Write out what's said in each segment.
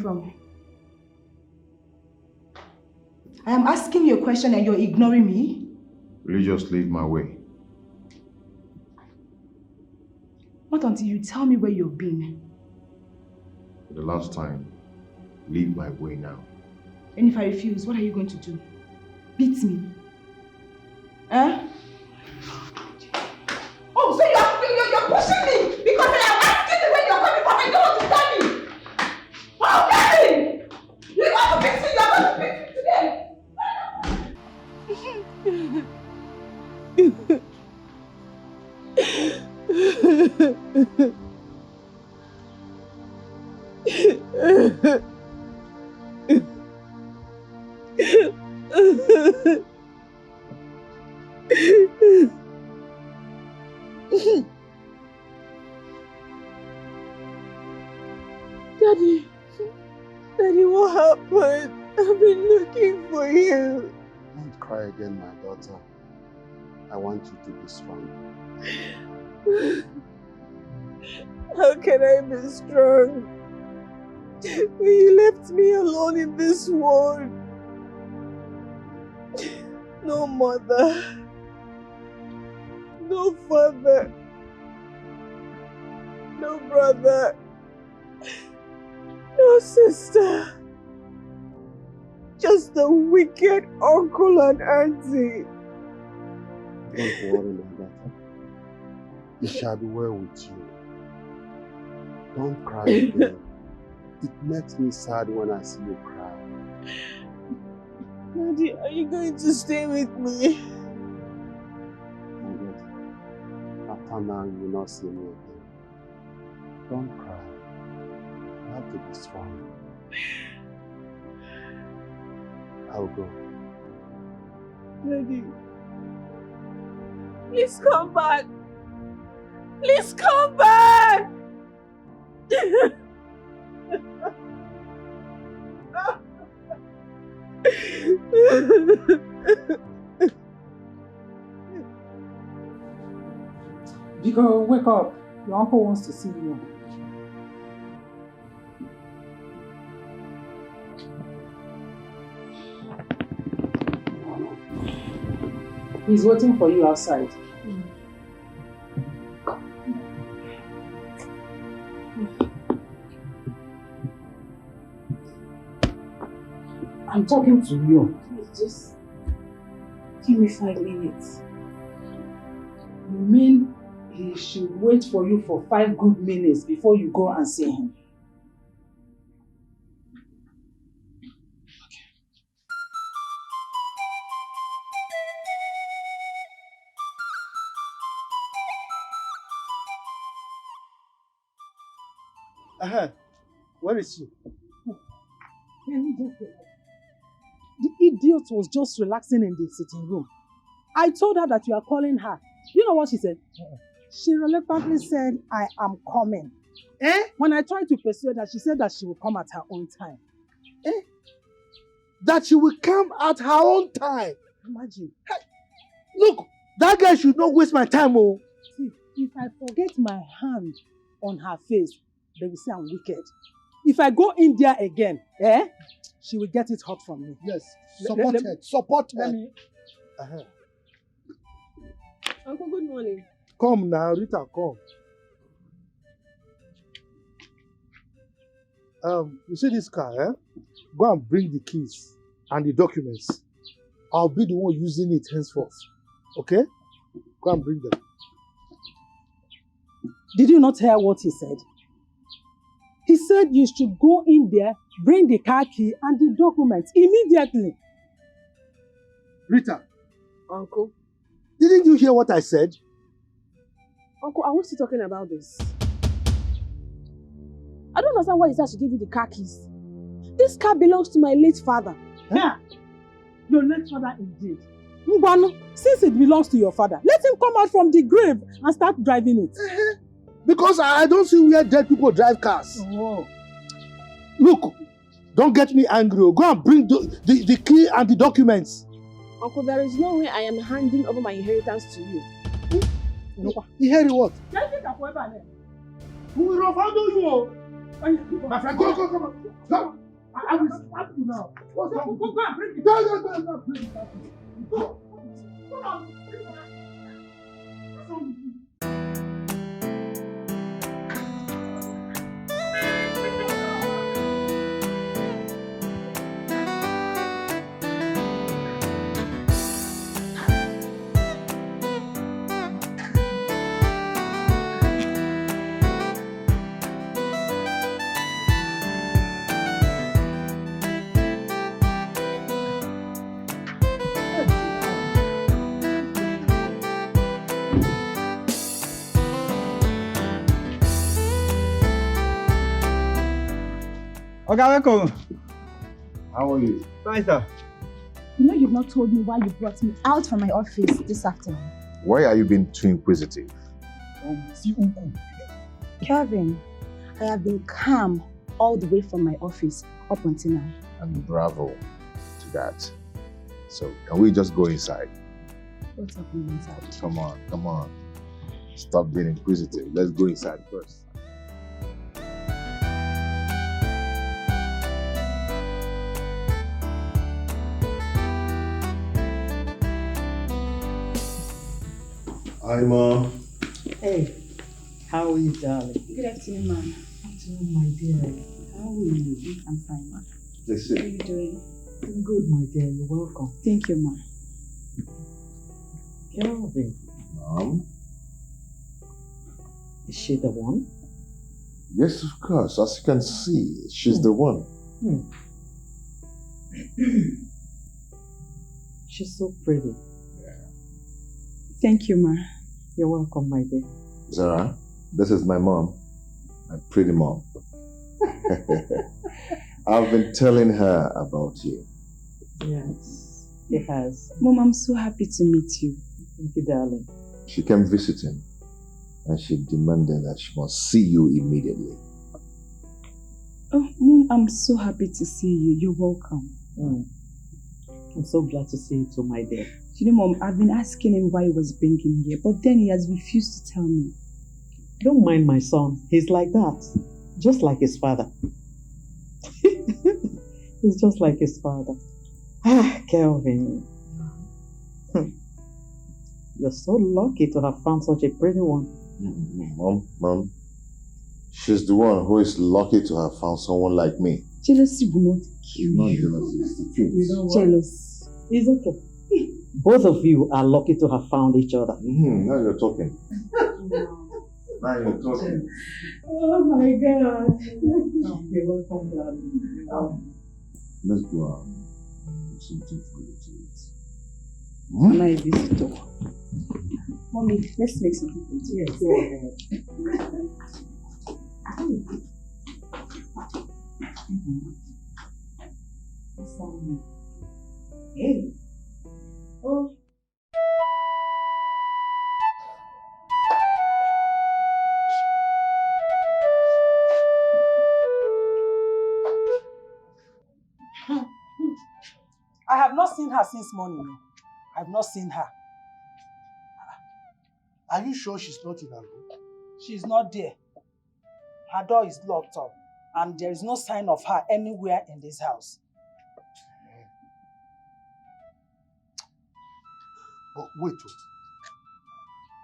coming from? I am asking you a question and you're ignoring me? Will you just leave my way? Not until you tell me where you've been. For the last time, leave my way now. And if I refuse, what are you going to do? Beat me? Eh? Oh, so you're pushing me because I am asking you where you're coming from and you don't want to tell me! Oh, Kevin! You want to beat me, you're going to beat me today! Daddy, what happened? I've been looking for you. Don't cry again, my daughter. I want you to be strong. How can I be strong when you left me alone in this world? No mother, no father, no brother, no sister. Just a wicked uncle and auntie. Don't worry, my daughter. It shall be well with you. Don't cry again. It makes me sad when I see you cry. Daddy, are you going to stay with me? My daughter, after now you will not see me again. Don't cry. You have to be strong. I'll go. Daddy, please come back. Please come back. Dikeh, wake up. Your uncle wants to see you. He's waiting for you outside. I'm talking to you. Please, just give me 5 minutes. You mean he should wait for you for 5 good minutes before you go and see him? Where is she? The idiot was just relaxing in the sitting room. I told her that you are calling her. You know what she said? She reluctantly said, I am coming. When I tried to persuade her, she said that she will come at her own time. That she will come at her own time. Imagine. Hey, look, that girl should not waste my time. Oh. See, if I forget my hand on her face, they will say I'm wicked. If I go in there again, she will get it hot from me. Yes, support her. Support her. Uncle, good morning. Come now, Rita, come. You see this car, Go and bring the keys and the documents. I'll be the one using it henceforth. Okay? Go and bring them. Did you not hear what he said? He said you should go in there, bring the car key and the documents immediately. Rita. Uncle. Didn't you hear what I said? Uncle, are we still talking about this? I don't understand why he said I should give you the car keys. This car belongs to my late father. Yeah. Your late father indeed. Mbano, since it belongs to your father, let him come out from the grave and start driving it. Because I don't see where dead people drive cars. Oh. Look, don't get me angry. Go and bring the key and the documents. Uncle, there is no way I am handing over my inheritance to you. You hear what? Who will handle you? My friend, go, come on. Come. I will slap you now. What's wrong with you? Go and bring it. No, bring it. Go. Come on. What's wrong with you? Okay, welcome. How are you? Fine, sir. You know you've not told me why you brought me out from my office this afternoon. Why are you being too inquisitive? Kevin, I have been calm all the way from my office up until now. And bravo to that. So, can we just go inside? What's happening inside? Come on. Stop being inquisitive. Let's go inside first. Hi, Mom. Hey, how are you, darling? Good afternoon, ma'am. Afternoon, my dear. How are you? I'm fine, ma'am. Let's How are see. you doing? I'm good, my dear. You're welcome. Thank you, ma'am. Kelvin, Mom? is she the one? Yes, of course. As you can see, she's the one. She's so pretty. Thank you, ma'am. You're welcome, my dear. Zara, this is my mom. My pretty mom. I've been telling her about you. Yes, it has. Mom, I'm so happy to meet you. Thank you, darling. She came visiting and she demanded that she must see you immediately. Oh, Mom, I'm so happy to see you. You're welcome. I'm so glad to see you too, my dear. You know, Mom, I've been asking him why he was bringing me here, but then he has refused to tell me. Don't mind my son. He's like that. Just like his father. He's just like his father. Ah, Kelvin. You're so lucky to have found such a pretty one. Mom, she's the one who is lucky to have found someone like me. Jealousy will not kill Not you. jealousy, it's the truth. You know what? Jealous. It's okay. Both of you are lucky to have found each other. Now you're talking. Now you're talking. Oh my God. You're welcome, darling. Let's go out. Something for you to eat. My visitor. Mommy, let's make something for you. Yes, go ahead. Hey. Oh. I have not seen her since morning. I have not seen her. Are you sure she's not in her room? She's not there. Her door is locked up, and there is no sign of her anywhere in this house. But wait,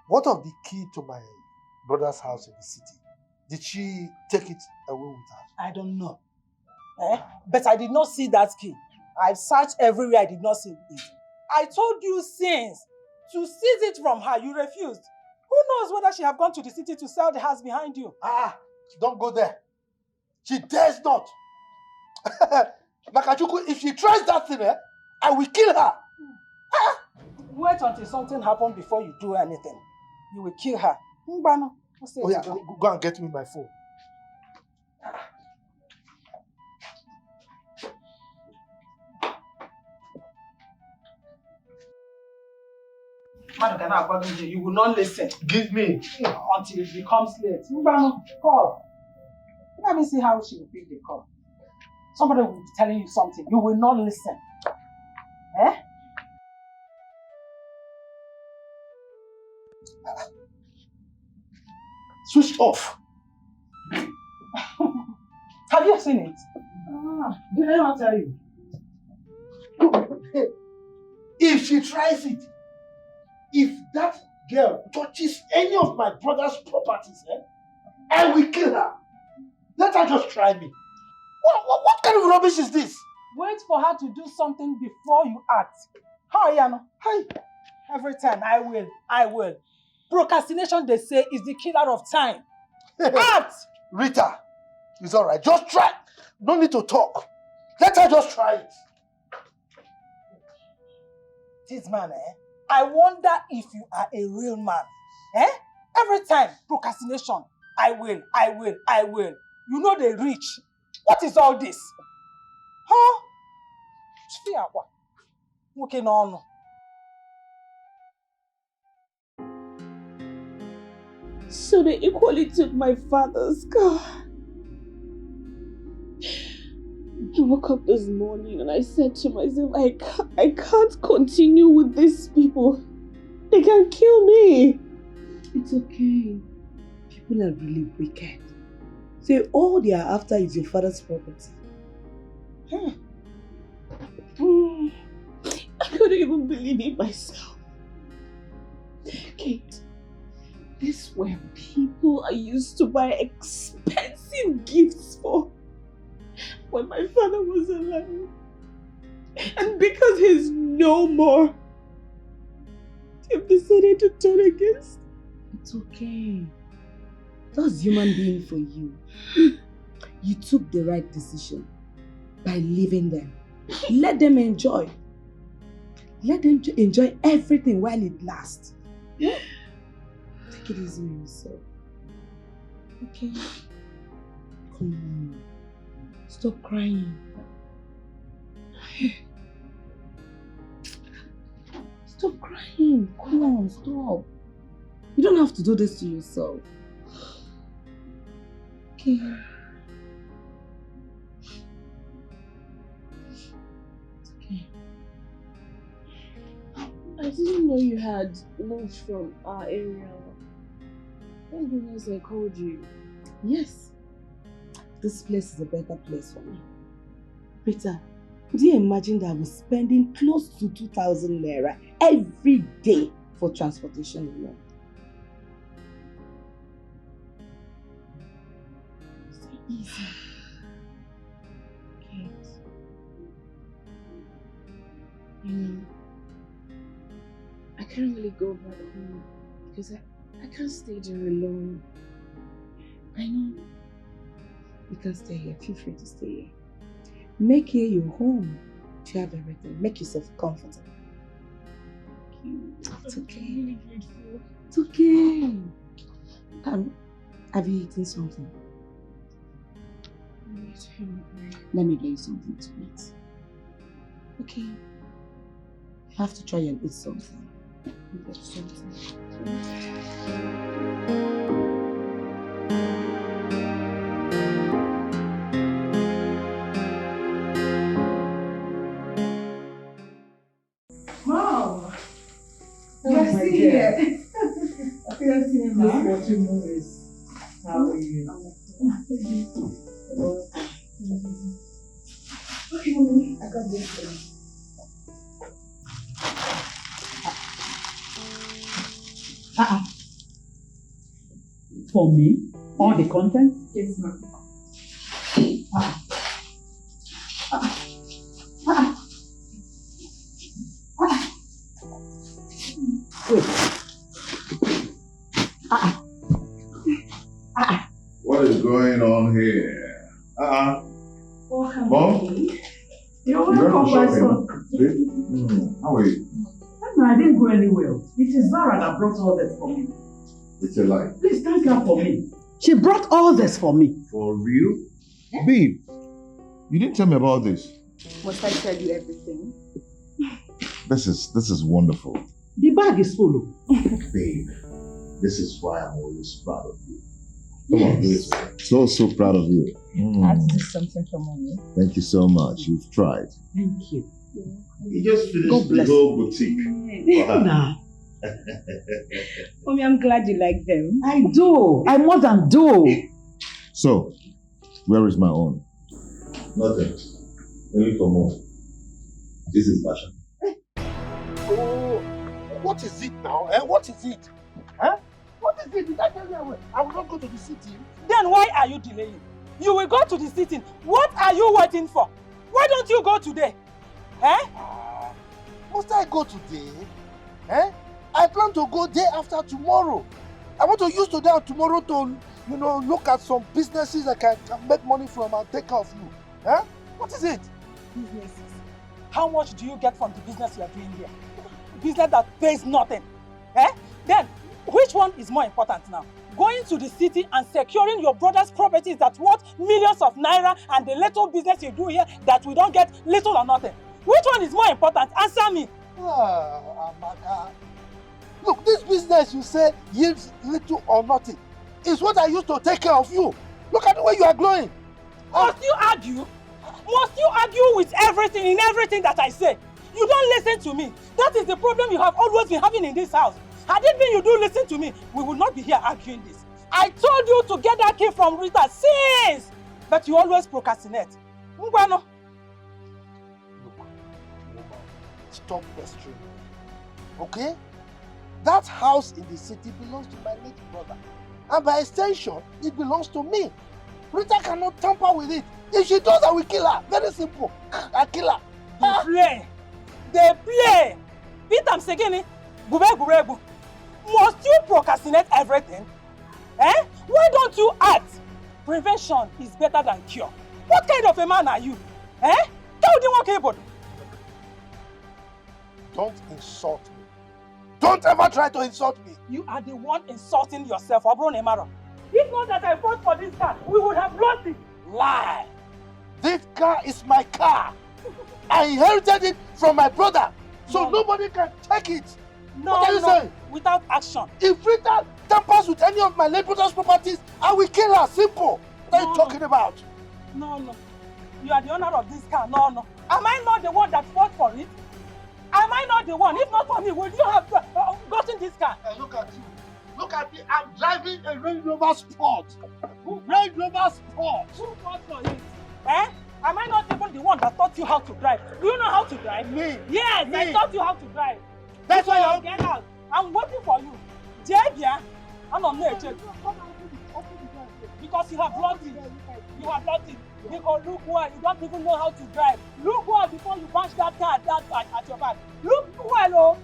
what of the key to my brother's house in the city? Did she take it away with her? I don't know. But I did not see that key. I've searched everywhere, I did not see it. I told you since to seize it from her, you refused. Who knows whether she have gone to the city to sell the house behind you? Don't go there. She dares not. Nakachuku, if she tries that thing, I will kill her. Wait until something happens before you do anything. You will kill her. Mbano, Oh yeah, go and get me my phone. You will not listen Give me. until it becomes late. Mbano, call. Let me see how she will pick the call. Somebody will be telling you something. You will not listen. Switch off. Have you seen it? Did I not tell you? If she tries it, if that girl touches any of my brother's properties, I will kill her. Let her just try me. What kind of rubbish is this? Wait for her to do something before you act. How are you? Hi. Every time, I will. Procrastination, they say, is the killer of time. Act! Rita, it's alright. Just try. No need to talk. Let her just try it. This man, I wonder if you are a real man. Every time, procrastination. I will. You know they reach. What is all this? Huh? Okay, no. So they equally took my father's car. I woke up this morning and I said to myself, I can't continue with these people. They can kill me. It's okay. People are really wicked. So all they are after is your father's property. I couldn't even believe it myself. Kate, these were people I used to buy expensive gifts for when my father was alive. And because he's no more, they've decided to turn against. It's okay. That's human being for you. You took the right decision by leaving them. Let them enjoy. Let them enjoy everything while it lasts. Take it easy on yourself. Okay? Come on. Stop crying. Stop crying. Come on, stop. You don't have to do this to yourself. Okay. It's okay. I didn't know you had moved from our area. Thank goodness I called you. Yes. This place is a better place for me. Rita, could you imagine that I was spending close to 2,000 naira every day for transportation alone? Stay easy. Kate. You know, I can't really go back home because I can't stay there alone. I know. You can stay here. Feel free to stay here. Make here your home. If you have everything, make yourself comfortable. Thank you. It's okay. I'm really grateful. It's okay. Have you eaten something? Let me get you something to eat. Okay. You have to try and eat something. Get something. Mom! Oh You're my still dear. here. You're still here, Just Mom. watching movies. How are you? Okay, Mommy. I got this for you. For me? All the content? Yes, ma'am. What is going on here? Welcome, Mom? Mommy. You're You welcome, went my to son. shopping? How are you? No, I didn't go anywhere. It is Zara that brought all this for me. It's a lie. Please thank her for me. She brought all this for me. For real? Babe, you didn't tell me about this. Must I tell you everything? This is wonderful. The bag is full. Babe, this is why I'm always proud of you. Come on, babe. So proud of you. I have to do something for Mommy. Thank you so much. You've tried. Thank you. You just God finished the bless whole boutique. for her. Nah, Mommy, I'm glad you like them. I do. I more than do. So, where is my own? Nothing. Only for more. This is passion. Oh, what is it now? What is it? What is it? Did I tell you I will not go to the city? Then why are you delaying? You will go to the sitting. What are you waiting for? Why don't you go today? Must I go today? I plan to go day after tomorrow. I want to use today and tomorrow to, look at some businesses I can make money from and take care of you. What is it? Businesses. How much do you get from the business you are doing here? Business that pays nothing. Then, which one is more important now? Going to the city and securing your brother's properties that's worth millions of naira and the little business you do here that we don't get little or nothing. Which one is more important? Answer me. Amaka. Look, this business you say yields little or nothing is what I used to take care of you. Look at the way you are glowing. Must you argue? Must you argue with everything in everything that I say? You don't listen to me. That is the problem you have always been having in this house. Had it been you do listen to me, we would not be here arguing this. I told you to get that key from Rita since, but you always procrastinate. Ngwano. Look, stop pestering me. Okay? That house in the city belongs to my late brother. And by extension, it belongs to me. Rita cannot tamper with it. If she does, I will kill her. Very simple. I kill her. They play. They play. Peter Msegini, gube. Must you procrastinate everything? Why don't you act? Prevention is better than cure. What kind of a man are you? Don't insult me. Don't ever try to insult me. You are the one insulting yourself, Obro Nemaro. If not that I fought for this car, we would have lost it. Lie. This car is my car. I inherited it from my brother, so nobody can take it. What are you saying? Without action. If Rita tampers with any of my late brother's properties, I will kill her. Simple. What are you talking about? No. You are the owner of this car. No. Am I not the one that fought for it? Am I not the one? If not for me, would you have gotten this car? Hey, look at you. Look at me. I'm driving a Range Rover Sport. Range Rover Sport. Who fought for it? Am I not even the one that taught you how to drive? Do you know how to drive? Me. Yes, Me. I taught you how to drive. That's why you're... Get out. I'm waiting for you. Jebia, I'm on there. Because you have lost it. You have lost it. Because look well, you don't even know how to drive. Look well before you bash that car at your back. Look well,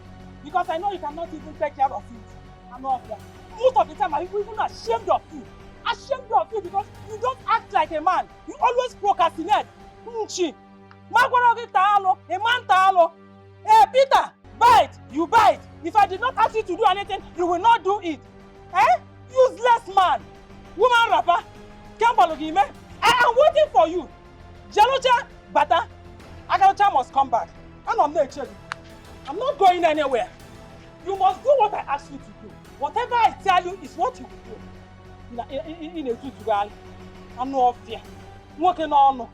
because I know you cannot even take care of it. I'm not there. Most of the time, I'm even ashamed of you. Ashamed of you because you don't act like a man. You always procrastinate. A man talo. Hey, Peter, bite. You bite. If I did not ask you to do anything, you will not do it. Useless man. Woman rapper. I am waiting for you. Jalocha, Bata, Agalocha must come back. And I'm not chilling. I'm not going anywhere. You must do what I ask you to do. Whatever I tell you is what you will do. In a tutorial, I'm no fear. Working on.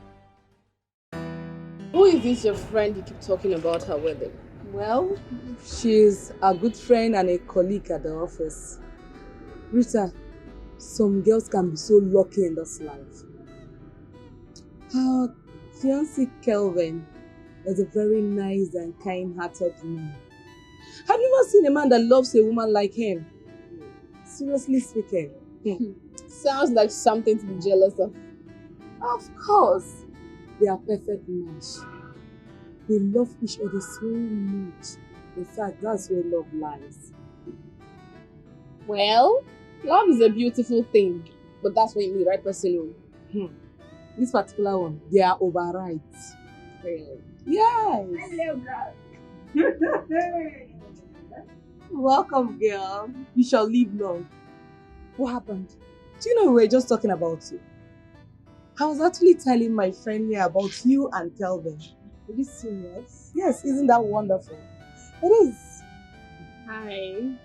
Who is this your friend you keep talking about her wedding? Well, she's a good friend and a colleague at the office. Rita, some girls can be so lucky in this life. Her fiance Kelvin is a very nice and kind-hearted man. Have you ever seen a man that loves a woman like him? Seriously speaking. Sounds like something to be jealous of. Of course. They are perfect match. They love each other so much. In fact, that's where love lies. Well, love is a beautiful thing, but that's when you meet the right person. This particular one, they are overright. Really? Yes. Hello, girl. Welcome, girl. You shall live long. What happened? Do you know we were just talking about you? I was actually telling my friend here about you and Kelvin. Are you serious? Yes, isn't that wonderful? It is. Hi.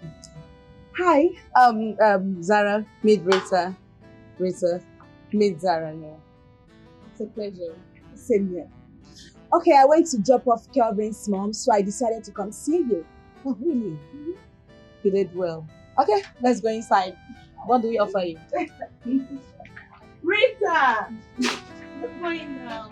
Hi. Zara, meet Rita. Rita, meet Zara here. It's a pleasure. Same here. Okay, I went to drop off Kelvin's mom, so I decided to come see you. Oh, really? You did well. Okay, let's go inside. What do we offer you? Rita! What's going on?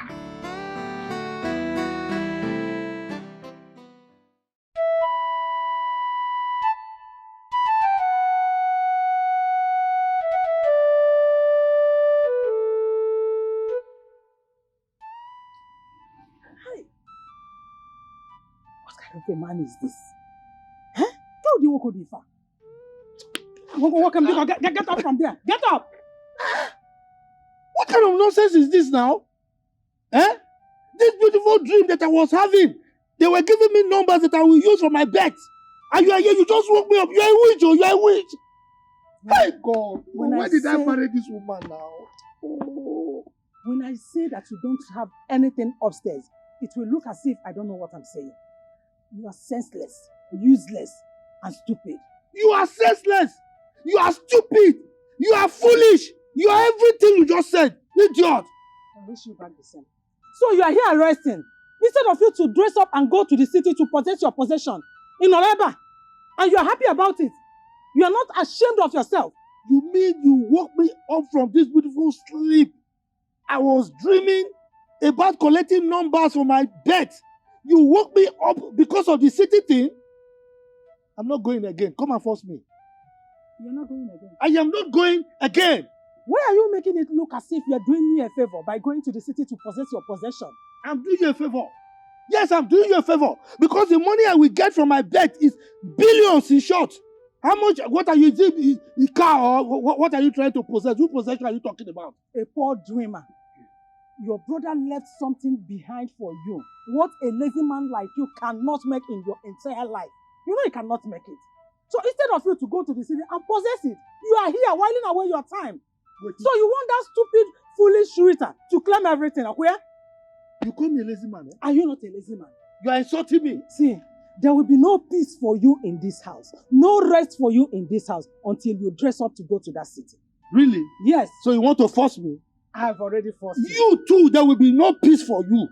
kind of a man is this? Huh? How do you walk far? Get up from there. Get up! What kind of nonsense is this now? Eh? This beautiful dream that I was having, they were giving me numbers that I will use for my bet. And you are here, you just woke me up. You are a witch, oh, you are a witch. My God, why did I marry this woman now? Oh. When I say that you don't have anything upstairs, it will look as if I don't know what I'm saying. You are senseless, useless, and stupid. You are senseless. You are stupid. You are foolish. You are everything you just said. Idiot. I wish you back the same. So you are here resting. Instead of you to dress up and go to the city to possess your possession in Oreba, and you are happy about it. You are not ashamed of yourself. You mean you woke me up from this beautiful sleep? I was dreaming about collecting numbers for my bet. You woke me up because of the city thing? I'm not going again. Come and force me. You're not going again. I am not going again. Why are you making it look as if you're doing me a favor by going to the city to possess your possession? I'm doing you a favor. Yes, I'm doing you a favor. Because the money I will get from my bet is billions in short. How much, what are you doing? A car or what are you trying to possess? Whose possession are you talking about? A poor dreamer. Your brother left something behind for you. What a lazy man like you cannot make in your entire life. You know you cannot make it. So instead of you to go to the city and possess it, you are here whiling away your time. So you want that stupid, foolish Rita to claim everything, okay? You call me a lazy man, eh? Are you not a lazy man? You are insulting me. See, there will be no peace for you in this house. No rest for you in this house until you dress up to go to that city. Really? Yes. So you want to force me? I have already forced you. You too, there will be no peace for you.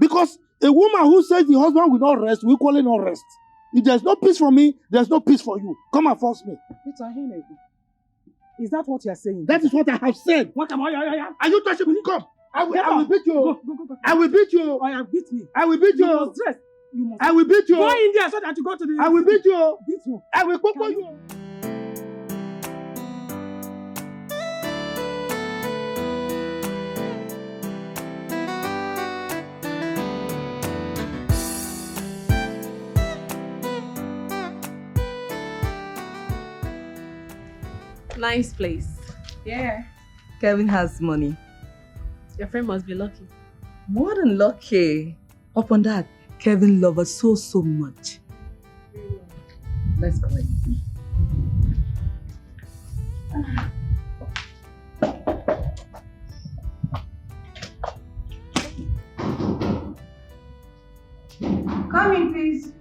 Because a woman who says the husband will not rest, will equally not rest. If there's no peace for me, there's no peace for you. Come and force me. Is that what you are saying? That is what I have said. What am I? Are you touching me? Come. I will beat you. Go. I will beat you. I have beat me. I will beat you. You must dress. You must. I will beat you. Go in there so that you go to the. I will beat you. Beat you. I will cook you. Nice place. Yeah. Kevin has money. Your friend must be lucky. More than lucky. Upon that, Kevin loves her so much. Let's go in. Come in, please.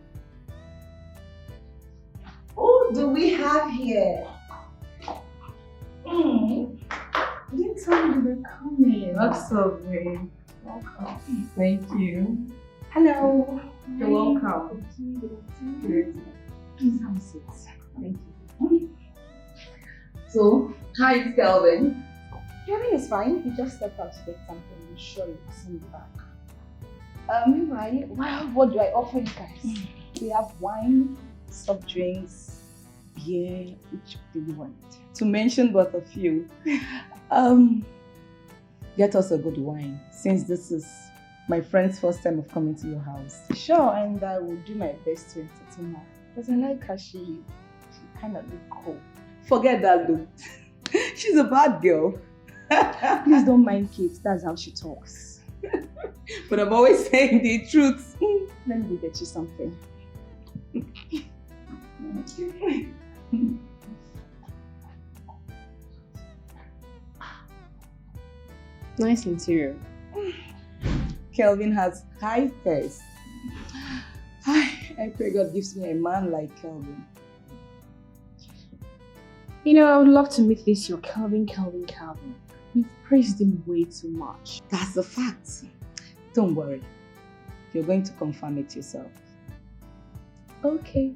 Who do we have here? You didn't tell me they were coming. What's up, babe? Welcome. Thank you. Hello. You're welcome. Good. Please have a seat. Thank you. So, hi, it's Kelvin. Kevin is fine. He just stepped out to get something. I'm sure you'll see me back. Meanwhile, what do I offer you guys? We have wine, soft drinks, beer. Which do you want? To mention but a few, get us a good wine, since this is my friend's first time of coming to your house. Sure, and I will do my best to entertain her. Because I like her, she kind of look cool. Forget that look. She's a bad girl. Please don't mind Kate, that's how she talks. But I'm always saying the truth. Let me go get you something. Nice interior. Kelvin has high taste. I pray God gives me a man like Kelvin. You know, I would love to make this your Kelvin. You've praised him way too much. That's the fact. Don't worry. You're going to confirm it yourself. Okay.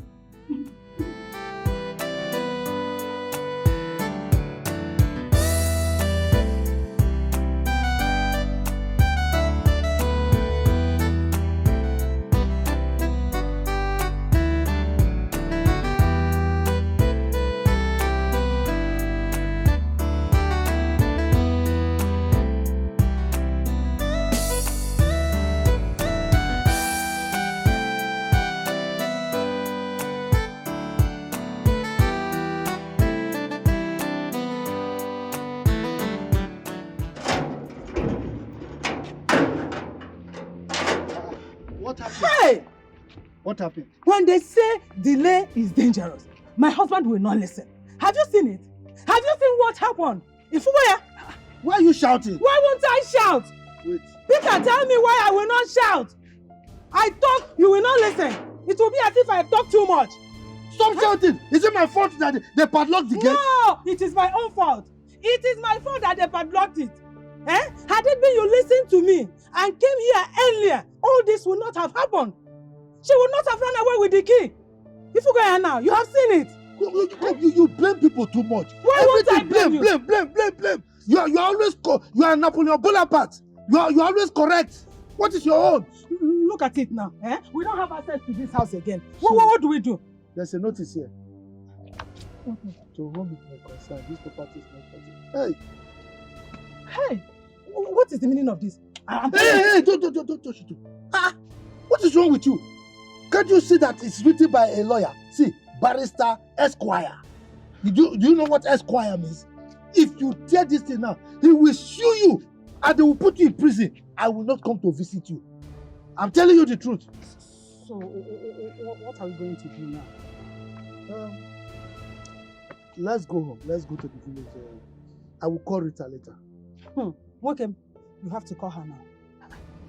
What happened? Hey! What happened? When they say delay is dangerous, my husband will not listen. Have you seen it? Have you seen what happened? Why are you shouting? Why won't I shout? Wait. Peter, tell me why I will not shout. I talk, you will not listen. It will be as if I talk too much. Stop shouting! Is it my fault that they padlocked the gate? No, it is my own fault. It is my fault that they padlocked it. Had it been you listened to me and came here earlier, all this would not have happened. She would not have run away with the key. If you go here now, you have seen it. You blame people too much. Why won't I blame you? Blame. You are always you are Napoleon Bonaparte. You are always correct. What is your own? Look at it now. We don't have access to this house again. What do we do? There's a notice here. To whom it may concern, this property is not property. Hey, what is the meaning of this? Hey, don't touch it. What is wrong with you? Can't you see that it's written by a lawyer? See, barrister Esquire. Do you know what Esquire means? If you tear this thing now, he will sue you and they will put you in prison. I will not come to visit you. I'm telling you the truth. So, what are we going to do now? Let's go home. Let's go to the village. I will call Rita later. Okay, you have to call her now.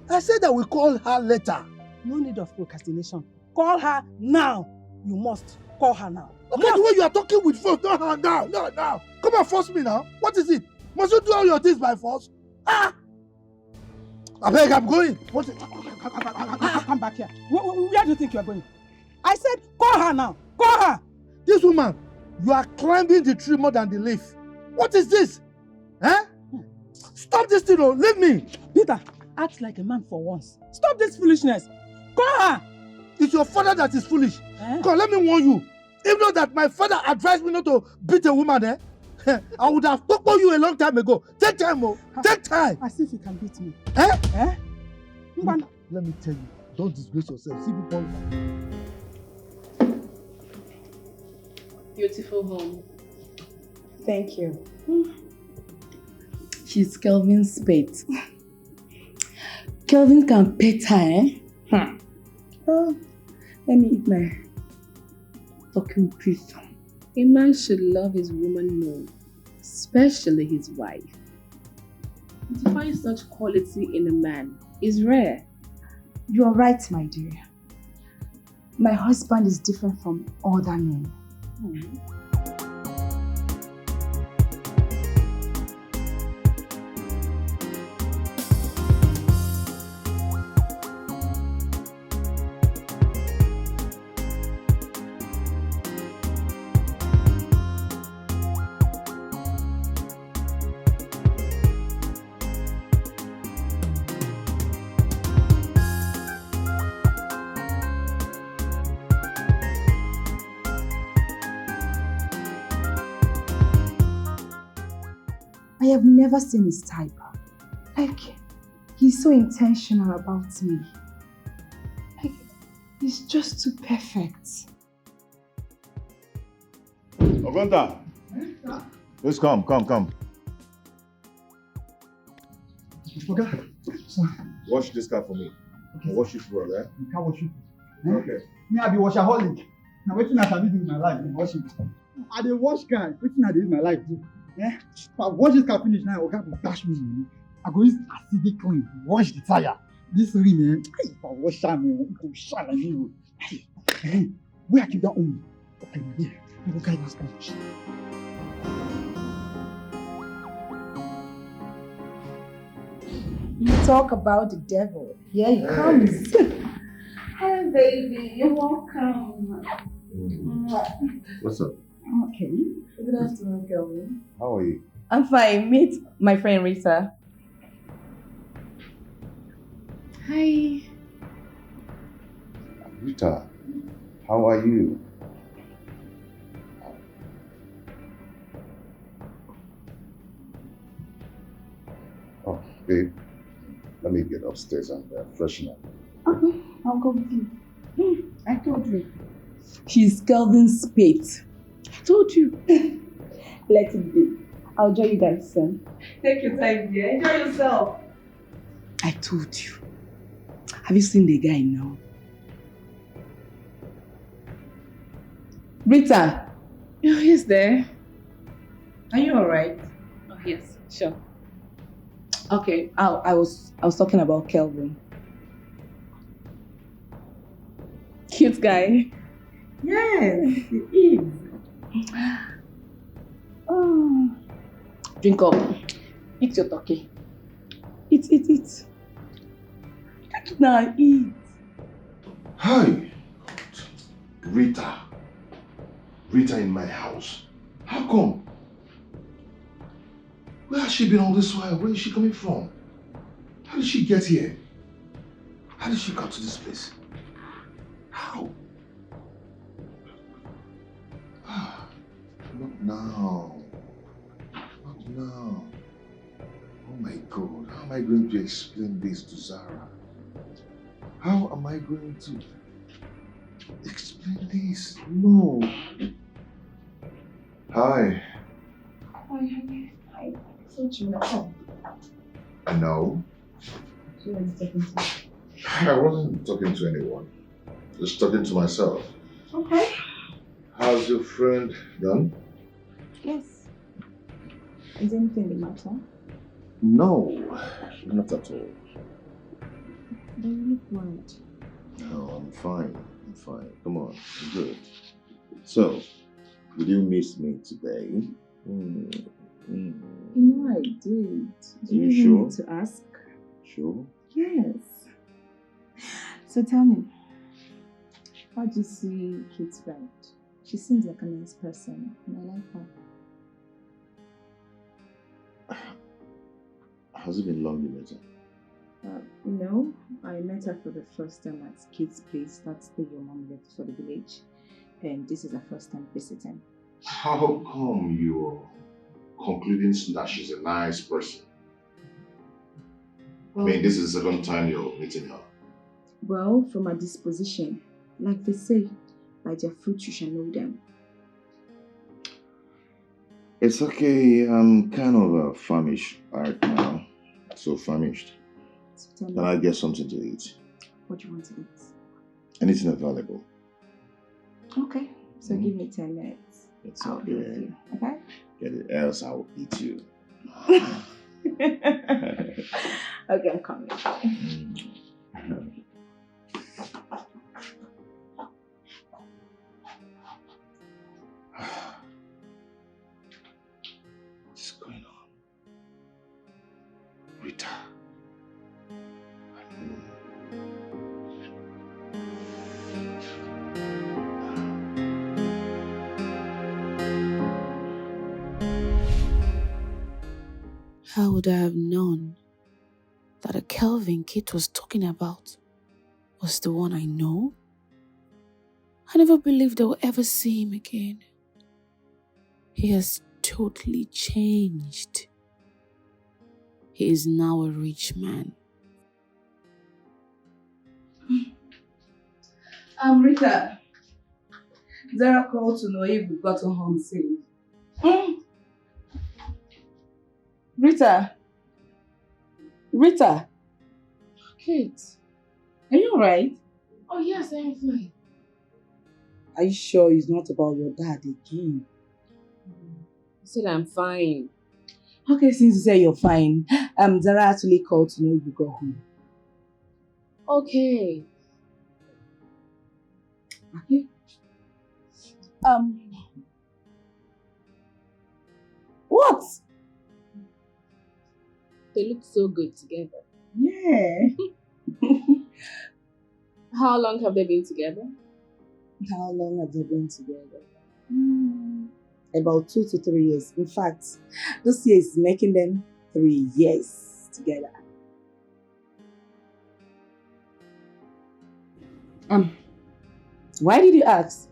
I said I will call her later. No need of procrastination. Call her now. You must call her now. Okay, the way you are talking with force, not now. Come on, force me now. What is it? Must you do all your things by force? I beg, I'm going. What? Come back here. Where do you think you are going? I said, call her now. Call her. This woman, you are climbing the tree more than the leaf. What is this? Stop this thing, leave me. Peter, act like a man for once. Stop this foolishness. Call her. It's your father that is foolish. Come, let me warn you. If not that my father advised me not to beat a woman, I would have talked about you a long time ago. Take time, take time. As if you can beat me. Let me tell you, don't disgrace yourself. See people. Beautiful home. Thank you. She's Kelvin's pet. Kelvin can pet her, Oh, let me eat my talking beef. A man should love his woman more, especially his wife. To find such quality in a man is rare. You are right, my dear. My husband is different from other men. I have never seen his type. Like, he's so intentional about me. Like, he's just too perfect. Ogonta, please come. Okay. Wash this car for me. Okay. Wash it well, eh? You can't wash it. Okay. Me, I be washaholic. Now, wetin I sabi do in my life, I wash it. I dey wash car. Wetin I dey use my life do? If I wash this car finish now, Oga go dash me. I go use acidic clean, wash the tire. This rim, if I wash am, it go shine like you. Where I keep that on? Okay, here. I go carry this sponge. You talk about the devil. Here he comes. Hi, baby. You're welcome. What's up? Okay. Good afternoon, Kelvin. How are you? I'm fine. Meet my friend Rita. Hi. Rita, how are you? Oh, babe, let me get upstairs and freshen up. Okay, I'll go with you. I told you. She's Kelvin's pet. I told you. Let it be. I'll join you guys soon. Take your time, dear. Enjoy yourself. I told you. Have you seen the guy now? Rita! Oh, he's there. Are you alright? Oh, yes, sure. Okay, I was talking about Kelvin. Cute guy. Yes, he is. Oh. Drink up. Eat your turkey. Eat. Take it now, eat. Hi. Rita. Rita in my house. How come? Where has she been all this while? Where is she coming from? How did she get here? How did she come to this place? How? Not now. Not now. Oh my God. How am I going to explain this to Zara? How am I going to explain this? No. Hi. Hi. I thought you were home. No. Who are you talking to? I wasn't talking to anyone. Just talking to myself. Okay. How's your friend done? Yes. Is anything the matter? No, not at all. But you look worried. No, I'm fine. Come on, I'm good. So, did you miss me today? No, I did. Are you sure? Need to ask? Sure. Yes. So tell me, how do you see Kate's friend? She seems like a nice person, and I like her. Has it been long you met her? No, I met her for the first time at Kate's place. That's the your mom left for the village, and this is her first time visiting. How come you're concluding that she's a nice person? Well, I mean, this is the second time you're meeting her. Well, from her disposition, like they say, by their fruit you shall know them. It's okay, I'm kind of famished right now. So famished. So tell me, Can I get something to eat? what do you want to eat? Anything available. Okay, so give me 10 minutes. It's I'll be with okay. you, okay? Get it, else I will eat you. Okay, I'm coming. What's going on? Rita. How would I have known that the Kelvin Kate was talking about was the one I know? I never believed I would ever see him again. He has totally changed. He is now a rich man. Rita. Zara called to know if we've gotten home safe. Rita. Kate. Are you alright? Oh, yes, I'm fine. Are you sure it's not about your dad again? I said I'm fine. Okay, since you say you're fine, Zara actually called to know if you got home. Okay. Okay. What? They look so good together. Yeah. How long have they been together? How long have they been together? About 2 to 3 years. In fact, this year is making them 3 years together. Why did you ask?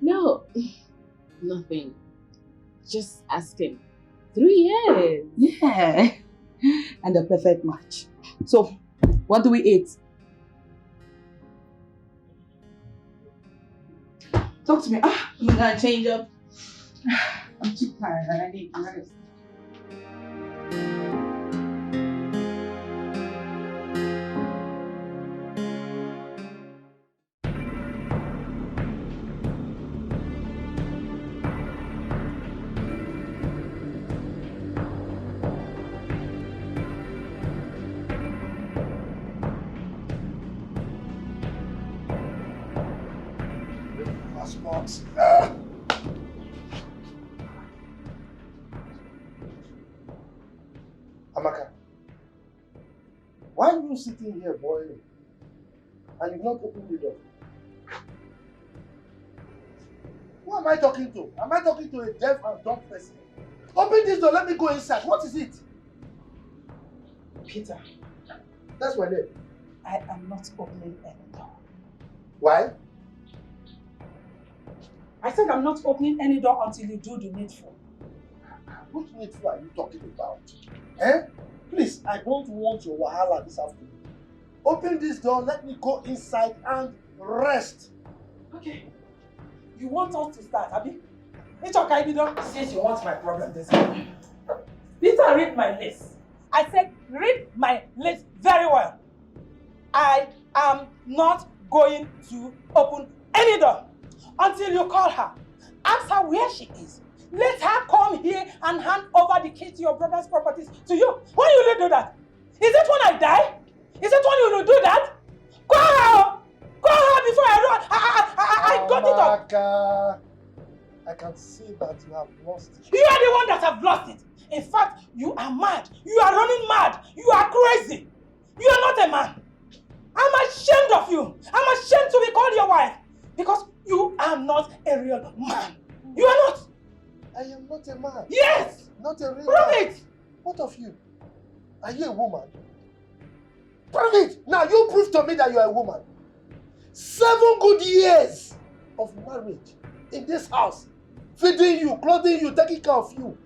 No, nothing. Just asking. 3 years. Yeah. And a perfect match. So, what do we eat? Talk to me. I'm gonna change up. I'm too tired and I need to rest. not. Amaka, why are you sitting here boiling and you've not opened the door? Who am I talking to? Am I talking to a deaf and dumb person? Open this door, let me go inside. What is it? Peter, that's my name. I am not opening any door. Why? I said I'm not opening any door until you do the needful. What needful are you talking about? Eh? Please, I don't want your wahala this afternoon. Open this door, let me go inside and rest. Okay. You want us to start, Abi? It's okay, Bido. Since you want my problem this morning. Peter, read my list. I said, read my list very well. I am not going to open any door until you call her. Ask her where she is. Let her come here and hand over the key to your brother's properties to you. When will you do that? Is it when I die? Is it when you will do that? Call her! Call her before I got it up. I can see that you have lost it. You are the one that have lost it. In fact, you are mad. You are running mad. You are crazy. You are not a man. I'm ashamed of you. I'm ashamed to be called your wife. Because you are not a real man. You are not. I am not a man. Yes. Not a real Prove man. it. What of you? Are you a woman? Prove it. Now you prove to me that you are a woman. 7 good years of marriage in this house. Feeding you, clothing you, taking care of you.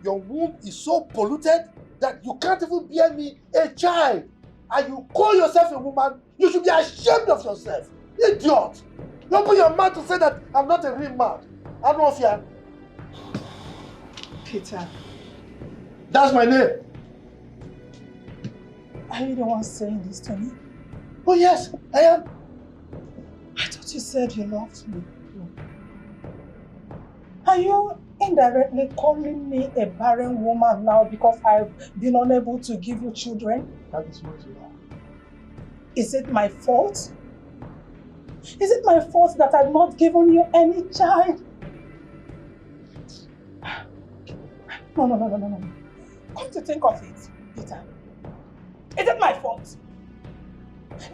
Your womb is so polluted that you can't even bear me a child. And you call yourself a woman, you should be ashamed of yourself. Idiot. You open your mouth to say that I'm not a real man. I don't know if you are. Peter. That's my name. Are you the one saying this to me? Oh yes, I am. I thought you said you loved me. Are you indirectly calling me a barren woman now because I've been unable to give you children? That is what you are. Is it my fault? Is it my fault that I've not given you any child? No. Come to think of it, Peter. Is it my fault?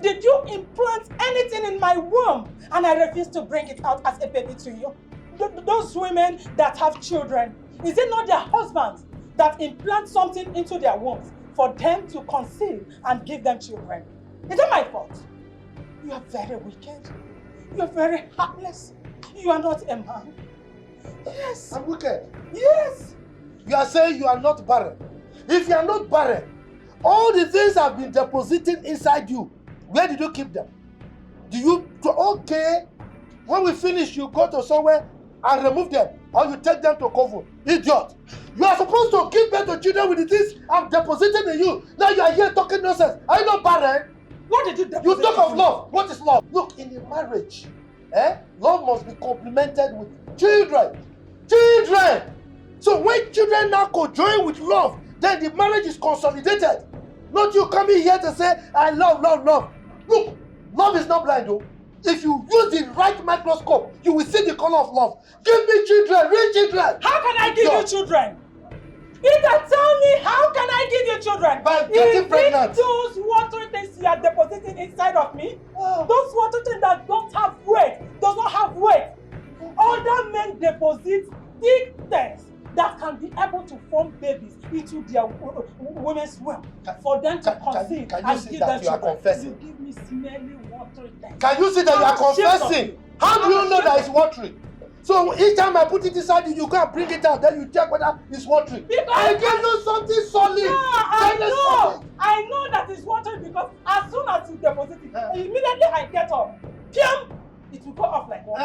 Did you implant anything in my womb and I refuse to bring it out as a baby to you? Those women that have children, is it not their husbands that implant something into their wombs for them to conceive and give them children? Is it my fault? You are very wicked. You are very heartless. You are not a man. Yes. I'm wicked. Yes. You are saying you are not barren. If you are not barren, all the things have been deposited inside you. Where did you keep them? Do you, okay, when we finish, you go to somewhere and remove them, or you take them to cover. Idiot. You are supposed to give birth to children with the things I'm depositing in you. Now you are here talking nonsense. Are you not barren? What did you deposit? You talk of love. What is love? Look, in a marriage, love must be complemented with children. Children! So when children now co-join with love, then the marriage is consolidated. Not you coming here to say, I love, love, love. Look, love is not blind though. If you use the right microscope, you will see the color of love. Give me children, real children. How can I give you children? Peter, tell me, how can I give you children? By getting pregnant. Those water things you are depositing inside of me, those water things that don't have weight, does not have weight. Other men deposit big things that can be able to form babies into their women's womb for them to conceive and give them children. You give me smelly watery things. Can you see that you are confessing? How do you know that it's watery? So each time I put it inside you, you go and bring it out, then you check whether it's watery. I give you something solid. No, I know that it's watery because as soon as you deposit it, immediately I get up. Piam! It will go off like water.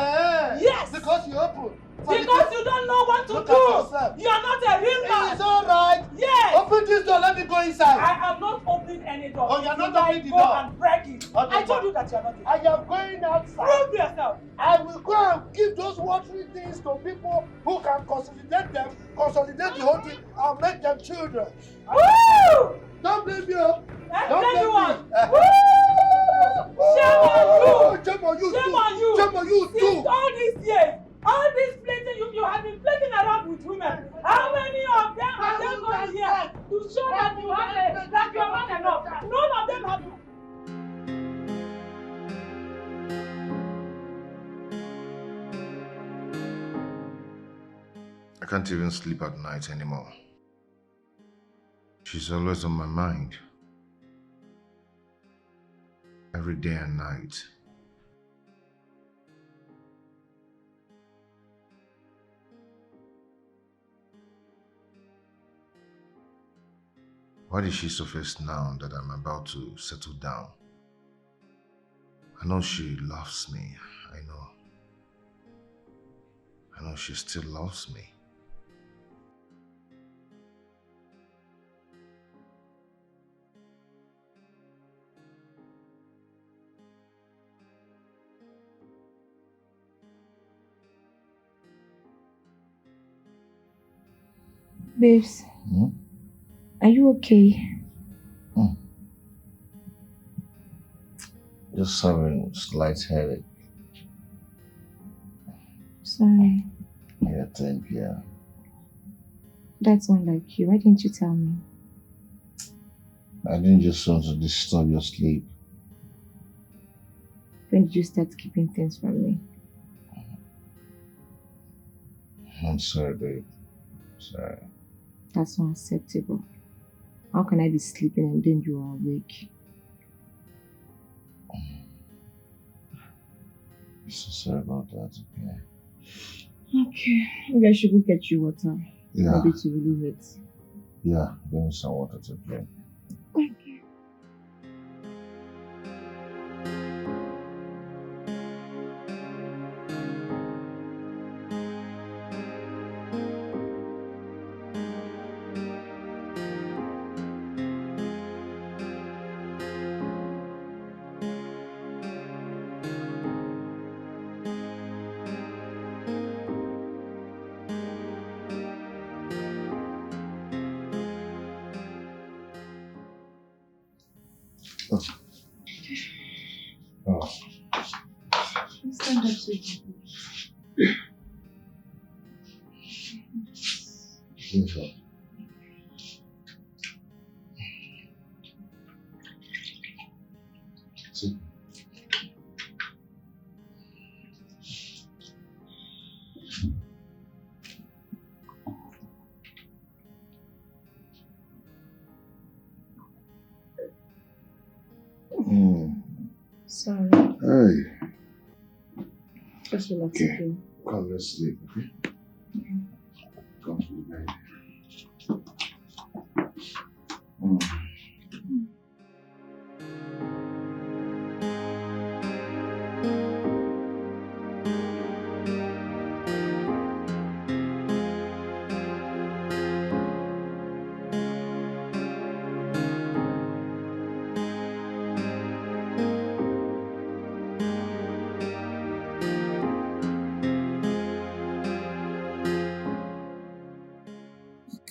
Yes! Because you open. Because you don't know what to do. You are not a real man. It's alright. Yes. Open this door, let me go inside. I am not opening any door. Oh, you are not opening the door. Go and break it. Okay, I told you that you are not. I am going outside. Prove yourself. I will go and give those watery things to people who can consolidate them, consolidate the whole thing, and make them children. Woo! Don't blame me. Don't blame me. Woo! Shame on you. Shame on you. Shame on you. Shame on for you Since too. all these years, all this flirting, you have been flirting around with women. How many of them have they gone here to show that you have that you are man enough? None of them have. I can't even sleep at night anymore. She's always on my mind. Every day and night. Why did she surface now that I'm about to settle down? I know she loves me. I know she still loves me. Babes, are you okay? Just having a slight headache. Sorry. Yeah, thank you. That's unlike you. Why didn't you tell me? I didn't just want to disturb your sleep. When did you start keeping things from me? I'm sorry, babe. Sorry. That's not acceptable. How can I be sleeping and then you are awake? I'm so sorry about that, okay? Okay. Maybe I should go get you water. Yeah. Maybe to relieve it. Yeah, give me some water to drink. Okay. Oh. Stand up, sweetie. Desho. Sit. Sorry. Hey. Just relax, Okay. okay? Come, let's sleep, okay? Come to the bed.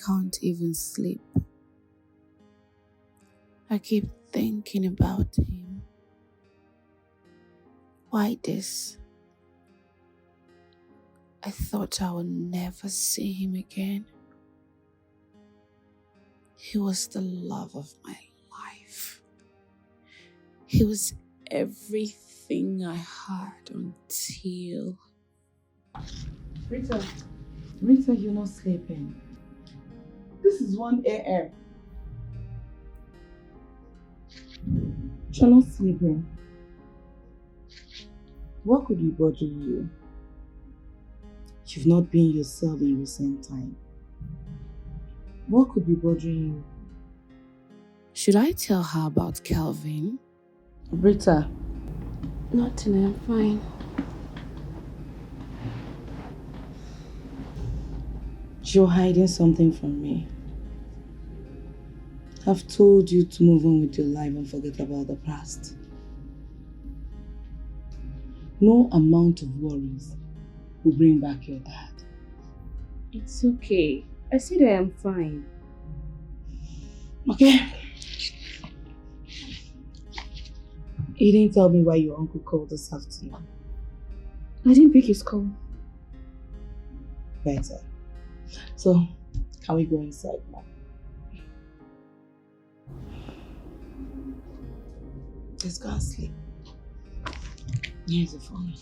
Can't even sleep. I keep thinking about him. Why this? I thought I would never see him again. He was the love of my life. He was everything I had until... Rita, you're not sleeping. This is 1 a.m. You're not sleeping. What could be bothering you? You've not been yourself in recent time. What could be bothering you? Should I tell her about Kelvin? Rita. Nothing, I'm fine. You're hiding something from me. I've told you to move on with your life and forget about the past. No amount of worries will bring back your dad. It's okay. I said I am fine. Okay. You didn't tell me why your uncle called this afternoon. I didn't pick his call. Better. So, can we go inside now? Let's go and sleep. Here's the phone.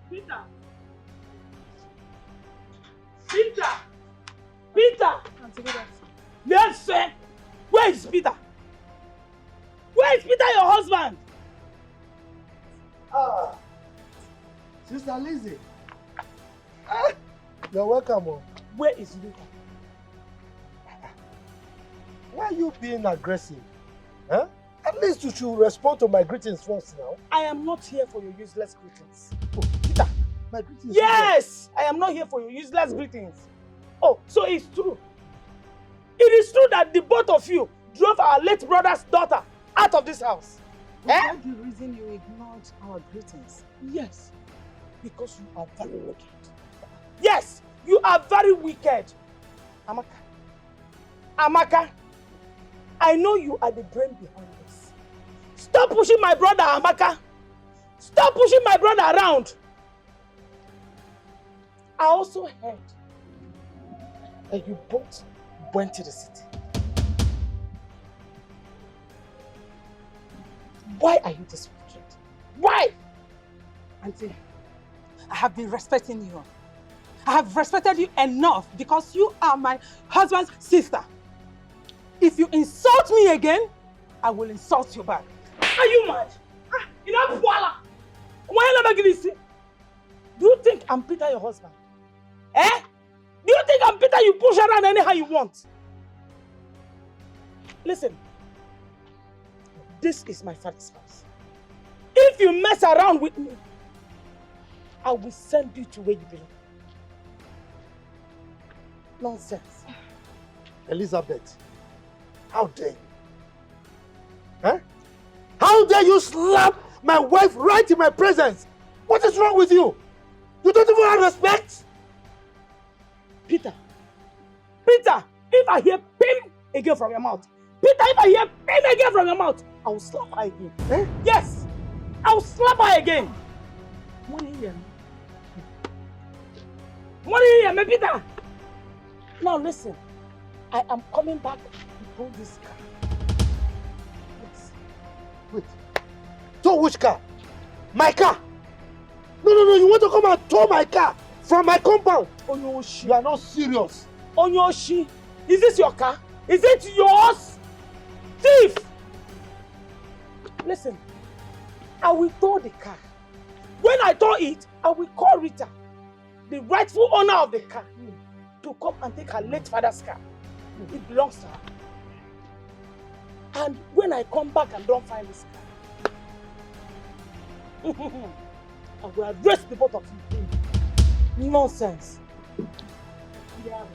Peter! Peter! Peter! Yes, sir! Where is Peter? Where is Peter, your husband? Ah, Sister Lizzie. Ah, you're welcome. Oh. Where is Rita? Why are you being aggressive? Huh? At least you should respond to my greetings first now. I am not here for your useless greetings. Oh, Peter, my greetings. Yes! I am not here for your useless greetings. Oh, so it's true. It is true that the both of you drove our late brother's daughter out of this house. Was that the reason you ignored our greetings? Yes, because you are very wicked. Yes, you are very wicked. Amaka, I know you are the brain behind this. Stop pushing my brother, Amaka. Stop pushing my brother around. I also heard that you both went to the city. Why are you this wicked? Why? Auntie, I have been respecting you. I have respected you enough because you are my husband's sister. If you insult me again, I will insult you back. Are you mad? You know, voila. Why not this? Do you think I'm Peter, your husband? Eh? Do you think I'm Peter you push around anyhow you want? Listen. This is my father's house. If you mess around with me, I will send you to where you belong. Nonsense. Elizabeth, how dare you? Huh? How dare you slap my wife right in my presence? What is wrong with you? You don't even have respect? Peter, if I hear pim again from your mouth, Peter, if I hear pim again from your mouth, I will slap her again. Eh? Yes, I will slap her again. What do you hear me? What do you hear me, Peter? Now listen, I am coming back to pull this car. Yes. Wait. Tow which car? My car? No, you want to come and tow my car from my compound? Onyoshi. You are not serious. Onyoshi, is this your car? Is it yours? Thief! Listen, I will tow the car. When I tow it, I will call Rita, the rightful owner of the car, to come and take her late father's car. It belongs to her. And when I come back and don't find this car, I will arrest the both of you. Nonsense. Yeah.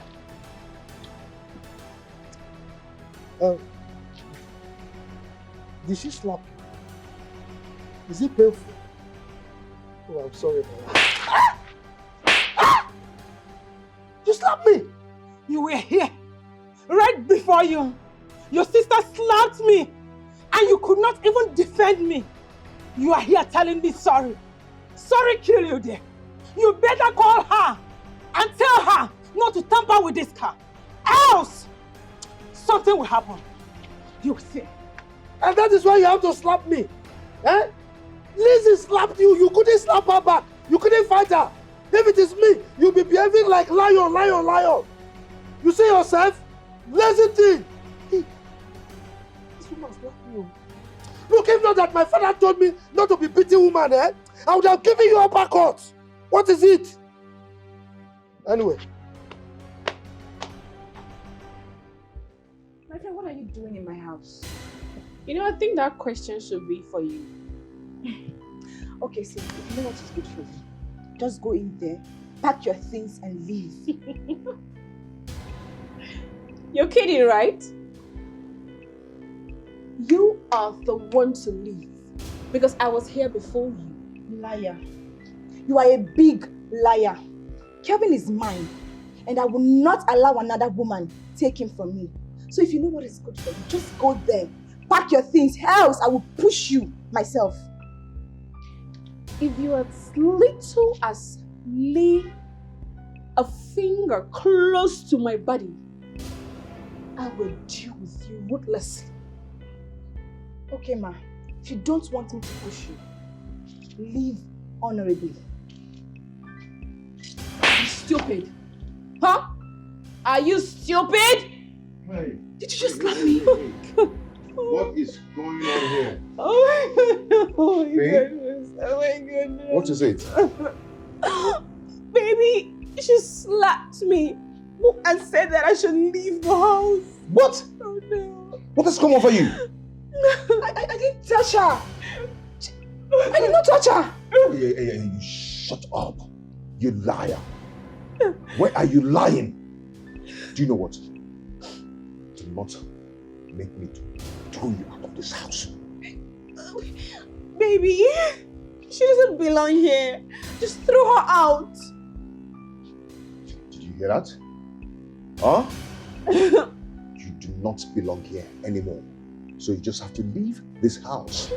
Did she slap you? Is it painful? Oh, I'm sorry about that. You slapped me! You were here, right before you. Your sister slapped me, and you could not even defend me. You are here telling me sorry. Sorry kill you there. You better call her and tell her not to tamper with this car. Else, something will happen. You see. And that is why you have to slap me. Eh? Lizzie slapped you. You couldn't slap her back. You couldn't fight her. If it is me, you'll be behaving like lion. You see yourself? Lazy thing. This woman slapped me. Look, if not that my father told me not to be beating woman, I would have given you uppercut. What is it? Anyway. My friend, what are you doing in my house? You know, I think that question should be for you. Okay, so you know what is good for you? Just go in there, pack your things and leave. You're kidding, right? You are the one to leave. Because I was here before you. Liar. You are a big liar. Kelvin is mine. And I will not allow another woman take him from me. So if you know what is good for you, just go there. Pack your things, else I will push you myself. If you as little as lay a finger close to my body, I will deal with you ruthlessly. Okay, ma. If you don't want me to push you, leave honorably. You stupid. Huh? Are you stupid? Hey. Did you just slap me? What is going on here? Oh my Hey? goodness. Oh my goodness. What is it? Baby, she slapped me and said that I should leave the house. What? Oh no. What has come over you? I didn't touch her. I did not touch her. Hey, you shut up. You liar. Why are you lying? Do you know what? Do not make me throw you out of this house. Baby, she doesn't belong here. Just throw her out. Did you hear that? Huh? You do not belong here anymore. So you just have to leave this house.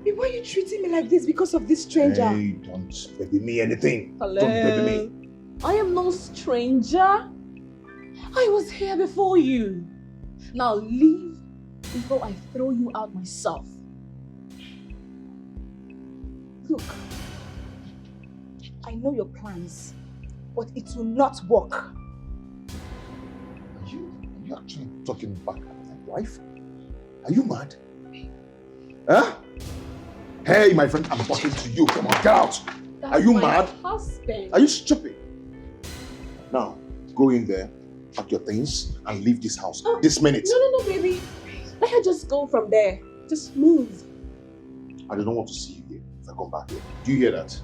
Why are you treating me like this because of this stranger? Hey, don't baby me anything. Hello. Don't baby me. I am no stranger. I was here before you. Now leave before I throw you out myself. Look, I know your plans, but it will not work. Are you actually talking back at my wife? Are you mad? Huh? Hey, my friend, I'm talking to you. Come on, get out. Are you mad? Husband. Are you stupid? Now, go in there, pack your things, and leave this house this minute. No, baby. Let her just go from there. Just move. I don't want to see you here if I come back here. Do you hear that?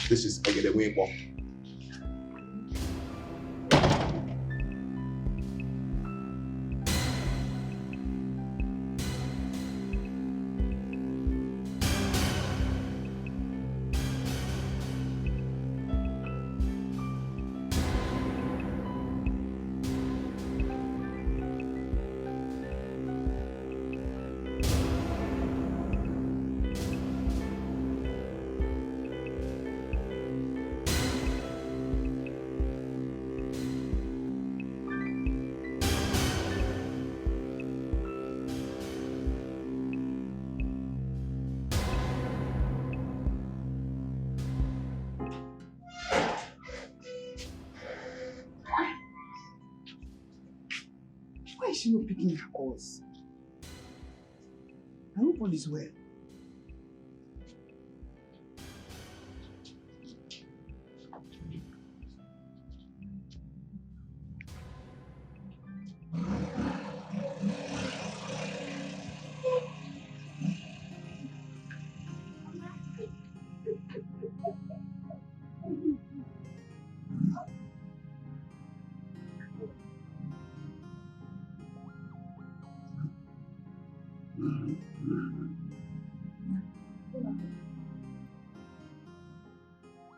This is Egede Bomb. Why is she not picking her calls? I hope all is well.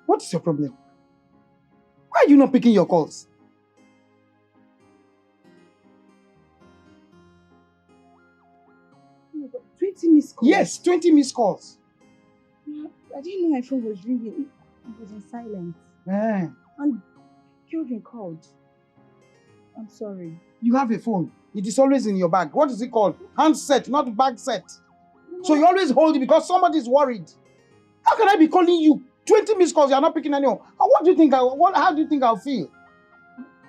What is your problem? Why are you not picking your calls? Oh my God, 20 missed calls? Yes, 20 missed calls. I didn't know my phone was ringing. It was in silence. Eh. And Kelvin called. I'm sorry. You have a phone. It is always in your bag. What is it called? Handset, not bag set. So you always hold it because somebody is worried. How can I be calling you 20 missed calls? You are not picking anyone. What do you think? How do you think I'll feel?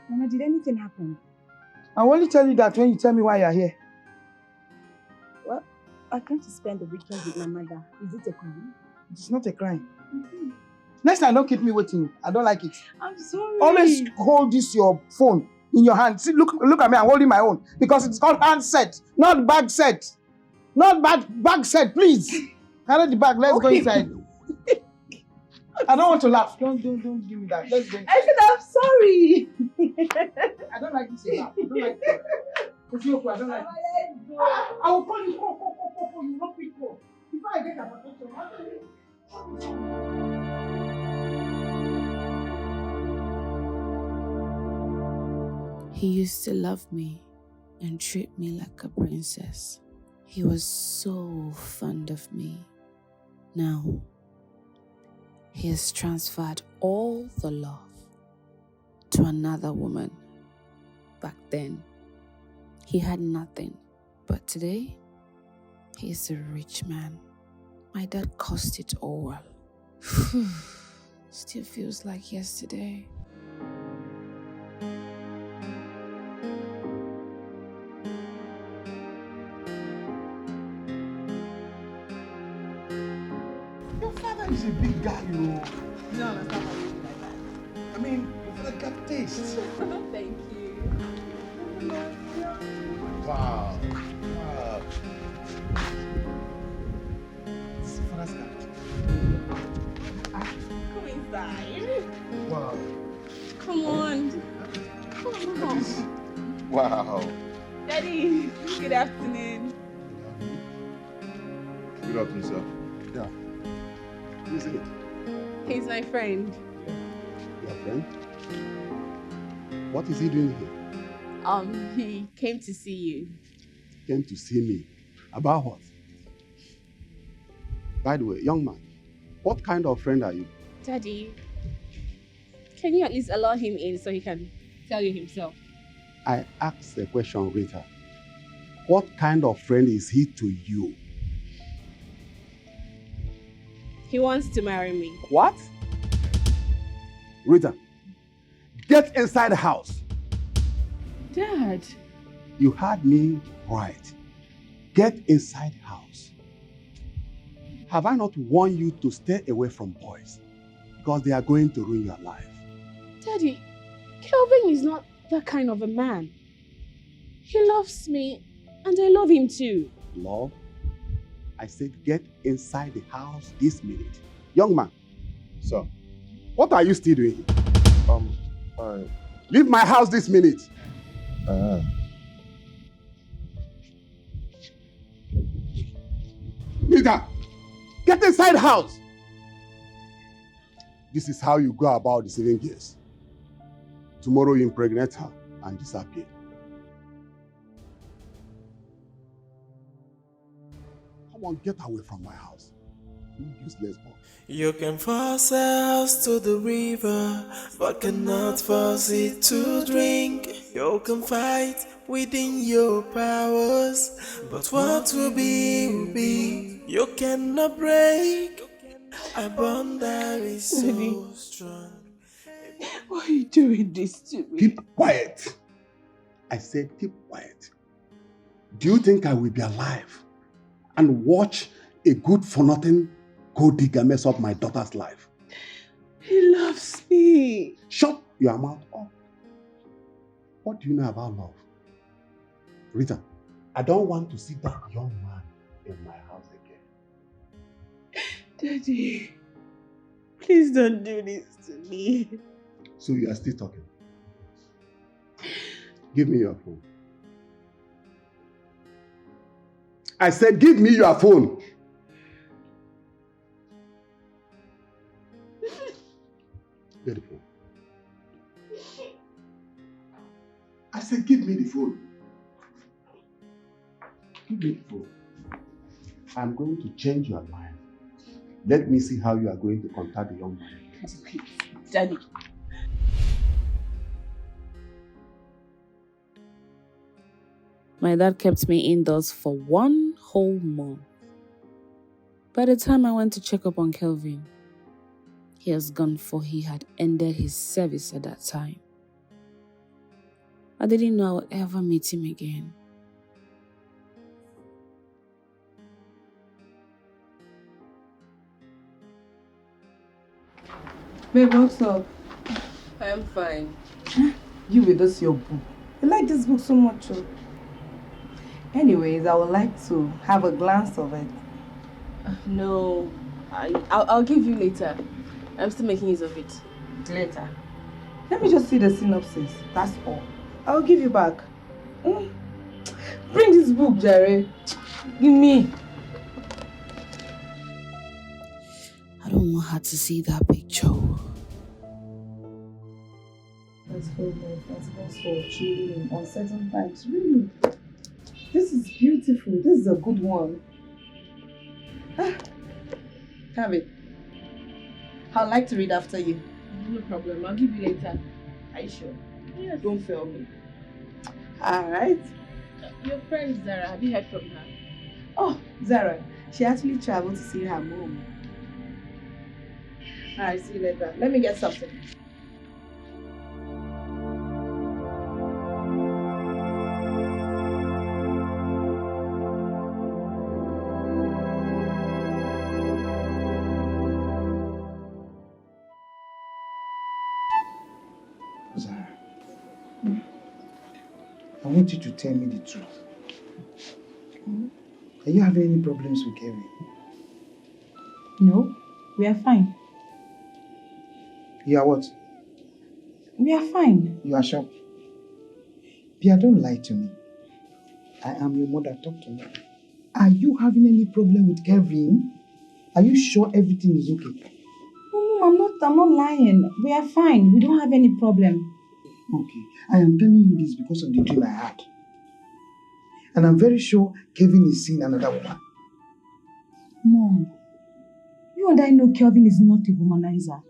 Mama, did anything happen? I will only tell you that when you tell me why you are here. Well, I came to spend the weekend with my mother. Is it a crime? It's not a crime. Next time, don't keep me waiting. I don't like it. I'm sorry. Always hold this your phone in your hand. See, look at me. I'm holding my own because it's called handset, not bag set. Not bag set, please. Carry the bag. Let's go inside. I don't want to laugh. Don't give me that. Let's go inside. I said I'm sorry. I don't like this laugh. I don't like it. I don't like it. I will call you. Call. You not pick call. Before I get your protection, I'll tell you. He used to love me and treat me like a princess. He was so fond of me. Now, he has transferred all the love to another woman. Back then, he had nothing, but today, he is a rich man. My dad cost it all. Still feels like yesterday. Your father is a big guy, you know. You don't understand why you do like that. I mean, your father got taste. Thank you. Wow. It's your father's cat. Come inside. Wow. Come on. Come on. Wow. Daddy, good afternoon. Good afternoon, sir. Yeah. Who is it? He's my friend. Your friend? What is he doing here? He came to see you. Came to see me. About what? By the way, young man, what kind of friend are you? Daddy, can you at least allow him in so he can tell you himself? I asked a question, Rita. What kind of friend is he to you? He wants to marry me. What? Rita, get inside the house. Dad. You heard me right. Get inside the house. Have I not warned you to stay away from boys? Because they are going to ruin your life. Daddy, Kelvin is not that kind of a man. He loves me and I love him too. Love? I said get inside the house this minute. Young man. Sir. What are you still doing? Leave my house this minute. Rita, get inside the house. This is how you go about deceiving girls. Tomorrow you impregnate her and disappear. Come on, get away from my house. You useless boy. You can force a house to the river, but cannot force it to drink. You can fight within your powers, but what will be, will be. You cannot break a bond that is so strong. Why are you doing this to me? Keep quiet. I said keep quiet. Do you think I will be alive and watch a good-for-nothing gold digger mess up my daughter's life? He loves me. Shut your mouth up. What do you know about love? Rita, I don't want to see that young man in my house again. Daddy, please don't do this to me. So you are still talking? Give me your phone. I said give me your phone. Get the phone. I said, give me the phone. Give me the phone. I'm going to change your mind. Let me see how you are going to contact the young man. Daddy. My dad kept me indoors for 1 whole month. By the time I went to check up on Kelvin, he has gone, for he had ended his service at that time. I didn't know I would ever meet him again. Babe, what's up? I am fine. You with this your book. I like this book so much. Oh. Anyways, I would like to have a glance of it. No, I'll give you later. I'm still making use of it. Later. Let me just see the synopsis. That's all. I'll give you back. Bring this book, Jerry. Give me. I don't want her to see that picture. That's for love. That's for children in uncertain times. Really? This is beautiful. This is a good one. Have it. I'd like to read after you. No problem. I'll give you later. Are you sure? Yes. Don't fail me. Alright. Your friend Zara, have you heard from her? Oh, Zara. She actually traveled to see her mom. Alright, see you later. Let me get something. Zara, I want you to tell me the truth. Are you having any problems with Kevin? No, we are fine. You are what? We are fine. You are sure? Pia, don't lie to me. I am your mother. Talk to me. Are you having any problem with Kevin? Are you sure everything is okay? No, I'm not lying. We are fine. We don't have any problem. Okay. I am telling you this because of the dream I had. And I'm very sure Kevin is seeing another woman. Mom, you and I know Kelvin is not a womanizer.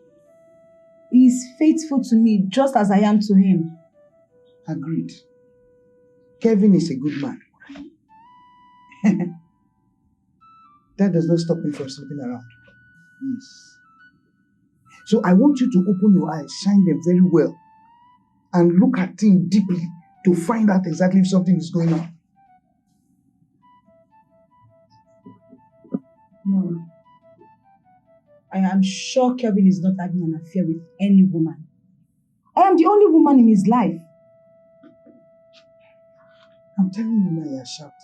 He is faithful to me just as I am to him. Agreed. Kevin is a good man. That does not stop me from sleeping around. Yes. So I want you to open your eyes, shine them very well, and look at him deeply to find out exactly if something is going on. Mom, I am sure Kelvin is not having an affair with any woman. I am the only woman in his life. I'm telling you now, you are shocked.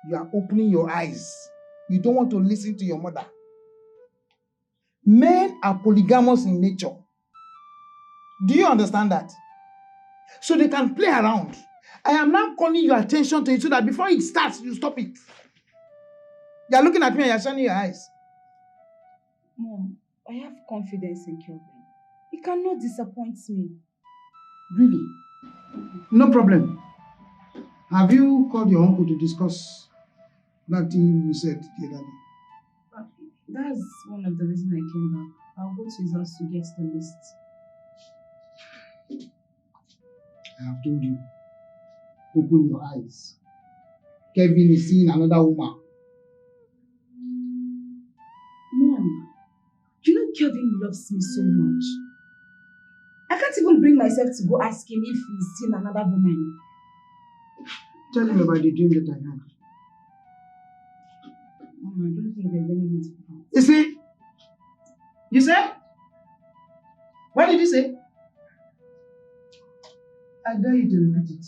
You are opening your eyes. You don't want to listen to your mother. Men are polygamous in nature. Do you understand that? So they can play around. I am now calling your attention to it so that before it starts, you stop it. You are looking at me and you are shining your eyes. Mom, I have confidence in Kelvin. He cannot disappoint me. Really? No problem. Have you called your uncle to discuss that thing you said the other day? That's one of the reasons I came back. I'll go to his house to get the list. I have told you. Open your eyes. Kevin is seeing another woman. Mom, you know Kelvin loves me so much. I can't even bring myself to go ask him if he's seen another woman. Tell him about the dream that I had. Mom, I don't think there's any need for that. You see? You said? What did you say? I dare you to repeat it.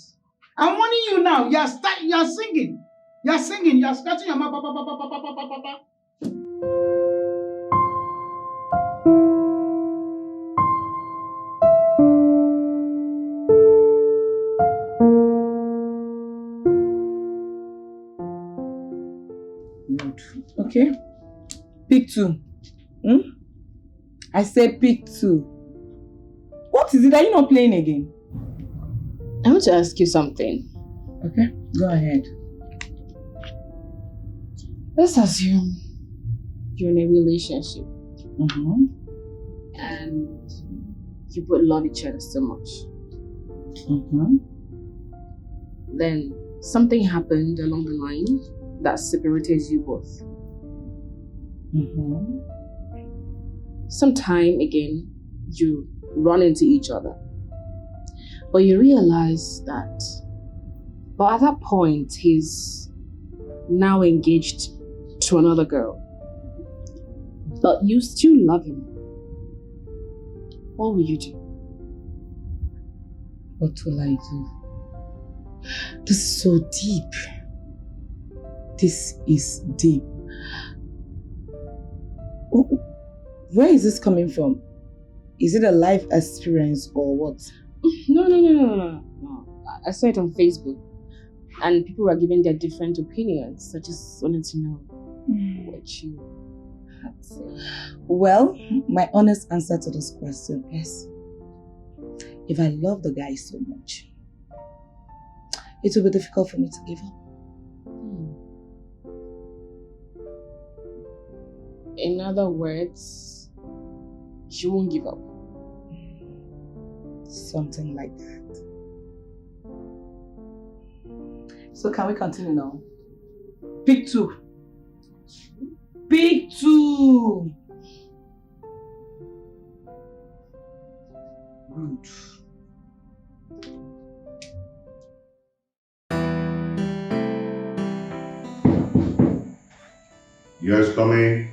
I'm warning you now. You are singing. You are singing. You are scratching your mouth. Okay. Pick two. I said pick two. What is it? Are you not playing again? I want to ask you something. Okay, go ahead. Let's assume you're in a relationship. And you both love each other so much. Then something happened along the line that separated you both. Sometime again, you run into each other. But you realize that, but at that point, he's now engaged to another girl. But you still love him. What will you do? What will I do? This is so deep. This is deep. Where is this coming from? Is it a life experience or what? No. I saw it on Facebook. And people were giving their different opinions. So I just wanted to know what you had to say. Well, my honest answer to this question is, if I love the guy so much, it will be difficult for me to give up. In other words, you won't give up. Something like that. So can we continue now? Pick 2. Pick 2. Good. Yes, come in.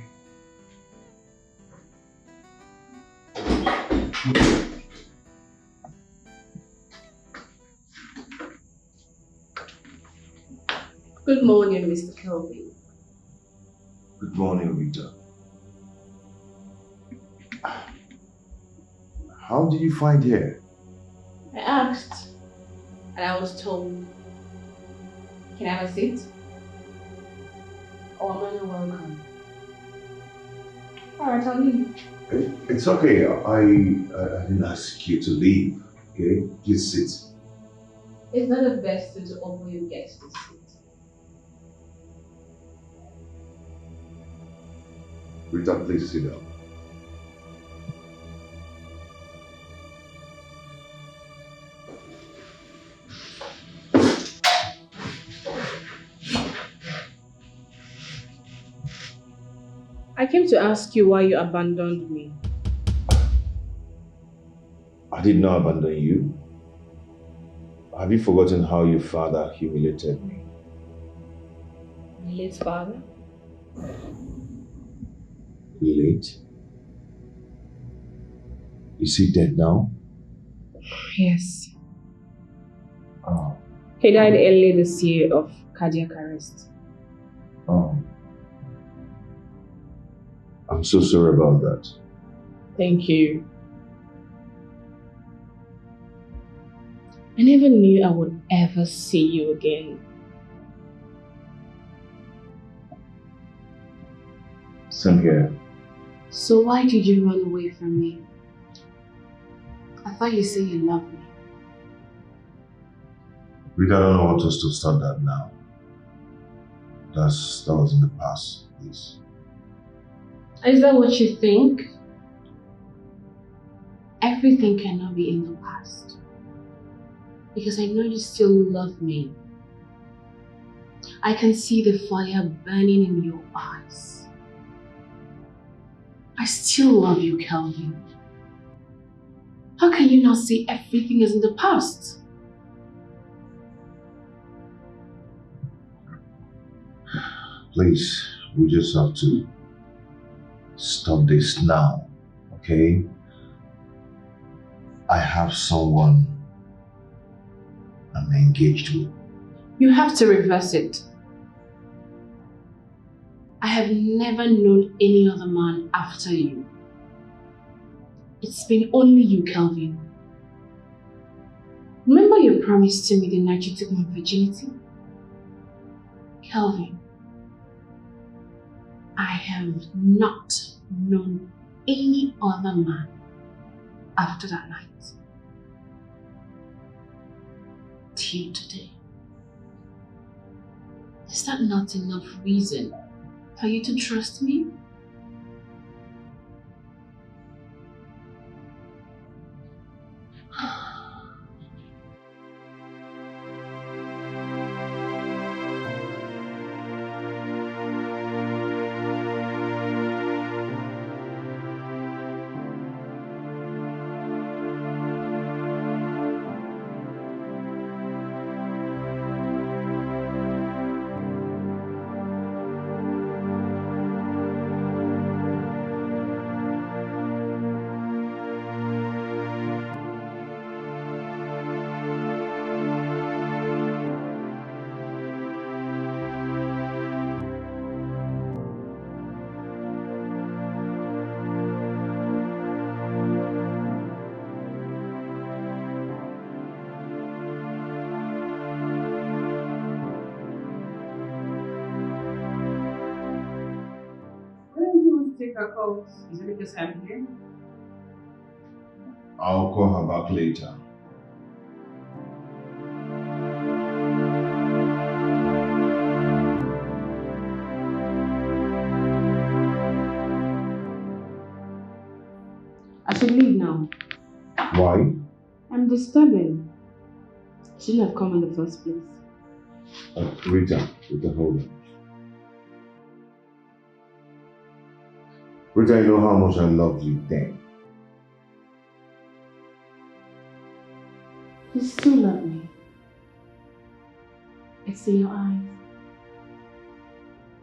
Good morning, Mr. Kelvin. Good morning, Rita. How did you find here? I asked, and I was told, can I have a seat? Oh, am I not welcome? Alright, I'll leave. It's okay. I didn't ask you to leave. Okay, please sit. It's not the best to offer you guests to sit. Rita, please sit down. I came to ask you why you abandoned me. I did not abandon you. Have you forgotten how your father humiliated me? My late father? Late? Is he dead now? Yes. Oh. He died early this year of cardiac arrest. Oh. I'm so sorry about that. Thank you. I never knew I would ever see you again. Same here. So why did you run away from me? I thought you said you loved me. Rita, I don't know what us to start that now. That was in the past, please. Is that what you think? Everything cannot be in the past. Because I know you still love me. I can see the fire burning in your eyes. I still love you, Kelvin. How can you not see everything is in the past? Please, we just have to stop this now, okay? I have someone I'm engaged with. You have to reverse it. I have never known any other man after you. It's been only you, Kelvin. Remember your promise to me the night you took my virginity? Kelvin, I have not known any other man after that night. Till today. Is that not enough reason for you to trust me? her calls. Is it because I'm here? I'll call her back later. I should leave now. Why? I'm disturbing. Shouldn't have come in the first place. Rita, hold on. Rita, you know how much I loved you then. You still love me. It's in your eyes.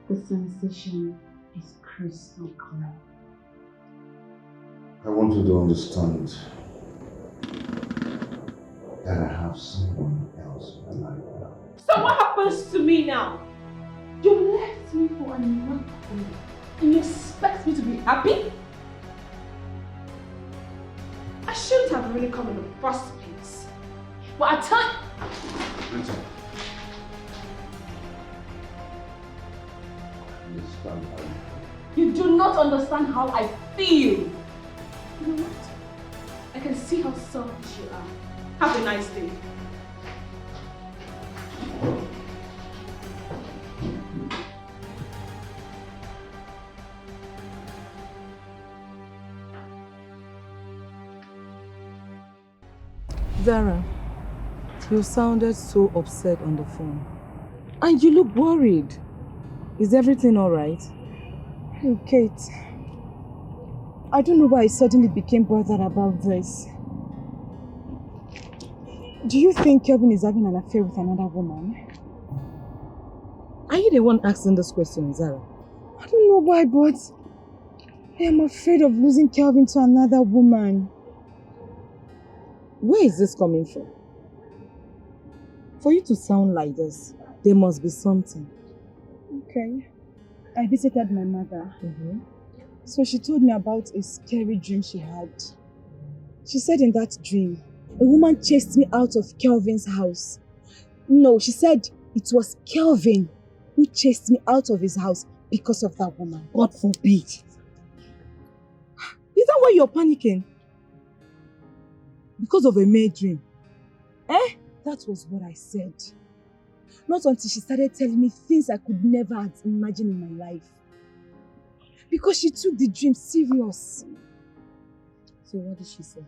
The sensation is crystal clear. I want you to understand that I have someone else in my life now. So what happens to me now? You left me for another woman and you expect me to be happy? I shouldn't have really come in the first place. But I tell you... Rita. I understand how you feel. You do not understand how I feel. You know what? I can see how selfish you are. Have a nice day. Zara, you sounded so upset on the phone. And you look worried. Is everything alright? Hey, Kate. I don't know why I suddenly became bothered about this. Do you think Kelvin is having an affair with another woman? Are you the one asking this question, Zara? I don't know why, but I am afraid of losing Kelvin to another woman. Where is this coming from? For you to sound like this, there must be something. Okay. I visited my mother. So she told me about a scary dream she had. She said in that dream, a woman chased me out of Kelvin's house. No, she said it was Kelvin who chased me out of his house because of that woman. God forbid. Is that why you're panicking? Because of a mere dream? That was what I said. Not until she started telling me things I could never have imagined in my life. Because she took the dream serious. So what did she say?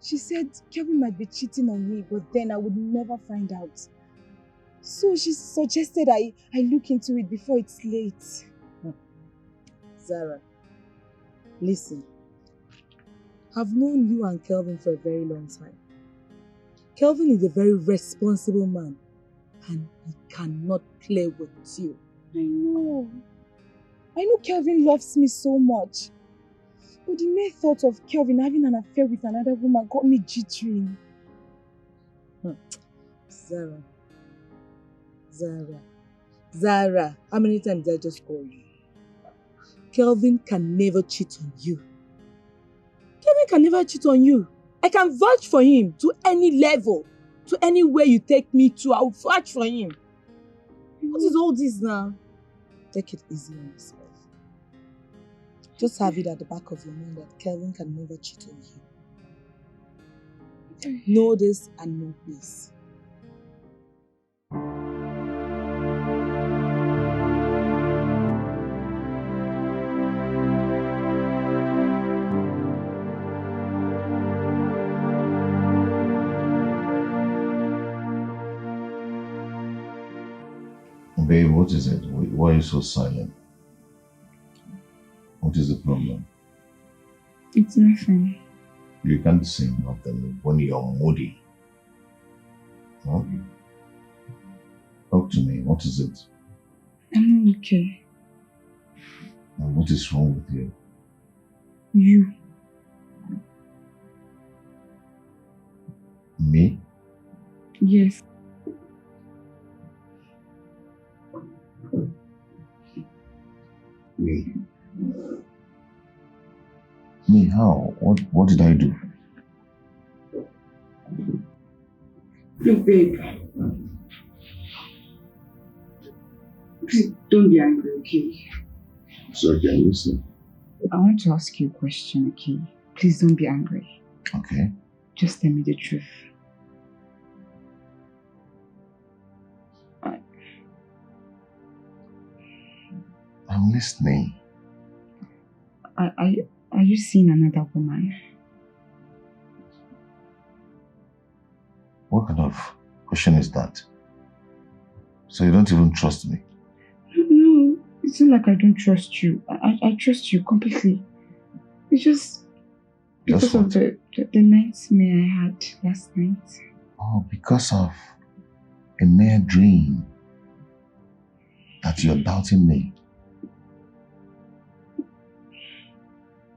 She said Kelvin might be cheating on me, but then I would never find out. So she suggested I look into it before it's late. Zara, listen. I've known you and Kelvin for a very long time. Kelvin is a very responsible man and he cannot play with you. I know Kelvin loves me so much. But the mere thought of Kelvin having an affair with another woman got me jittering. Zara, how many times did I just call you? Kelvin can never cheat on you. Kelvin can never cheat on you. I can vouch for him to any level, to anywhere you take me to. I'll vouch for him. What is all this now? Take it easy on yourself. Just have it at the back of your mind that Kelvin can never cheat on you. Know this and know this. Babe, what is it? Why are you so silent? What is the problem? It's nothing. You can't say nothing when you're moody. Huh? Talk to me. What is it? I'm okay. And what is wrong with you? You. Me? Yes. Me? Me, how? What did I do? Look, babe. Please don't be angry, okay? So again, listen. I want to ask you a question, okay? Please don't be angry. Okay. Just tell me the truth. I'm listening. Are you seeing another woman? What kind of question is that? So you don't even trust me? No, it's not like I don't trust you. I trust you completely. It's just because of the nightmare I had last night. Oh, because of a mere dream that you're doubting me.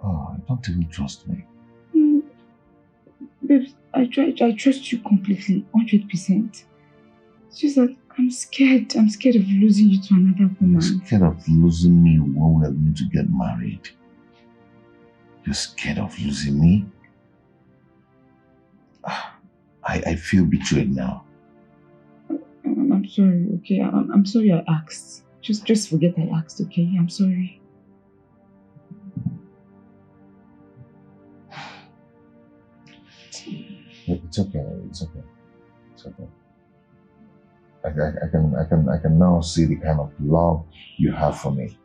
Oh, don't even trust me. No, babes, I trust you completely, 100%. It's just that I'm scared. I'm scared of losing you to another woman. You're scared of losing me when we are going to get married. You're scared of losing me? I feel betrayed now. I'm sorry, okay? I'm sorry I asked. Just forget I asked, okay? I'm sorry. It's okay. It's okay. It's okay. I can now see the kind of love you have for me.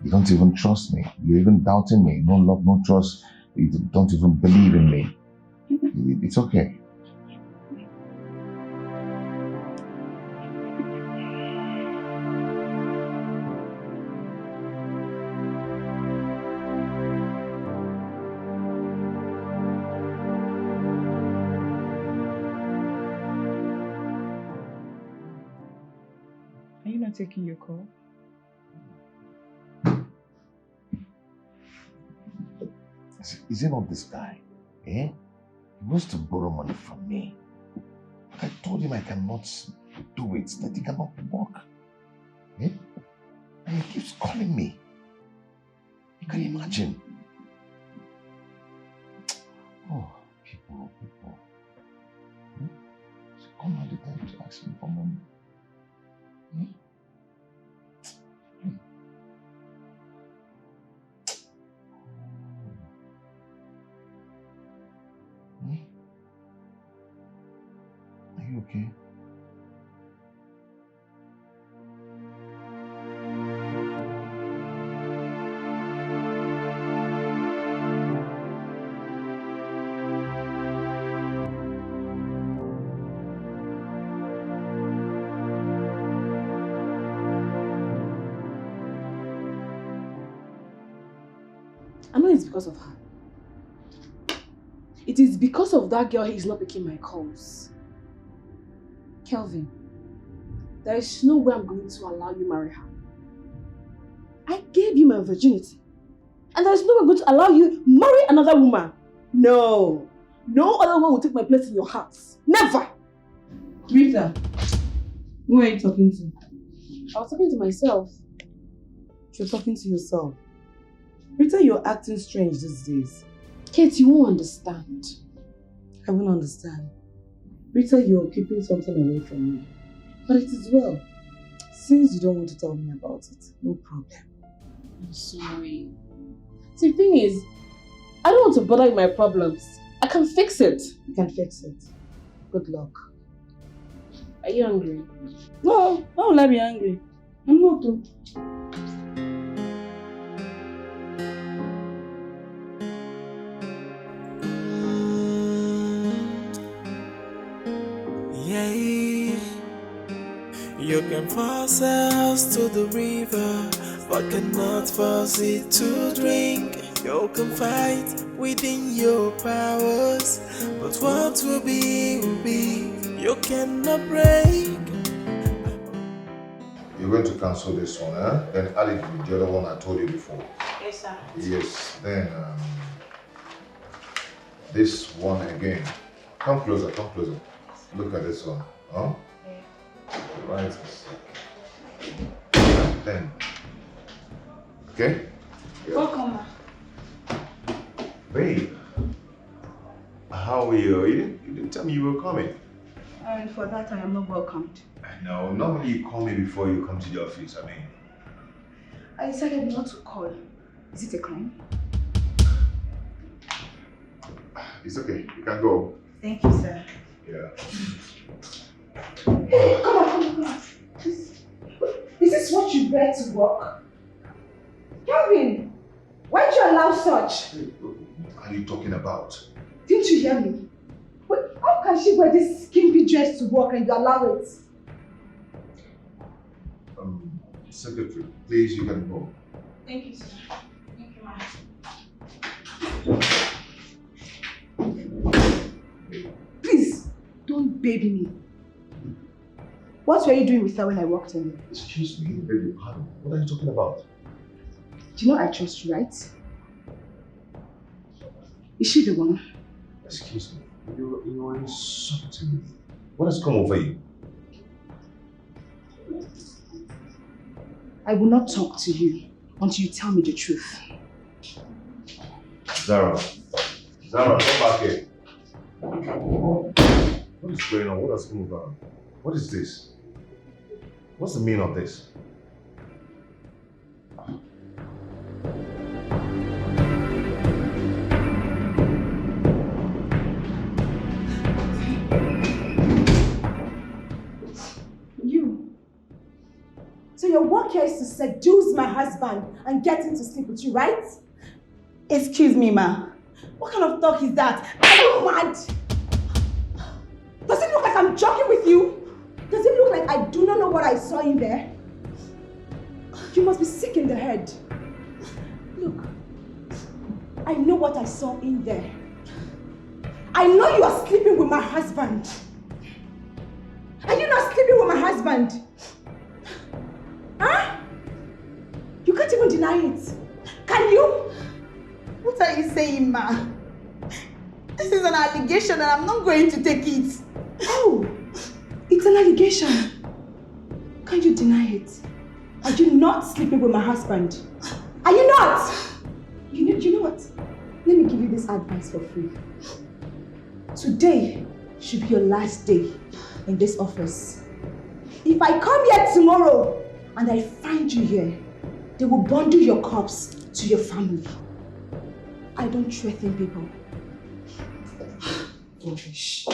You don't even trust me. You're even doubting me. No love, no trust. You don't even believe in me. It's okay. Are you not taking your call? Is it not this guy? Eh? He wants to borrow money from me. But I told him I cannot do it, that he cannot work. Eh? And he keeps calling me. You can imagine. Oh, people. So come on the time to ask me for money. Eh? Are you okay? I know it's because of her. It is because of that girl he's not picking my calls. Kelvin, there is no way I'm going to allow you marry her. I gave you my virginity. And there is no way I'm going to allow you marry another woman. No. No other one will take my place in your heart. Never. Rita, who are you talking to? I was talking to myself. You're talking to yourself. Rita, you're acting strange these days. Kate, you won't understand. I won't understand. Rita, you're keeping something away from me. But it is well. Since you don't want to tell me about it, no problem. I'm sorry. See, the thing is, I don't want to bother with my problems. I can fix it. You can fix it. Good luck. Are you angry? No, why will I be angry? I'm not though. You can force a house to the river, but cannot force it to drink. You can fight within your powers, but what will be, you cannot break. You're going to cancel this one, eh? Then add it with the other one I told you before. Yes, sir. Yes, then this one again. Come closer, come closer. Look at this one. Huh? Right. Then. Okay? Welcome, ma. Babe. How are you? You didn't tell me you were coming. And for that, I am not welcomed. No, normally you call me before you come to the office, I decided not to call. Is it a crime? It's okay. You can go. Thank you, sir. Yeah. Come on. Is this what you wear to work? Calvin, why did you allow such? What are you talking about? Didn't you hear me? Wait, how can she wear this skimpy dress to work and you allow it? Secretary, please, you can go. Thank you, sir. Thank you, ma'am. Please, don't baby me. What were you doing with her when I walked in? Excuse me, beg your pardon. What are you talking about? Do you know I trust you, right? Is she the one? Excuse me, you are insulting me. What has come over you? I will not talk to you until you tell me the truth. Zara, come back here. What is going on? What has come over? What is this? What's the meaning of this? So your work here is to seduce my husband and get him to sleep with you, right? Excuse me, ma. What kind of talk is that? Are you mad? Does it look like I'm joking with you? Does it look like I do not know what I saw in there? You must be sick in the head. Look, I know what I saw in there. I know you are sleeping with my husband. Are you not sleeping with my husband? Huh? You can't even deny it. Can you? What are you saying, ma? This is an allegation and I'm not going to take it. Oh, it's an allegation. Can't you deny it? Are you not sleeping with my husband? Are you not? You know what? Let me give you this advice for free. Today should be your last day in this office. If I come here tomorrow and I find you here, they will bundle your corpse to your family. I don't threaten people. Rubbish.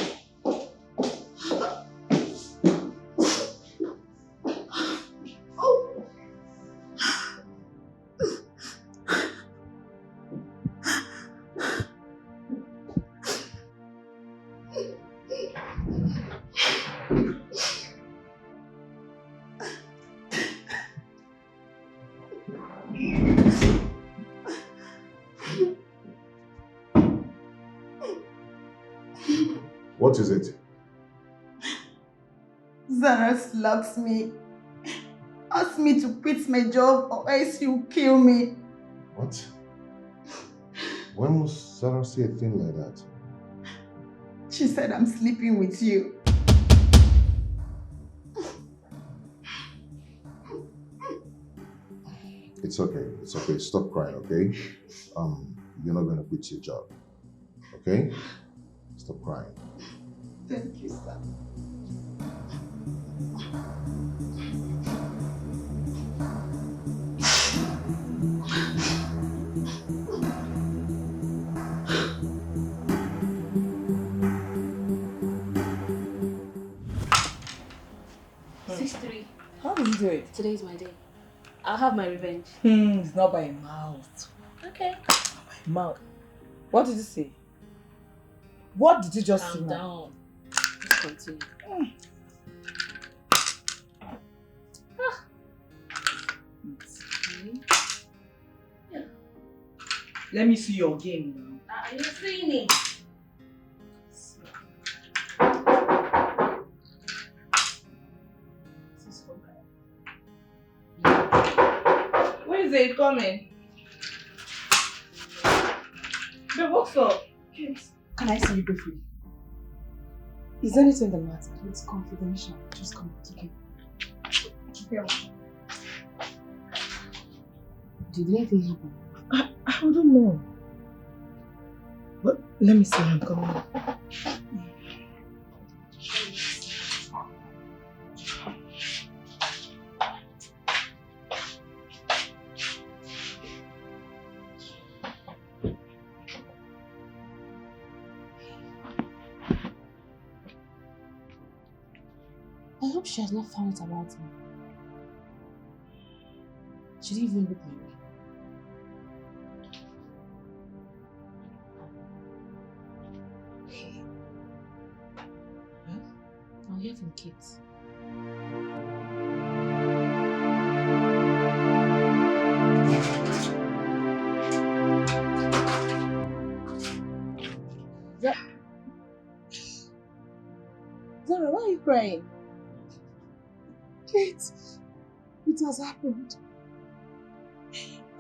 What is it? Zara slaps me. Asked me to quit my job or else he'll kill me. What? When must Sarah say a thing like that? She said I'm sleeping with you. It's okay. Stop crying, okay? You're not gonna quit your job. Okay? Stop crying. Thank you, sir. Sister, how did you do it? Today is my day. I'll have my revenge. It's not by mouth. Okay. Mouth. What did you say? What did you just say? Calm down. Let's continue. Yeah. Let me see your game now. Are you seeing it? Where is it coming? Babe, what's up? Can I see you briefly? Is there anything the matter? It's confidential. Just come. It's okay. Okay. Did anything happen? I don't know. But let me see, I'm coming. hope she has not found out about me. She didn't even look my way. Well, I'll hear from Kate. Zara, why are you crying? Kate, it has happened.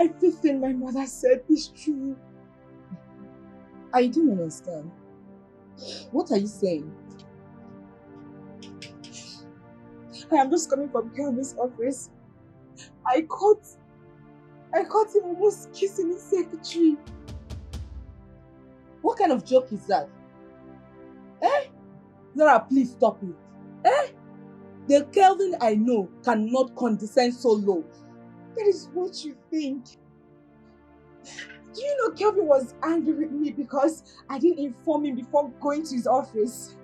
Everything my mother said is true. I don't understand. What are you saying? I am just coming from Kelvin's office. I caught him almost kissing his secretary. What kind of joke is that? Eh? Zara, please stop it. Eh? The Kelvin I know cannot condescend so low. That is what you think. Do you know Kelvin was angry with me because I didn't inform him before going to his office?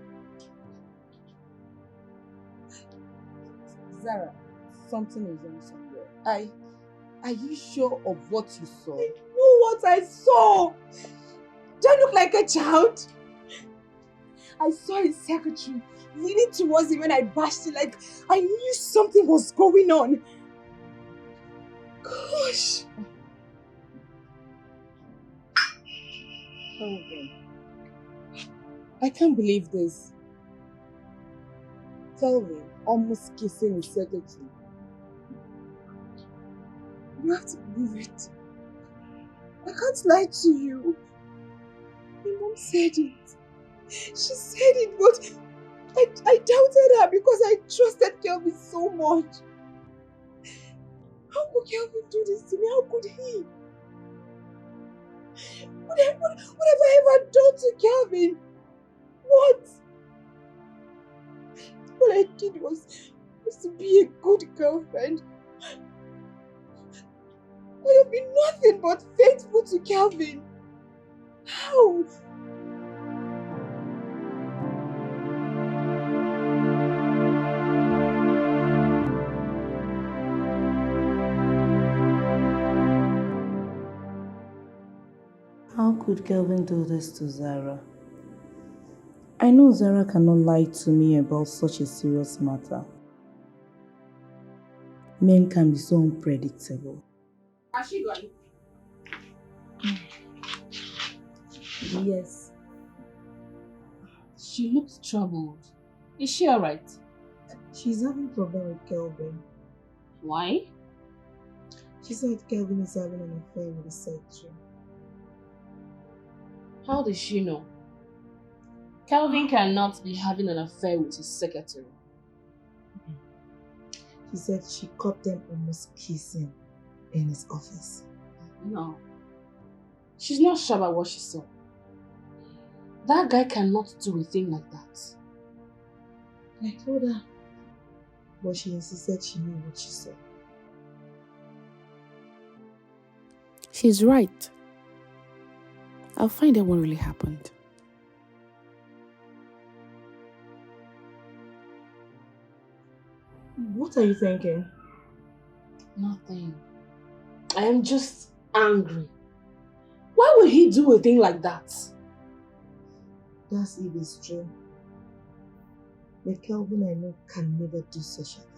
Zara, something is wrong somewhere. Are you sure of what you saw? I know what I saw. Do I look like a child? I saw his secretary leaning towards him when I bashed it like I knew something was going on. Gosh. Kelvin, I can't believe this. Kelvin almost kissing his secretary. You have to believe it. I can't lie to you. My mom said it. She said it, but I doubted her because I trusted Kelvin so much. How could Kelvin do this to me? How could he? What have I ever done to Kelvin? What? All I did was to be a good girlfriend. I have been nothing but faithful to Kelvin. How? How could Kelvin do this to Zara? I know Zara cannot lie to me about such a serious matter. Men can be so unpredictable. Has she gone? Yes. She looks troubled. Is she alright? She's having problem with Kelvin. Why? She said Kelvin is having an affair with his secretary. How does she know? Kelvin cannot be having an affair with his secretary. She said she caught them almost kissing in his office. No. She's not sure about what she saw. That guy cannot do a thing like that. I told her, but she insisted she knew what she saw. She's right. I'll find out what really happened. What are you thinking? Nothing. I am just angry. Why would he do a thing like that? That's if it's true. The Kelvin I know can never do such a thing.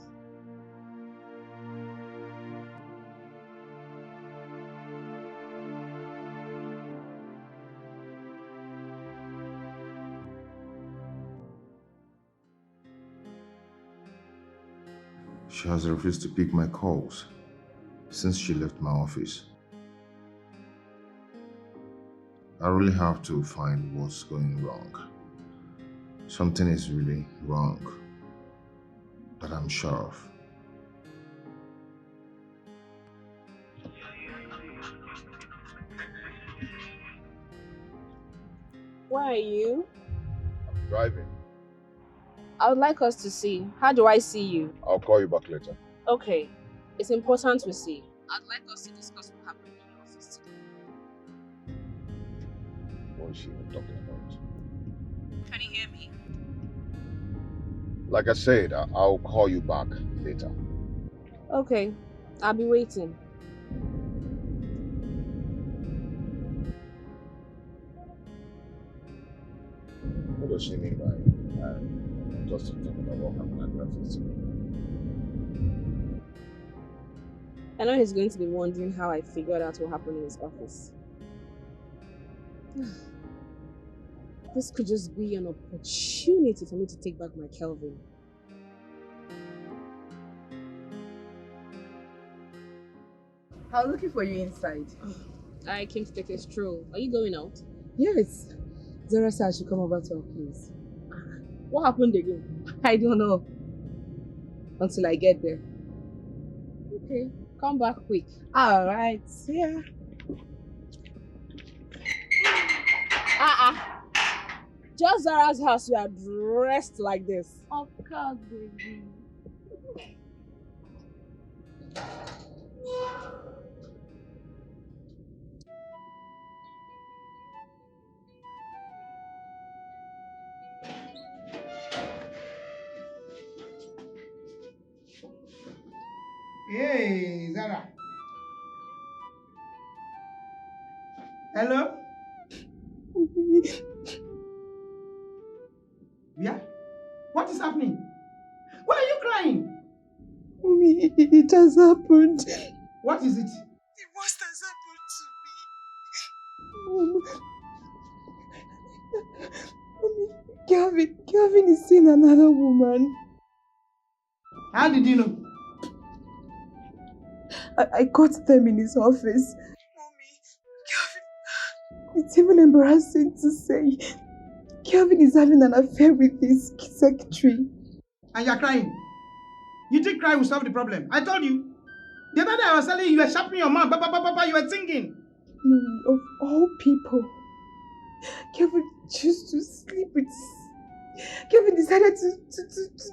She has refused to pick my calls since she left my office. I really have to find what's going wrong. Something is really wrong that I'm sure of. Where are you? I'm driving. I would like us to see. How do I see you? I'll call you back later. Okay. It's important we see. I'd like us to discuss what happened in your office today. What is she even talking about? Can you hear me? Like I said, I'll call you back later. Okay, I'll be waiting. What does she mean by just talking about what happened at breakfast? I know he's going to be wondering how I figured out what happened in his office. This could just be an opportunity for me to take back my Kelvin. I was looking for you inside. I came to take a stroll. Are you going out? Yes. Zara said I should come over to our place. What happened again? I don't know. Until I get there. Okay, come back quick. Alright, yeah. Just Zara's house, you are dressed like this. Of course, baby. Hey, Zara. Hello? Yeah? What is happening? Why are you crying? Mommy, it has happened. What is it? The worst has happened to me. Mommy, Kelvin is seeing another woman. How did you know? I caught them in his office. Mommy, Kelvin, it's even embarrassing to say. Kelvin is having an affair with his secretary. And you're crying? You think cry will solve the problem? I told you. The other day I was telling you, you were sharpening your mouth, you were singing. Mommy, of all people, Kelvin chose to sleep with... Kelvin decided to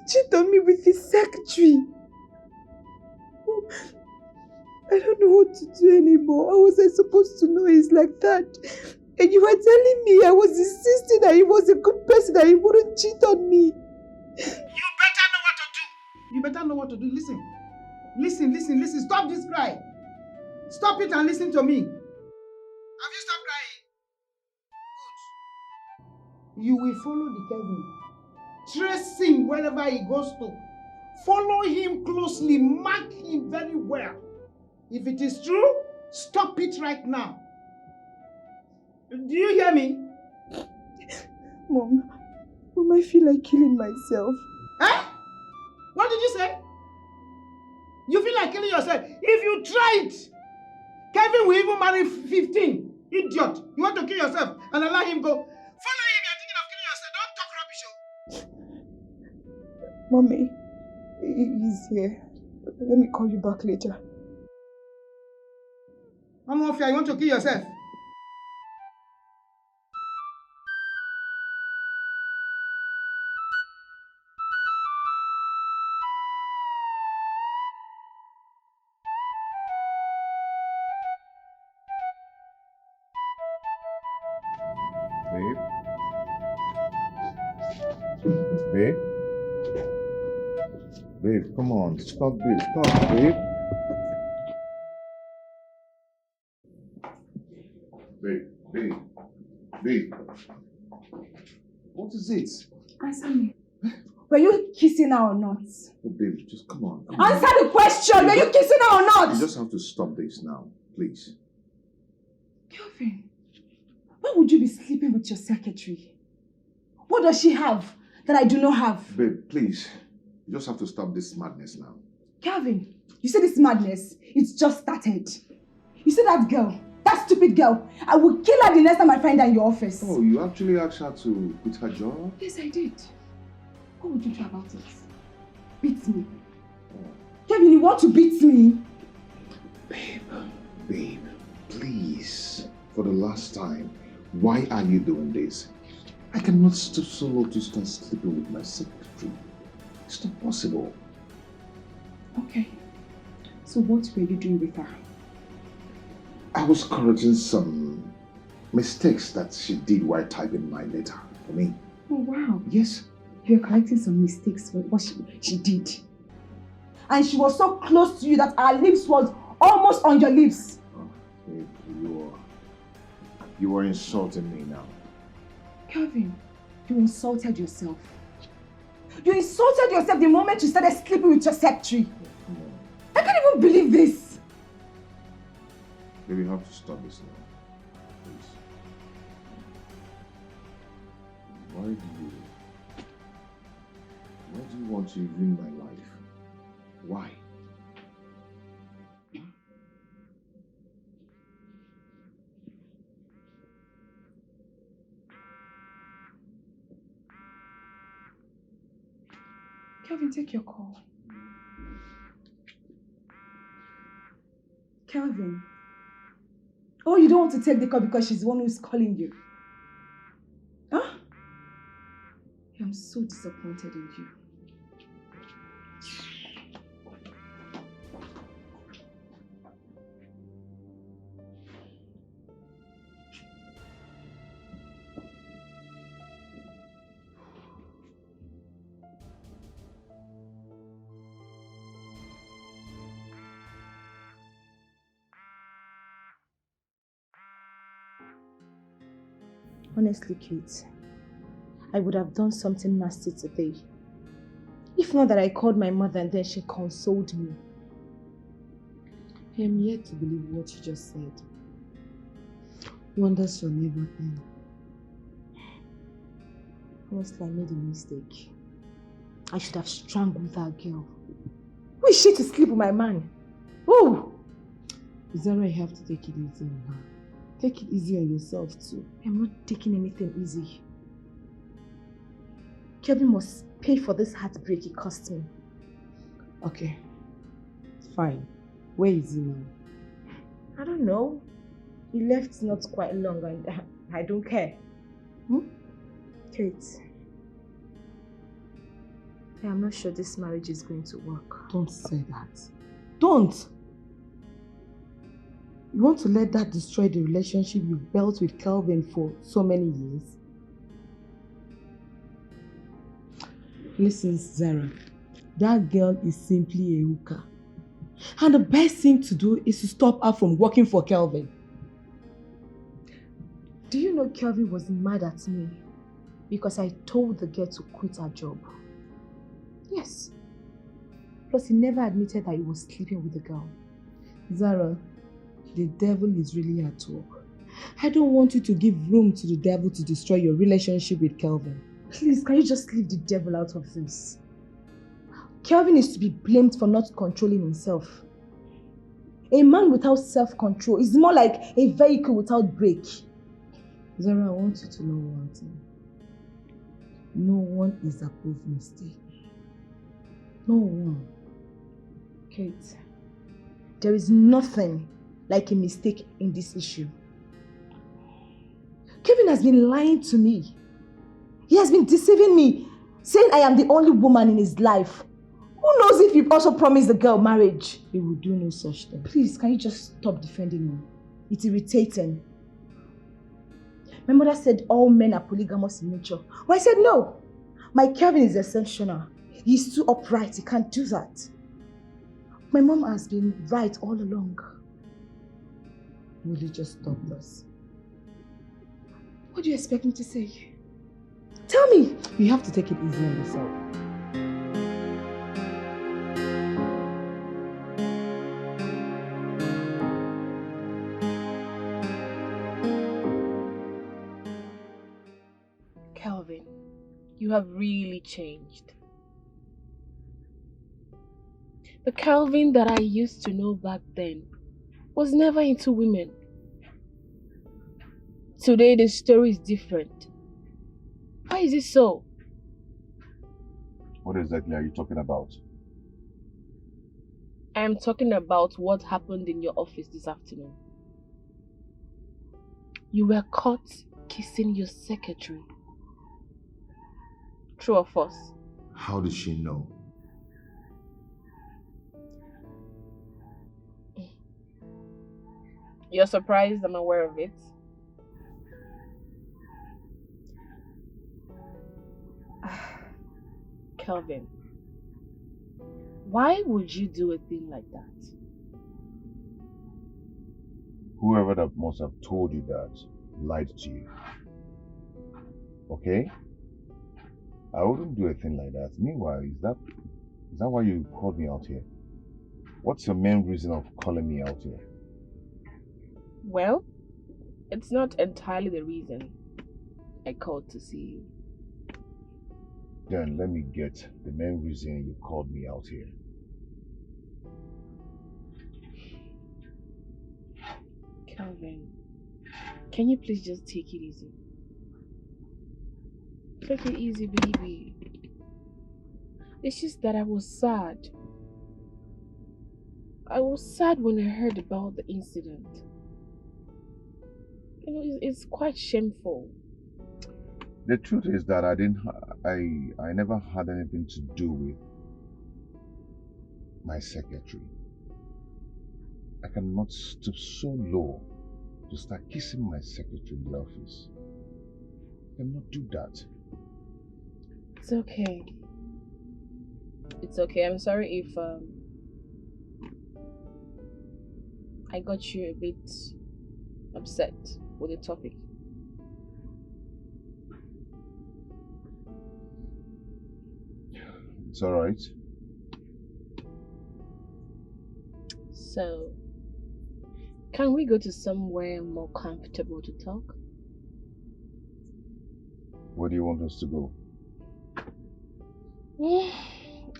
cheat on me with his secretary. Oh, I don't know what to do anymore. How was I supposed to know he's like that? And you were telling me I was insisting that he was a good person, that he wouldn't cheat on me. You better know what to do. You better know what to do. Listen. Stop this cry. Stop it and listen to me. Have you stopped crying? Good. You will follow the Kevin. Trace him wherever he goes to. Follow him closely. Mark him very well. If it is true, stop it right now. Do you hear me? Mom, I feel like killing myself. Eh? What did you say? You feel like killing yourself? If you try it, Kevin will even marry 15. Idiot. You want to kill yourself and allow him go. Follow him, you're thinking of killing yourself. Don't talk rubbish. Mommy, he's here. Let me call you back later. Amofia, you want to kill yourself? Babe, come on. Stop, babe. Babe. What is it? Answer me. Were you kissing her or not? Oh, babe, just come on. Answer the question. Were you kissing her or not? You just have to stop this now, please. Kelvin, why would you be sleeping with your secretary? What does she have that I do not have? Babe, please. You just have to stop this madness now. Kelvin, you said this madness. It's just started. You said that girl, that stupid girl, I will kill her the next time I find her in your office. Oh, you actually asked her to quit her job? Yes, I did. What would you do about it? Beat me. Kevin, you want to beat me? Babe, please. For the last time, why are you doing this? I cannot stoop so low to start sleeping with my secretary. It's not possible. Okay. So what were you doing with her? I was correcting some mistakes that she did while typing my letter for me. Oh, wow. Yes. You're correcting some mistakes for what she did. And she was so close to you that her lips was almost on your lips. Babe, you are insulting me now. Kelvin, you insulted yourself. You insulted yourself the moment you started sleeping with your secretary. I can't even believe this. Babe, you have to stop this now. Please. Why do you want to ruin my life? Why? Kelvin, take your call. Kelvin. Oh, you don't want to take the call because she's the one who's calling you. Huh? I'm so disappointed in you. Honestly, Kate, I would have done something nasty today. If not that I called my mother and then she consoled me. I am yet to believe what you just said. Wonders shall never end. Honestly, I made a mistake. I should have strangled that girl. Who is she to sleep with my man? Oh! Zara, you have to take it easy on her. Take it easy on yourself too. I'm not taking anything easy. Kevin must pay for this heartbreak he cost me. Okay. Fine. Where is he now? I don't know. He left not quite long and I don't care. Kate, I am not sure this marriage is going to work. Don't say that. Don't! You want to let that destroy the relationship you've built with Kelvin for so many years? Listen, Zara, that girl is simply a hooker. And the best thing to do is to stop her from working for Kelvin. Do you know Kelvin was mad at me because I told the girl to quit her job? Yes. Plus, he never admitted that he was sleeping with the girl. Zara, the devil is really at work. I don't want you to give room to the devil to destroy your relationship with Kelvin. Please, can you just leave the devil out of this? Kelvin is to be blamed for not controlling himself. A man without self-control is more like a vehicle without brake. Zara, I want you to know one thing. No one is above mistake. No one. Kate, there is nothing like a mistake in this issue. Kevin has been lying to me. He has been deceiving me, saying I am the only woman in his life. Who knows if he also promised the girl marriage? He will do no such thing. Please, can you just stop defending him? It's irritating. My mother said all men are polygamous in nature. Well, I said no. My Kevin is exceptional. He's too upright. He can't do that. My mom has been right all along. Will you just stop this? What do you expect me to say? Tell me! You have to take it easy on yourself. Kelvin, you have really changed. The Kelvin that I used to know back then was never into women. Today the story is different. Why is it so? What exactly are you talking about? I am talking about what happened in your office this afternoon. You were caught kissing your secretary. True or false? How did she know? You're surprised I'm aware of it? Kelvin, why would you do a thing like that? Whoever that must have told you that lied to you. Okay? I wouldn't do a thing like that. Meanwhile, is that why you called me out here? What's your main reason of calling me out here? Well, it's not entirely the reason I called to see you. Then let me get the main reason you called me out here. Kelvin, can you please just take it easy? Take it easy, baby. It's just that I was sad. I was sad when I heard about the incident. You know, it's quite shameful. The truth is that I never had anything to do with my secretary. I cannot stoop so low to start kissing my secretary in the office. I cannot do that. It's okay. It's okay. I'm sorry if I got you a bit upset with the topic. It's alright. So, can we go to somewhere more comfortable to talk? Where do you want us to go?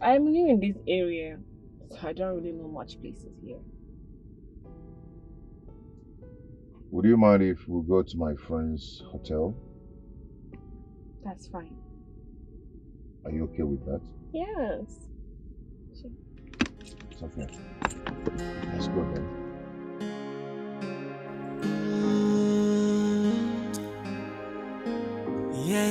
I'm new in this area, so I don't really know much places here. Would you mind if we go to my friend's hotel? That's fine. Are you okay with that? Yes. Sure. It's okay. Let's go then. Yeah,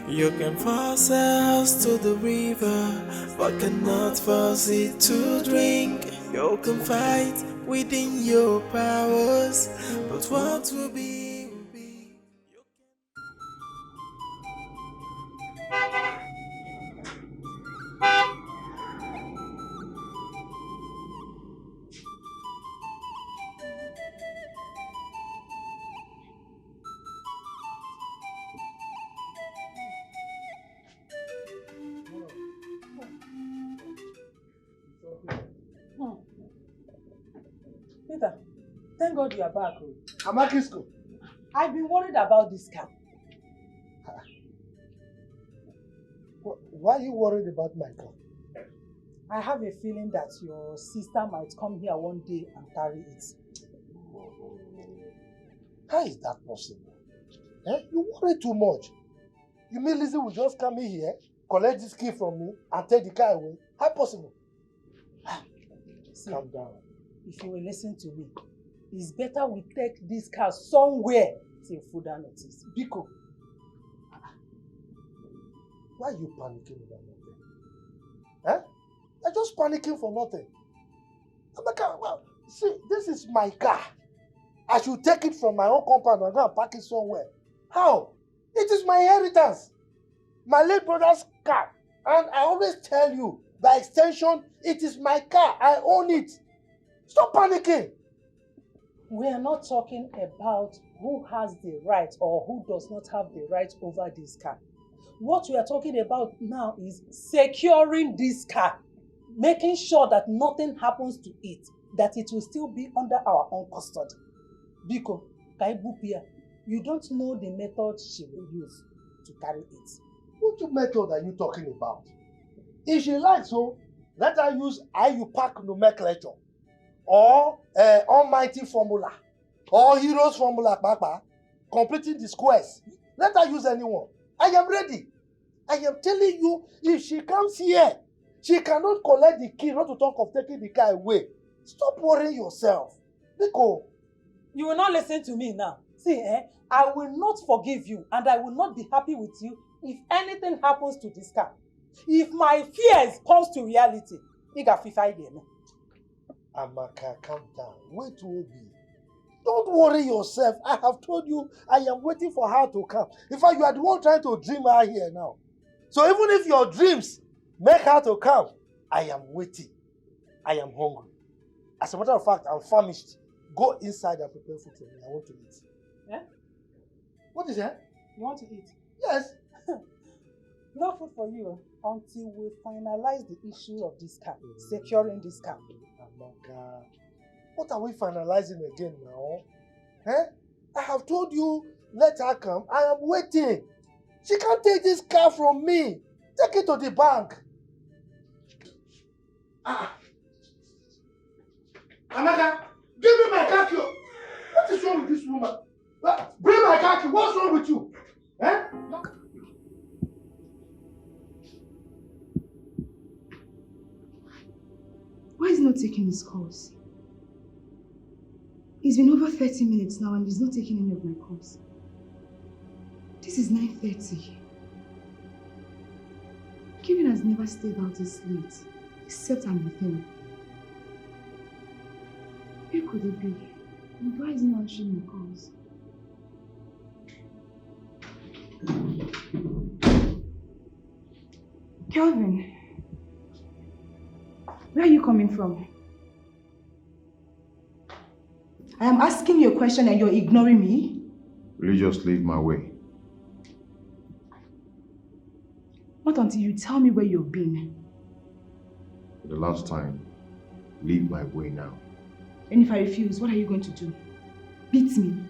you can force a house to the river, but cannot force it to drink. You can fight within your powers, but what will be, will be. Peter, thank God you are back. I'm back in school. I've been worried about this car. Why are you worried about my car? I have a feeling that your sister might come here one day and carry it. How is that possible? You worry too much. You mean Lizzie will just come in here, collect this key from me, and take the car away? How possible? Calm down. If you will listen to me, it's better we take this car somewhere till further notice. Biko, why are you panicking about nothing? You're just panicking for nothing. Well, see, this is my car. I should take it from my own compound and go and park it somewhere. How? It is my inheritance. My late brother's car. And I always tell you, by extension, it is my car. I own it. Stop panicking. We are not talking about who has the right or who does not have the right over this car. What we are talking about now is securing this car, making sure that nothing happens to it, that it will still be under our own custody. Biko, Kaibupia, you don't know the method she will use to carry it. What method are you talking about? If she likes so, let her use IUPAC nomenclature, or almighty formula, or heroes formula, Papa, completing the squares. Let her use anyone. I am ready. I am telling you, if she comes here, she cannot collect the key, not to talk of taking the car away. Stop worrying yourself. Biko. You will not listen to me now. See, I will not forgive you and I will not be happy with you if anything happens to this car. If my fears comes to reality, you got 55 there. Amaka, calm down. Wait will be. Don't worry yourself. I have told you I am waiting for her to come. In fact, you are the one trying to dream her here now. So even if your dreams make her to come, I am waiting. I am hungry. As a matter of fact, I'm famished. Go inside and prepare food for me. I want to eat. Yeah? What is that? You want to eat? Yes. No food for you until we finalize the issue of this car, securing this car. Amaka, what are we finalizing again now? Eh? I have told you, let her come. I am waiting. She can't take this car from me. Take it to the bank. Amaka, give me my car key. What is wrong with this woman? Bring my car key. What's wrong with you? Eh? Why is he not taking his calls? It's been over 30 minutes now and he's not taking any of my calls. This is 9:30. Kevin has never stayed out this late, except I'm with him. Who could it be? And why is he not answering my calls? Kelvin, where are you coming from? I am asking you a question and you're ignoring me. Will you just leave my way? Not until you tell me where you've been. For the last time, leave my way now. And if I refuse, what are you going to do? Beat me?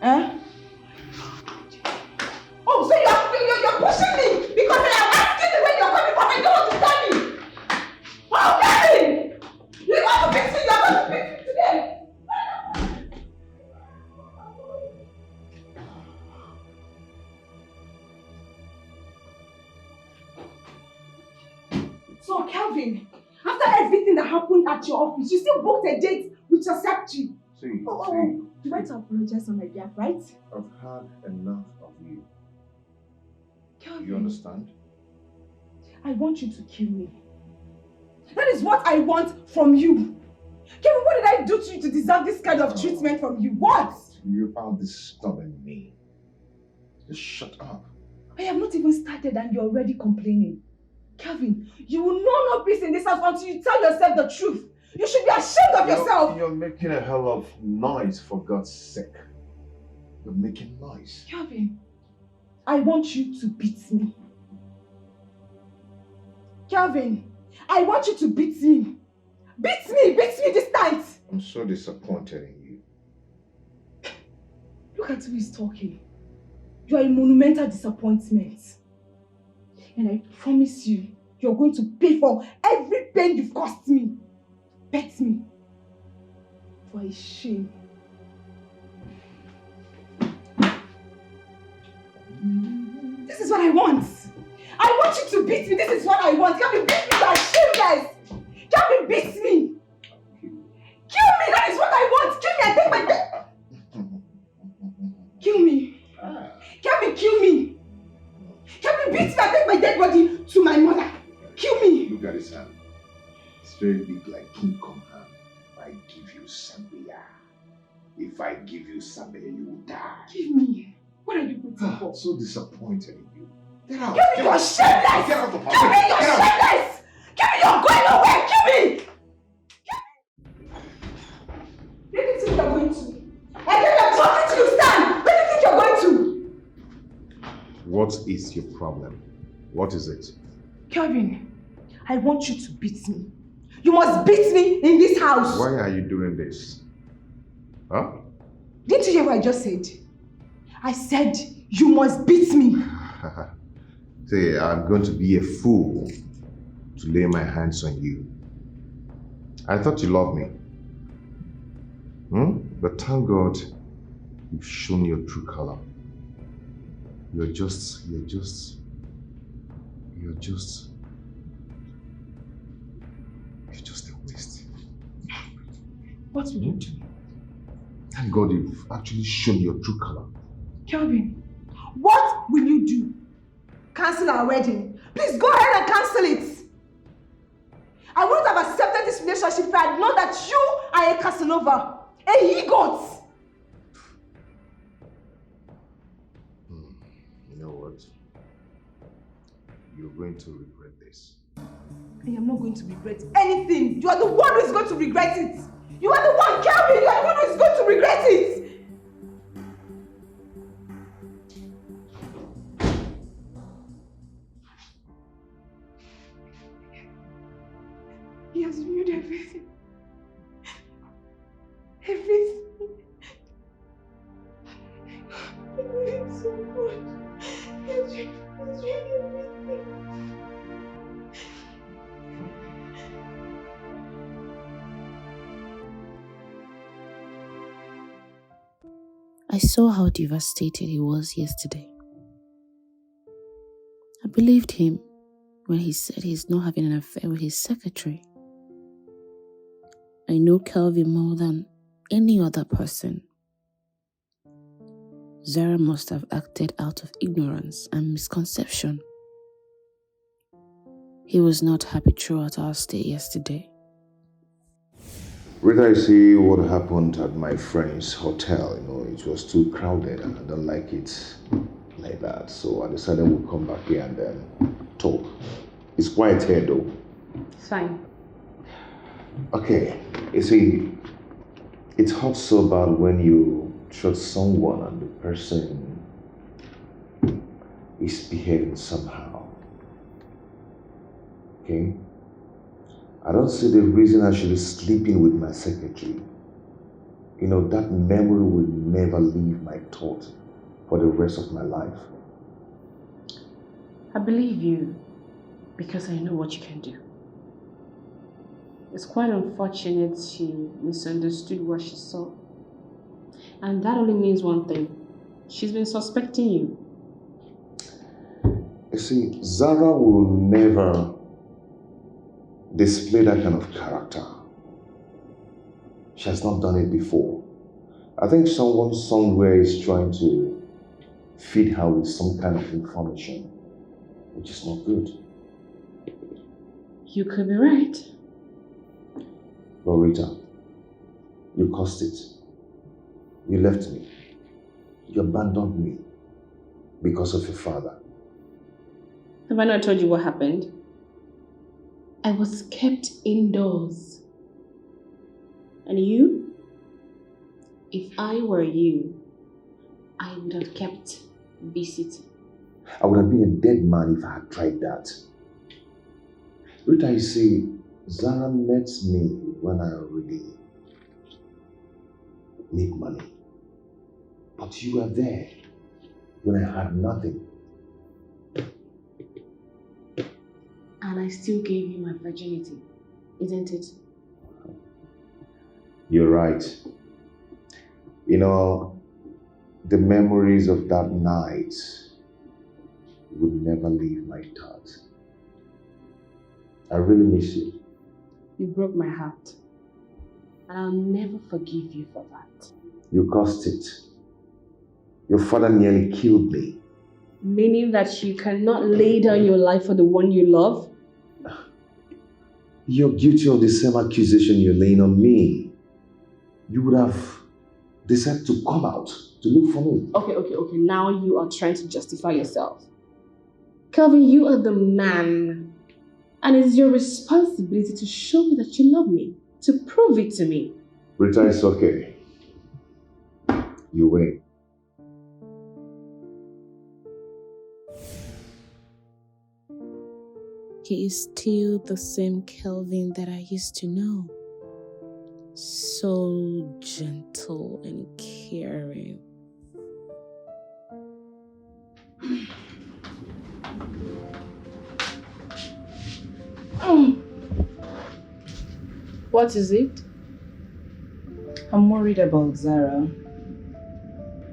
Eh? Oh, so you're pushing me because I am asking you where you're coming from and you don't want to tell me. Oh, Kevin! You're going to beat me, you're going to beat me today. So, Kelvin, after everything that happened at your office, you still booked a date with your secretary. See, You went to apologize on my behalf, right? I've had enough of you. Kelvin, You understand? I want you to kill me. That is what I want from you. Kelvin, what did I do to you to deserve this kind of treatment from you? What? You are disturbing me. Just shut up. I have not even started and you're already complaining. Kelvin, you will know no peace in this house until you tell yourself the truth. You should be ashamed of yourself. You're making a hell of noise, for God's sake. You're making noise. Kelvin, I want you to beat me. Kelvin, I want you to beat me. Beat me this night. I'm so disappointed in you. Look at who is talking. You are a monumental disappointment. And I promise you, you're going to pay for every pain you've caused me. Bet me. For a shame. This is what I want. I want you to beat me. This is what I want. Kelvin, beat me. You are shameless. Kelvin, beat me. Kill me. That is what I want. Kill me. I take my death. Kill me. Kelvin, kill me. Kelvin, beat me. I take my dead body to my mother. Kill me. Look at his hand. It's very big like King Kong hand. If I give you Zambia, you will die. Give me. What are you waiting for? I'm so disappointed in you. Get out. Kelvin, you're shameless. Get out of my Kelvin, you're shameless. Kelvin, you're going nowhere. Kill me. Where do you think you're going to? I think I'm talking to you, Stan. Where do you think you're going to? What is your problem? What is it? Kelvin, I want you to beat me. You must beat me in this house. Why are you doing this? Huh? Didn't you hear what I just said? I said you must beat me. Say, I'm going to be a fool to lay my hands on you. I thought you loved me. But thank God, you've shown your true color. You're just a waste. What will you do? Thank God you've actually shown your true color. Kelvin, what will you do? Cancel our wedding. Please go ahead and cancel it. I wouldn't have accepted this relationship if I had known that you are a Casanova, a he-goat. You know what? you're going to regret this. I am not going to regret anything. You are the one who is going to regret it. You are the one, Kelvin. You are the one who is going to regret it. He has ruined everything. Everything. I love him so much. He has ruined everything. I saw how devastated he was yesterday. I believed him when he said he's not having an affair with his secretary. I know Kelvin more than any other person. Zara must have acted out of ignorance and misconception. He was not happy throughout our stay yesterday. Rita, I see what happened at my friend's hotel. It was too crowded and I don't like it like that. So I decided we'll come back here and then talk. It's quiet here though. Fine. Okay, you see, it hurts so bad when you trust someone and the person is behaving somehow. Okay? I don't see the reason I should be sleeping with my secretary. That memory will never leave my thought for the rest of my life. I believe you because I know what you can do. It's quite unfortunate she misunderstood what she saw. And that only means one thing. She's been suspecting you. You see, Zara will never display that kind of character. She has not done it before. I think someone somewhere is trying to feed her with some kind of information, which is not good. You could be right. But Rita, you caused it. You left me. You abandoned me because of your father. Have I not told you what happened? I was kept indoors. And you? If I were you, I would have kept busy. I would have been a dead man if I had tried that. Rita, you see, Zara met me when I already make money. But you were there when I had nothing. And I still gave you my virginity, isn't it? You're right. The memories of that night would never leave my thoughts. I really miss you. You broke my heart. And I'll never forgive you for that. You caused it. Your father nearly killed me. Meaning that you cannot lay down your life for the one you love? You're guilty of the same accusation you're laying on me. You would have decided to come out to look for me. Okay. Now you are trying to justify yourself. Kelvin, you are the man. And it's your responsibility to show me that you love me. To prove it to me. Rita, it's okay. You win. He is still the same Kelvin that I used to know. So gentle and caring. What is it? I'm worried about Zara.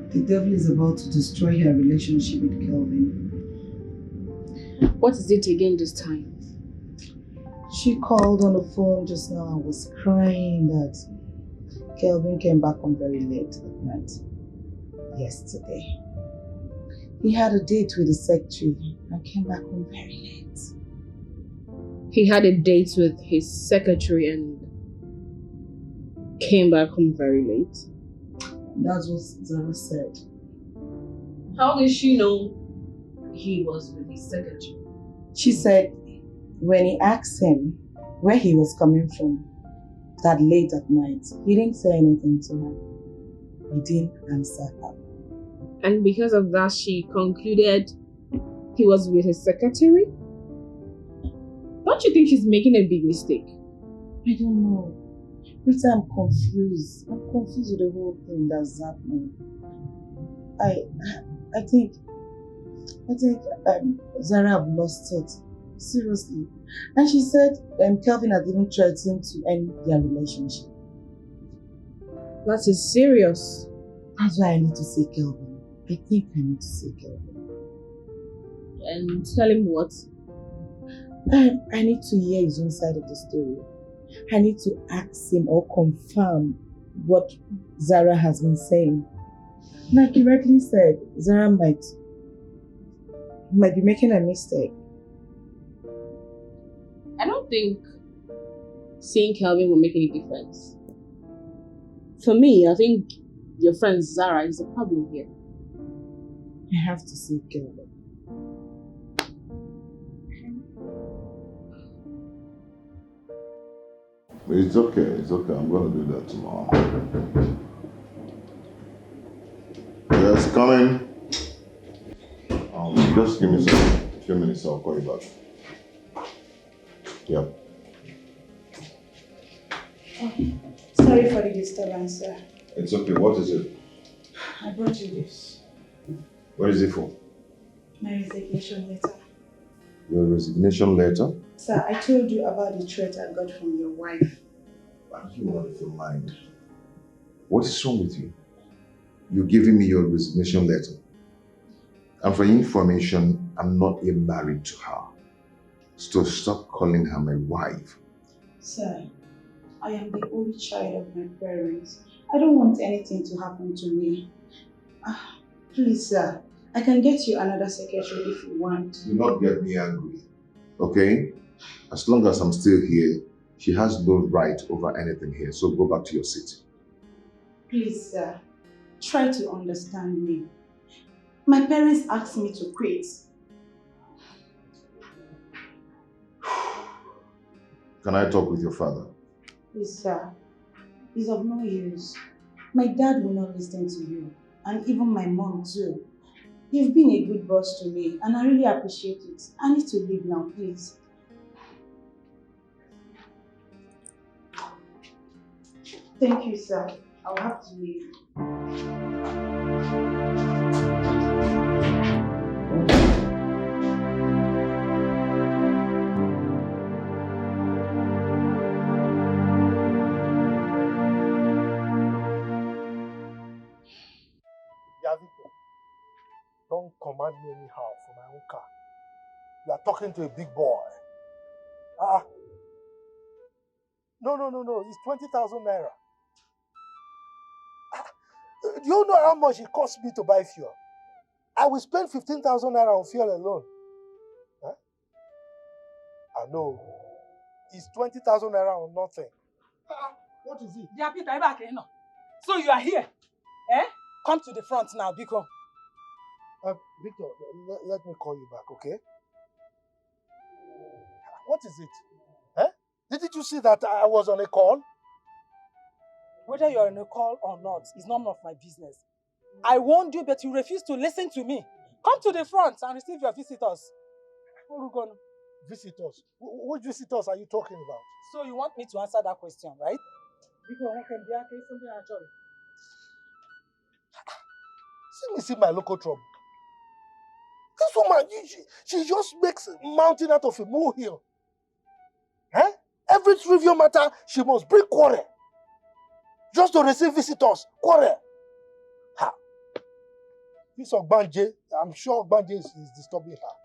The devil is about to destroy her relationship with Kelvin. What is it again this time? She called on the phone just now and was crying that Kelvin came back home very late at night yesterday. He had a date with the secretary and came back home very late. He had a date with his secretary and came back home very late? That's what Zara said. How did she know he was with his secretary? She said when he asked him where he was coming from that late at night, he didn't say anything to her. He didn't answer her. And because of that, she concluded he was with his secretary? Don't you think she's making a big mistake? I don't know. Rita, I'm confused. I'm confused with the whole thing that's happening. I think Zara have lost it. Seriously. And she said Kelvin had even threatened to end their relationship. That is serious. That's why I need to see Kelvin. I think I need to see Kelvin. And tell him what? I need to hear his own side of the story. I need to ask him or confirm what Zara has been saying. Like he rightly said, Zara might be making a mistake. I don't think seeing Kelvin will make any difference. For me, I think your friend Zara is a problem here. I have to see Kelvin. It's okay, it's okay. I'm going to do that tomorrow. Yes, coming. Just give me a few minutes, I'll call you back. Yep. Oh, sorry for the disturbance, sir. It's okay, what is it? I brought you this. What is it for? My resignation letter. Your resignation letter? Sir, I told you about the threat I got from your wife. Are you out of your mind? What is wrong with you? You're giving me your resignation letter. And for information, I'm not yet married to her. So stop calling her my wife. Sir, I am the only child of my parents. I don't want anything to happen to me. Please, sir, I can get you another secretary if you want. Do not get me angry, okay? As long as I'm still here, she has no right over anything here, so go back to your seat. Please, sir, try to understand me. My parents asked me to quit. Can I talk with your father? Please, sir, it's of no use. My dad will not listen to you, and even my mom too. You've been a good boss to me, and I really appreciate it. I need to leave now, please. Thank you, sir. I'll have to leave. Yaviko, don't command me anyhow for my own car. You are talking to a big boy. No. It's 20,000 naira. Do you know how much it cost me to buy fuel? I will spend 15,000 naira on fuel alone. Huh? I know. It's 20,000 naira on nothing. What is it? Dear Peter, so you are here? Eh? Come to the front now, Biko. Victor, let me call you back, okay? What is it? Eh? Didn't you see that I was on a call? Whether you're on a call or not is none of my business. I warned you, but you refuse to listen to me. Come to the front and receive your visitors. Visitors? Which visitors are you talking about? So you want me to answer that question, right? See my local trouble. This woman, she just makes a mountain out of a molehill. Eh? Every trivial matter, she must bring quarrel. Just to receive visitors, quarrel. Ha! This Ogbanje, I'm sure Ogbanje is disturbing her.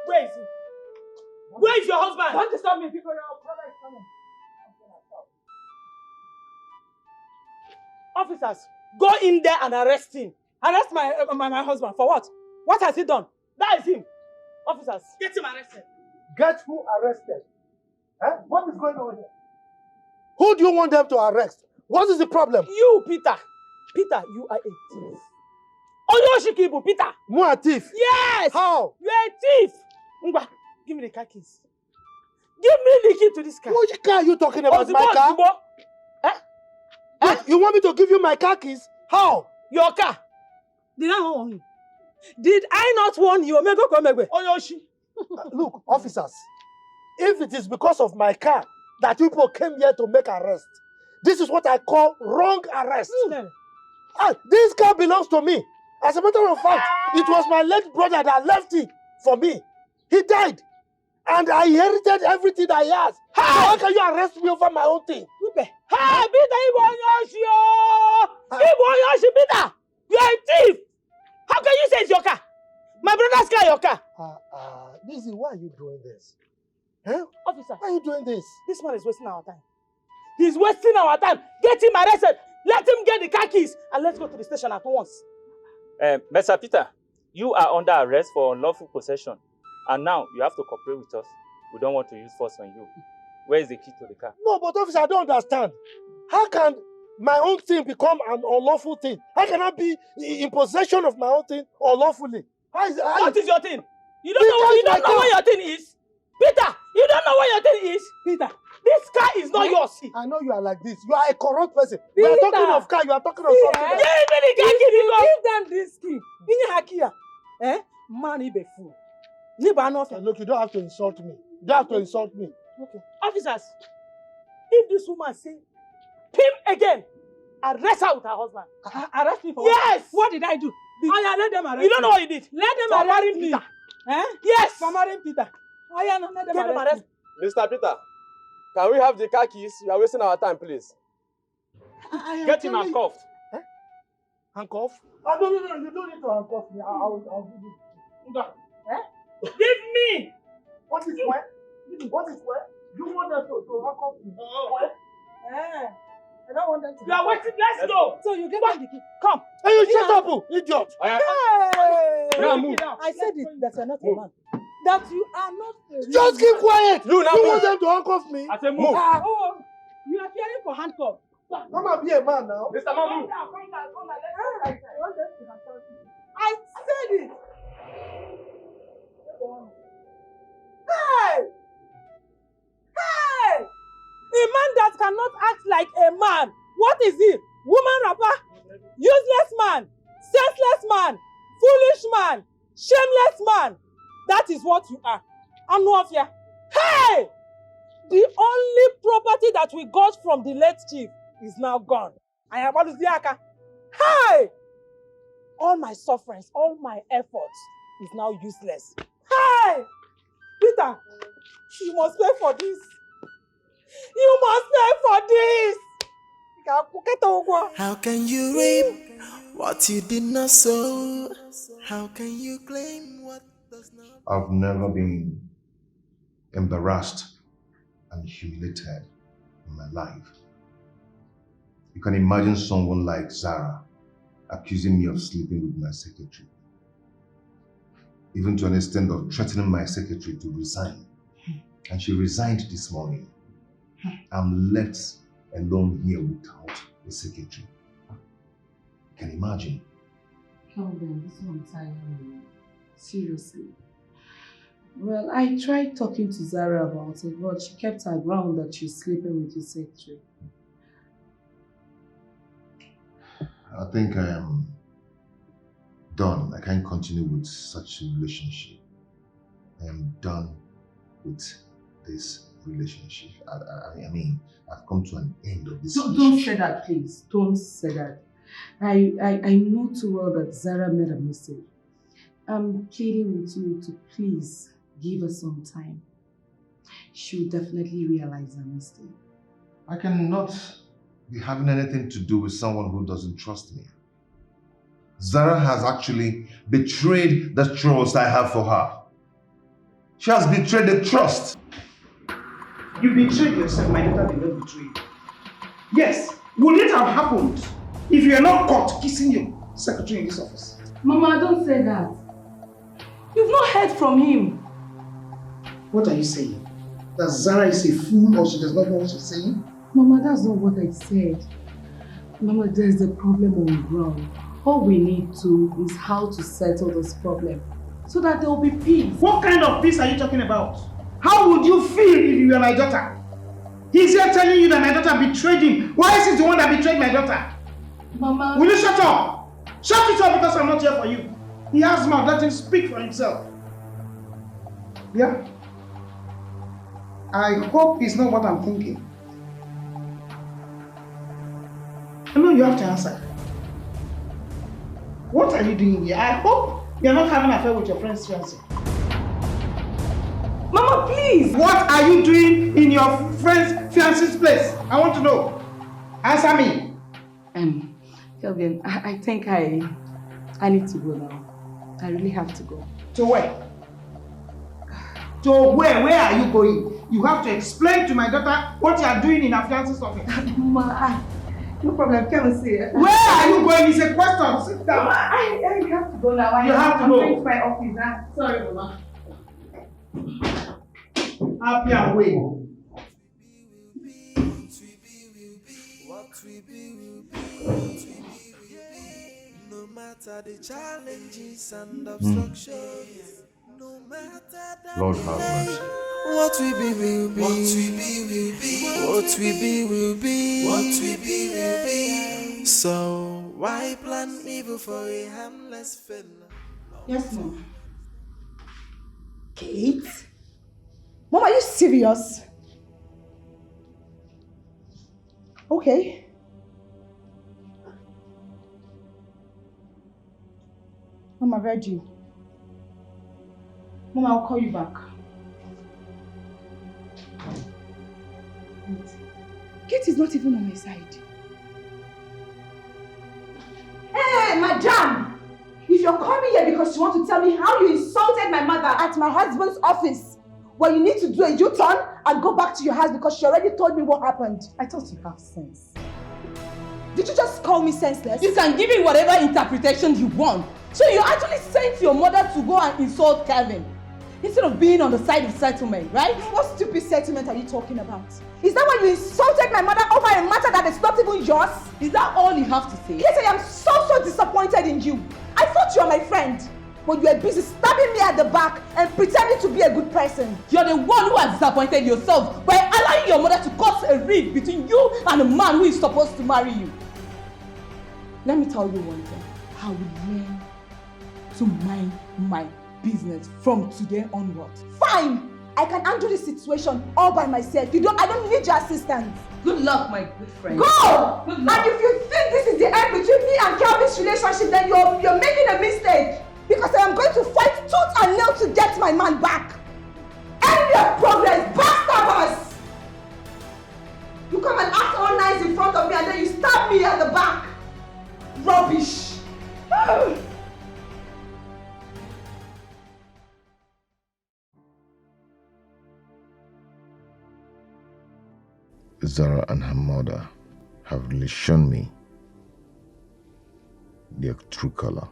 Where is he? Where is your husband? Don't disturb me because your brother is coming. Officers, go in there and arrest him. Arrest my husband. For what? What has he done? That is him. Officers, get him arrested. Get who arrested? Eh? What is going on here? Who do you want them to arrest? What is the problem? You, Peter. Peter, you are a thief. Oyoshikibu, Peter. Mo a thief? Yes! How? You are a thief. Ngwa, give me the car keys. Give me the key to this car. Which car are you talking about? My car? You want me to give you my car keys? How? Your car. Did I warn you? Did I not warn you? Oyoshi. Look, officers, if it is because of my car that people came here to make arrest, this is what I call wrong arrest. This car belongs to me. As a matter of fact, it was my late brother that left it for me. He died. And I inherited everything that he has. So how can you arrest me over my own thing? Hey, Peter, Peter! You are a thief! How can you say it's your car? My brother's car, your car. Lizzie, why are you doing this? Huh? Officer. Why are you doing this? This man is wasting our time. He's wasting our time. Get him arrested. Let him get the car keys and let's go to the station at once. Mr. Peter, you are under arrest for unlawful possession. And now you have to cooperate with us. We don't want to use force on you. Where is the key to the car? No, but officer, I don't understand. How can my own thing become an unlawful thing? How can I be in possession of my own thing unlawfully? What is your thing? You don't know what your thing is? Peter, you don't know what your thing is? Peter, this car is not yours. I know you are like this. You are a corrupt person. We are talking of car, you are talking of something else. Give them this key. Man, he be fool. Look, you don't have to insult me. You don't have to insult me. Okay. Officers, if this woman say him again, arrest her with her husband. Arrest me for yes! What did I do? Let them arrest You don't know what you did. Let them for arrest marrying me. Peter. Yes! For marrying Peter. Let them arrest me. Mr. Peter, can we have the car keys? You are wasting our time, please. Get him handcuffed. Huh? Handcuff? No, you don't need to handcuff me. I'll give you. Give me! What is where? What is where? You want them to handcuff me? Where? I don't want them to. You are waiting. Let's go. So you get me the key. Come. Hey, you shut up, idiot. Hey! Now move. I said it that you are not a man. That you are not a man. Just keep quiet. You now want them to handcuff me? I said move. Oh, you are fearing for handcuff. Come and be a man now. Mr. Man, move. Come down. I want them to handcuff me. I said it. Hey! Hey! A man that cannot act like a man. What is he? Woman rapper? Useless man? Senseless man? Foolish man? Shameless man? That is what you are. I'm not here. Hey! The only property that we got from the late chief is now gone. I am Aluziaka. Hey! All my sufferings, all my efforts is now useless. Hey! Peter, you must pay for this. You must pay for this. How can you reap what you did not sow? How can you claim what does not? I've never been embarrassed and humiliated in my life. You can imagine someone like Zara accusing me of sleeping with my secretary, even to an extent of threatening my secretary to resign. And she resigned this morning. I'm left alone here without a secretary. You can imagine. Calvin, this one tiring me. Seriously. Well, I tried talking to Zara about it, but she kept her ground that she's sleeping with your secretary. I think I am done. I can't continue with such a relationship. I am done with this relationship. I mean, I've come to an end of this relationship. Don't say that, please. Don't say that. I know too well that Zara made a mistake. I'm pleading with you to please give her some time. She will definitely realize her mistake. I cannot be having anything to do with someone who doesn't trust me. Zara has actually betrayed the trust I have for her. She has betrayed the trust. You betrayed yourself, my daughter did not betray you. Yes, would it have happened if you were not caught kissing your secretary in this office? Mama, don't say that. You've not heard from him. What are you saying? That Zara is a fool or she does not know what she's saying? Mama, that's not what I said. Mama, there's a problem on ground. All we need to is how to settle this problem so that there will be peace. What kind of peace are you talking about? How would you feel if you were my daughter? He's here telling you that my daughter betrayed him. Why is he the one that betrayed my daughter? Mama... Will you shut up? Shut it up because I'm not here for you. He has mouth, let him speak for himself. Yeah? I hope it's not what I'm thinking. I know you have to answer. What are you doing here? I hope you're not having an affair with your friend's fiance. Mama, please! What are you doing in your friend's fiance's place? I want to know. Answer me. Kelvin, I think I need to go now. I really have to go. To where? To where? Where are you going? You have to explain to my daughter what you are doing in her fiance's office. Mama, no problem. Come and see it. Where are you going? It's a question. Sit down. Mama, I have to go now. You have to I'm go. going to my office. Sorry, Mama. Happy and wait. No matter the challenges and obstructions, no matter the Lord have mercy. what we be will be, what we be will be, what we be will be, what we be will be. So why plan evil for a harmless fella? Yes, Mom. Kate? Mom, are you serious? Okay. Mom, I've heard you. Mom, I'll call you back. Wait. Kate is not even on my side. Hey, madam! If you're coming here because you want to tell me how you insulted my mother at my husband's office, well, you need to do a U-turn and go back to your house because she already told me what happened. I thought you have sense. Did you just call me senseless? You can give it whatever interpretation you want. So you actually sent your mother to go and insult Calvin instead of being on the side of settlement, right? What stupid settlement are you talking about? Is that why you insulted my mother over a matter that is not even yours? Is that all you have to say? Yes, I am so disappointed in you. I thought you were my friend, but you were busy stabbing me at the back and pretending to be a good person. You're the one who has disappointed yourself by allowing your mother to cause a rift between you and a man who is supposed to marry you. Let me tell you one thing. I will learn to mind my business from today onwards. Fine! I can handle this situation all by myself. I don't need your assistance. Good luck, my good friend. Go! Good luck. And if you think this is the end between me and Calvin's relationship, then you're making a mistake. Because I am going to fight tooth and nail to get my man back. End your progress, bastards! You come and act all nice in front of me and then you stab me at the back. Rubbish. Zara and her mother have really shown me their true color.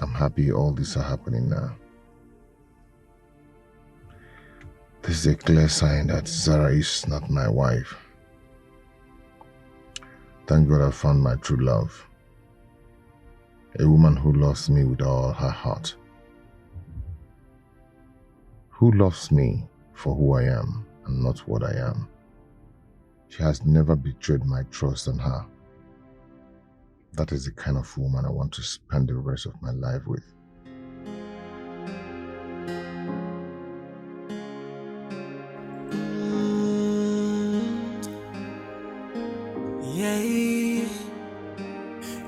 I'm happy all these are happening now. This is a clear sign that Zara is not my wife. Thank God I found my true love. A woman who loves me with all her heart. Who loves me for who I am and not what I am. She has never betrayed my trust in her. That is the kind of woman I want to spend the rest of my life with. Yeah,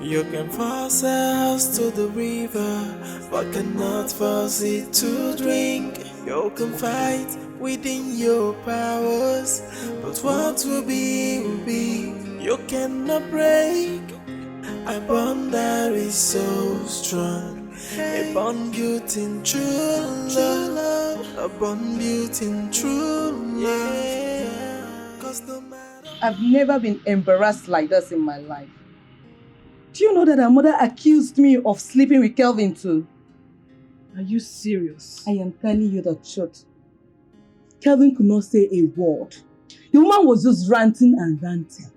you can force a house to the river, but cannot force it to drink. You can fight within your powers, but what will be, you cannot break. A bond that is so strong, a bond built in true love, a bond built in true love. 'Cause no matter I've never been embarrassed like this in my life. Do you know that her mother accused me of sleeping with Kelvin too? Are you serious? I am telling you the truth. Kelvin could not say a word. The woman was just ranting and ranting.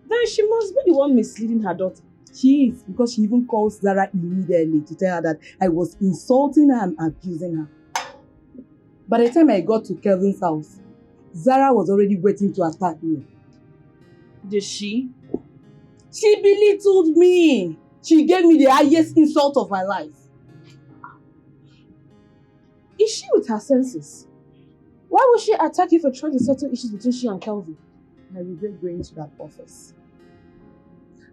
Then she must be the one misleading her daughter. She is, because she even calls Zara immediately to tell her that I was insulting her and abusing her. By the time I got to Kelvin's house, Zara was already waiting to attack me. Did she? She belittled me. She gave me the highest insult of my life. Is she with her senses? Why would she attack you for trying to settle issues between she and Kelvin? I regret going to that office.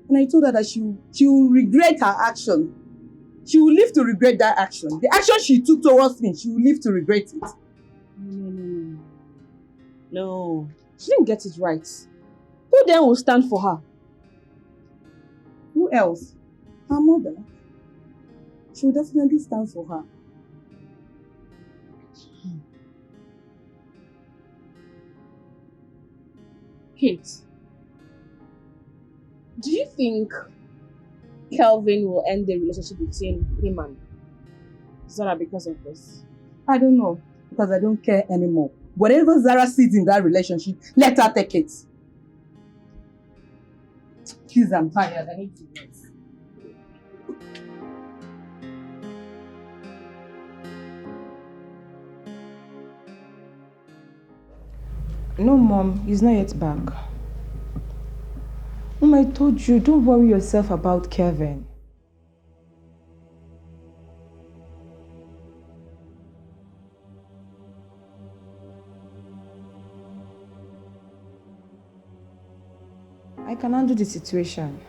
And I told her that she will regret her action. She will live to regret that action. The action she took towards me, she will live to regret it. No, she didn't get it right. Who then will stand for her? Who else? Her mother. She will definitely stand for her. Kate, do you think Kelvin will end the relationship between him and Zara because of this? I don't know, because I don't care anymore. Whatever Zara sees in that relationship, let her take it. Please, I'm tired. I need to rest. No, Mom, he's not yet back. Mom, I told you, don't worry yourself about Kevin. I can handle the situation.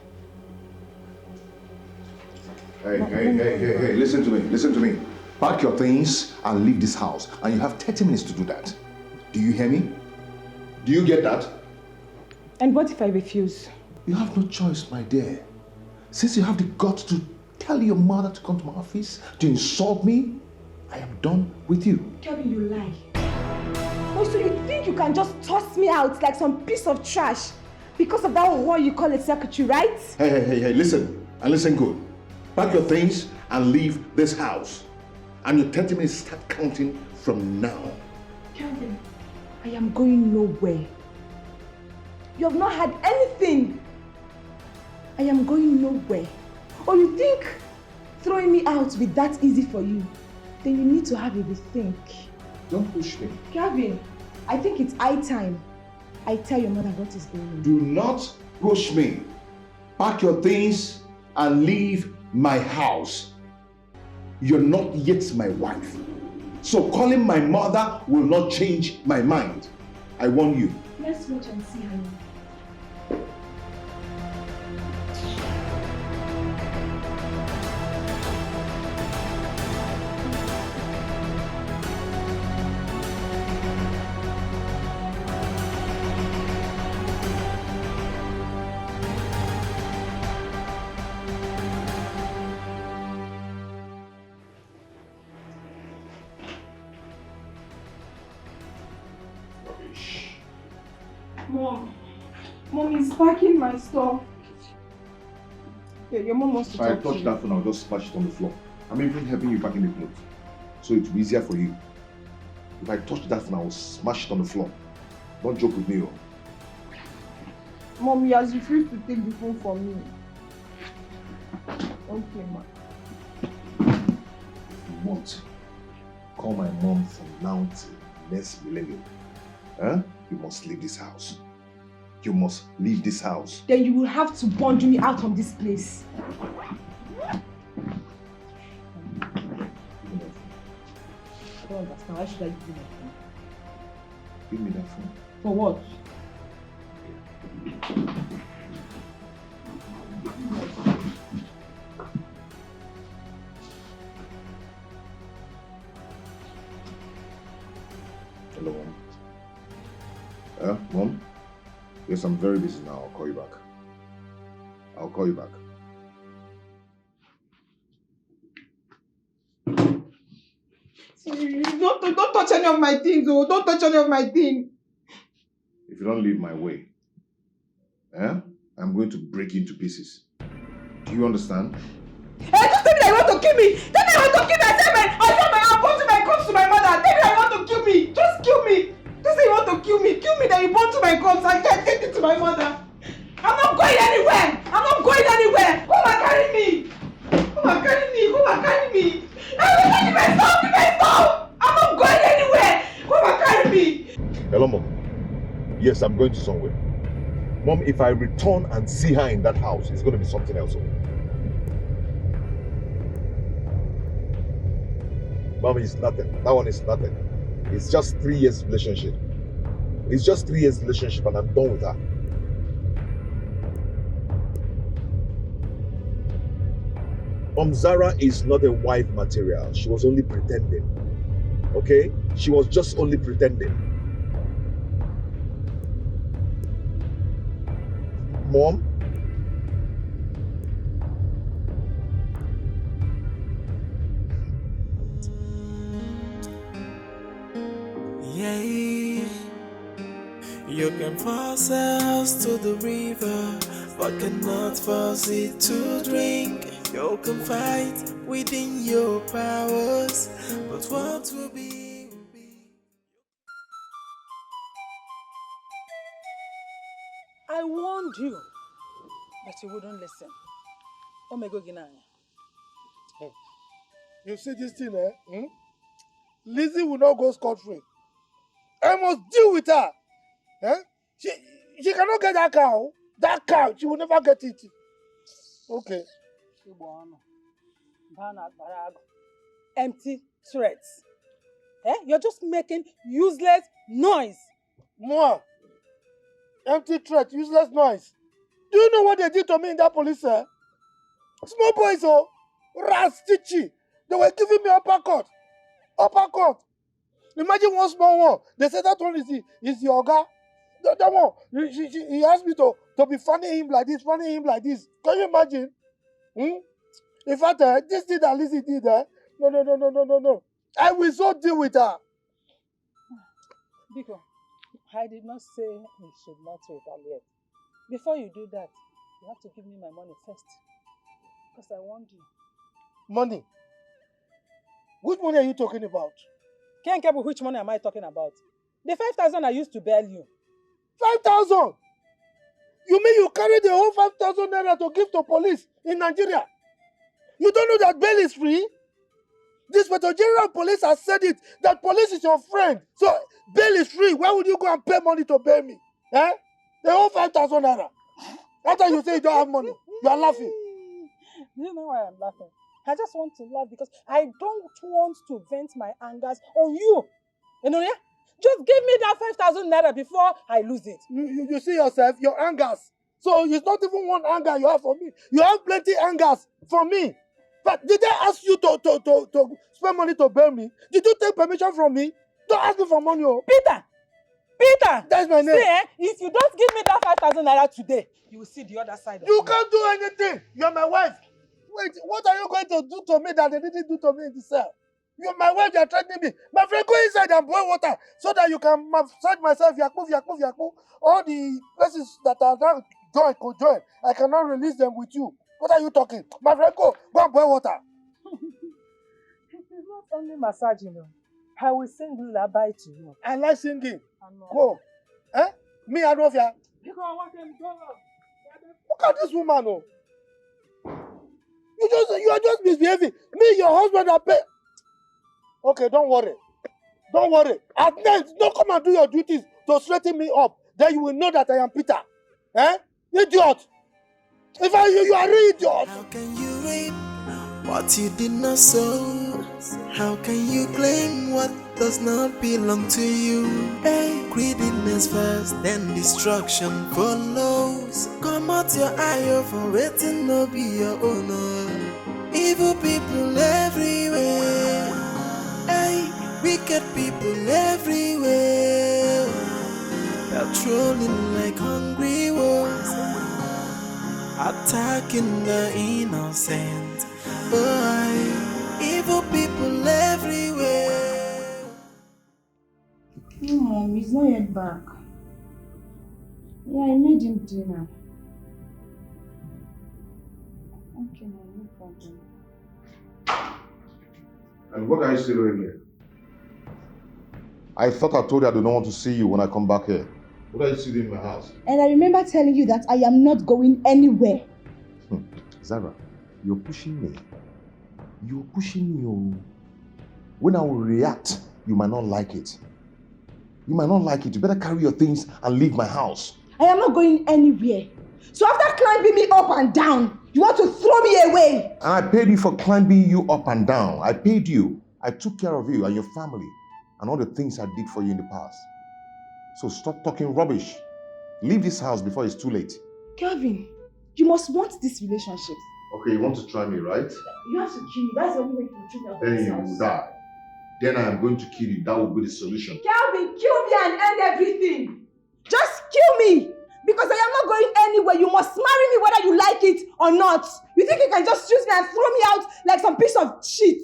Hey, listen to me. Pack your things and leave this house. And you have 30 minutes to do that. Do you hear me? Do you get that? And what if I refuse? You have no choice, my dear. Since you have the guts to tell your mother to come to my office to insult me, I am done with you. Kevin, you lie. Oh, so you think you can just toss me out like some piece of trash because of that what you call a secretary, right? Hey, listen. And listen good. Pack your things and leave this house. And your 30 minutes start counting from now. Kevin, I am going nowhere. You have not had anything. I am going nowhere. Or you think throwing me out will be that easy for you? Then you need to have a rethink. Don't push me. Kevin, I think it's high time I tell your mother what is going on. Do not push me. Pack your things and leave my house. You're not yet my wife. So calling my mother will not change my mind. I warn you. Let's watch and see, honey. Mom is packing my stuff. Yeah, your mom wants to If I talk to touch you. that phone, I'll just smash it on the floor. I'm even helping you packing the clothes. So it will be easier for you. If I touch that phone, I will smash it on the floor. Don't joke with me, oh. Mom, he has refused to take the phone from me. Okay, ma. If you want, call my mom from now till next millennium. Huh? You must leave this house. You must leave this house. Then you will have to bundle me out from this place. I don't understand. Why should I give you my phone? Give me that phone. For what? Hello, Mom. Mom? Yes, I'm very busy now. I'll call you back. I'll call you back. Don't touch any of my things, oh. Don't touch any of my things. If you don't leave my way, I'm going to break you into pieces. Do you understand? Hey, just tell me that you want to kill me. Tell me you want to kill me. I tell my corpse to my mother. Tell me that you want to kill me. Just kill me. You say you want to kill me, then you burn to my corpse and take it to my mother. I'm not going anywhere. I'm not going anywhere. Come and carry me. Come and carry me. Come and carry me. Stop. I'm not going anywhere. Come and carry me. Hello, Mom. Yes, I'm going to somewhere. Mom, if I return and see her in that house, it's going to be something else. Mom, it's nothing. That one is nothing. It's just 3 years relationship. It's just 3 years relationship and I'm done with her. Zara is not a wife material. She was only pretending. Okay? She was just only pretending. Mom? Yeah, you can force a house to the river, but cannot force it to drink. You can fight within your powers, but what will be, will be. I warned you, but you wouldn't listen. Oh my God, You see this thing, eh? Lizzie will not go scot-free. I must deal with her. Eh? She cannot get that cow. That cow, she will never get it. Okay. Empty threats. You're just making useless noise. More. Empty threat, useless noise. Do you know what they did to me in that police cell? Small boys, oh, rastichi. They were giving me uppercut. Uppercut. Imagine one small one. They said that one is your guy. That one, he asked me to be fanning him like this. Can you imagine? In fact, this thing that Lizzie did, no. I will so deal with her. Biko, I did not say you should not retaliate. Before you do that, you have to give me my money first. Because I want you. Money? Which money are you talking about? Can't care which money am I talking about? The 5,000 I used to bail you. 5,000? You mean you carry the whole 5,000 naira to give to police in Nigeria? You don't know that bail is free? The Inspector General of Police has said it, that police is your friend. So bail is free. Why would you go and pay money to bail me? The whole 5,000 naira. After you say you don't have money, you are laughing. You know why I'm laughing? I just want to laugh because I don't want to vent my angers on you. You know, yeah? Just give me that 5,000 naira before I lose it. You see yourself, your angers. So it's not even one anger you have for me. You have plenty angers for me. But did I ask you to spend money to bail me? Did you take permission from me? Don't ask me for money, oh. Peter! That's my name. See, if you don't give me that 5,000 naira today, you will see the other side of you me. Can't do anything. You're my wife. Wait, what are you going to do to me that they didn't do to me in the cell? You're my wife, you're threatening me. My friend, go inside and boil water so that you can massage myself. Yakmove. All the places that are now could join. I cannot release them with you. What are you talking? My friend, go and boil water. It is not only massaging you. I will sing lullaby to you. I like singing. Go. Me, I love you. Look at this woman, oh. You are just misbehaving. Me, your husband, I pay. Okay, don't worry. At night, don't come and do your duties to straighten me up. Then you will know that I am Peter. Idiot. You are an idiot. How can you reap what you did not sow? How can you claim what does not belong to you? Hey, greediness first, then destruction follows. Come out your eye over waiting no be your owner. Evil people everywhere. Hey, wicked people everywhere. Patrolling like hungry wolves, attacking the innocent. Oh, evil people everywhere. No, Mom, he's not yet back. Yeah, I made him dinner. Okay, no problem. And what are you still doing here? I thought I told you I do not want to see you when I come back here. What are you still doing in my house? And I remember telling you that I am not going anywhere. Zara, you're pushing me. You're pushing me. Oh. When I will react, you might not like it. You might not like it. You better carry your things and leave my house. I am not going anywhere. So after climbing me up and down, you want to throw me away? And I paid you for climbing you up and down. I paid you. I took care of you and your family and all the things I did for you in the past. So stop talking rubbish. Leave this house before it's too late. Kelvin, you must want this relationship. Okay, you want to try me, right? You have to kill me. That's the only way you can treat me out of Then this you house. will die. Then I am going to kill you. That will be the solution. Kelvin, kill me and end everything. Just kill me. Because I am not going anywhere. You must marry me whether you like it or not. You think you can just use me and throw me out like some piece of shit?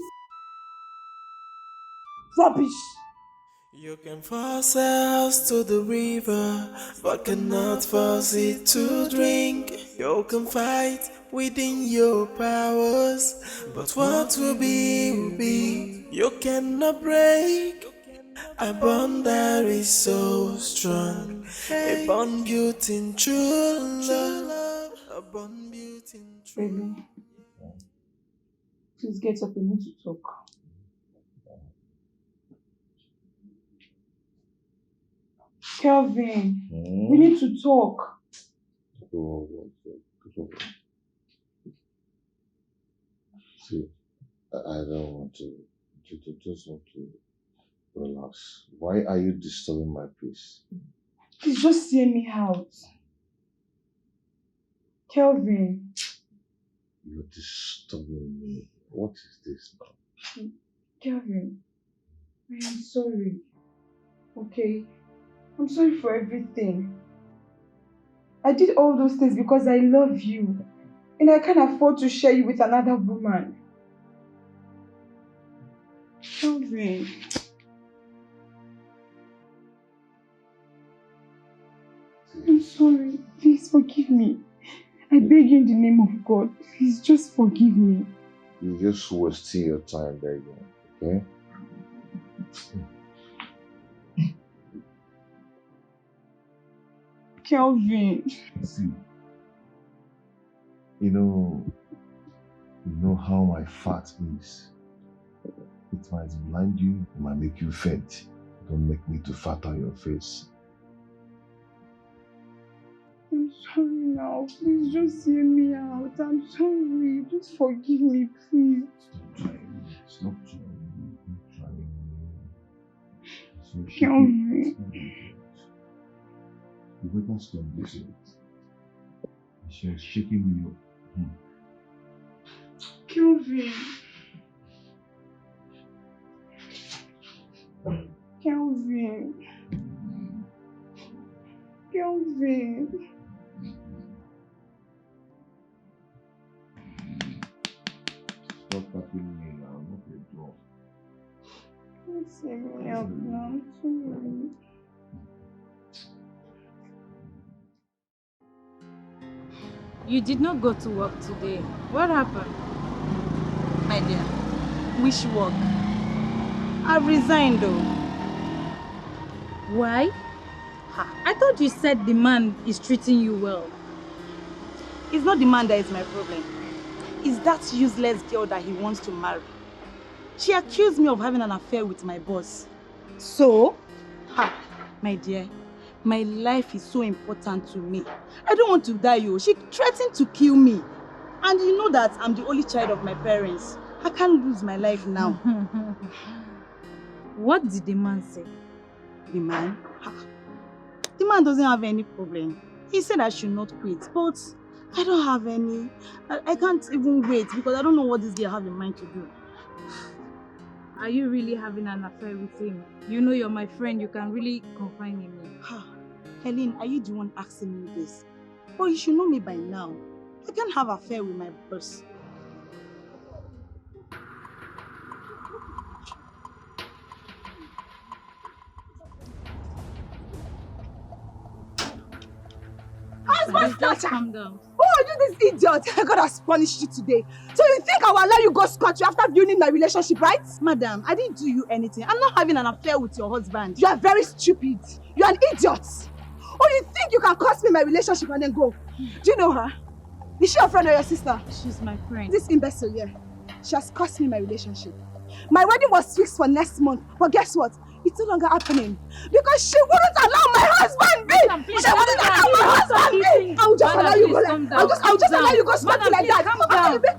Rubbish. You can force a house to the river, but cannot force it to drink. You can fight within your powers, but what will be, will be. You cannot break a bond that is so strong, a bond built in true love, a bond built in true. Baby, please get up. We need to talk. Kelvin, we need to talk. See, I don't want to just want to relax. Why are you disturbing my peace? Please just hear me out. Kelvin. You're disturbing me. What is this now? Kelvin, I am sorry. Okay? I'm sorry for everything. I did all those things because I love you. And I can't afford to share you with another woman. Kelvin. I'm sorry. Please forgive me. I beg you in the name of God. Please just forgive me. You're just wasting your time there again, okay? Kelvin. See, you know how my fat is. It might blind you, it might make you faint. Don't make me too fat on your face. I'm sorry now. Please just hear me out. I'm sorry. Just forgive me, please. Stop trying. Kelvin. You better stop this. She's shaking me up. Kelvin. Kelvin. Kelvin. Stop tapping me now, not a door. Please hear me out now. I'm sorry. You did not go to work today. What happened? My dear, which work? I've resigned though. Why? I thought you said the man is treating you well. It's not the man that is my problem. It's that useless girl that he wants to marry. She accused me of having an affair with my boss. So, my dear, my life is so important to me. I don't want to die, yo. She threatened to kill me. And you know that I'm the only child of my parents. I can't lose my life now. What did the man say? The man? The man doesn't have any problem. He said I should not quit, but I don't have any. I can't even wait because I don't know what this girl have in mind to do. Are you really having an affair with him? You know you're my friend. You can really confide in me. Helen, are you the one asking me this? But you should know me by now. I can't have an affair with my boss. How's my Just calm down. Who are you this idiot? God has punished you today. So you think I will allow you go scot-free after ruining my relationship, right? Madam, I didn't do you anything. I'm not having an affair with your husband. You are very stupid. You are an idiot. Or you think you can cost me my relationship and then go? Do you know her? Is she your friend or your sister? She's my friend. This imbecile here. She has cost me my relationship. My wedding was fixed for next month, but guess what? It's no longer happening because she wouldn't allow my husband be. She wouldn't allow my husband be. I'll just allow you go. I'll just allow you go something like that. Calm down. Leave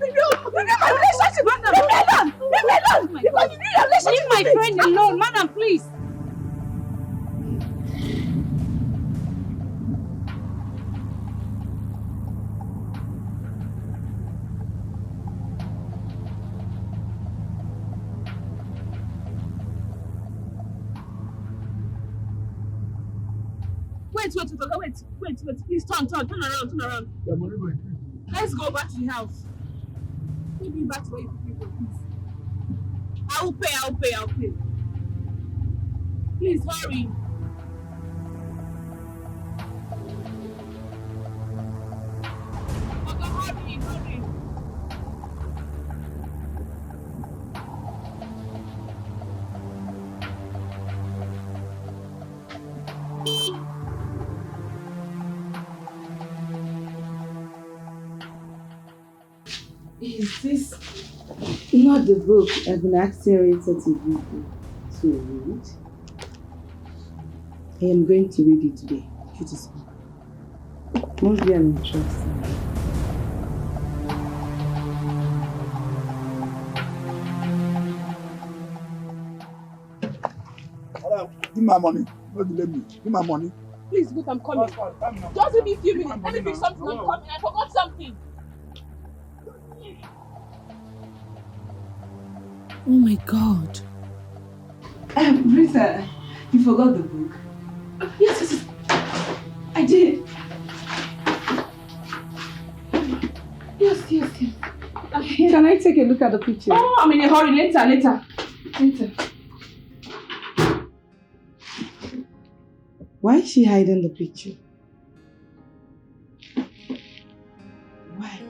my relationship. Leave me alone. Leave me alone. Because you need a relationship. Leave my friend alone, madam, please. Wait. Please turn around. Let's go back to the house. Take me back to where you put me from, please. I'll pay. Please hurry. Okay, hurry. Is this not the book I've been asking Rita to read? I am going to read it today. It is must be an interesting. Give me my money. Don't delay me. Give me my money. Please, look, I'm coming. Just give me a few minutes. Let me pick something. I'm coming. I forgot something. Oh my God. Rita, you forgot the book. Yes. I did. Yes. Can I take a look at the picture? Oh, I'm in a hurry. Later. Why is she hiding the picture? Why?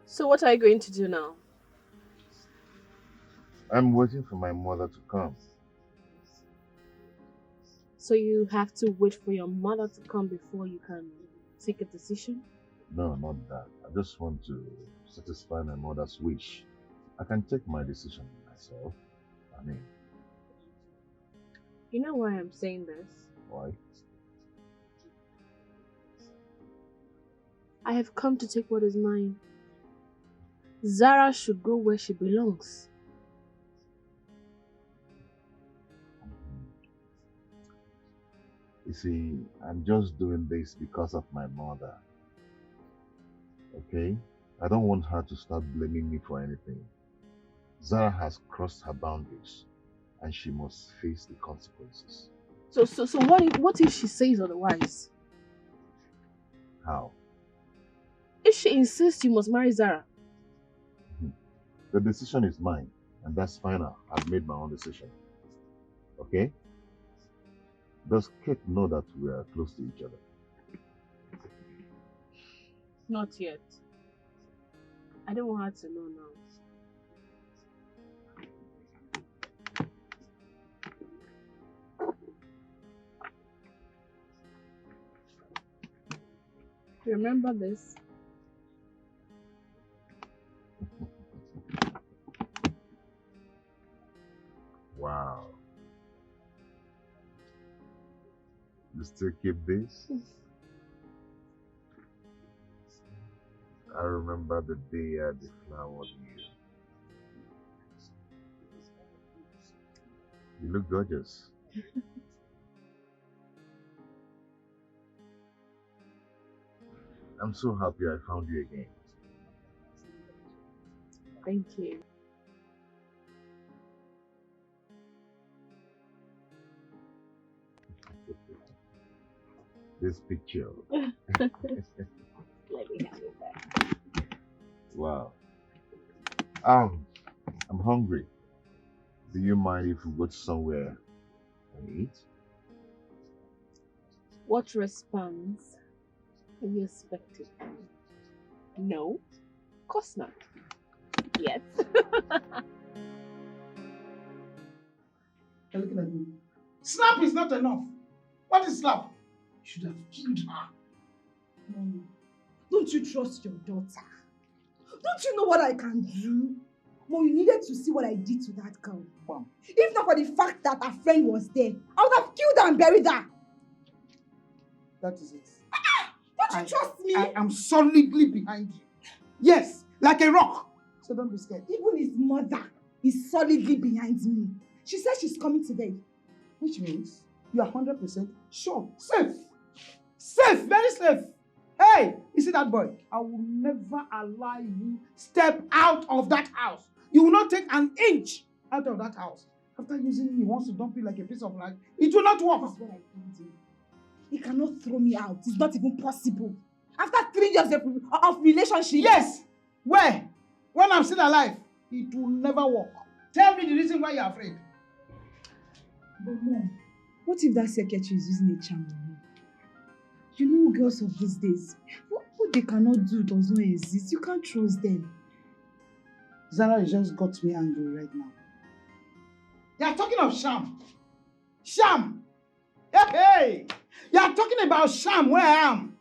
So what are you going to do now? I'm waiting for my mother to come. So you have to wait for your mother to come before you can take a decision? No, not that. I just want to satisfy my mother's wish. I can take my decision myself. You know why I'm saying this? Why? I have come to take what is mine. Zara should go where she belongs. You see, I'm just doing this because of my mother. Okay? I don't want her to start blaming me for anything. Zara has crossed her boundaries and she must face the consequences. So what if she says otherwise? How? If she insists you must marry Zara? The decision is mine and that's final. I've made my own decision. Okay? Does Kate know that we are close to each other? Not yet. I don't want her to know now. Remember this? Wow. You still keep this? I remember the day I deflowered you. You look gorgeous. I'm so happy I found you again. Thank you. This picture. Let me have it back. Wow. I'm hungry. Do you mind if we go to somewhere and eat? What response are you expecting? No, of course not. Yes. You're looking at me. Slap is not enough. What is slap? You should have killed her. Mommy, don't you trust your daughter? Don't you know what I can do? Mom, you needed to see what I did to that girl. Wow. If not for the fact that her friend was there, I would have killed her and buried her. That is it. Don't you trust me? I am solidly behind you. Yes, like a rock. So don't be scared. Even his mother is solidly behind me. She said she's coming today. Which means you are 100% sure. Safe. Safe, very safe. Hey, you see that boy? I will never allow you step out of that house. You will not take an inch out of that house. After using me, he wants to dump you like a piece of land. It will not work. That's what I told him. He cannot throw me out. It's not even possible. After 3 years of relationship. Yes. Where? When I'm still alive, it will never work. Tell me the reason why you're afraid. But Mom, what if that secretary is using a charm on me? You know girls of these days, what they cannot do does not exist. You can't trust them. Zara, you just got me angry right now. They are talking of sham. Sham. Hey. You are talking about sham where I am.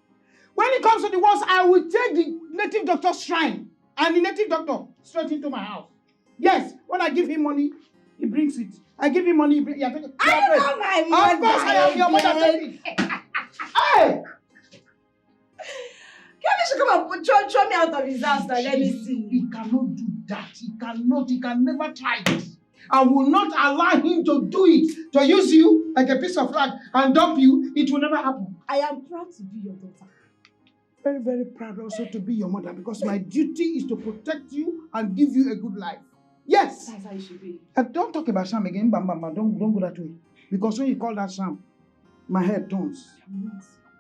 When it comes to the worst, I will take the native doctor's shrine and the native doctor straight into my house. Yes, when I give him money, he brings it. I give him money, he brings it. I know my mother. Of course I am your mother. Hey! Can you come and throw me out of his house now? Let me see. He cannot do that. He can never try it. I will not allow him to do it. To use you like a piece of rag and dump you, it will never happen. I am proud to be your daughter. Very, very proud also to be your mother because my duty is to protect you and give you a good life. Yes. That's how you should be. And don't talk about sham again, bam, bam, bam. Don't go that way. Because when you call that sham, my head turns.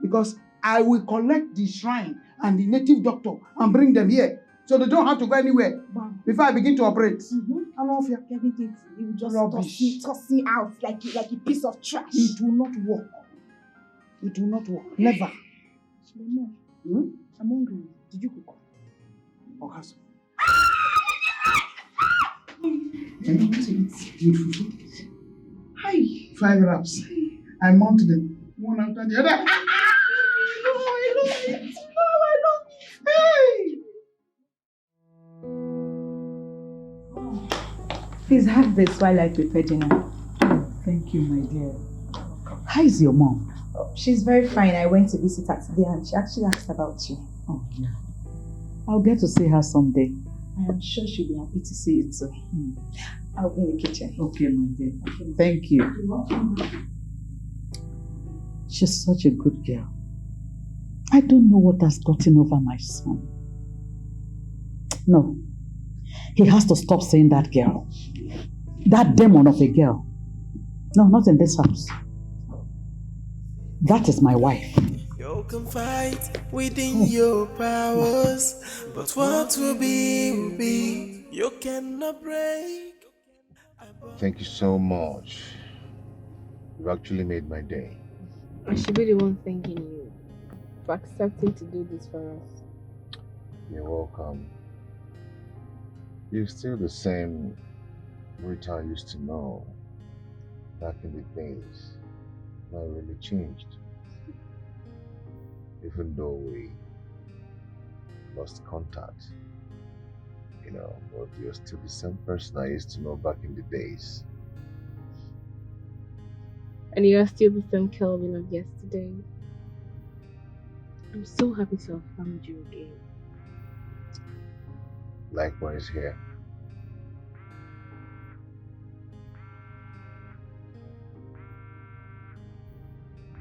Because I will collect the shrine and the native doctor and bring them here. So they don't have to go anywhere before I begin to operate. I don't fear. Everything you will just toss me out like a piece of trash. It will not work. It will not work. Never. I'm hungry. Did you cook? Or has I want to eat good food. Hi. 5 wraps. I mount them one after the other. I love it. Hey. Please have this while I prepare dinner. Oh, thank you, my dear. How is your mom? Oh, she's very fine. I went to visit her today and she actually asked about you. Oh, yeah. I'll get to see her someday. I am sure she'll be happy to see you too. I'll be in the kitchen. Okay, my dear. Thank you. You're welcome. She's such a good girl. I don't know what has gotten over my son. No. He has to stop saying that girl. That demon of a girl. No, not in this house. That is my wife. You can fight within your powers, but what will be, you cannot break. Thank you so much. You've actually made my day. I should be the one thanking you for accepting to do this for us. You're welcome. You're still the same Rita I used to know back in the days. Not really changed. Even though we lost contact, but you're still the same person I used to know back in the days. And you are still the same Kelvin of yesterday. I'm so happy to have found you again. Likewise here.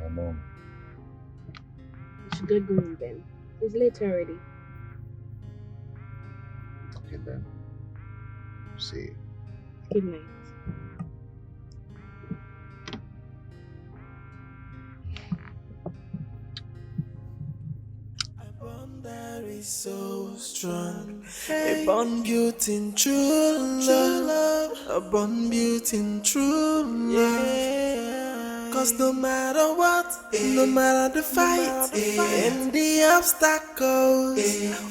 My mom. You should get going then. It's late already. Okay then. See you. Good night. I wonder is so strong. A bond built in true love. A bond built in true love. Cause no matter what, no matter the fight, and the obstacles,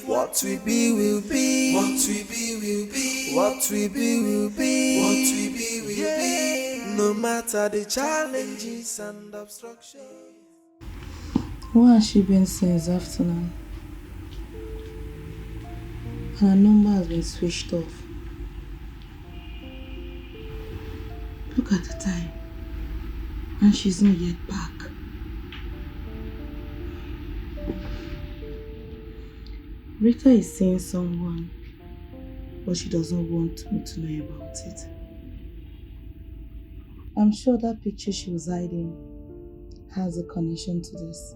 what we be will be. What we be will be. What we be will be. What we be will be. No matter the challenges and obstructions. Where has she been since afternoon? Her number has been switched off. Look at the time. And she's not yet back. Rita is seeing someone, but she doesn't want me to know about it. I'm sure that picture she was hiding has a connection to this.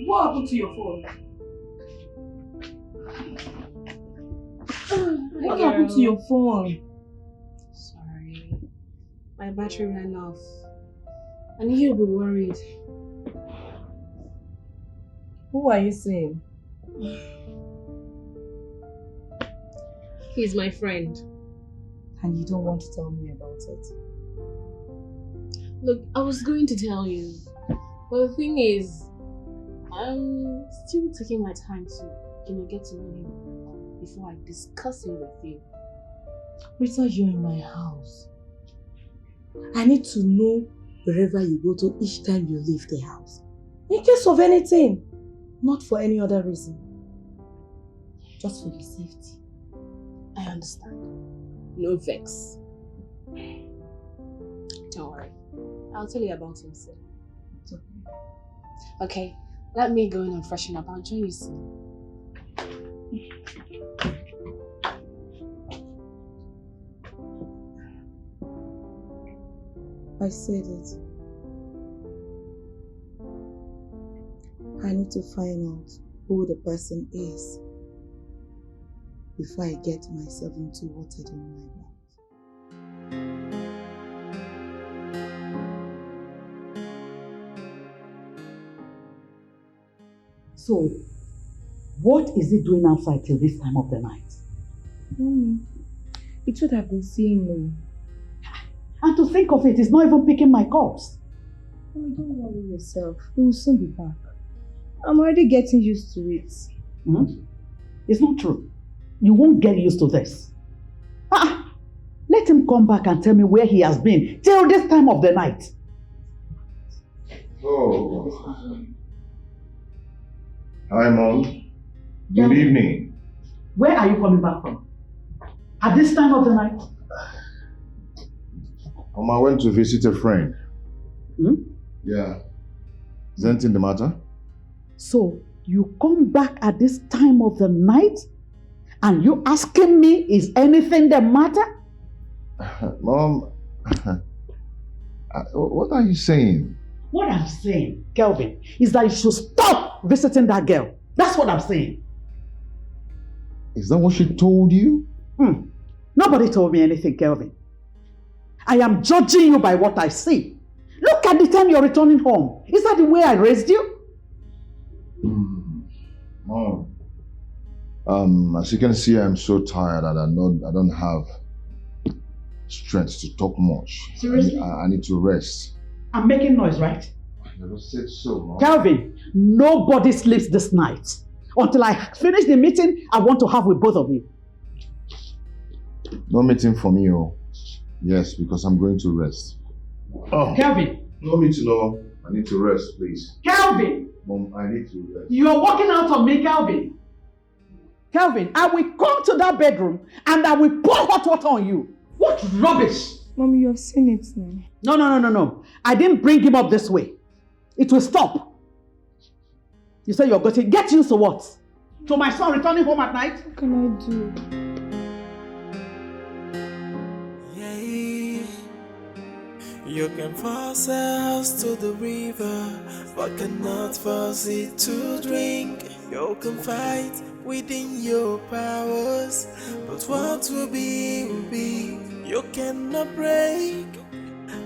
What happened to your phone? What happened to your phone? Sorry. My battery ran off. I knew you'd be worried. Who are you seeing? He's my friend. And you don't want to tell me about it? Look, I was going to tell you. But the thing is, I'm still taking my time to, get to know him before I discuss it with you. Rita, you're in my house. I need to know wherever you go to each time you leave the house. In case of anything. Not for any other reason. Just for your safety. I understand. No vex. Don't worry. I'll tell you about him soon. It's okay. Okay, let me go in and freshen up. I'll join you soon. I said it. I need to find out who the person is before I get myself into what I don't know about. So, what is he doing outside till this time of the night? Mommy, it would have been seeing me. And to think of it, he's not even picking my calls. Mommy, don't worry yourself. He will soon be back. I'm already getting used to it. It's not true. You won't get used to this. Let him come back and tell me where he has been till this time of the night. Oh. Hi, Mom. Good evening. Where are you coming back from? At this time of the night? I went to visit a friend. Yeah. Is anything the matter? So, you come back at this time of the night and you asking me, is anything the matter? Mom, what are you saying? What I'm saying, Kelvin, is that you should stop visiting that girl. That's what I'm saying. Is that what she told you? Nobody told me anything, Kelvin. I am judging you by what I see. Look at the time you're returning home. Is that the way I raised you? Mom, as you can see, I'm so tired and I don't have strength to talk much. Seriously? I need to rest. I'm making noise, right? I never said so, Mom. Kelvin, nobody sleeps this night. Until I finish the meeting I want to have with both of you. No meeting for me, oh. Yes, because I'm going to rest. Oh. Kelvin. No meeting, no. I need to rest, please. Kelvin! Mom, I need to rest. You're walking out on me, Kelvin. Kelvin, I will come to that bedroom and I will pour hot water on you. What rubbish! Mommy, you have seen it now. No. I didn't bring him up this way. It will stop. You say you're going to get used to what? To my son returning home at night? What can I do? You can force a house to the river, but cannot force it to drink. You can fight within your powers, but what will be, will be. You cannot break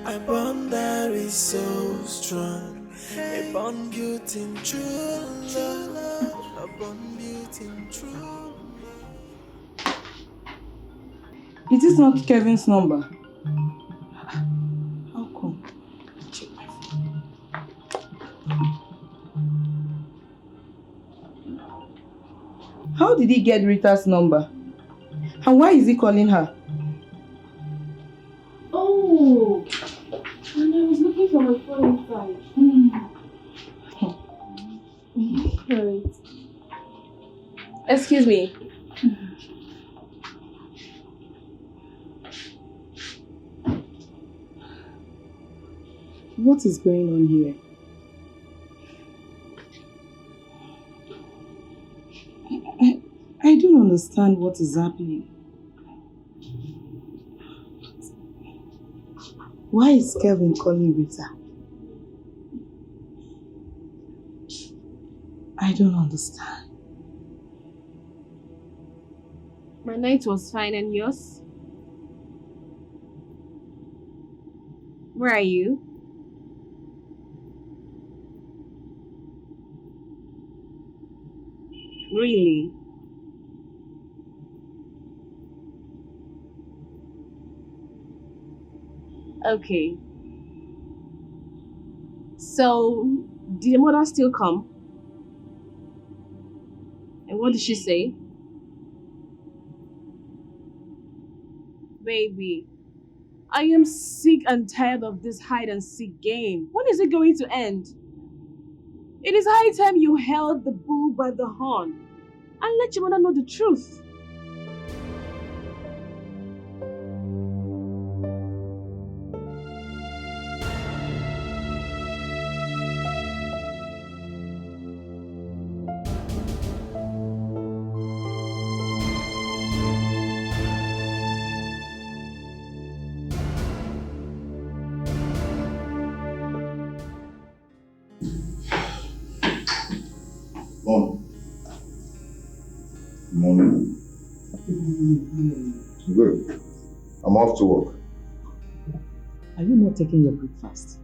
A bond that is so strong, a bond built in true love, a bond built in true. Is this not Kevin's number? How come? Check my phone. How did he get Rita's number? And why is he calling her? Oh, and I was looking for my phone inside. Right. Excuse me. What is going on here? I don't understand what is happening. Why is Kevin calling Rita? I don't understand. My night was fine, and yours? Where are you? Really? Okay. So, did the mother still come? And what did she say? Baby, I am sick and tired of this hide and seek game. When is it going to end? It is high time you held the bull by the horn and let your mother know the truth. Morning. Good. I'm off to work. Are you not taking your breakfast?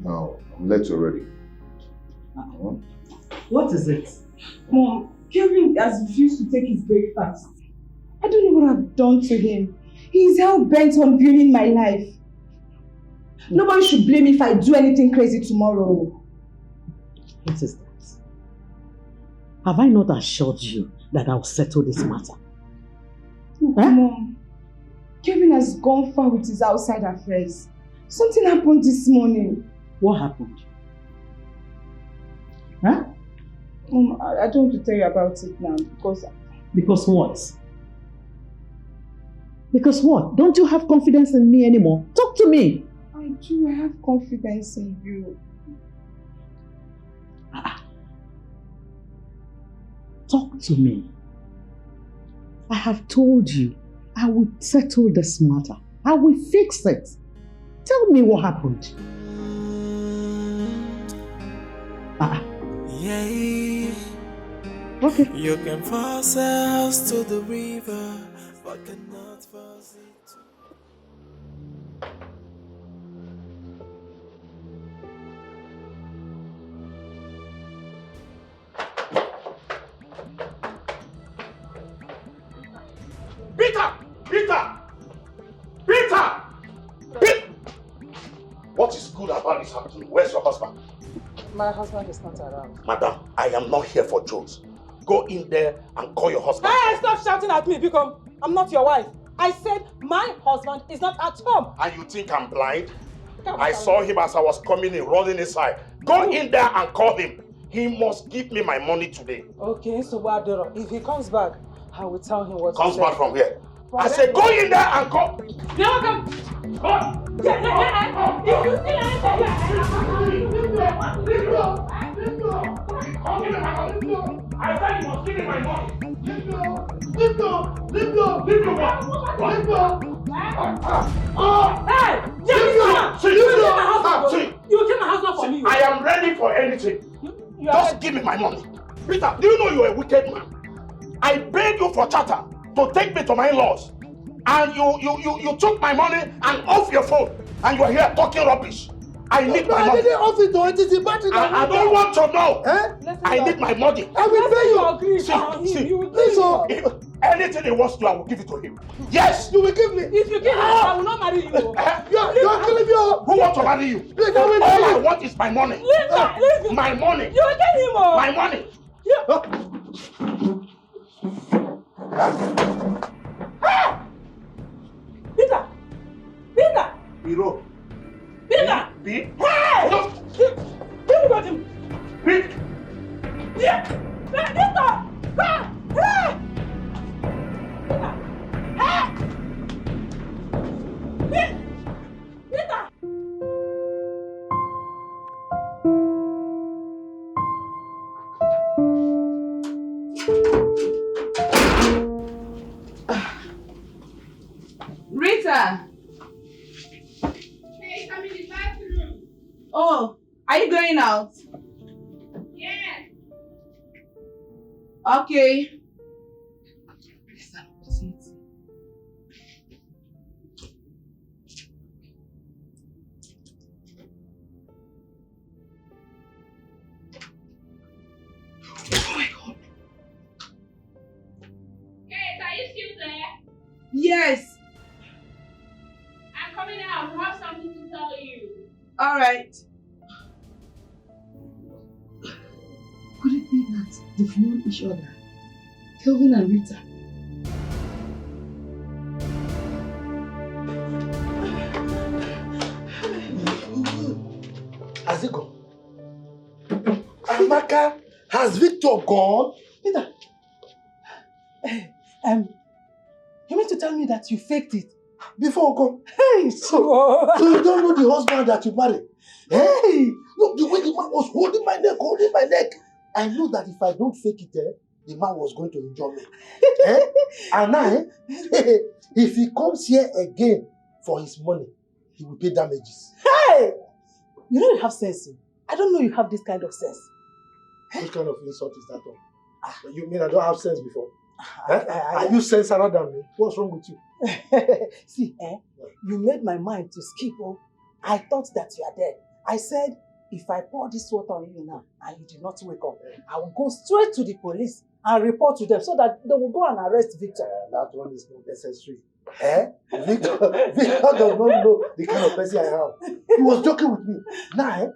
No, I'm late already. What is it? Mom, Kevin has refused to take his breakfast. I don't know what I've done to him. He's hell-bent on ruining my life. Nobody should blame me if I do anything crazy tomorrow. What is that? Have I not assured you that I'll settle this matter? Look, Mom, Kevin has gone far with his outside affairs. Something happened this morning. What happened? Mom, I don't want to tell you about it now because... Because what? Because what? Don't you have confidence in me anymore? Talk to me. I do. I have confidence in you. Talk to me. I have told you I will settle this matter. I will fix it. Tell me what happened. Yeah. Okay. You can force a house to the river, but cannot force it to... Rita! What is good about this happening? Where's your husband? My husband is not around. Madam, I am not here for jokes. Go in there and call your husband. Hey, stop shouting at me, because I'm not your wife. I said my husband is not at home. And you think I'm blind? I saw him as I was coming in, running inside. Go in there and call him. He must give me my money today. Okay, so Wadoro, if he comes back, I will tell him what Comes to say. back from here. I said go in there and call. No, come. If you still I said you must give me my money. Leave go! Hey! You came my husband for me. I am ready for anything. Just give me my money. Rita, do you know you're a wicked man? I paid you for charter to take me to my in-laws. and you took my money and off your phone, and you are here talking rubbish. I need my money. I didn't off it, it is the battery that I don't want to know. Eh? I need my money. I will pay you. See, anything he wants to, I will give it to him. Yes! You will give me. If you give me, I will not marry you. You're killing me. Who wants to marry you? All I want is my money. Listen. My money. You will get him. My money. Peter! Peter! Hero. Peter! Hey! You got him! Pick! Yeah! Peter! Hey! Peter! Rita! Hey, I'm in the bathroom. Oh, are you going out? Yeah. Okay. Kate, are you still there? Yes. I'm coming out. I have something to tell you. All right. Could it be that they've known each other? Kelvin and Rita. Has he gone? Amaka, has Victor gone? Peter, you mean to tell me that you faked it? Before come. Hey, so you don't know the husband that you married? Hey! Look, the way the man was holding my neck. I know that if I don't fake it, the man was going to enjoy me. And now, if he comes here again for his money, he will pay damages. Hey! You know you have sense. I don't know you have this kind of sense. Which kind of insult is that one? You mean I don't have sense before? Are you sensier than me? What's wrong with you? See, you made my mind to skip. I thought that you are dead. I said, if I pour this water on you now and you did not wake up, I will go straight to the police and report to them so that they will go and arrest Victor. That one is not necessary. Victor does not know the kind of person I am. He was joking with me. Now,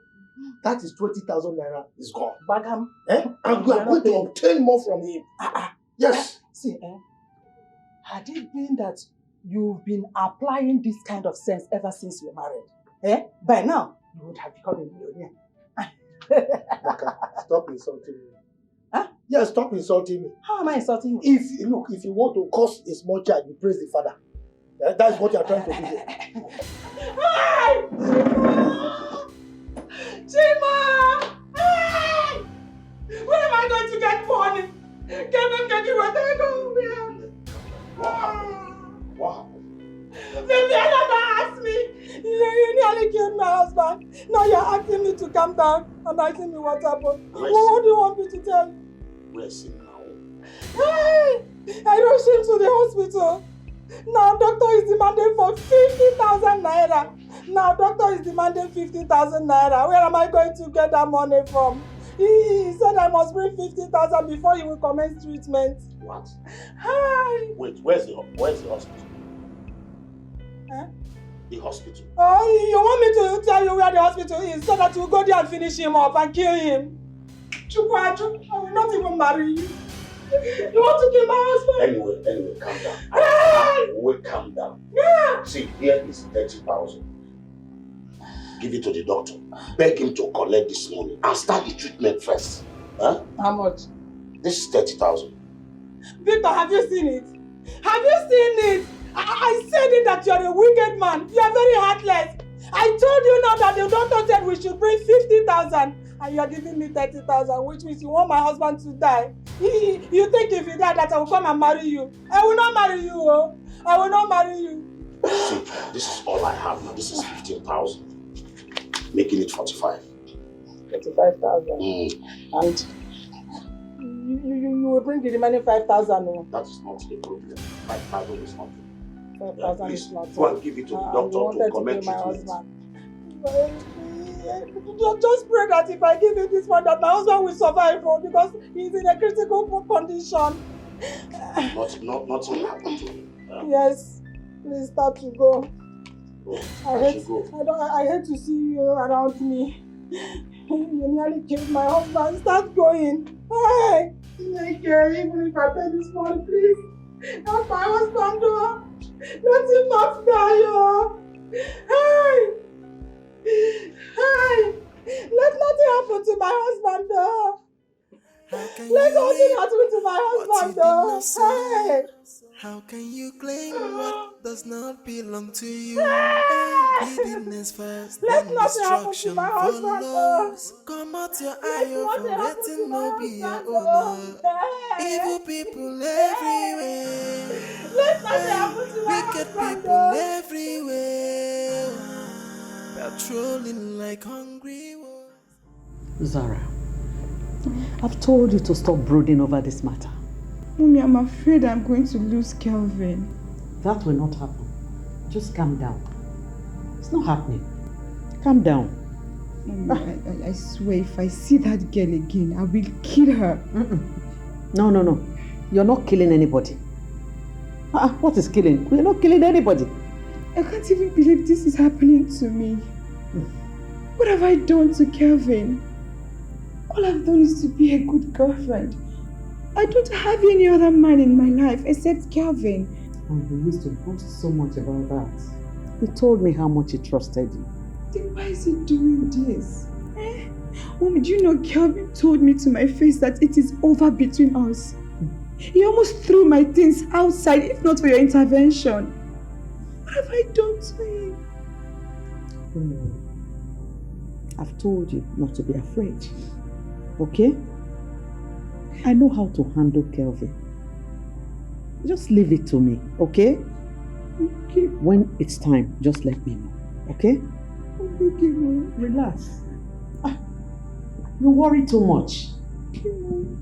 that is 20,000 naira is gone. Bagam. And we are going to obtain more from him. Yes. See, had it been that you've been applying this kind of sense ever since you married, by now, you would have become a millionaire. Okay, stop insulting me. Huh? Yeah, stop insulting me. How am I insulting you? If you want to cause a small child, you praise the father. That's what you are trying to do. Hi! Chima! Hey! Where am I going to get money? Get you what I go. Wow. Maybe I never asked me. You nearly killed my husband. Now you're asking me to come down and asking me what happened. What do you want me to tell you? Where's he now? Hey! I rushed him to the hospital. Now doctor is demanding for 50,000 naira. Now doctor is demanding 50,000 naira. Where am I going to get that money from? He said I must bring 50,000 before he will commence treatment. What? Hi! Wait, where's the hospital? Huh? The hospital. Oh, you want me to tell you where the hospital is so that you go there and finish him up and kill him? Chukwaju, I will not even marry you. You want to kill my husband? Anyway, calm down. Wait, calm down. Yeah. See, here is 30,000. Give it to the doctor. Beg him to collect this money and start the treatment first. Huh? How much? This is 30,000. Victor, have you seen it? Have you seen it? I said it that you are a wicked man. You are very heartless. I told you now that the doctor said we should bring 50,000 and you are giving me 30,000, which means you want my husband to die. You think if he died that I will come and marry you? I will not marry you. Oh. I will not marry you. See, this is all I have now. This is 15,000. Making it 45. 45,000. And you will bring the remaining 5,000. No? That is not the problem. 5,000 is nothing. 12,000 is not. Go and give it to the doctor to commence my treatment. husband. Just pray that if I give you this one, that my husband will survive, because he's in a critical condition. Nothing happened to him. Yes, please start to go. I hate to see you around me. You nearly killed my husband. Start going. Hey, even if I pay this money, please help my husband. Let him not die. Hey, let nothing happen to my husband. Let nothing happen to my husband. Hey. How can you claim what does not belong to you? Greediness first, then destruction follows. Come out your eye over letting no be your owner. Evil people everywhere. Wicked people everywhere. Patrolling like hungry wolves. Zara, I've told you to stop brooding over this matter. Mommy, I'm afraid I'm going to lose Kelvin. That will not happen. Just calm down. It's not happening. Calm down. Mommy, I swear, if I see that girl again, I will kill her. No. You're not killing anybody. What is killing? We're not killing anybody. I can't even believe this is happening to me. What have I done to Kelvin? All I've done is to be a good girlfriend. I don't have any other man in my life except Kelvin. And he used to boast so much about that. He told me how much he trusted you. Then why is he doing this? Mom, do you know Kelvin told me to my face that it is over between us? He almost threw my things outside if not for your intervention. What have I done to him? Don't worry. I've told you not to be afraid. Okay? I know how to handle Kelvin. Just leave it to me, okay? Okay. When it's time, just let me know, okay? Okay, Mom. Relax. You worry too much. Okay, Mom.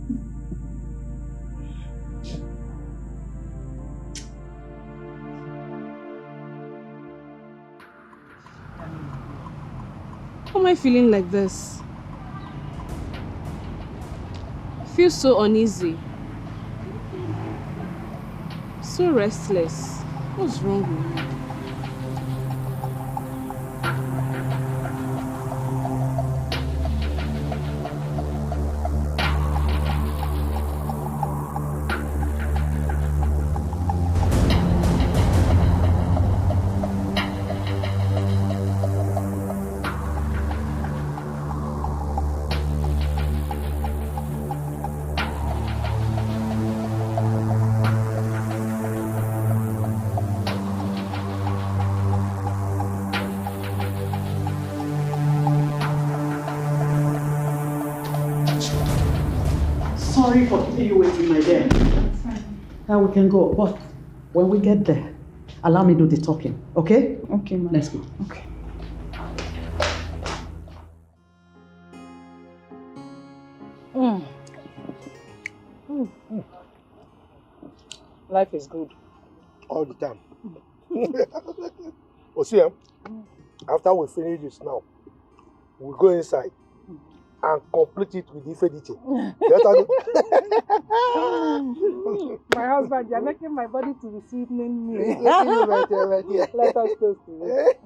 Why am I feeling like this? I feel so uneasy. So restless. What's wrong with me? Sorry for keeping you waiting, my dear. Now we can go, but when we get there, allow me to do the talking, okay? Okay, ma'am. Let's go. Okay. Life is good. All the time. Osia, after we finish this now, we go inside and complete it with Ifediche. My husband, you're making my body to be sweetening me. Right here. Let us toast to it.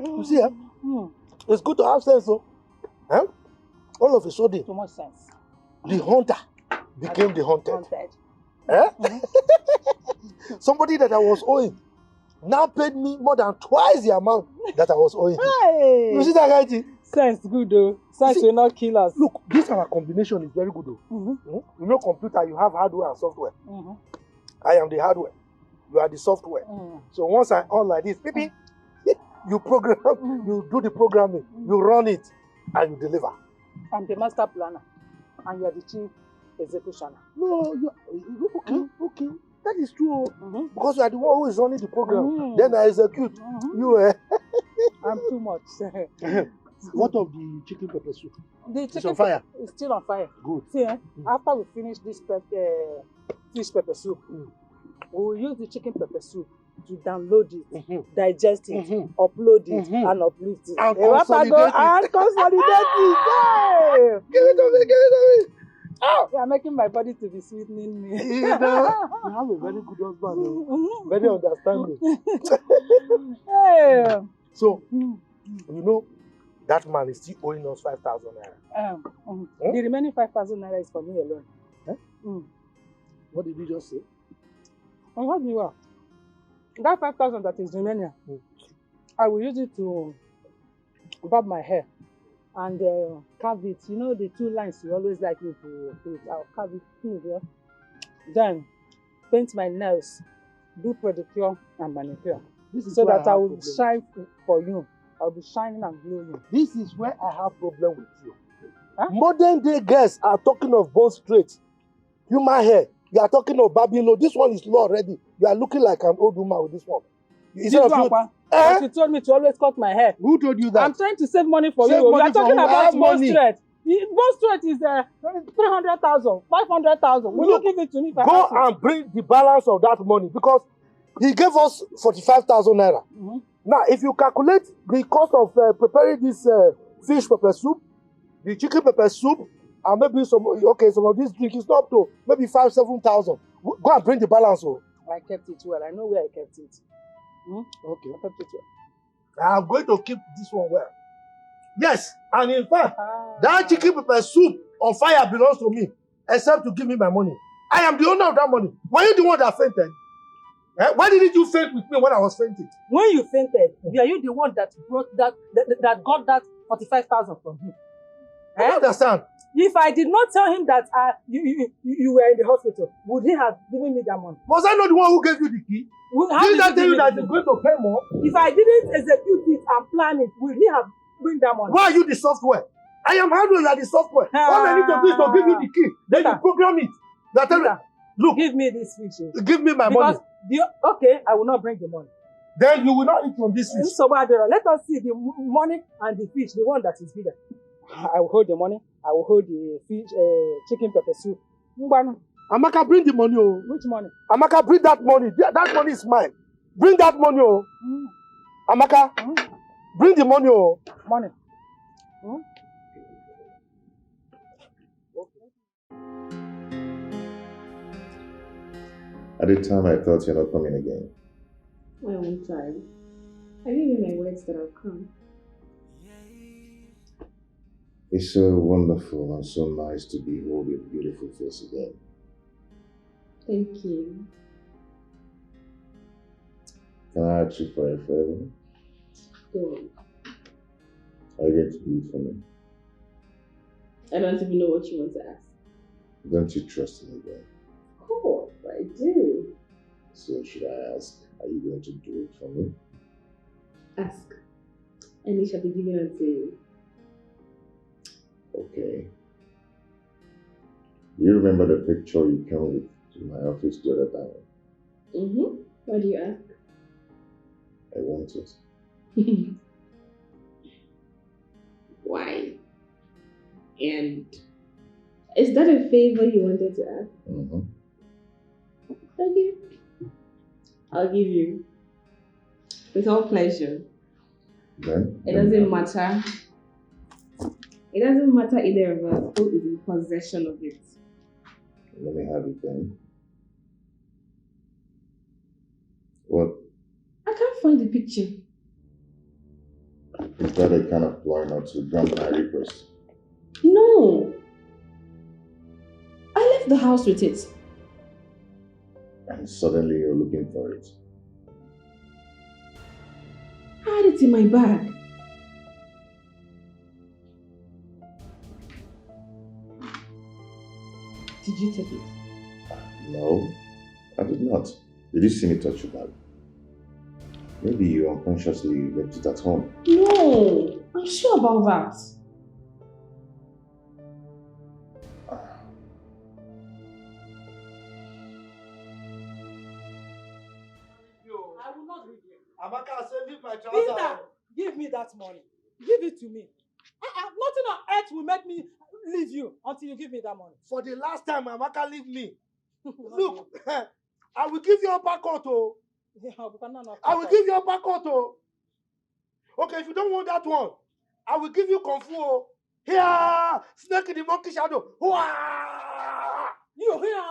You see, it's good to have sense, though. Huh? All of a sudden, too much sense. The hunter became the hunted. Eh? Somebody that I was owing now paid me more than twice the amount that I was owing him. Hey. You see that, guy? Sense good though. Sense will not kill us. Look, this our combination is very good though. You know, computer, you have hardware and software. I am the hardware. You are the software. So once I on like this, baby, you program, you do the programming, you run it, and you deliver. I'm the master planner, and you are the chief executioner. No, okay. That is true. Because you are the one who is running the program. Then I execute. You, I'm too much. What of the chicken pepper soup? The chicken it's on fire. It's still on fire. Good. See, after we finish this fish pepper soup, We will use the chicken pepper soup to download it, digest it, upload it, and uplift it. And consolidate it. Hey! Give it to me, give it to me. You are making my body to be sweetening me. You know, you have a very good husband, though. Very understanding. Hey. So, you know, that man is still owing us 5,000 naira. The remaining 5,000 naira is for me alone. What did you just say? I heard you well. That 5,000 that is remaining, I will use it to bob my hair and carve it. You know the two lines you always like me to put. I'll carve it here. Then paint my nails, do pedicure and manicure. This is so where that I I have will problem. shine for you. I'll be shining and glowing. This is where I have problem with you. Modern day girls are talking of bone straight, human hair. You are talking of Babylon. This one is low already. You are looking like an old woman with this one. But you told me to always cut my hair. Who told you that? I'm trying to save money for Save you. money You are talking for who? I about have bone money. straight. Bone straight is 300,000, 500,000. Will you give it to me? If I Go ask you? and bring the balance of that money because he gave us 45,000 naira. Now, if you calculate the cost of preparing this fish pepper soup, the chicken pepper soup, and maybe some of this drink is not up to maybe 5,000-7,000. Go and bring the balance. Oh. I kept it well. I know where I kept it. Okay. I kept it well. I'm going to keep this one well. Yes, and in fact, that chicken pepper soup on fire belongs to me, except to give me my money. I am the owner of that money. Were you the one that fainted? Why didn't you faint with me when I was fainting? When you fainted, are you the one that brought that got that 45,000 from him? I don't understand. If I did not tell him that you were in the hospital, would he have given me that money? Was I not the one who gave you the key? Didn't I tell you that you're going to pay more? If I didn't execute it and plan it, would he have bring that money? Why are you the software? I am hardware, you are the software. All I need to do is to give you the key. Then you program it. Look. Give me this fish. Give me my money. Okay, I will not bring the money. Then you will not eat from this fish. So let us see the money and the fish, the one that is bigger. I will hold the money. I will hold the fish, chicken pepper soup. Amaka, bring the money. Oh. Which money? Amaka, bring that money. That money is mine. Bring that money. Oh. Amaka, bring the money. Oh. Money. At the time, I thought you're not coming again. My own time. I gave you my words that I'll come. It's so wonderful and so nice to behold your beautiful face again. Thank you. Can I ask you for a favor? Go on. Are you going to do it for me? I don't even know what you want to ask. Don't you trust me again? Of course, I do. So should I ask, are you going to do it for me? Ask. And it shall be given unto you. Okay. Do you remember the picture you came with to my office the other time? Mm-hmm. Why do you ask? I want it. Why? And is that a favor you wanted to ask? Mm-hmm. Okay. I'll give you. With all pleasure. Then? It doesn't matter. It doesn't matter either of us who is in possession of it. Let me have it then. What? I can't find the picture. Is that a kind of ploy not to grant my request? No. I left the house with it. And suddenly you're looking for it. I had it in my bag. Did you take it? No, I did not. Did you see me touch your bag? Maybe you unconsciously left it at home. No, I'm sure about that. I will not leave you. Amaka, say leave my trouser. Peter, give me that money. Give it to me. Nothing on earth will make me leave you until you give me that money. For the last time, Amaka, leave me. Look, I will give you uppercut, oh. I will give you uppercut, oh. Okay, if you don't want that one, I will give you kung fu, oh. Here, snake in the monkey shadow. You here.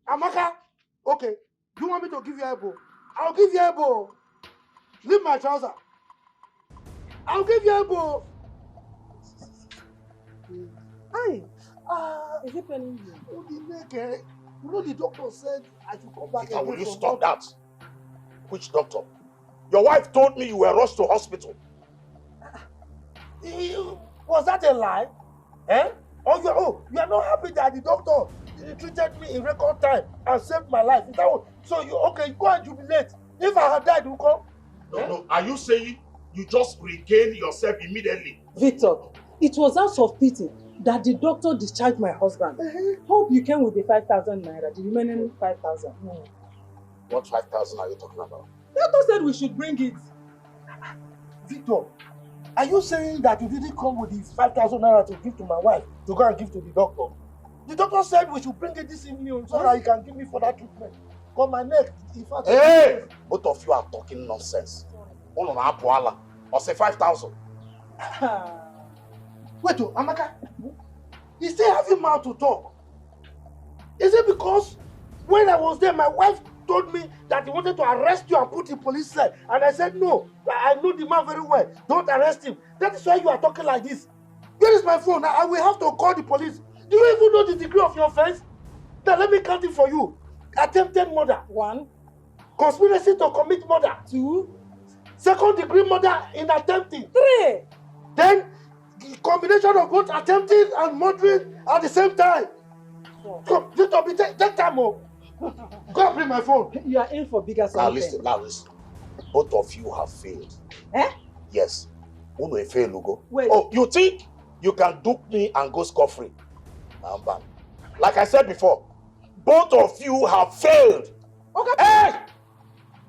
Amaka, okay. You want me to give you elbow? I'll give you elbow. Leave my trouser. I'll give you elbow. Hi. Is it paining you? Oh, the neck, eh? You know the doctor said I should come back. Rita, will you stop that? Which doctor? Your wife told me you were rushed to hospital. Was that a lie? Eh? You are not happy that the doctor treated me in record time and saved my life. Is that what? So you go and jubilate. If I had died, you come? No. Are you saying you just regained yourself immediately? Victor, it was out of pity that the doctor discharged my husband. Hope you came with the 5,000 naira, the remaining 5,000. What 5,000 are you talking about? The doctor said we should bring it. Victor, are you saying that you didn't come with the 5,000 naira to give to my wife to go and give to the doctor? The doctor said we should bring it this evening so that he can give me further treatment. Because my neck, in fact... Hey! Both of you are talking nonsense. One on Apuala. Or say 5,000. Wait, Amaka. You still have your mouth to talk. Is it because when I was there, my wife told me that he wanted to arrest you and put in police cell? And I said, no, I know the man very well. Don't arrest him. That is why you are talking like this. Here is my phone. I will have to call the police. Do you even know the degree of your offense? Now let me count it for you. Attempted murder. 1. Conspiracy to commit murder. 2. Second degree murder in attempting. 3. Then the combination of both attempting and murdering at the same time. 4. Come, take time, oh. Go and bring my phone. You are in for bigger something. Now listen. Both of you have failed. Eh? Yes. Uno e fail, Lugo. Wait. Oh, you think you can dupe me and go scot-free? Like I said before, both of you have failed. Okay. Hey!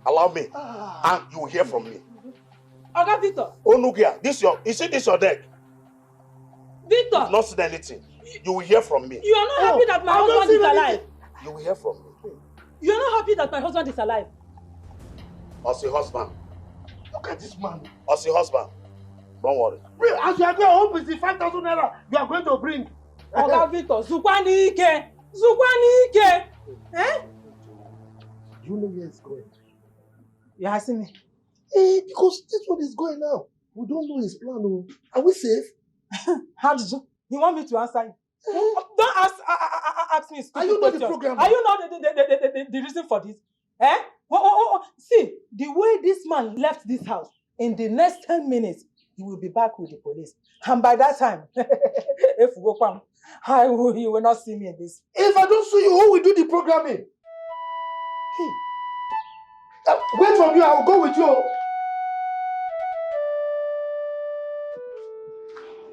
Allow me, and you will hear from me. Okay, Victor. Oh, Nugia, this your deck. Victor! You've not seen anything. You will hear from me. You are not happy that my husband is alive. You will hear from me. You are not happy that my husband is alive. As your husband. Look at this man. As your husband. Don't worry. As you are going, I hope it's the 5,000 naira you are going to bring. Okay, Victor. Zukwanike. Zukwanike. Eh? You know where it's going. You asking me? Because this one is going now. We don't know his plan. Oh. Are we safe? How did you? You want me to answer you? Don't ask me stupid questions. Are you not the program? Are you not the reason for this? Eh? See, the way this man left this house, in the next 10 minutes, he will be back with the police. And by that time, if we go come, you will not see me in this. If I don't see you, who will do the programming? Hey. Wait for me, I will go with you.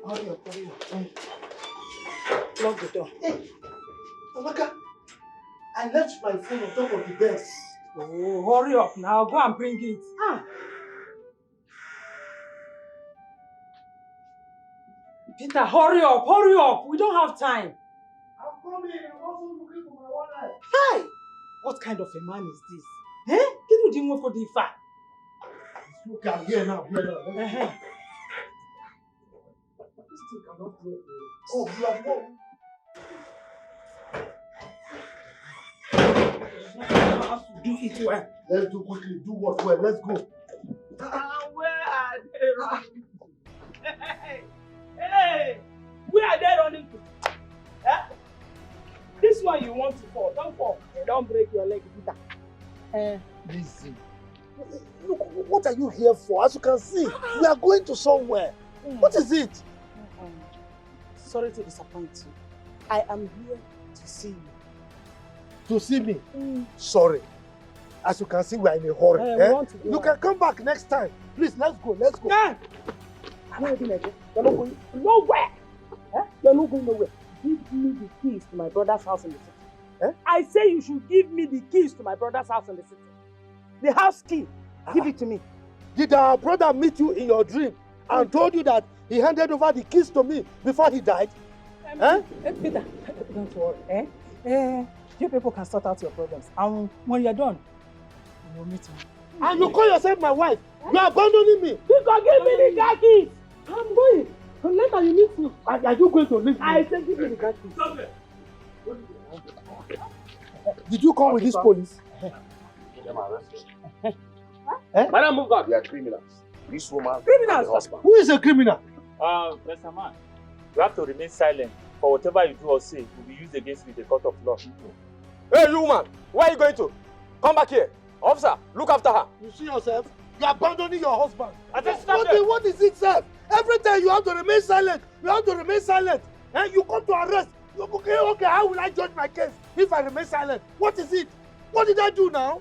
Hurry up. Lock the door. Hey, Amaka, I left my phone on top of the bed. Oh, hurry up now. Go and bring it. Peter, hurry up. We don't have time. I'm coming. I'm also looking for my wallet. Hi! What kind of a man is this? Eh? Get with him for the fat. Look, I'm here now. Uh-huh. This thing cannot work. Oh, you have won. Do it well. Let's do quickly. Do what well. Let's go. Where are they running to? Hey! Where are they running to? Eh? This one you want to fall. Don't fall. Don't break your leg, Peter. Listen. Look, what are you here for? As you can see, we are going to somewhere. What is it? Sorry to disappoint you. I am here to see you. To see me? Sorry. As you can see, we are in a hurry. You can come back next time. Please, let's go. Yeah. I'm not going again. You're not going nowhere. You're not going nowhere. Give me the keys to my brother's house in the city. I say you should give me the keys to my brother's house in the city. The house key. Give it to me. Did our brother meet you in your dream and told you that he handed over the keys to me before he died? Peter, don't worry. You people can sort out your problems. And when you're done, you'll meet me. And you call yourself my wife. You are abandoning me. You can give me the car keys. I'm going. And later you meet me. Are you going to leave me? I said give me the car keys. Did you come with this police? Madam, move back. They are criminals. This woman Criminals? and the husband. Who is a criminal? Mr. Man, you have to remain silent. For whatever you do or say will be used against you in the court of law. Hey, you woman, where are you going to? Come back here. Officer, look after her. You see yourself? You are abandoning your husband. What is it, sir? Every time you have to remain silent. You have to remain silent. And you come to arrest. Okay, how will I judge my case if I remain silent? What is it? What did I do now?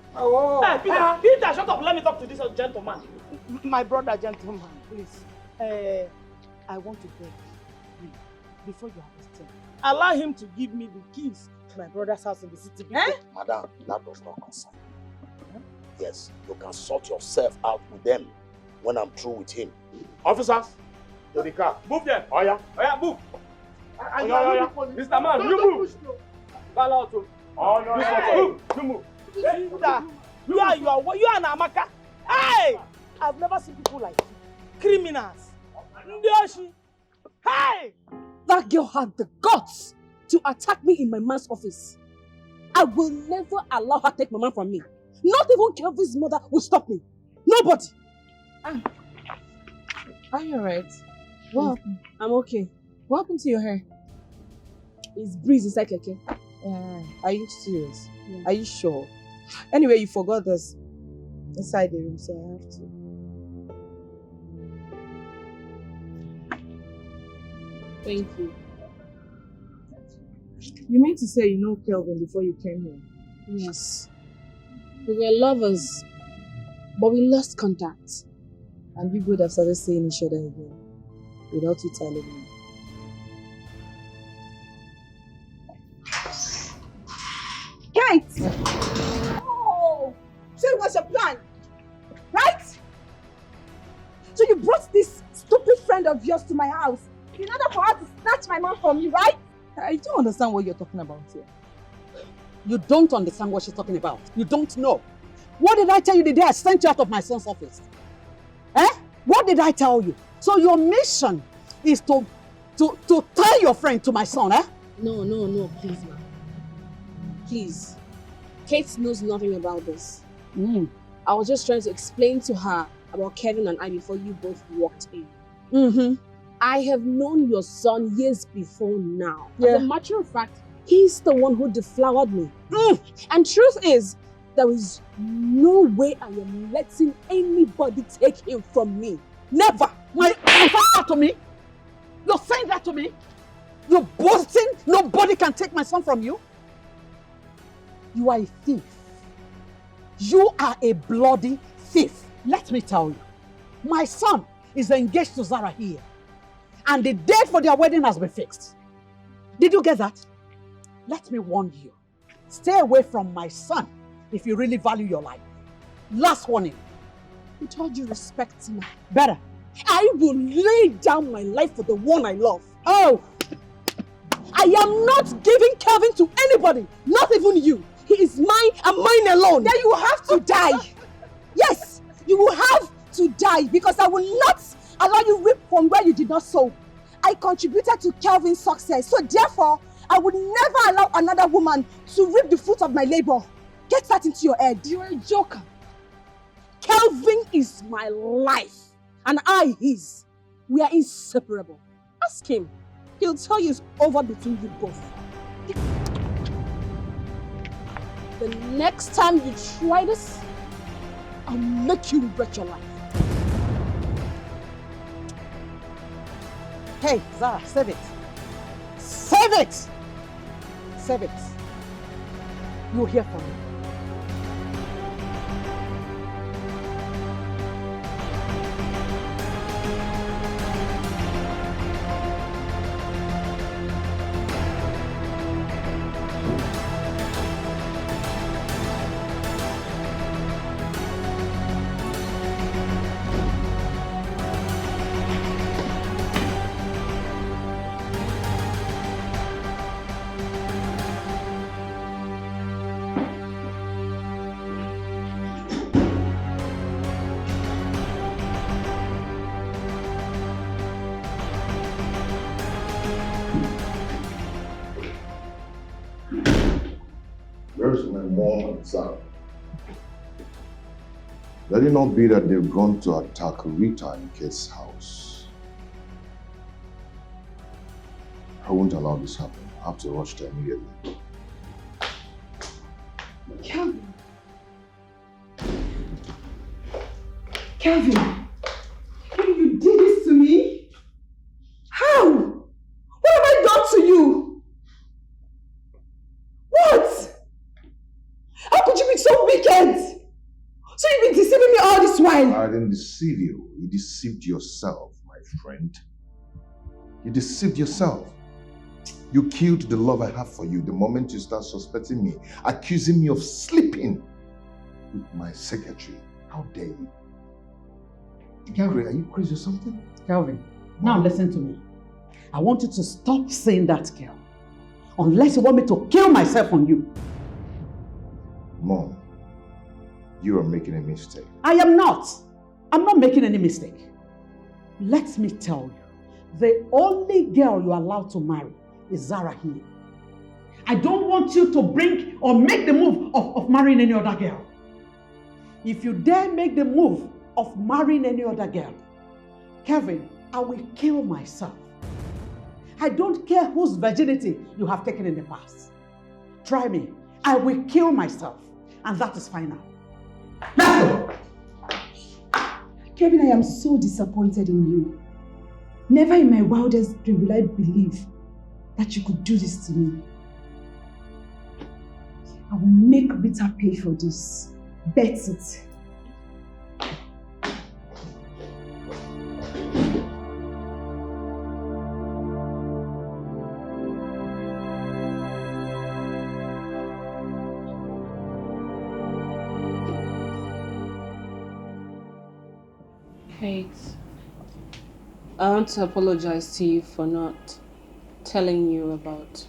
Hey, Peter, shut up. Let me talk to this gentleman. My brother, gentleman, please. I want to beg you, before you arrest him, allow him to give me the keys to my brother's house in the city. Madam, that does not concern you. Yes, you can sort yourself out with them when I'm through with him. Officers, to the car. Move them. Oh yeah, move. Mr. Man, you move. Call out to. Oh no, you move. You and Amaka. Hey! I've never seen people like you. Criminals. Ndioshi. Hey! That girl had the guts to attack me in my man's office. I will never allow her to take my man from me. Not even Kelvin's mother will stop me. Nobody. Are you alright? What happened? I'm okay. What happened to your hair? It's breeze inside Keke. Are you serious? Yeah. Are you sure? Anyway, you forgot this inside the room, so I have to. Thank you. You mean to say you know Kelvin before you came here? Yes. We were lovers, but we lost contact. And you would have started seeing each other again without you telling me. Kate! Oh! So it was your plan, right? So you brought this stupid friend of yours to my house in order for her to snatch my man from me, right? I don't understand what you're talking about here. You don't understand what she's talking about. You don't know. What did I tell you the day I sent you out of my son's office? What did I tell you? So your mission is to tie your friend to my son, No, please, ma'am. Please. Kate knows nothing about this. I was just trying to explain to her about Kevin and I before you both walked in. I have known your son years before now. Yeah. As a matter of fact, he's the one who deflowered me. And truth is, there is no way I am letting anybody take him from me. Never! You're saying that to me? You're saying that to me? You're boasting nobody can take my son from you? You are a thief. You are a bloody thief. Let me tell you, my son is engaged to Zara here. And the date for their wedding has been fixed. Did you get that? Let me warn you. Stay away from my son if you really value your life. Last warning. With all due respect, ma. Better. I will lay down my life for the one I love. Oh! I am not giving Kevin to anybody, not even you. He is mine and mine alone. Then you will have to die. Yes, you will have to die because I will not allow you reap from where you did not sow. I contributed to Kelvin's success, so therefore, I would never allow another woman to reap the fruit of my labor. Get that into your head. You're a joker. Kelvin is my life, and I his. We are inseparable. Ask him. He'll tell you it's over between you both. The next time you try this, I'll make you regret your life. Hey, Zara, save it. Save it! Save it. You'll hear from me. Mom and Zara. Let it not be that they've gone to attack Rita in Kate's house. I won't allow this to happen. I have to rush there immediately. Kelvin. Kelvin, you did this to me? How? What have I done to you? What? How could you be so wicked? So you've been deceiving me all this while? I didn't deceive you. You deceived yourself, my friend. You deceived yourself. You killed the love I have for you the moment you start suspecting me, accusing me of sleeping with my secretary. How dare you? Kelvin, are you crazy or something? Kelvin, now listen to me. I want you to stop saying that, girl. Unless you want me to kill myself on you. Mom, you are making a mistake. I am not. I'm not making any mistake. Let me tell you, the only girl you're allowed to marry is Zara here. I don't want you to bring or make the move of marrying any other girl. If you dare make the move of marrying any other girl, Kevin, I will kill myself. I don't care whose virginity you have taken in the past. Try me. I will kill myself. And that is final. Let's go! Kevin, I am so disappointed in you. Never in my wildest dream will I believe that you could do this to me. I will make Rita pay for this. Bet it. Kate, I want to apologize to you for not telling you about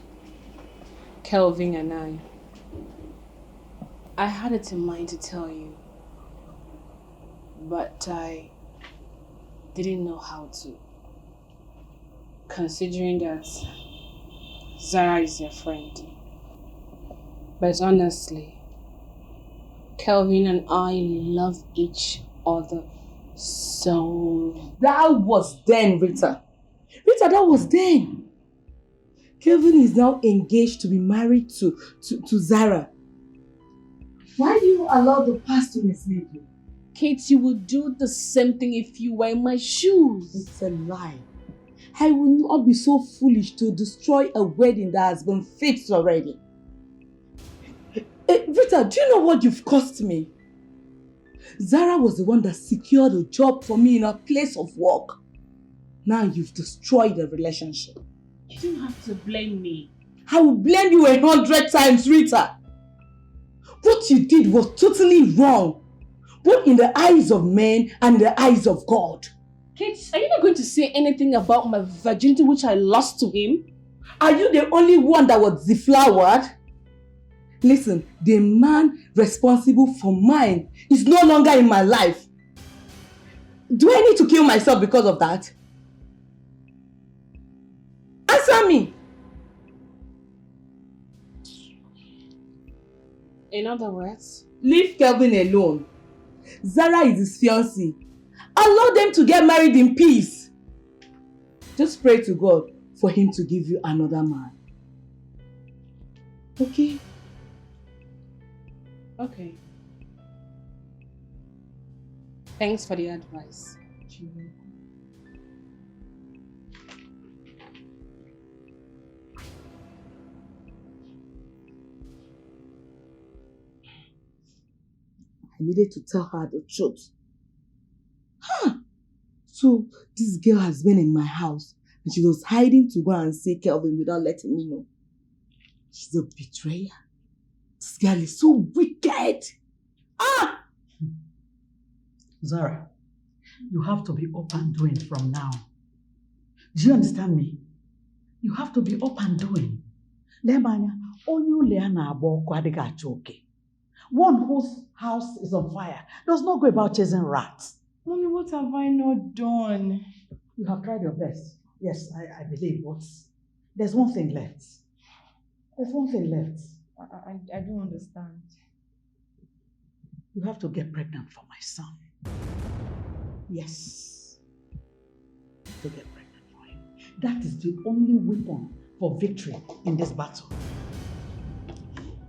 Kelvin and I. I had it in mind to tell you, but I didn't know how to. Considering that Zara is your friend. But honestly, Kelvin and I love each other so. That was then, Rita. Rita, that was then. Kelvin is now engaged to be married to Zara. Why do you allow the past to mislead you? Kate, you would do the same thing if you were in my shoes. It's a lie. I will not be so foolish to destroy a wedding that has been fixed already. Rita, do you know what you've cost me? Zara was the one that secured a job for me in a place of work. Now you've destroyed the relationship. You don't have to blame me. I will blame you 100 times, Rita. What you did was totally wrong, both in the eyes of men and in the eyes of God. Kate, are you not going to say anything about my virginity which I lost to him? Are you the only one that was deflowered? Listen, the man responsible for mine is no longer in my life. Do I need to kill myself because of that? Answer me! In other words? Leave Kelvin alone. Zara is his fiancée. Allow them to get married in peace. Just pray to God for him to give you another man. Okay? Okay. Thanks for the advice. I needed to tell her the truth. So this girl has been in my house and she was hiding to go and see Kelvin without letting me know. She's a betrayer. This girl is so wicked. Zara, you have to be up and doing from now. Do you understand me? You have to be up and doing. One whose house is on fire does not go about chasing rats. Mommy, what have I not done? You have tried your best. Yes, I believe, but there's one thing left. There's one thing left. I don't understand. You have to get pregnant for my son. Yes. To get pregnant for him. That is the only weapon for victory in this battle.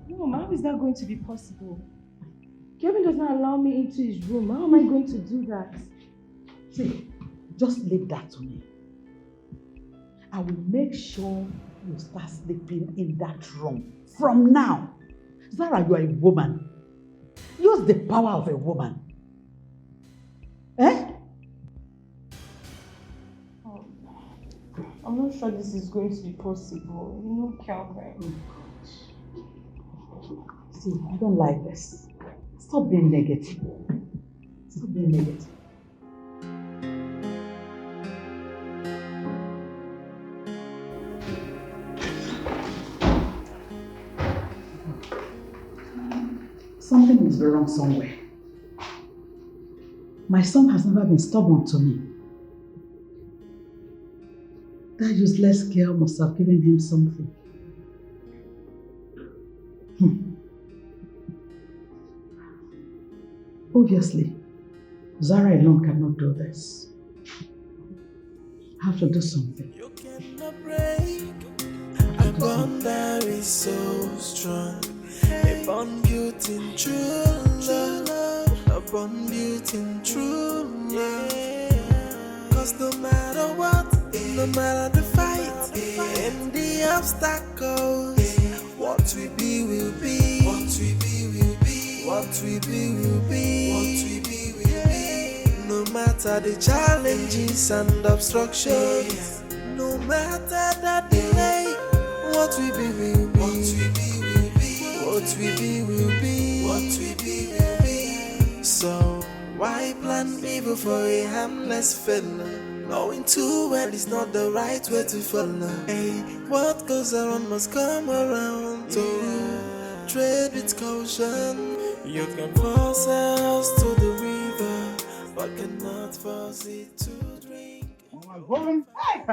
No, how is that going to be possible? Kevin does not allow me into his room. How am I going to do that? See, just leave that to me. I will make sure you start sleeping in that room from now. Zara, you are a woman. Use the power of a woman. Eh? Oh, I'm not sure this is going to be possible. You know, Calvin. See, I don't like this. Stop being negative. Stop being negative. Something is wrong somewhere. My son has never been stubborn to me. That useless girl must have given him something. Obviously, Zara alone cannot do this. I have to do something. You cannot break a bond that is so strong. A bond built in true love. A bond built in true love. Cause no matter what, no matter the fight, and the obstacles, what we be will be. What we be will be. What we be will be. What we be will be. No matter the challenges and obstructions, no matter the delay, what we be will be. What we be will be. What we be will be. What we be will be. So why plan evil for a harmless fellow, knowing too well it's not the right way to follow? Hey, what goes around must come around. So tread with caution. You can force us to the river, but cannot force it to drink. Home. Hey!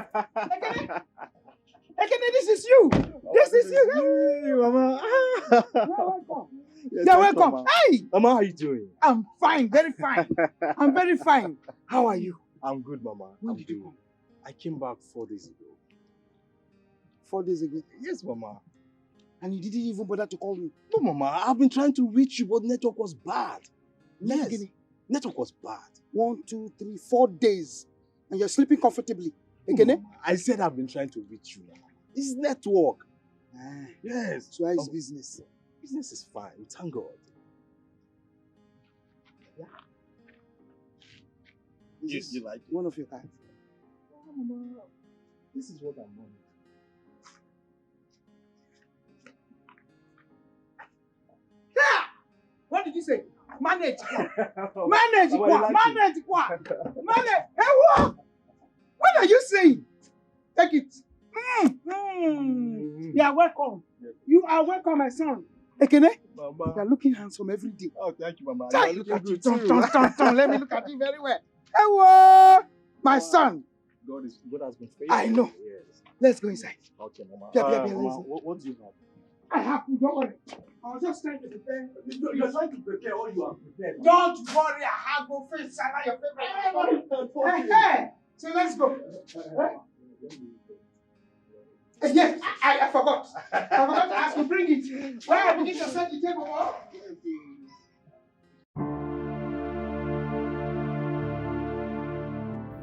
Ekene, this is you! This is you! Hey, Mama. You're welcome. Yes, You're thanks, welcome. Mama. Hey! Mama, how are you doing? I'm fine, very fine. I'm very fine. How are you? I'm good, Mama. When did you come? I came back 4 days ago. 4 days ago? Yes, Mama. And you didn't even bother to call me? No, Mama. I've been trying to reach you, but network was bad. Yes. Network was bad. 1, 2, 3, 4 days. And you're sleeping comfortably. Ekene? I said I've been trying to reach you, Mama. It's network. Yes. So how is business? Business is fine. Thank God. Yeah. You like it? One of your cards. Oh, Mama. This is what I'm managing. What did you say? Manage. Manage. Manage. Manage. Hey, what? What are you saying? Take it. You are welcome. You are welcome, my son. Ekene? Mama. You are looking handsome every day. Oh, thank you, Mama. Try, You are look looking at you. good too. Let me look at you very well. Hello, my son. God has been faithful. I know. Yes. Let's go inside. Okay, Mama. Mama, what do you have? I have food, don't worry. I was just trying to prepare. You're trying to prepare all you have prepared. Don't worry, I have go face salad, your favorite. Hey, so let's go. Yes, I forgot. I forgot to ask you, bring it. Where I begin to set the table up.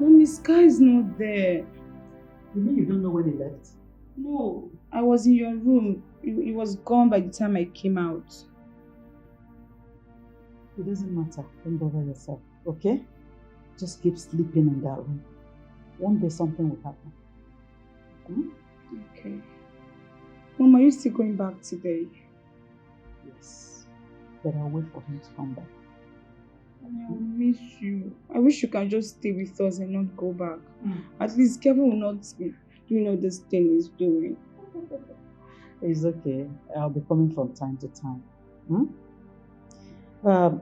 Mommy, Sky is not there. You mean you don't know when he left? No, I was in your room. He was gone by the time I came out. It doesn't matter. Don't bother yourself, okay? Just keep sleeping in that room. One day something will happen. Okay. Mom, are you still going back today? Yes. But I'll wait for him to come back. I'll miss you. I wish you can just stay with us and not go back. At least Kevin will not be doing all this thing he's doing. It's okay. I'll be coming from time to time.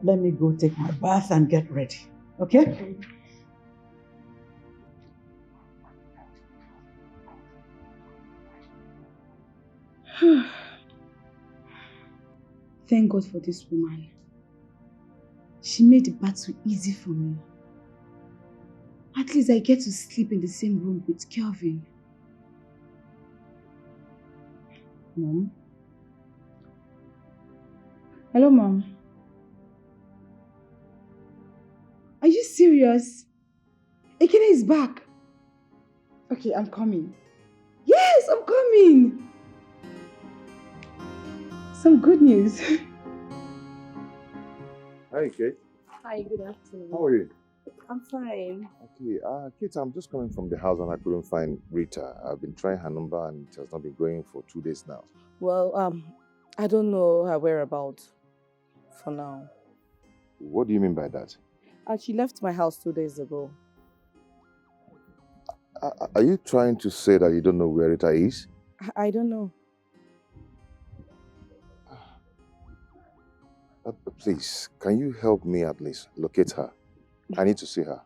Let me go take my bath and get ready. Okay? thank God for this woman. She made the battle easy for me. At least I get to sleep in the same room with Kelvin. Mom? Hello, Mom. Are you serious? Ekene is back. Okay, I'm coming. Yes, I'm coming. Some good news. Hi, Kate. Hi, good afternoon. How are you? I'm fine. Okay, Kate, I'm just coming from the house and I couldn't find Rita. I've been trying her number and it has not been going for 2 days now. Well, I don't know her whereabouts for now. What do you mean by that? She left my house 2 days ago. Are you trying to say that you don't know where Rita is? I don't know. Please, can you help me at least locate her? I need to see her.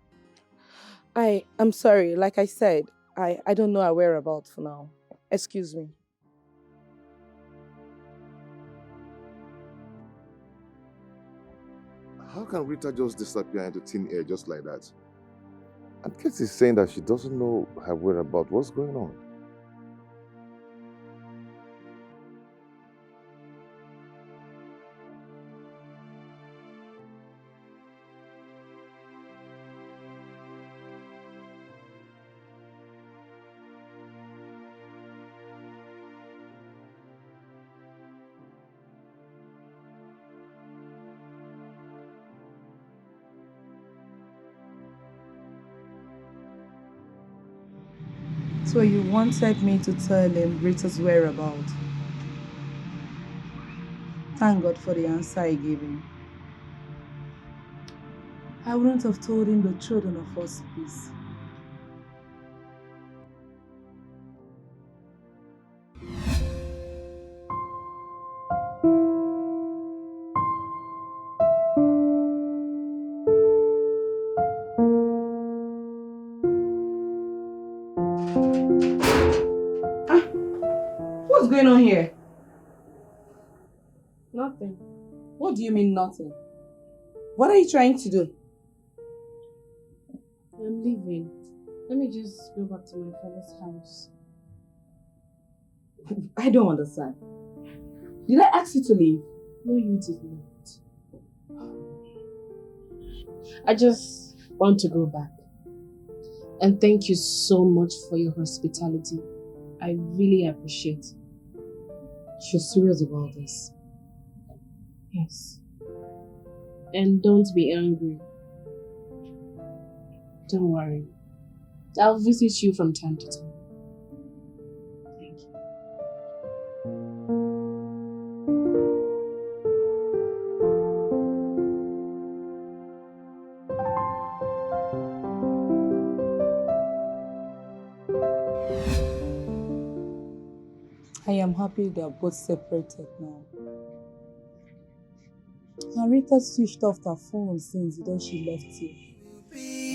I'm sorry. Like I said, I don't know her whereabouts for now. Excuse me. How can Rita just disappear into thin air just like that? And Kate is saying that she doesn't know her whereabouts. What's going on? So you wanted me to tell him Rita's whereabouts. Thank God for the answer I gave him. I wouldn't have told him the truth in the first place. What's going on here? Nothing. What do you mean nothing? What are you trying to do? I'm leaving. Let me just go back to my father's house. I don't understand. Did I ask you to leave? No, you did not. I just want to go back. And thank you so much for your hospitality. I really appreciate it. You're serious about this? Yes. And don't be angry. Don't worry. I'll visit you from time to time. Thank you. I am happy they are both separated now. Rita switched off her phone since the day she left here.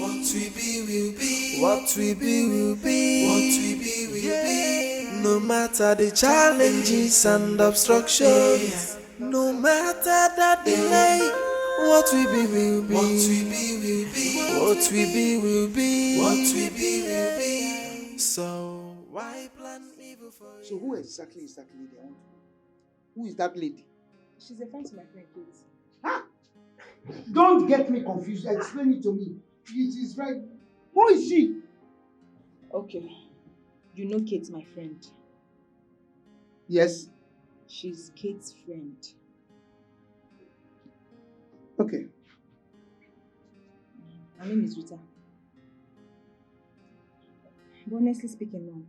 What we be will be. What we be will be. What we be will be. No matter the challenges and obstructions, no matter the delay, what we be will be. What we be will be. What we be will be. What we be will be. So why plan evil for you? So who exactly is that lady? Who is that lady? She's a friend to my friend, please. Huh? Don't get me confused. Explain it to me. It is right. Who is she? Okay. You know Kate, my friend. Yes. She's Kate's friend. Okay. Her name is Rita. But honestly speaking now,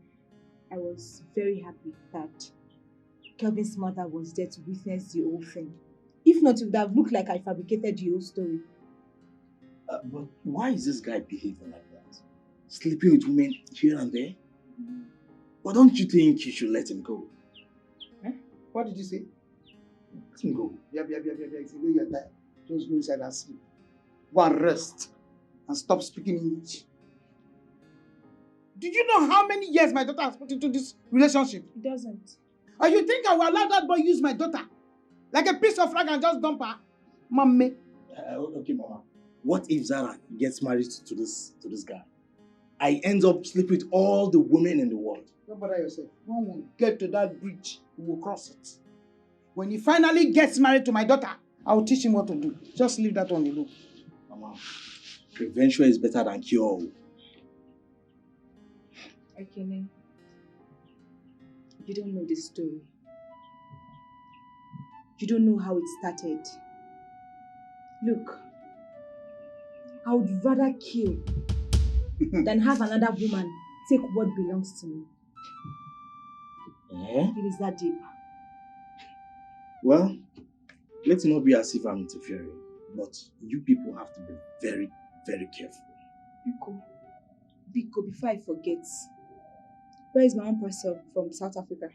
I was very happy that Kelvin's mother was there to witness the whole thing. If not, it would have looked like I fabricated the whole story. But why is this guy behaving like that? Sleeping with women here and there? But don't you think you should let him go? What did you say? Let him go. Yeah. If you know you're tired, just go inside and sleep. Go and rest. And stop speaking English. Do you know how many years my daughter has put into this relationship? It doesn't. And you think I will allow that boy use my daughter? Like a piece of rag and just dump her. Mommy. Okay, Mama. What if Zara gets married to this guy? I end up sleeping with all the women in the world. Don't bother yourself. When we get to that bridge, we will cross it. When he finally gets married to my daughter, I will teach him what to do. Just leave that one alone. Mama, prevention is better than cure. Ekene, you don't know the story. You don't know how it started. Look, I would rather kill than have another woman take what belongs to me. Eh? It is that deep. Well, let's not be as if I'm interfering, but you people have to be very, very careful. Biko, before I forget, where is my own parcel from South Africa?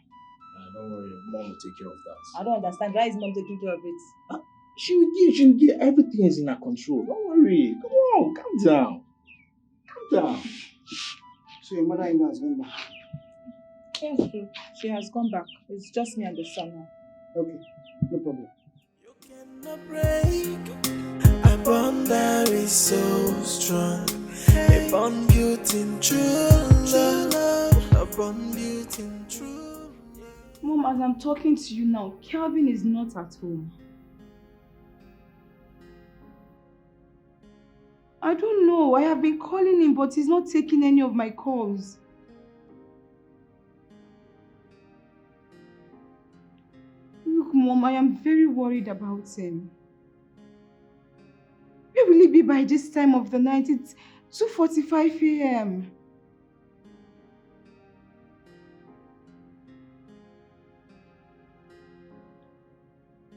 Don't worry, Mom will take care of that. I don't understand. Why is Mom taking care of it? She will give. Everything is in her control. Don't worry. Come on, calm down. Calm down. So your mother-in-law has gone back? Yes, true. She has gone back. It's just me and the son now. Okay, no problem. A bond that is so strong, a bond built in true love, a bond built in true. Mom, as I'm talking to you now, Kelvin is not at home. I don't know. I have been calling him, but he's not taking any of my calls. Look, Mom, I am very worried about him. Where will he be by this time of the night? It's 2:45 a.m.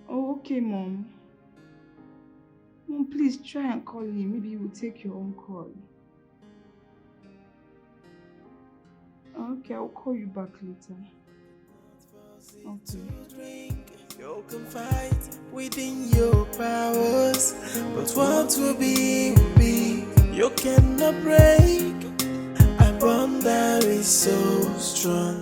Oh, okay, Mom. Mom, please try and call him. Maybe he will take your own call. Okay, I'll call you back later. Okay. You can fight within your powers, but what will be, will be. You cannot break a bond that is so strong.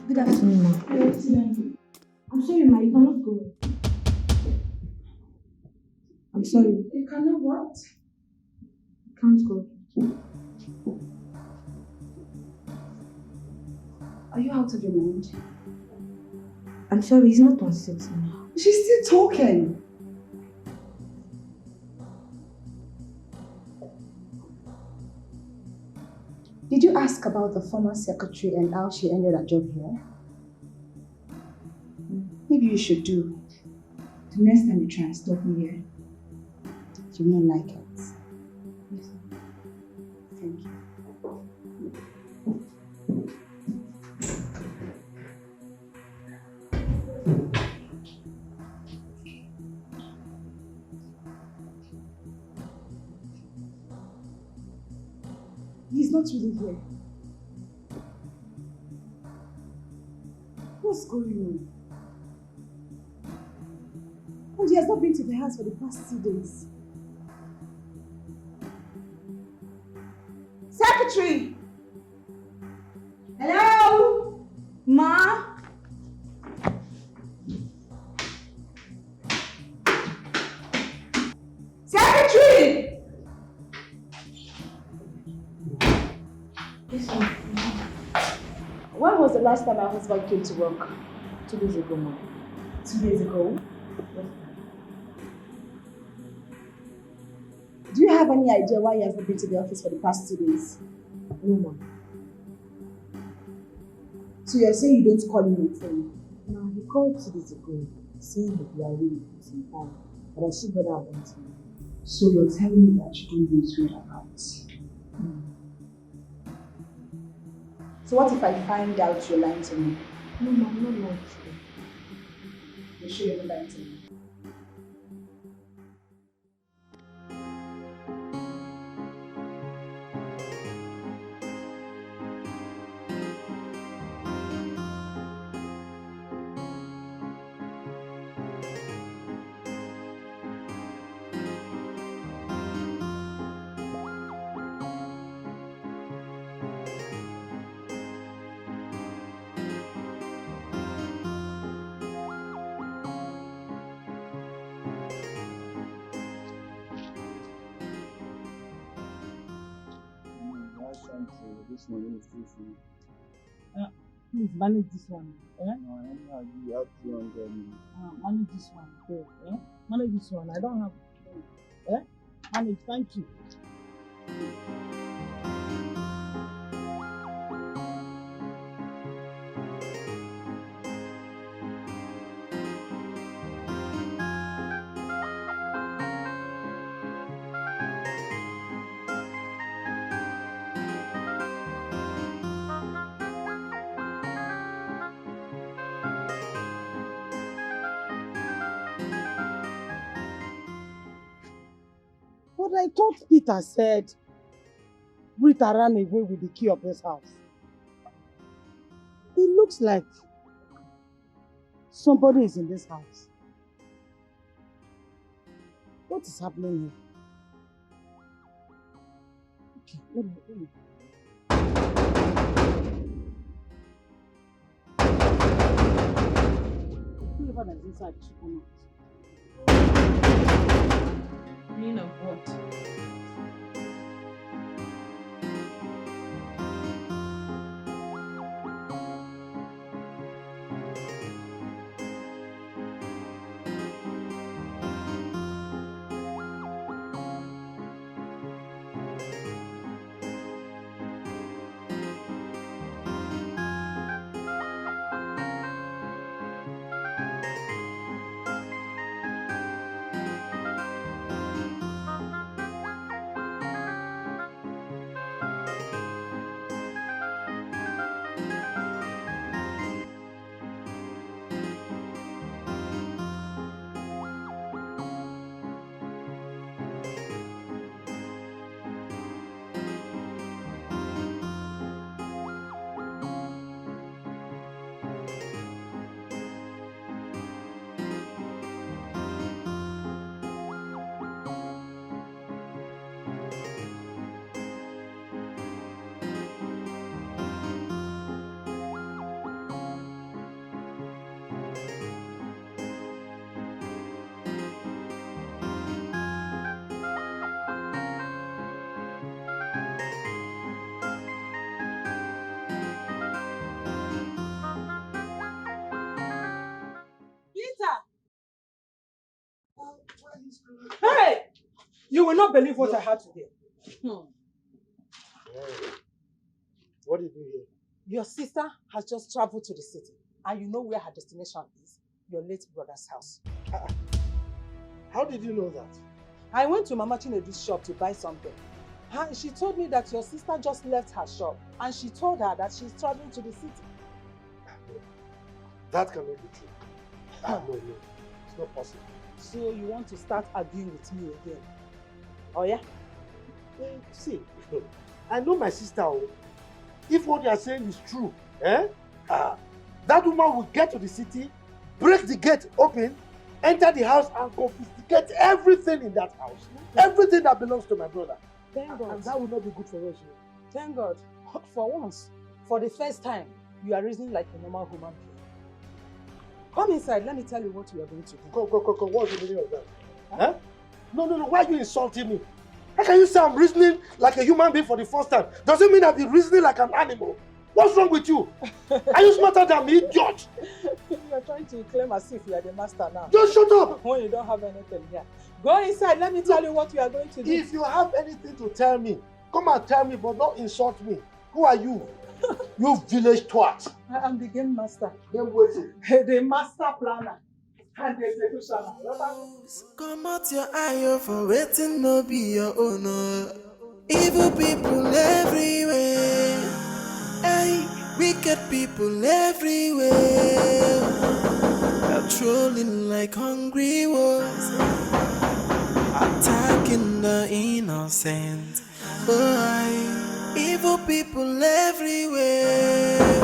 Good afternoon, ma. Good afternoon. I'm sorry, ma, you cannot go. I'm sorry. You cannot what? You can't go. Are you out of your mind? I'm sorry, he's not on set now. She's still talking. Did you ask about the former secretary and how she ended her job here? Maybe you should do. The next time you try and stop me here, you will not like it. Yes. Thank you. He's not really here. What's going on? And he has not been to the house for the past 2 days. Secretary! Hello? Ma? Secretary! When was the last time my husband came to work? 2 days ago, ma. 2 days ago? Do you have any idea why he has not been to the office for the past 2 days? No, ma. So you're saying you don't call him on phone? No, he called 2 days ago, saying he'd be away for some time, but I should bother about him. So you're telling me that you don't know his whereabouts? So what if I find out you're lying to me? No, ma, I'm not lying to you. You're sure you're not lying to me? this one is too soon. Please manage this one. Eh? No, you have 200. Manage this one. Okay. Eh? Manage this one. I don't have. Eh? Manage. Thank you. But I thought Peter said Rita ran away with the key of this house. It looks like somebody is in this house. What is happening here? Okay, let me. Whoever that's inside should come out. Meaning of what? Hey! You will not believe what I had today. What did you hear? Your sister has just traveled to the city, and you know where her destination is. Your late brother's house. How did you know that? I went to Mama Chinedu's shop to buy something. And she told me that your sister just left her shop, and she told her that she's traveling to the city. That cannot be true. No, it's not possible. So you want to start arguing with me again? Oh yeah? See, I know my sister. If what you are saying is true, that woman will get to the city, break the gate open, enter the house and confiscate everything in that house. Everything that belongs to my brother. Thank God. And that will not be good for us. Thank God. For once, for the first time, you are reasoning like a normal human being. Come inside, let me tell you what we are going to do. Go. What's the meaning of that? Huh? No. Why are you insulting me? How can you say I'm reasoning like a human being for the first time? Does it mean I've been reasoning like an animal? What's wrong with you? Are you smarter than me, idiot? You are trying to claim as if you are the master now. Just shut up! When you don't have anything here. Go inside, let me tell you what we are going to do. If you have anything to tell me, come and tell me, but not insult me. Who are you? You village twat. I am the game master. Game waiting. The master planner. And the executioner. Come out your eye for waiting, no be your owner. Evil people everywhere. Hey, wicked people everywhere. They're trolling like hungry wolves, attacking the innocent. Oh, evil people everywhere.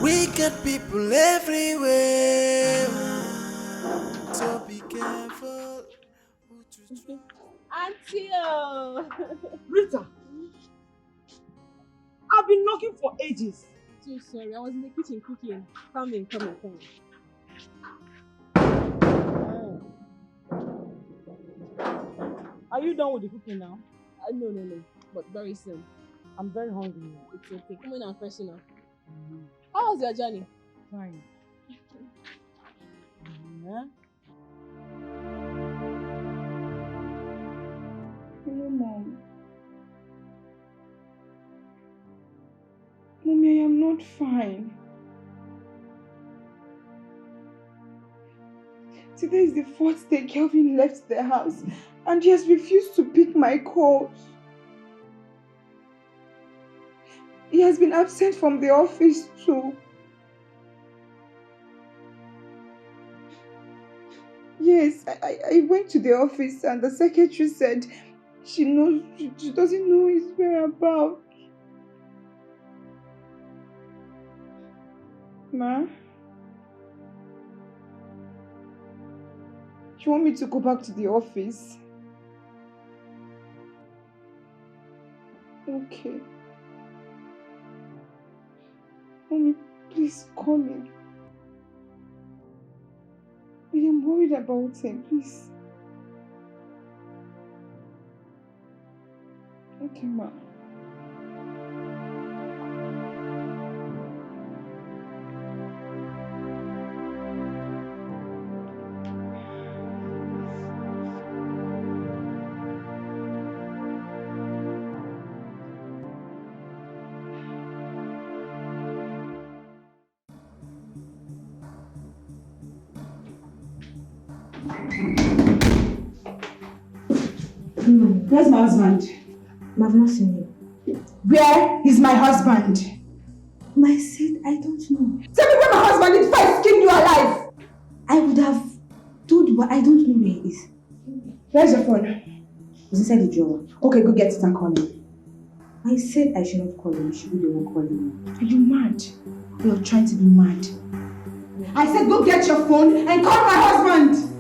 Wicked people everywhere. So be careful. Auntie! Rita! I've been knocking for ages. So sorry, I was in the kitchen cooking. Come in. Are you done with the cooking now? No, but very soon. I'm very hungry. It's okay. Come in and question her. How was your journey? Fine. Yeah. Hello, Mom. Mommy, I am not fine. Today is the 4th day Kelvin left the house and he has refused to pick my calls. He has been absent from the office too. Yes, I went to the office and the secretary said she doesn't know his whereabouts. Ma? You want me to go back to the office? Okay. Mommy, please call him. I am worried about him, please. Okay, ma. Where's my husband? I've not seen you. Where is my husband? I said I don't know. Tell me where my husband is before I skin you alive! I would have told you, but I don't know where he is. Where's your phone? It's inside the drawer. Okay, go get it and call him. I said I should not call him. You should be the one calling him. Are you mad? You're trying to be mad. I said go get your phone and call my husband!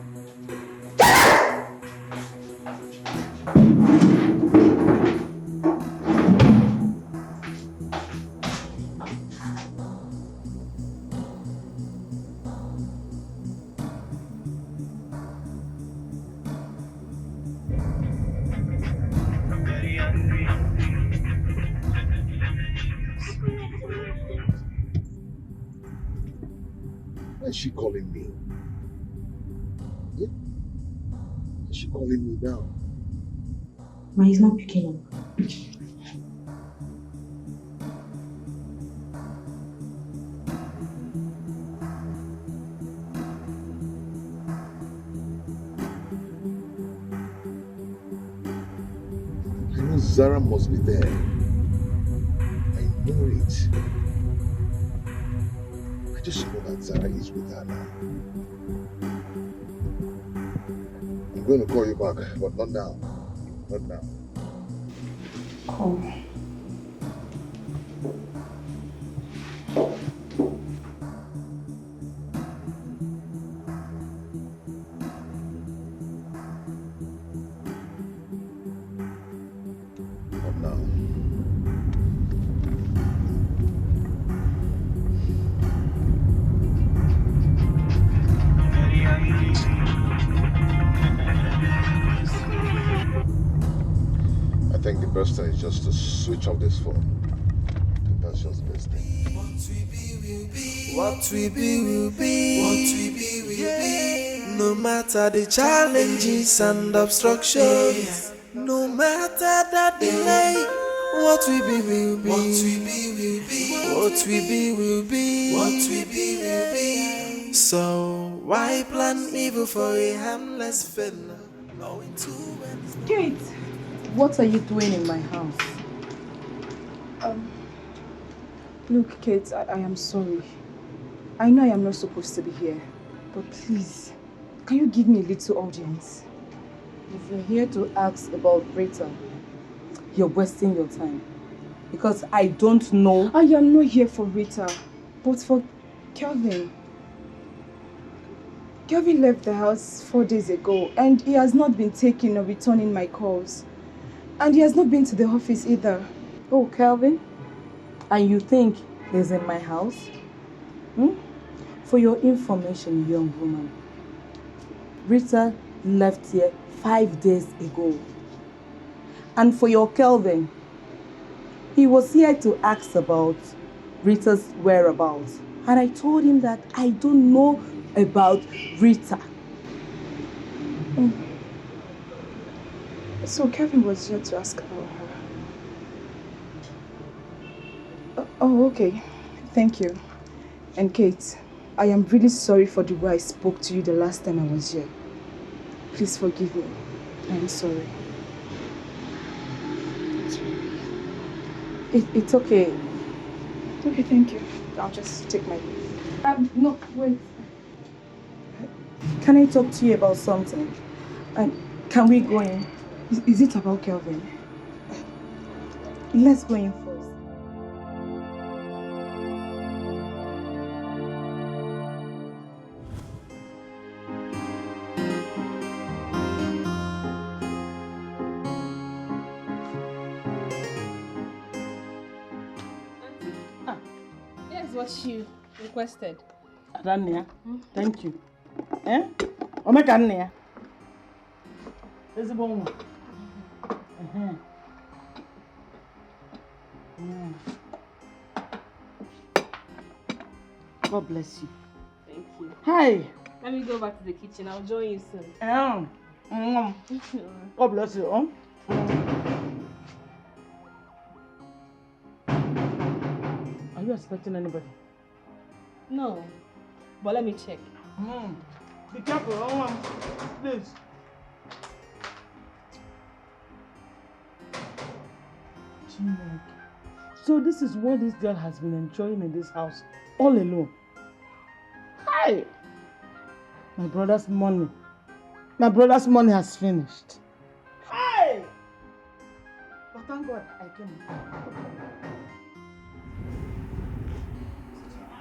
Why is she calling me? Yeah? Why is she calling me now? Ma, he's not picking up. I know Zara must be there. I know it. I just know that Zara is with her now. I'm going to call you back, but not now. Not now. Call. Not now. I think the best thing is just to switch off this phone. I think that's just the best thing. What we be will be. What we be will be. No matter the challenges and obstructions, no matter the delay, what we be will be. What we be will be. What we be will be. What we be will be. So why plan evil for a harmless fellow? Knowing too well. Kate, what are you doing in my house? Look, Kate, I am sorry. I know I am not supposed to be here, but please, can you give me a little audience? If you're here to ask about Rita, you're wasting your time. Because I don't know. I am not here for Rita, but for Kelvin. Kelvin left the house 4 days ago and he has not been taking or returning my calls. And he has not been to the office either. Oh, Kelvin? And you think he's in my house? For your information, young woman, Rita left here 5 days ago. And for your Kelvin, He was here to ask about Rita's whereabouts. And I told him that I don't know about Rita. So Kevin was here to ask about her. Oh, okay. Thank you. And Kate, I am really sorry for the way I spoke to you the last time I was here. Please forgive me. I am sorry. It's okay. Okay, thank you. I'll just take my leave. No, wait. Can I talk to you about something? Can we go in? Is it about Kelvin? Let's go in first. What you requested. Adania, thank you. Eh? Omeka Nia. There's a bone. God bless you. Thank you. Hi. Let me go back to the kitchen. I'll join you soon. God bless you. Are you expecting anybody? No, but let me check. Be careful, please. So this is what this girl has been enjoying in this house, all alone. Hi! My brother's money. My brother's money has finished. Hi! But thank God I came.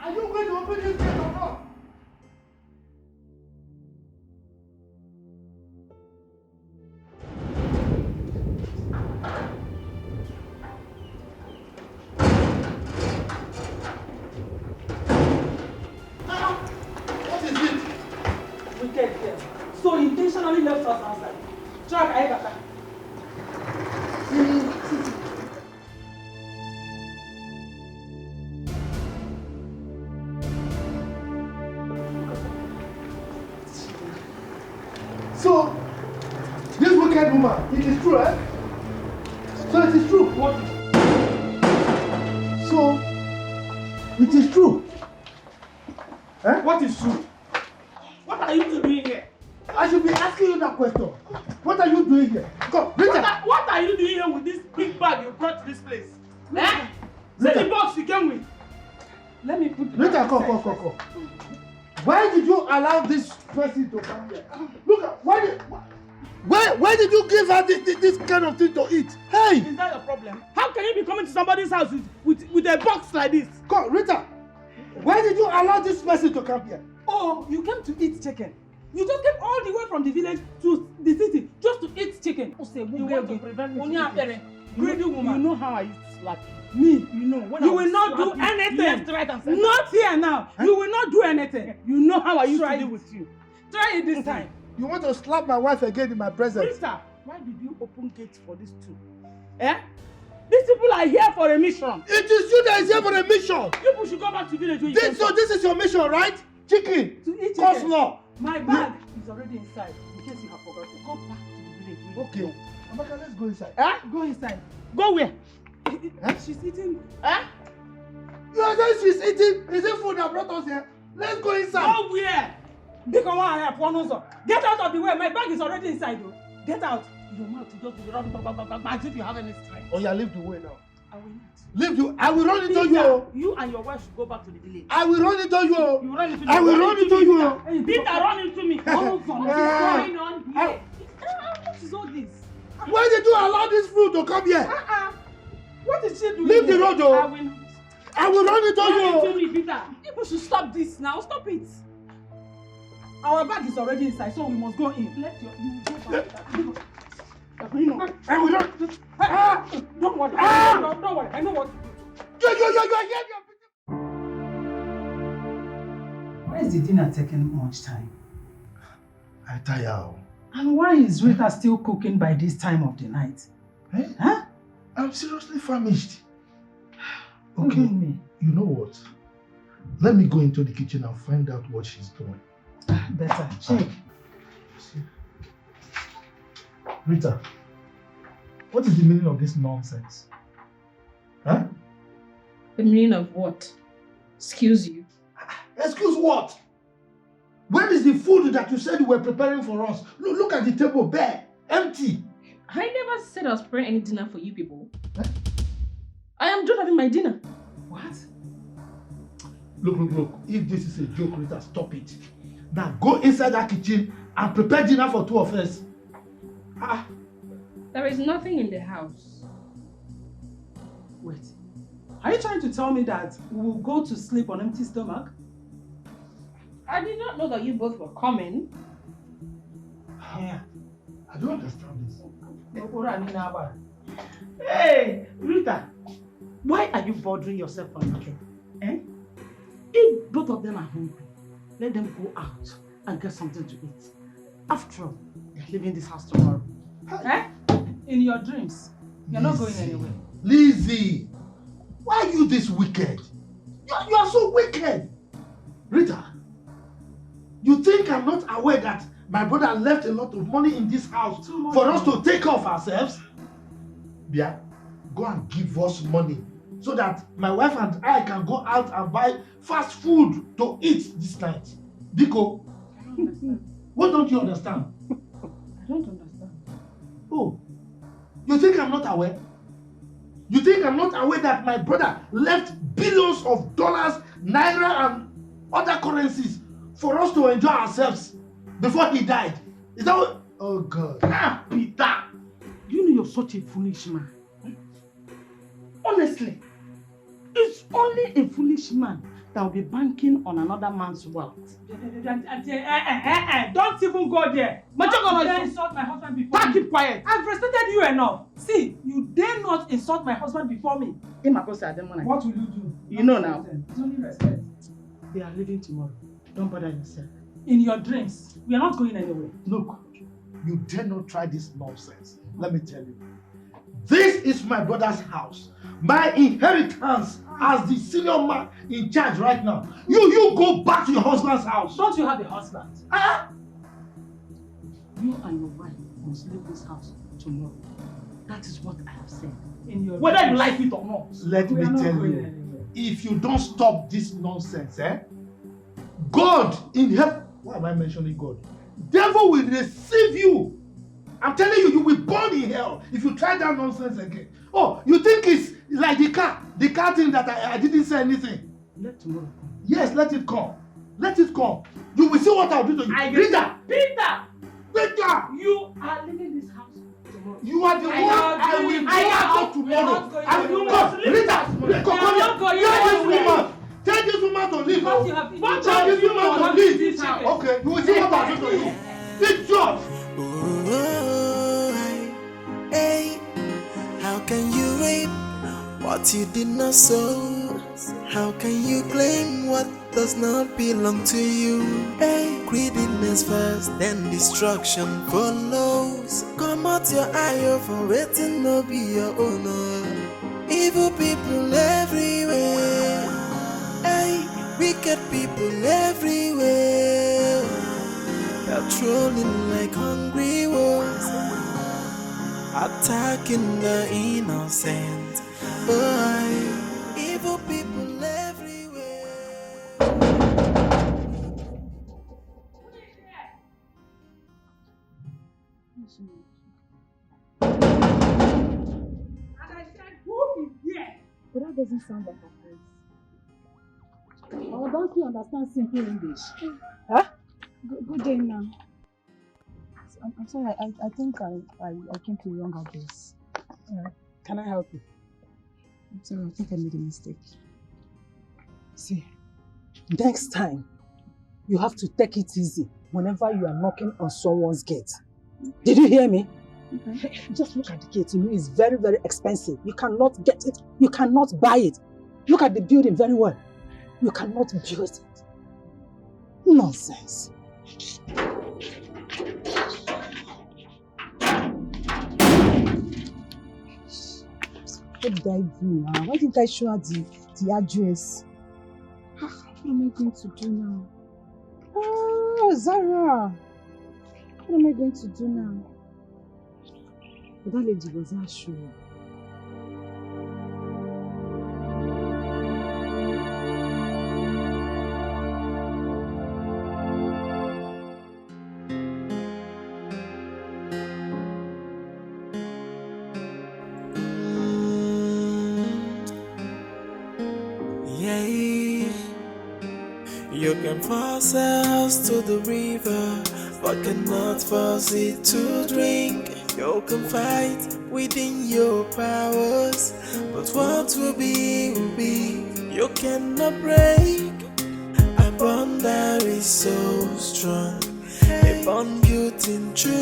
Are you going to open this gate or not? What is it? Wicked girl. So intentionally left us outside. Track Aigata. So, this wicked woman, it is true, eh? So it is true. What? So, it is true. Eh? What is true? What are you doing here? I should be asking you that question. What are you doing here? Come, Rita. What are you doing here with this big bag you brought to this place? Eh? Rita. See the box you came with. Let me put the Rita, bag come. inside. Why did you allow this person to come here? Look at why did you give her this kind of thing to eat? Hey! Is that your problem? How can you be coming to somebody's house with a box like this? Come, Rita. Why did you allow this person to come here? Oh, you came to eat chicken. You just came all the way from the village to the city just to eat chicken. You want to prevent me from eating. Greedy woman. You know how I used to slap you. You know. When you will not do anything. Left, right, and center. Not here now. Huh? You will not do anything. You know how I used to deal with you. Try it this time. You want to slap my wife again in my presence? Rita, why did you open gates for these two? Eh? These people are here for a mission. It is you that is here for a mission. People should go back to village. So this is your mission, right? Chicken. To eat chicken. Coleslaw. My bag is already inside. In case you have forgotten, go back to the village. Okay. Amaka, let's go inside. Eh? Go inside. Go where? She's eating. Eh? You are saying she's eating? Is it food that brought us here? Let's go inside. Go where? Get out of the way. My bag is already inside. Though. Get out. Your mouth is just run as if you have any strength. Oh, yeah, leave the way now. I will not. Leave you. I will run into you. You and your wife should go back to the village. I will run into you. You run into me. I will run into you. Peter, run into me. What is going on here? What is all this? Why did you allow this food to come here? What is she doing? Leave the road, though. I will run into you. Run into me, Peter. People should stop this now. Stop it. Our bag is already inside, so we must go in. Let you go back. I will not. Don't worry. Don't worry. I know what to do. You. Why is the dinner taking much time? I tire. And why is Rita still cooking by this time of the night? Eh? Huh? I'm seriously famished. Okay, you know what? Let me go into the kitchen and find out what she's doing. Better. Check. Rita, what is the meaning of this nonsense? Huh? The meaning of what? Excuse you. Excuse what? Where is the food that you said you were preparing for us? Look at the table bare, empty. I never said I was preparing any dinner for you people. Huh? I am done having my dinner. What? Look. If this is a joke, Rita, stop it. Now go inside that kitchen and prepare dinner for two of us. There is nothing in the house. Wait. Are you trying to tell me that we'll go to sleep on empty stomach? I did not know that you both were coming. Yeah. I don't understand this. Hey, Rita, why are you bothering yourself for nothing? Eh? If both of them are hungry, let them go out and get something to eat. After all, they're leaving this house tomorrow. Eh? In your dreams, you're not going anywhere. Lizzie, why are you this wicked? You are so wicked. Rita, you think I'm not aware that my brother left a lot of money in this house for us to take care of ourselves? Yeah, go and give us money so that my wife and I can go out and buy fast food to eat this night. Biko, what don't you understand? I don't understand. Oh, you think I'm not aware? You think I'm not aware that my brother left billions of dollars, naira and other currencies for us to enjoy ourselves before he died? Is that what? Oh God. Peter, you know you're such a foolish man. Honestly, it's only a foolish man that will be banking on another man's wealth. Don't even go there. Don't dare insult my husband before me. Keep quiet. I've respected you enough. See, you dare not insult my husband before me. What will you do? You know now. It's only respect. They are leaving tomorrow. Don't bother yourself. In your dreams, we are not going anywhere. Look, you dare not try this nonsense. Let me tell you. This is my brother's house. My inheritance as the senior man in charge right now. You go back to your husband's house. Don't you have a husband? You and your wife must leave this house tomorrow. That is what I have said. In your Whether dreams. you like it or not. Let me tell you, if you don't stop this nonsense, God in heaven, why am I mentioning God? Devil will receive you. I'm telling you, you will burn in hell if you try that nonsense again. Oh, you think it's like the car thing that I didn't say anything. Let tomorrow come. Yes, let it come. Let it come. You will see what I'll do to you. Rita! Peter! You are leaving this house tomorrow. You are the one I will go out tomorrow. I will come. Rita! Come here. Tell this woman to leave. Tell this woman to leave. Okay, you will see what I'll do to you. Big job. Hey, how can you reap what you did not sow? How can you claim what does not belong to you? Hey, greediness first, then destruction follows. Come out your eye over waiting no be your owner. Evil people everywhere. Hey, wicked people everywhere. They're trolling like hungry wolves, attacking the innocent. Oh, evil people everywhere. And I said, who is here? But that doesn't sound like her voice. Oh, don't you understand simple English? Huh? Good day now. I'm sorry, I think I came to the wrong address. Can I help you? I'm sorry, I think I made a mistake. See, next time, you have to take it easy whenever you are knocking on someone's gate. Did you hear me? Okay. Just look at the gate. You know it's very, very expensive. You cannot get it. You cannot buy it. Look at the building very well. You cannot build it. Nonsense. What did I do now? Why didn't I show her the the address. What am I going to do now? Oh, Zara. What am I going to do now? But that lady was not sure. You can force a house to the river, but cannot force it to drink. You can fight within your powers, but what will be will be. You cannot break a bond that is so strong, a bond built in true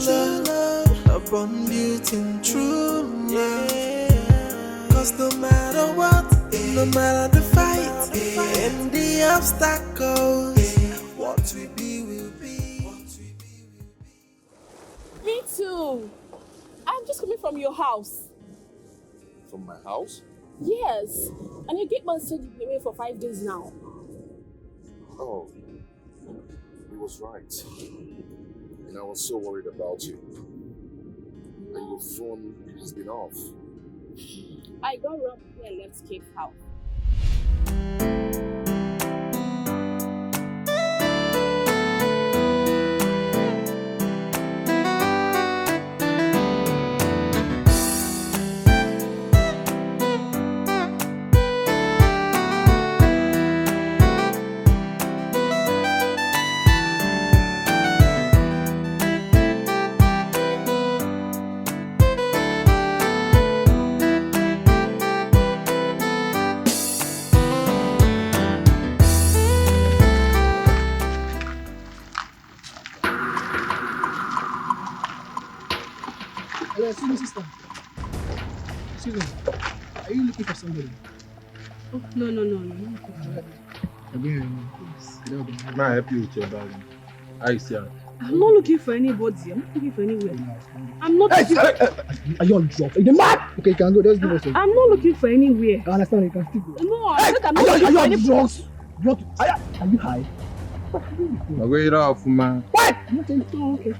love, a bond built in true love. Cause no matter what, no matter the fight and the obstacles, what will be will be. Me too. I'm just coming from your house. From my house? Yes. And your gate man said you've been away for 5 days now. Oh, he was right. And I was so worried about you. And your phone has been off. I got robbed and left Kate's house. Hello, excuse me, sister. Excuse me. Are you looking for somebody? Oh, no. May I help you with your bag? I see. I'm not looking for anybody. I'm not looking for anywhere. I'm not looking Are you on drop? Are you mad? Okay, you can go. Just give us a... I'm not looking for anywhere. I understand. You can still go. No, I said I'm not looking for Are you anybody. on drugs? Are you high? I'm going off, man. What? Oh, okay.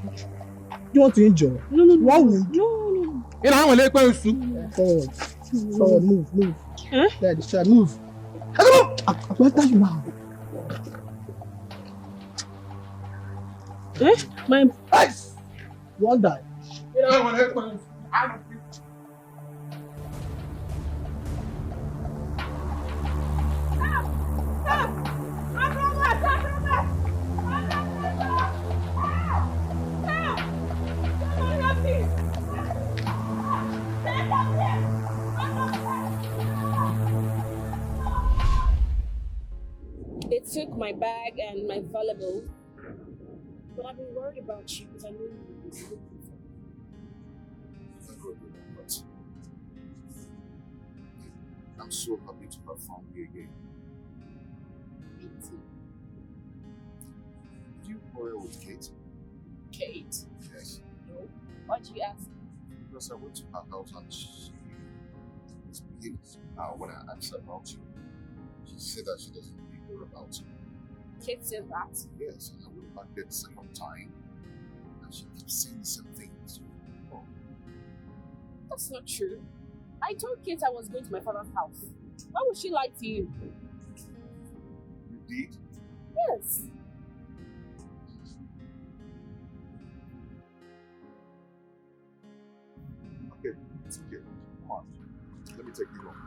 You want to enjoy? No. Why would No. You know, I'm going to soup. Forward, move. Huh? There, this child, move. I'm going to tell you now. Eh? My... Nice! You won't die. You know, I'm going to They took my bag and my valuables, but I've been worried about you because I know you were looking for me. I'm so happy to have found you again. Me too. Did you quarrel with Kate? Kate? Yes. No. Why'd you ask? Because I went to her house and she misbehaved. When I asked her about you, she said that she doesn't really care about you. Kate said that? Yes, and I went back there the second time and she keeps saying the same things. Oh. That's not true. I told Kate I was going to my father's house. Why would she lie to you? You did? Yes. Okay, it's okay. Come on. Let me take you home.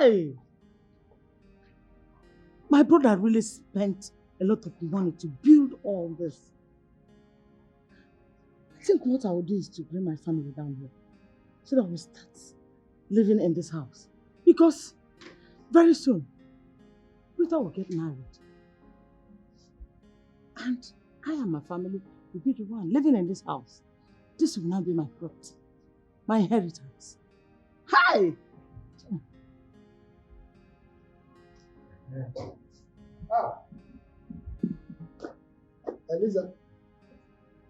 Hey! My brother really spent a lot of money to build all this. I think what I will do is to bring my family down here so that we start living in this house. Because very soon, Rita will get married. And I and my family will be the one living in this house. This will now be my property, my inheritance. Hi! Eliza,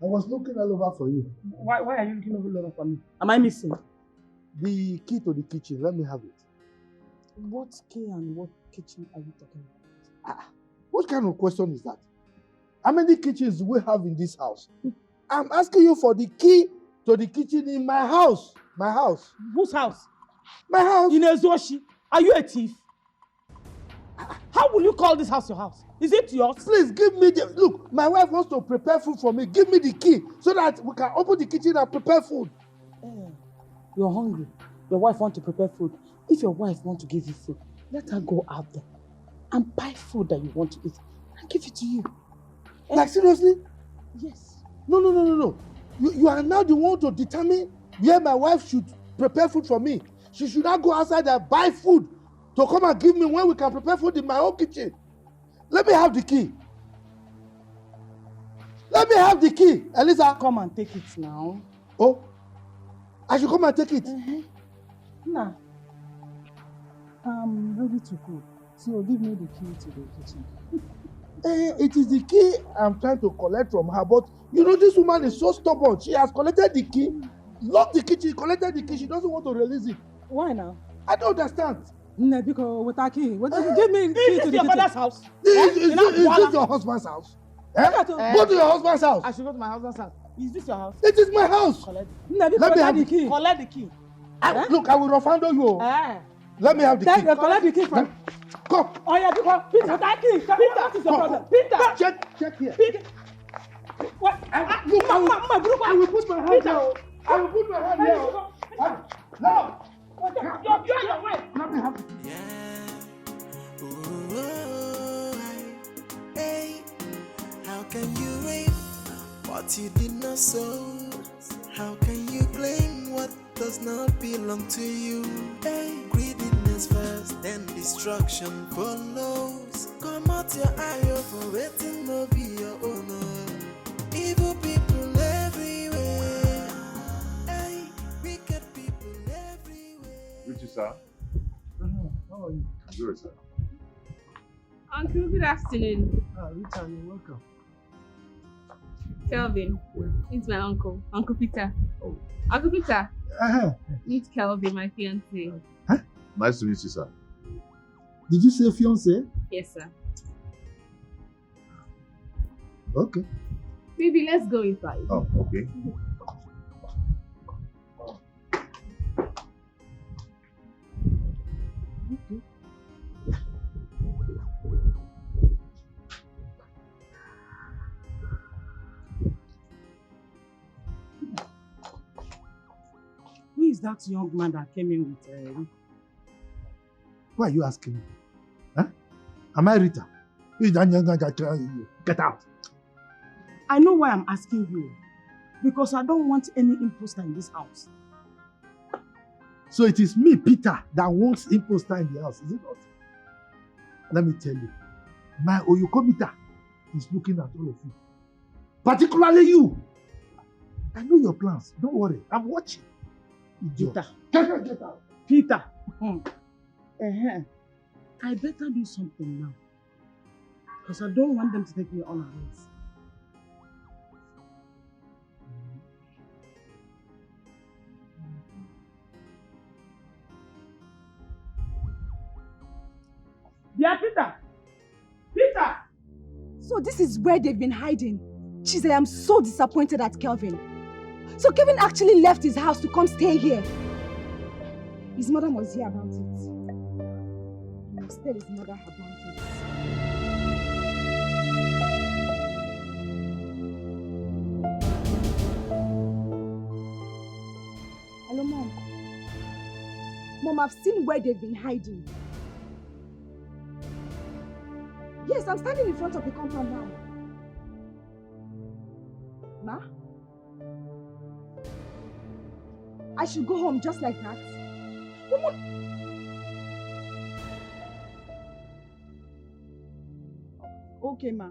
I was looking all over for you. Why are you looking all over for me? Am I missing? The key to the kitchen, let me have it. What key and what kitchen are you talking about? What kind of question is that? How many kitchens do we have in this house? I'm asking you for the key to the kitchen in my house. My house. Whose house? My house. In Ezoshi. Are you a thief? How will you call this house your house? Is it yours? Please give me the... Look, my wife wants to prepare food for me. Give me the key so that we can open the kitchen and prepare food. You're hungry. Your wife wants to prepare food. If your wife wants to give you food, let her go out there and buy food that you want to eat and give it to you. Like seriously? Yes. No. You are now the one to determine where my wife should prepare food for me. She should not go outside and buy food to come and give me when we can prepare food in my own kitchen. Let me have the key. Let me have the key, Eliza. Come and take it now. Oh? I should come and take it? Nah. I'm ready to cook. So give me the key to the kitchen. It is the key I'm trying to collect from her, but you know this woman is so stubborn. She has collected the key, locked the kitchen, collected the key. She doesn't want to release it. Why now? I don't understand. No, because with our key. Give me the key to the father's house. Is this your husband's house? Go to your husband's house. I should go to my husband's house. Is this your house? It is my house. Let me have the key. Collect the key. Look, I will refund you. Let me have the key. Collect the key from. Come. Oh yeah, because Peter, that key. Peter, what is your problem? Peter. Check here. Peter. What? Look, I will put my hand down. I will put my hand down. No. You're your wife. Let me have the key. Hey, how can you reap what you did not sow? How can you claim what does not belong to you? Hey, greediness first, then destruction follows. Come out your eye for waiting no be your owner. Evil people everywhere. Hey, wicked people everywhere. Richie, sir. How are you? Good, sir. Uncle, good afternoon. Rita, you're welcome. Kelvin, it's my uncle, Uncle Peter. Oh. Uncle Peter, meet Kelvin, my fiance. Nice to meet you, sir. Did you say fiance? Yes, sir. Okay. Baby, let's go inside. Oh, okay. Who is that young man that came in with Rita? Why are you asking me? Huh? Am I Rita? Get out. I know why I'm asking you. Because I don't want any imposter in this house. So it is me, Peter, that wants imposter in the house, is it not? Let me tell you, my Oyokomita is looking at all of you. Particularly you. I know your plans. Don't worry. I'm watching. Peter. Get out. Peter. I better do something now. Because I don't want them to take me on a race. Yeah, Peter! Peter! So this is where they've been hiding. Jeez, I am so disappointed at Kelvin. So Kelvin actually left his house to come stay here. His mother must hear about it. He must tell his mother about it. Hello, Mom. Mom, I've seen where they've been hiding. Yes, I'm standing in front of the compound now. Ma? I should go home just like that? Okay, ma.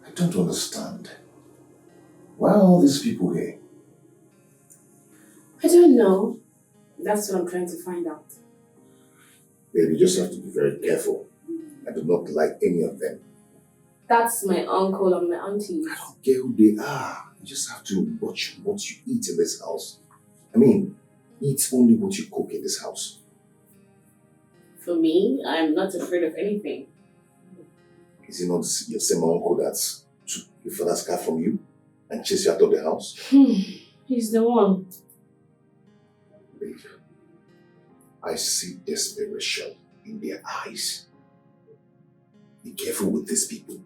I don't understand. Why are all these people here? I don't know. That's what I'm trying to find out. Babe, you just have to be very careful. I do not like any of them. That's my uncle and my auntie. I don't care who they are. You just have to watch what you eat in this house. I mean, eat only what you cook in this house. For me, I'm not afraid of anything. Is it not your same uncle that took your father's car from you and chased you out of the house? He's the one. Babe, I see desperation in their eyes. Be careful with these people.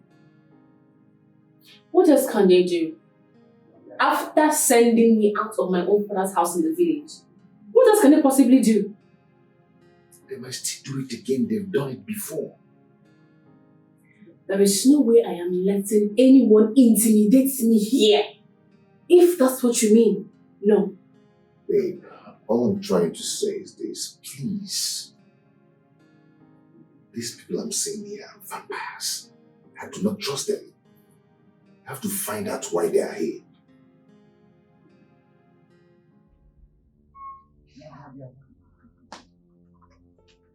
What else can they do? After sending me out of my own father's house in the village, what else can they possibly do? They might still do it again. They've done it before. There is no way I am letting anyone intimidate me here. If that's what you mean, no. Babe, all I'm trying to say is this. Please. These people I'm seeing here are vampires. I do not trust them. I have to find out why they are here.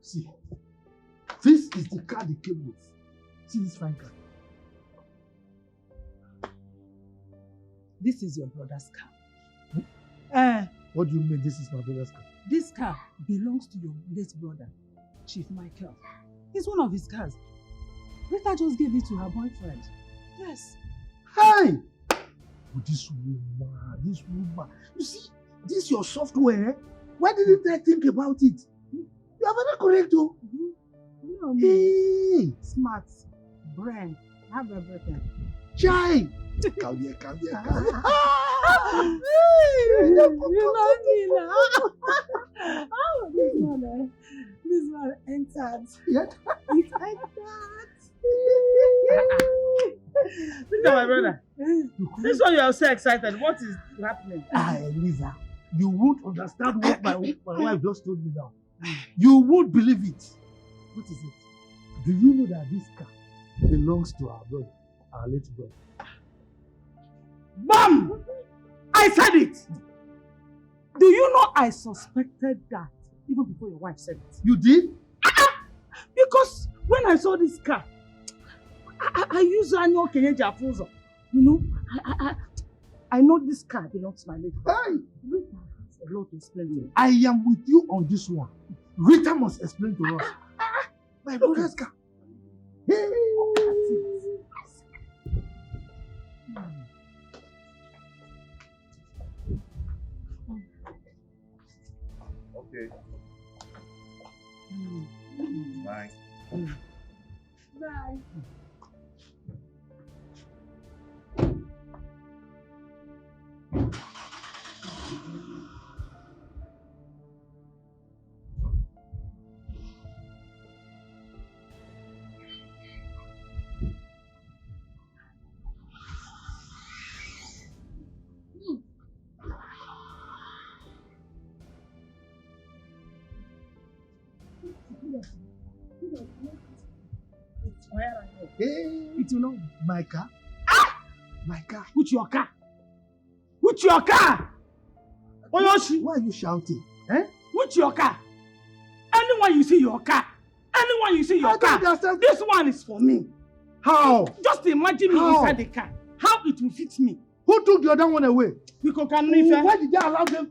See, this is the car they came with. See this fine car. This is your brother's car. What do you mean this is my brother's car? This car belongs to your late brother, Chief Michael. It's one of his cars. Rita just gave it to her boyfriend. Yes. Hey! But this woman. You see, this your software. Why didn't I think about it? You are very correct, though. You know me. Hey! Smart. Brain. Have everything. Chai! Come here. You know me now. Oh, this one entered. Yeah. It entered. Look at my brother. This one you are so excited. What is happening? Lisa, you won't understand what my wife just told me now. You won't believe it. What is it? Do you know that this car belongs to our brother, our late brother? Bam! I said it! Do you know I suspected that even before your wife said it? You did? Because when I saw this car, I use annual Kenyaja Afuso. You know, I know this car belongs to my lady. Hey! Rita has a lot to explain to me. I am with you on this one. Rita must explain to us. My brother's car. Hey! Okay. Bye. Bye. Hey, it will not. My car? My car? Which your car? Which your car? Oyoshi. Why are you shouting? Which your car? Anyone you see your car. Anyone you see your car. This one is for me. How? Just imagine me inside the car. How it will fit me. Who took the other one away? Because why did they allow them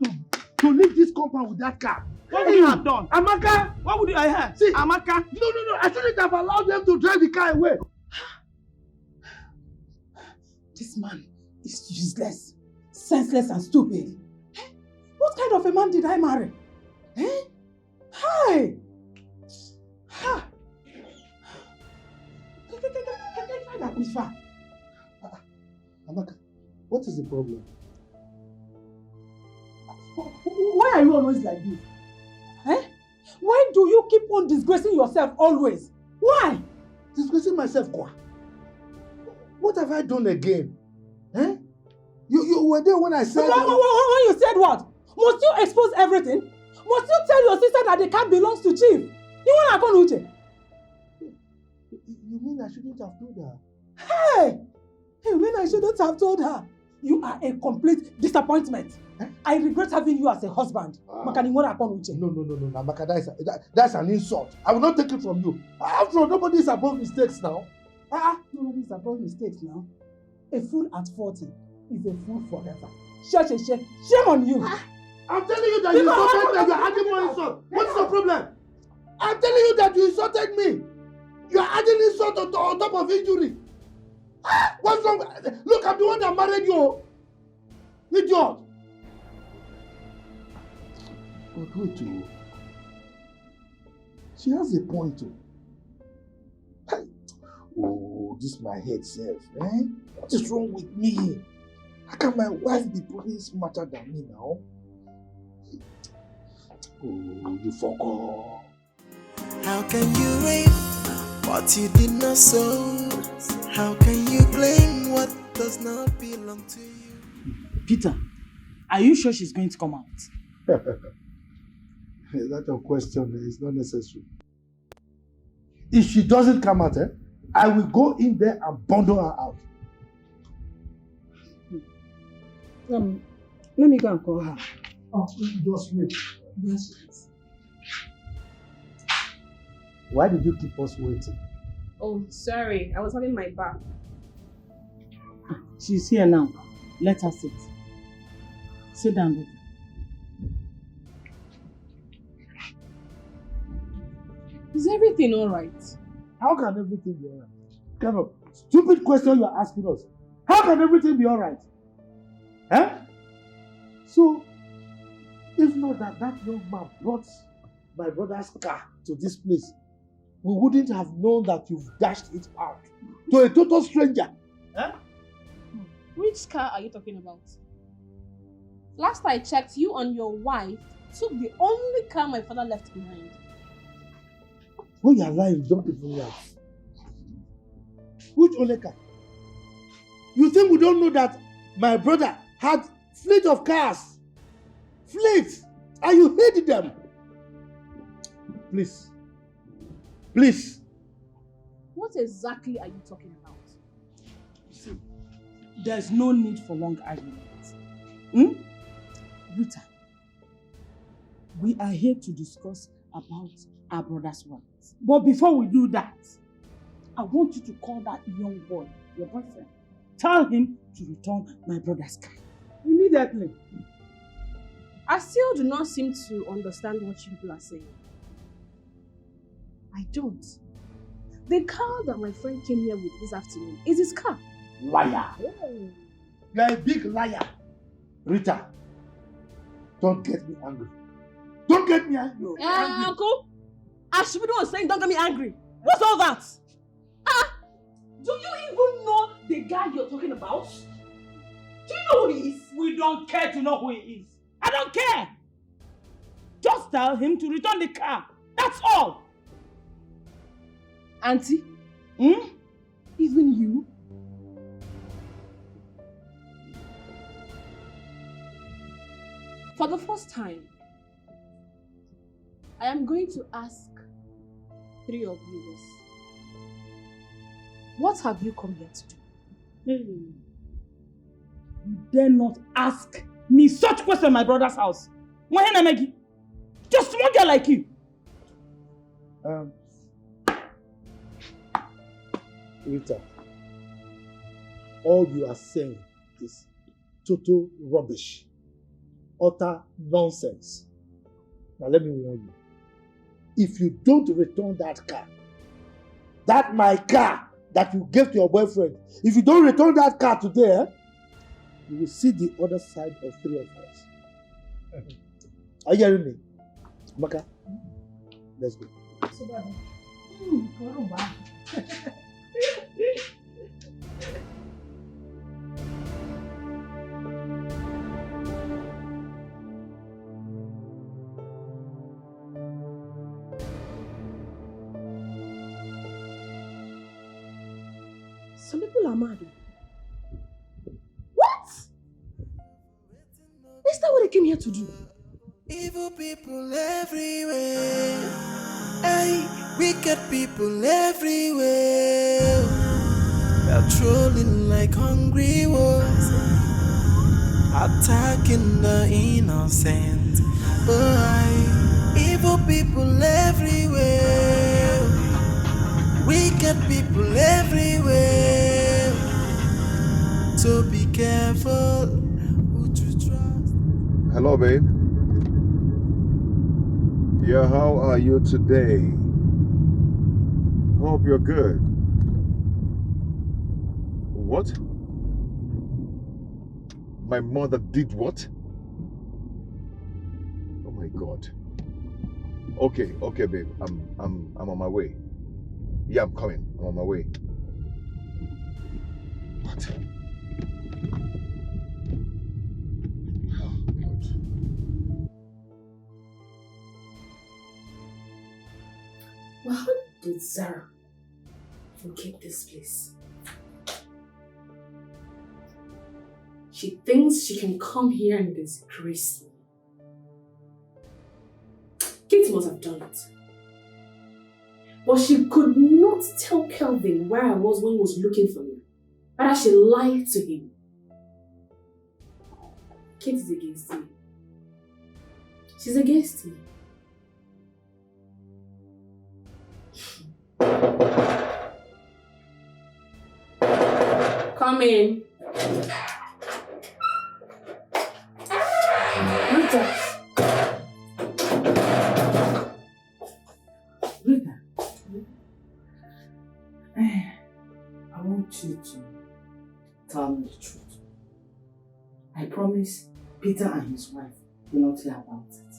to leave this compound with that car? What would you have done? Amaka! What would you have? See, Amaka? No. I shouldn't have allowed them to drive the car away. This man is useless, senseless and stupid. What kind of a man did I marry? Eh? Hi! Ha! Amaka, what is the problem? Why are you always like this? Eh? Why do you keep on disgracing yourself always? Why? Disgracing myself, Kwa? What have I done again? Eh? You were there when I said... When you said what? Must you expose everything? Must you tell your sister that the car belongs to Chief? You want to go Uche? You mean I shouldn't have told her? Hey! You mean I shouldn't have told her? You are a complete disappointment. Eh? I regret having you as a husband. No, Amaka, that's an insult. I will not take it from you. After all, nobody is above mistakes now. Nobody is above mistakes now. A fool at 40 is a fool forever. Shame on you. I'm telling you that you insulted me and you're adding more insult. What's the problem? I'm telling you that you insulted me. You're adding insult on top of injury. What's wrong? Look, I'm the one that married you. Idiot. But wait, too. She has a point too. Oh, this my head self, eh? What is wrong with me? How can my wife be putting smarter than me now? Oh, you forgot. How can you reap what you did not sow? How can you claim what does not belong to you? Peter, are you sure she's going to come out? That your question is not necessary. If she doesn't come out, I will go in there and bundle her out. Let me go and call her. Oh, just wait. Yes. Why did you keep us waiting? Oh, sorry. I was having my bath. She's here now. Let her sit. Sit down, Rita. Is everything alright? How can everything be alright? Kind of stupid question you are asking us. How can everything be alright? Eh? So, if not that young man brought my brother's car to this place, we wouldn't have known that you've dashed it out to a total stranger. Eh? Which car are you talking about? Last I checked, you and your wife took the only car my father left behind. When you are lying, don't even lie. Which only car? You think we don't know that my brother had fleet of cars? Fleet! And you hated them? Please. Please. What exactly are you talking about? See, there's no need for long arguments. Rita, we are here to discuss about our brother's wife. But before we do that, I want you to call that young boy, your boyfriend. Tell him to return my brother's car. Immediately. I still do not seem to understand what you people are saying. I don't. The car that my friend came here with this afternoon is his car. Liar. You're a big liar. Rita, don't get me angry. Don't get me angry. Uncle, I should be the one saying don't get me angry. What's all that? Do you even know the guy you're talking about? Do you know who he is? We don't care to know who he is. I don't care. Just tell him to return the car. That's all. Auntie? Even you? For the first time, I am going to ask 3 of you this. What have you come here to do? You dare not ask me such question in my brother's house. Just one girl like you. Rita, all you are saying is total rubbish, utter nonsense. Now let me warn you. If you don't return that car, that my car that you gave to your boyfriend, if you don't return that car today, you will see the other side of three of us. Are you hearing me? Maka, let's go. Some people are mad. What? Is that what they came here to do? Evil people everywhere. Hey, wicked people everywhere. They're trolling like hungry wolves, attacking the innocent. Oh, evil people everywhere. Wicked people everywhere. So be careful who to trust. Hello, babe. Yeah, how are you today? Hope you're good. What? My mother did what? Oh my God. Okay, babe. I'm on my way. Yeah, I'm coming. I'm on my way. What? Oh, God. Well, how did Zara forget this place? She thinks she can come here and disgrace me. Kate must have done it. But she could not tell Kelvin where I was when he was looking for me. Rather, she lied to him. Kate is against me. She's against me. Come in. Rita. Rita, I want you to tell me the truth. I promise Peter and his wife will not hear about it.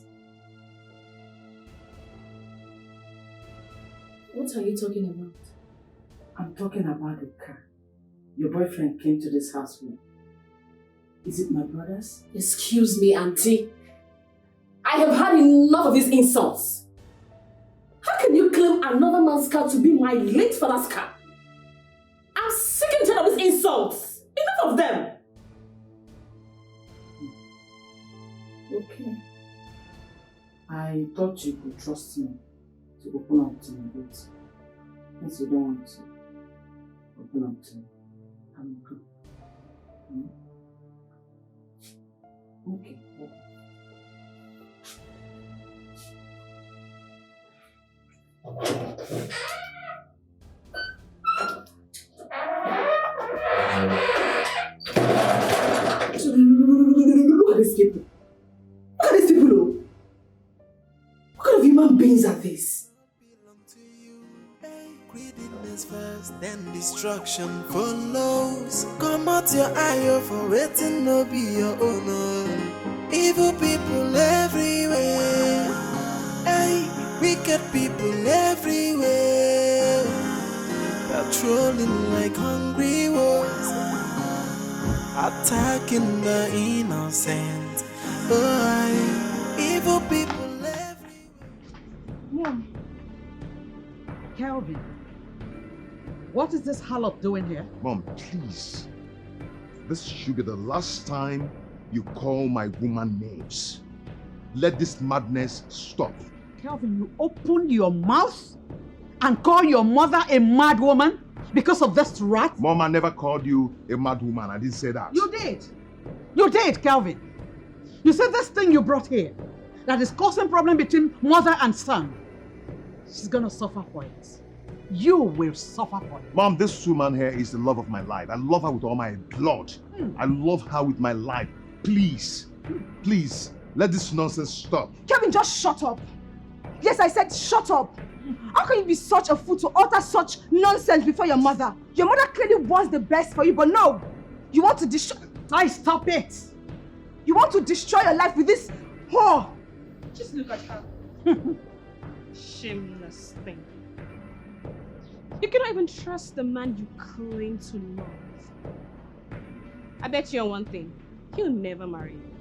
What are you talking about? I'm talking about the car your boyfriend came to this house with. Is it my brother's? Excuse me, Auntie. I have had enough of these insults. How can you claim another man's car to be my late father's car? I'm sick and tired of these insults. Enough of them. Okay. I thought you could trust me to open up to me, but since you don't want to open up to me, I'm good. Okay. Look at these people. Look at these people, oh. What kind of human beings are these? Greediness first, then destruction follows. Come out your eye for waiting no be your owner. Evil people everywhere. Hey, wicked people everywhere. Patrolling like hungry wolves, attacking the innocent. Oh, evil people everywhere. Mom. Kelvin, what is this harlot doing here? Mom, please. This should be the last time you call my woman names. Let this madness stop. Kelvin, you opened your mouth and called your mother a mad woman because of this rat? Mom, I never called you a mad woman. I didn't say that. You did. You did, Kelvin. You said this thing you brought here that is causing problem between mother and son. She's gonna suffer for it. You will suffer for it. Mom, this woman here is the love of my life. I love her with all my blood. I love her with my life. Please, please, let this nonsense stop. Kevin, just shut up. Yes, I said shut up. How can you be such a fool to utter such nonsense before your mother? Your mother clearly wants the best for you, but no. You want to destroy... I stop it! You want to destroy your life with this whore? Just look at her. Shameless thing. You cannot even trust the man you claim to love. I bet you on one thing. He'll never marry you.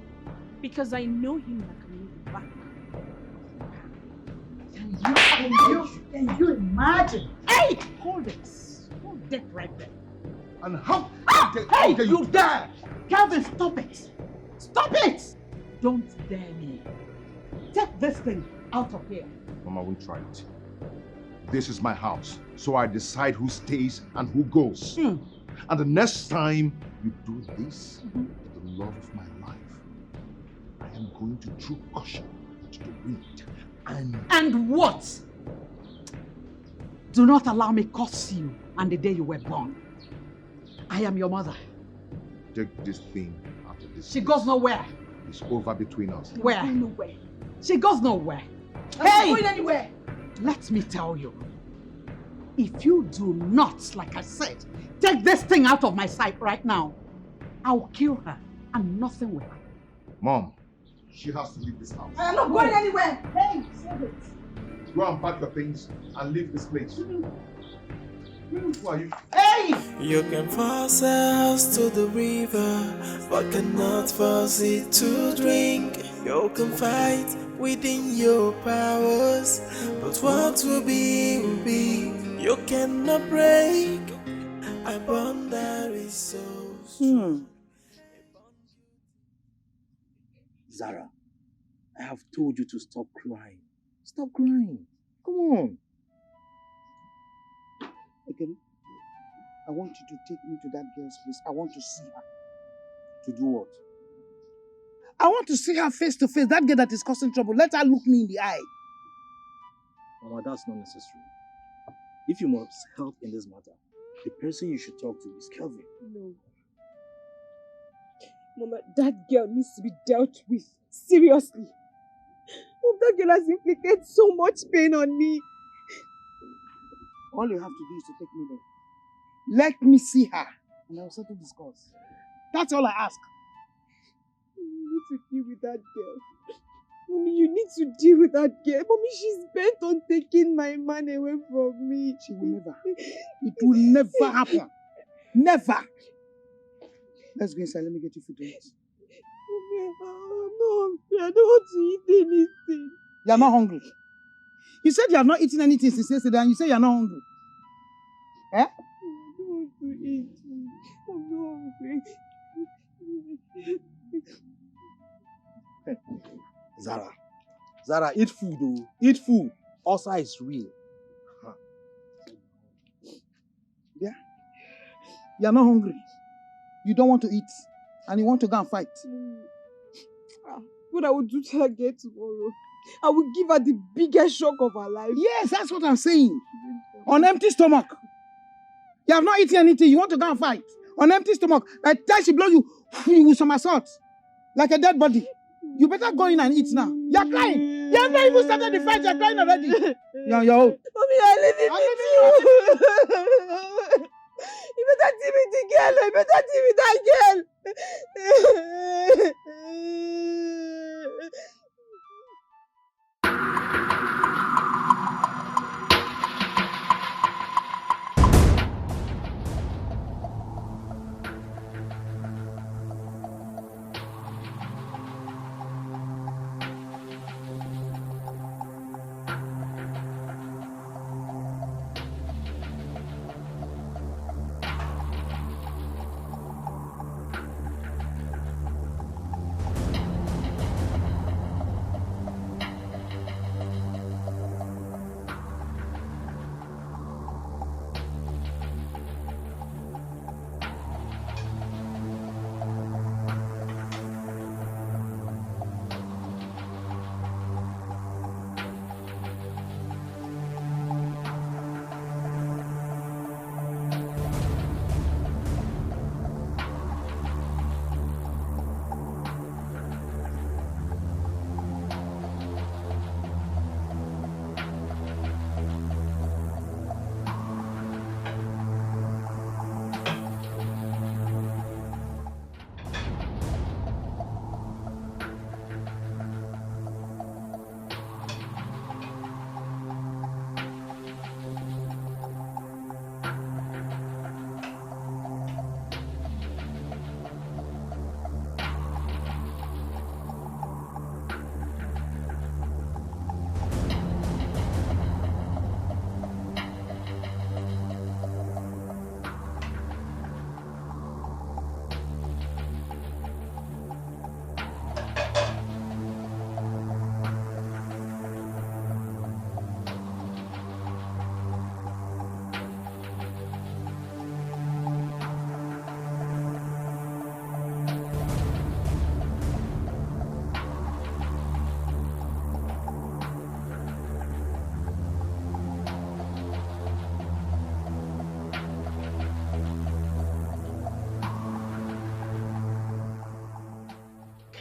Because I know him like I know the back. Can you imagine? Hey! Hold it. Hold it right there. And how Hey, you dare! Calvin, stop it! Stop it! Don't dare me. Take this thing out of here. Mama won't try it. This is my house, so I decide who stays and who goes. And the next time you do this, for the love of my life, I am going to throw caution to the wind. And what? Do not allow me curse you on the day you were born. I am your mother. Take this thing out of this. She goes nowhere. It's over between us. Where? Nowhere. She goes nowhere. I'm not going anywhere. Let me tell you. If you do not, like I said, take this thing out of my sight right now, I'll kill her and nothing will happen. Mom, she has to leave this house. I am not going anywhere. Hey, save it. Go and pack your things and leave this place. Who are you? Hey! You can force a house to the river, but cannot force it to drink. You can fight within your powers, but what will be will be. You cannot break a bond that is so strong. Zara, I have told you to stop crying. Stop crying. Come on. Okay. I want you to take me to that girl's place. I want to see her. To do what? I want to see her face to face. That girl that is causing trouble. Let her look me in the eye. Mama, that's not necessary. If you must help in this matter, the person you should talk to is Kelvin. No. Mama, that girl needs to be dealt with. Seriously. Oh, that girl has inflicted so much pain on me. All you have to do is to take me there. Let me see her, and I'll settle the scores. That's all I ask. You need to deal with that girl. Mommy, you need to deal with that girl. Mommy, she's bent on taking my man away from me. She will never. It will never happen. Never. Let's go inside. Let me get you food to eat. Mommy, I'm not hungry. I don't want to eat anything. You are not hungry. You said you have not eaten anything since yesterday, and you say you are not hungry. Eh? I don't want to eat. I'm not hungry. Zara, eat food, oh. Eat food. Ulcer is real. Huh. Yeah? You are not hungry. You don't want to eat. And you want to go and fight. What I will do till I get tomorrow, I will give her the biggest shock of her life. Yes, that's what I'm saying. On empty stomach. You have not eaten anything. You want to go and fight. On empty stomach. By the time she blows you, you will somersault. Like a dead body. You better go in and eat now. You're crying. You have not even started the fight. You're crying already. You're old. Mommy, I live in with you. You better deal with the girl. You better deal with that girl.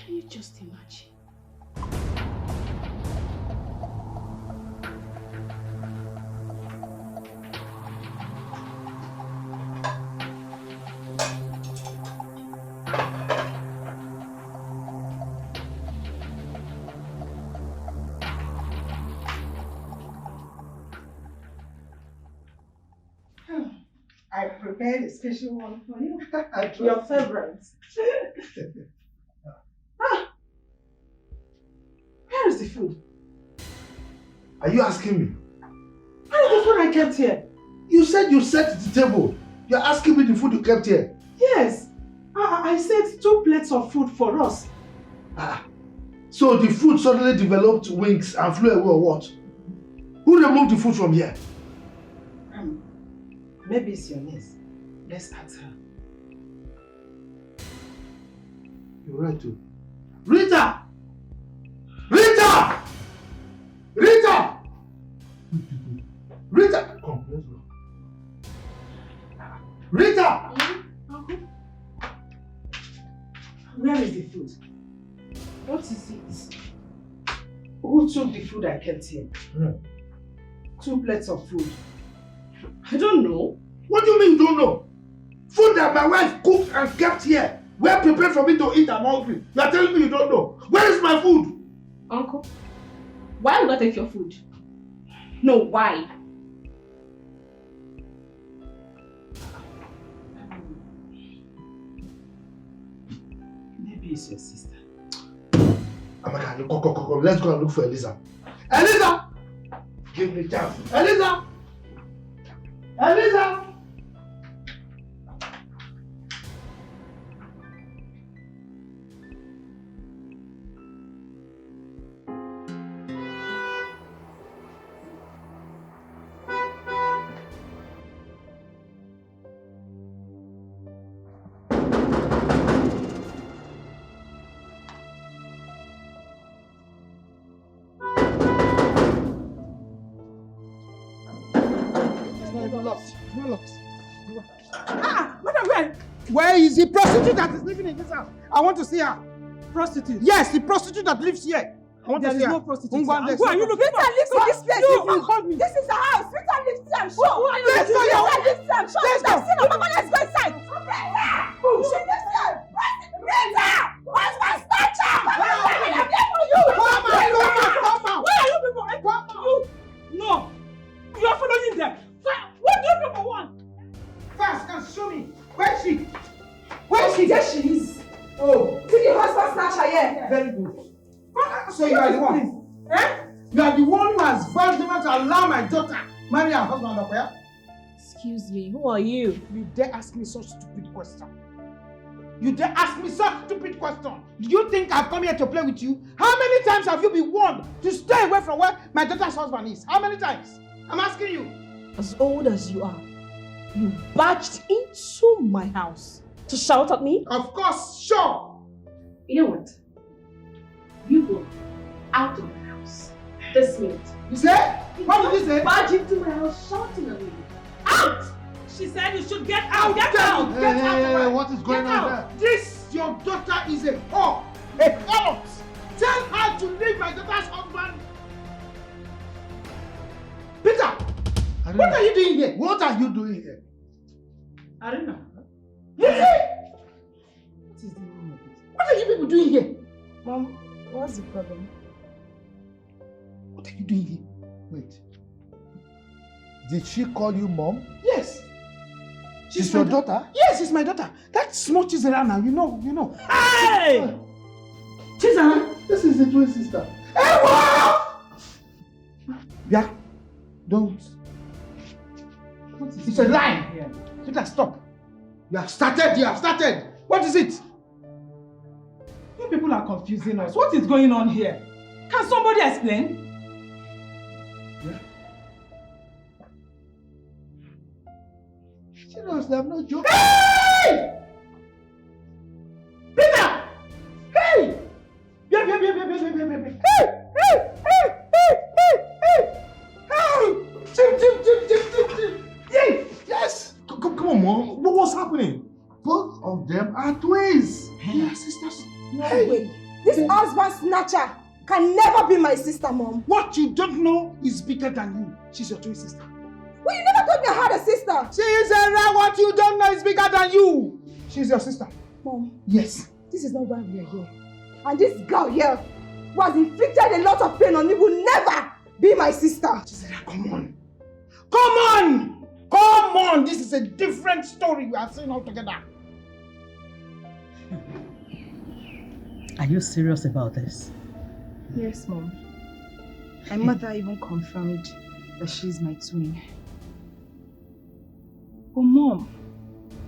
Can you just imagine? I prepared a special one for you. Your favorite. Where is the food? Are you asking me? Where is the food I kept here? You said you set the table. You're asking me the food you kept here. Yes. I set 2 plates of food for us. So the food suddenly developed wings and flew away or what? Who removed the food from here? Maybe it's your niece. Let's ask her. You're right too. Rita! Rita! Rita! Rita! Come, let's go. Rita! Where is the food? What is it? Who took the food I kept here? 2 plates of food. I don't know. What do you mean you don't know? Food that my wife cooked and kept here. Well prepared for me to eat, I'm hungry. You are telling me you don't know. Where is my food? Uncle, why would I take your food? No, why? Maybe it's your sister. Amaka, come. Let's go and look for Eliza. Eliza! Give me chance. Eliza! Eliza! Where is the prostitute that is living in this house? I want to see her. Prostitute? Yes, the prostitute that lives here. I want to see her. There is no prostitute. Who are you looking Rita lives in this place. You called me. This is the house. Rita lives here, I'm sure. Who are you looking for? Rita lives here, I'm sure. Let's go. Mama, let's go inside. Rita! She lives here. Rita! Where's my snatcher? Come on, I'm here for you. Come on. Where are you people? Come on. No. You are following them. What do you people want? Fast, can show me. Where is she? Where is she? There she is. Oh. See the husband snatcher here. Very good. So you are the one. You are the one who has vowed never to allow my daughter marry her husband up here. Excuse me, who are you? You dare ask me such stupid question? You dare ask me such stupid question? Do you think I've come here to play with you? How many times have you been warned to stay away from where my daughter's husband is? How many times? I'm asking you. As old as you are, you barged into my house to shout at me? Of course, sure. You know what? You go out of my house this minute. You say? What did you say? Barge into my house shouting at me. Out! She said you should get out. Get out. Get out. What is going Get on out. there? This, your daughter is a whore. A harlot. Tell her to leave my daughter's husband. Peter! What are you doing here? What are you doing here? I don't know. Lizzie! What is the meaning of this? What are you people doing here? Mom, what's the problem? What are you doing here? Wait. Did she call you mom? Yes. She's your daughter? Yes, it's my daughter. That small Chisara now, you know. Hey! Chisara! This is the twin sister. Hey, what? Yeah. Don't. What is It's a lie. here? Peter, stop. You have started. What is it? You people are confusing us. What is going on here? Can somebody explain? Yeah. Seriously, I'm not joking. Hey! Peter! Hey! Hey! Yes! Come on, Mom. What's happening? Both of them are twins. They are sisters. No way. This husband snatcher can never be my sister, Mom. What you don't know is bigger than you. She's your twin sister. Well, you never told me I had a sister. What you don't know is bigger than you. She's your sister. Mom. Yes. This is not why we are here. And this girl here, who has inflicted a lot of pain on me, will never be my sister. Come on. Come on! Come on! This is a different story we are seeing all together. Are you serious about this? Yes, Mom. My mother even confirmed that she's my twin. But Mom,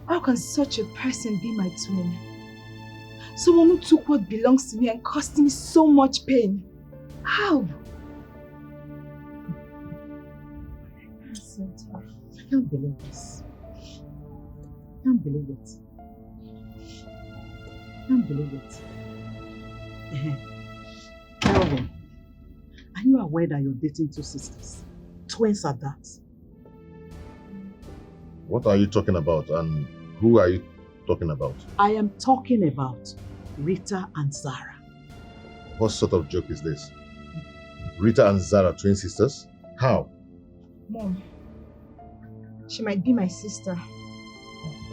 how can such a person be my twin? Someone who took what belongs to me and caused me so much pain. How? I'm so tired. I can't believe this. I can't believe it. I can't believe it. Kelvin, are you aware that you're dating two sisters? Twins at that. What are you talking about and who are you talking about? I am talking about Rita and Zara. What sort of joke is this? Rita and Zara, twin sisters? How? Mom, she might be my sister,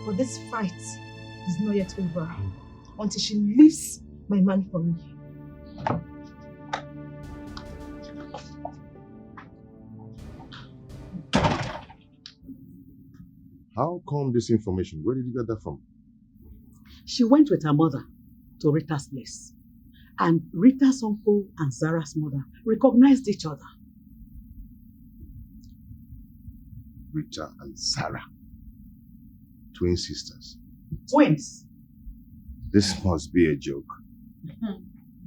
but this fight is not yet over until she leaves my man for me. How come this information? Where did you get that from? She went with her mother to Rita's place. And Rita's uncle and Zara's mother recognized each other. Rita and Zara. Twin sisters. Twins. This must be a joke.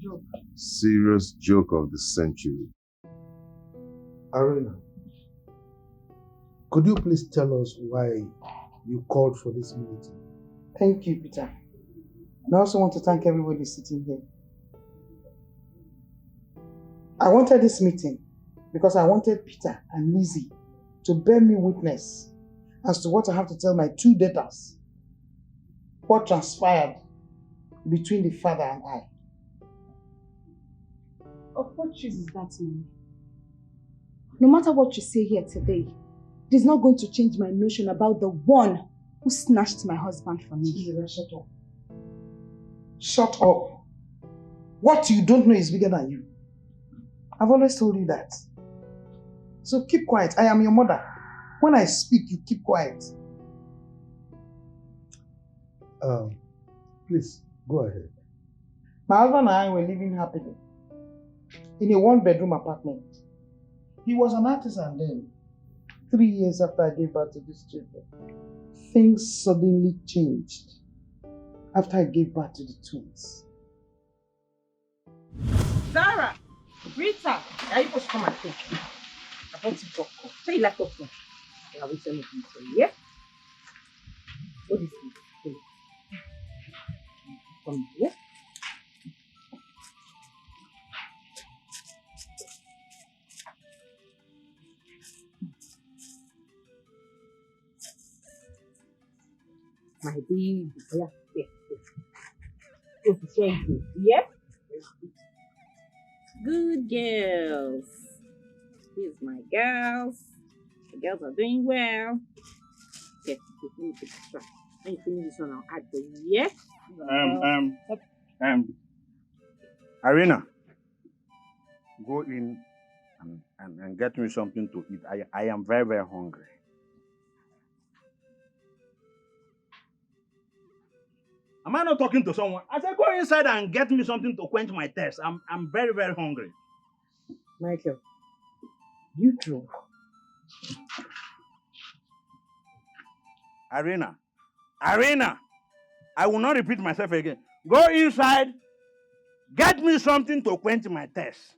Joke. Serious joke of the century. Arena, could you please tell us why you called for this meeting? Thank you, Peter. And I also want to thank everybody sitting here. I wanted this meeting because I wanted Peter and Lizzie to bear me witness as to what I have to tell my two daughters. What transpired between the father and I. Of what choice is that, Mom? No matter what you say here today, it is not going to change my notion about the one who snatched my husband from me. Shut up. Shut up. What you don't know is bigger than you. I've always told you that. So keep quiet. I am your mother. When I speak, you keep quiet. Please, go ahead. My husband and I were living happily in a one-bedroom apartment. He was an artisan then. 3 years after I gave birth to this children, things suddenly changed after I gave birth to the twins. Zara, Rita, are you supposed to come and take? I want to popcorn. Say you like popcorn. I will tell you for you, yeah? What is this? Come here. My baby, yeah. Go to share you, yeah? Good girls. Here's my girls. The girls are doing well. Okay, let me take this one. When you finish this one, I'll add the yeah. Arena, go in and get me something to eat. I am very, very hungry. Am I not talking to someone? I said, go inside and get me something to quench my thirst. I'm very, very hungry. Michael, you too. Arena, I will not repeat myself again. Go inside, get me something to quench my thirst.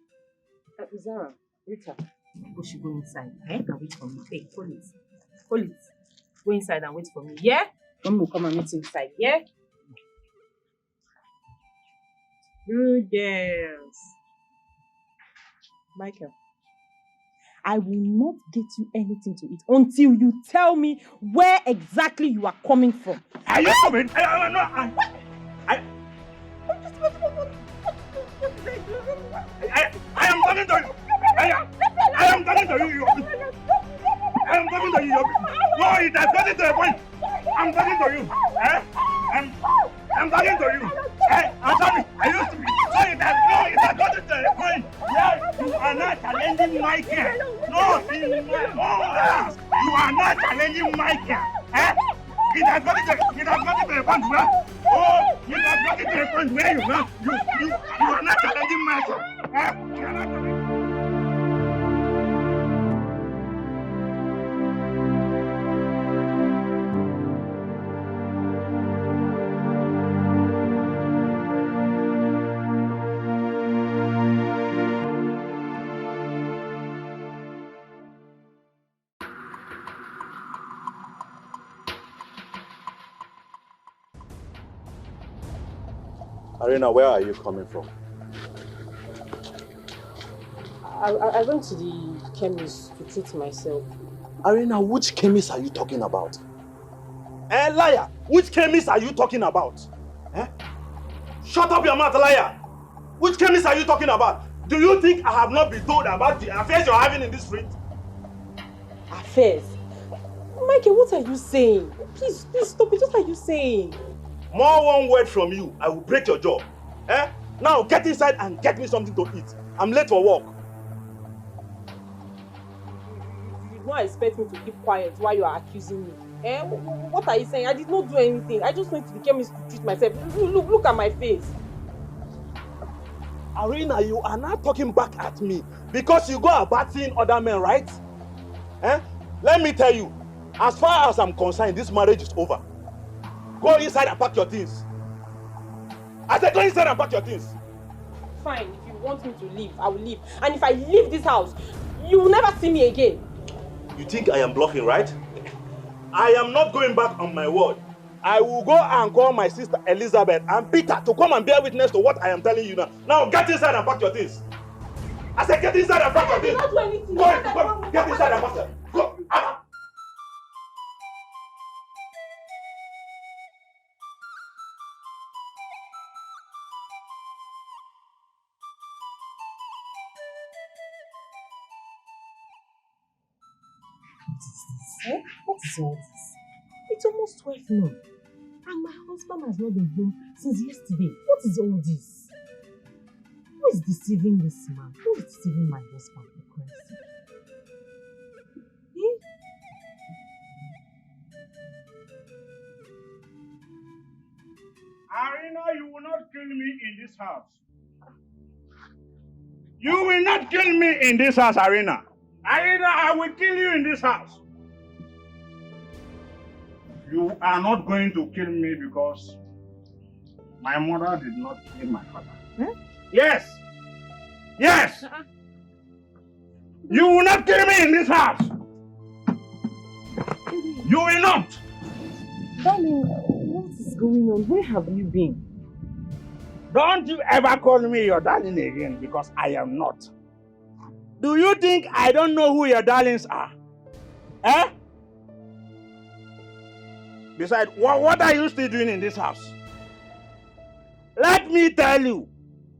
Zara, Rita, we should go inside. I can wait for me. Hey, hold it. Hold it. Go inside and wait for me, yeah? When we come and meet inside, yeah? Good girls. Michael, I will not get you anything to eat until you tell me where exactly you are coming from. Are you coming? talking to you. I'm talking to you. No, it has gotten to a point. I'm talking to you. I'm talking to you. I'm sorry. I used to be. So it has gotten to a point where you are not challenging my care. No, you are not challenging my care. It has gotten to a point where it has gotten to a point where you are not challenging my care. You are not challenging. Arena, where are you coming from? I went to the chemist to treat myself. Arena, which chemist are you talking about? Liar! Which chemist are you talking about? Shut up your mouth, liar! Which chemist are you talking about? Do you think I have not been told about the affairs you're having in this street? Affairs? Michael, what are you saying? Please stop it, just like you saying. More one word from you, I will break your jaw. Now get inside and get me something to eat. I'm late for work. You don't expect me to keep quiet while you are accusing me. What are you saying? I did not do anything. I just went to the chemist to treat myself. Look at my face. Arena, you are not talking back at me because you go about seeing other men, right? Let me tell you, as far as I'm concerned, this marriage is over. Go inside and pack your things. I said go inside and pack your things. Fine, if you want me to leave, I will leave. And if I leave this house, you will never see me again. You think I am bluffing, right? I am not going back on my word. I will go and call my sister Elizabeth and Peter to come and bear witness to what I am telling you now. Now get inside and pack your things. I said get inside and pack your things. I did not do anything. Go, get inside and pack your things. Go. What is all this? It's almost 12 noon. And my husband has not been home since yesterday. What is all this? Who is deceiving this man? Who is deceiving my husband, for Christ's sake? Arena, you will not kill me in this house. You will not kill me in this house, Arena. Arena, I will kill you in this house. You are not going to kill me because my mother did not kill my father. Yes. Yes. You will not kill me in this house. You will not. Darling, what is going on? Where have you been? Don't you ever call me your darling again because I am not. Do you think I don't know who your darlings are? Besides, what are you still doing in this house? Let me tell you,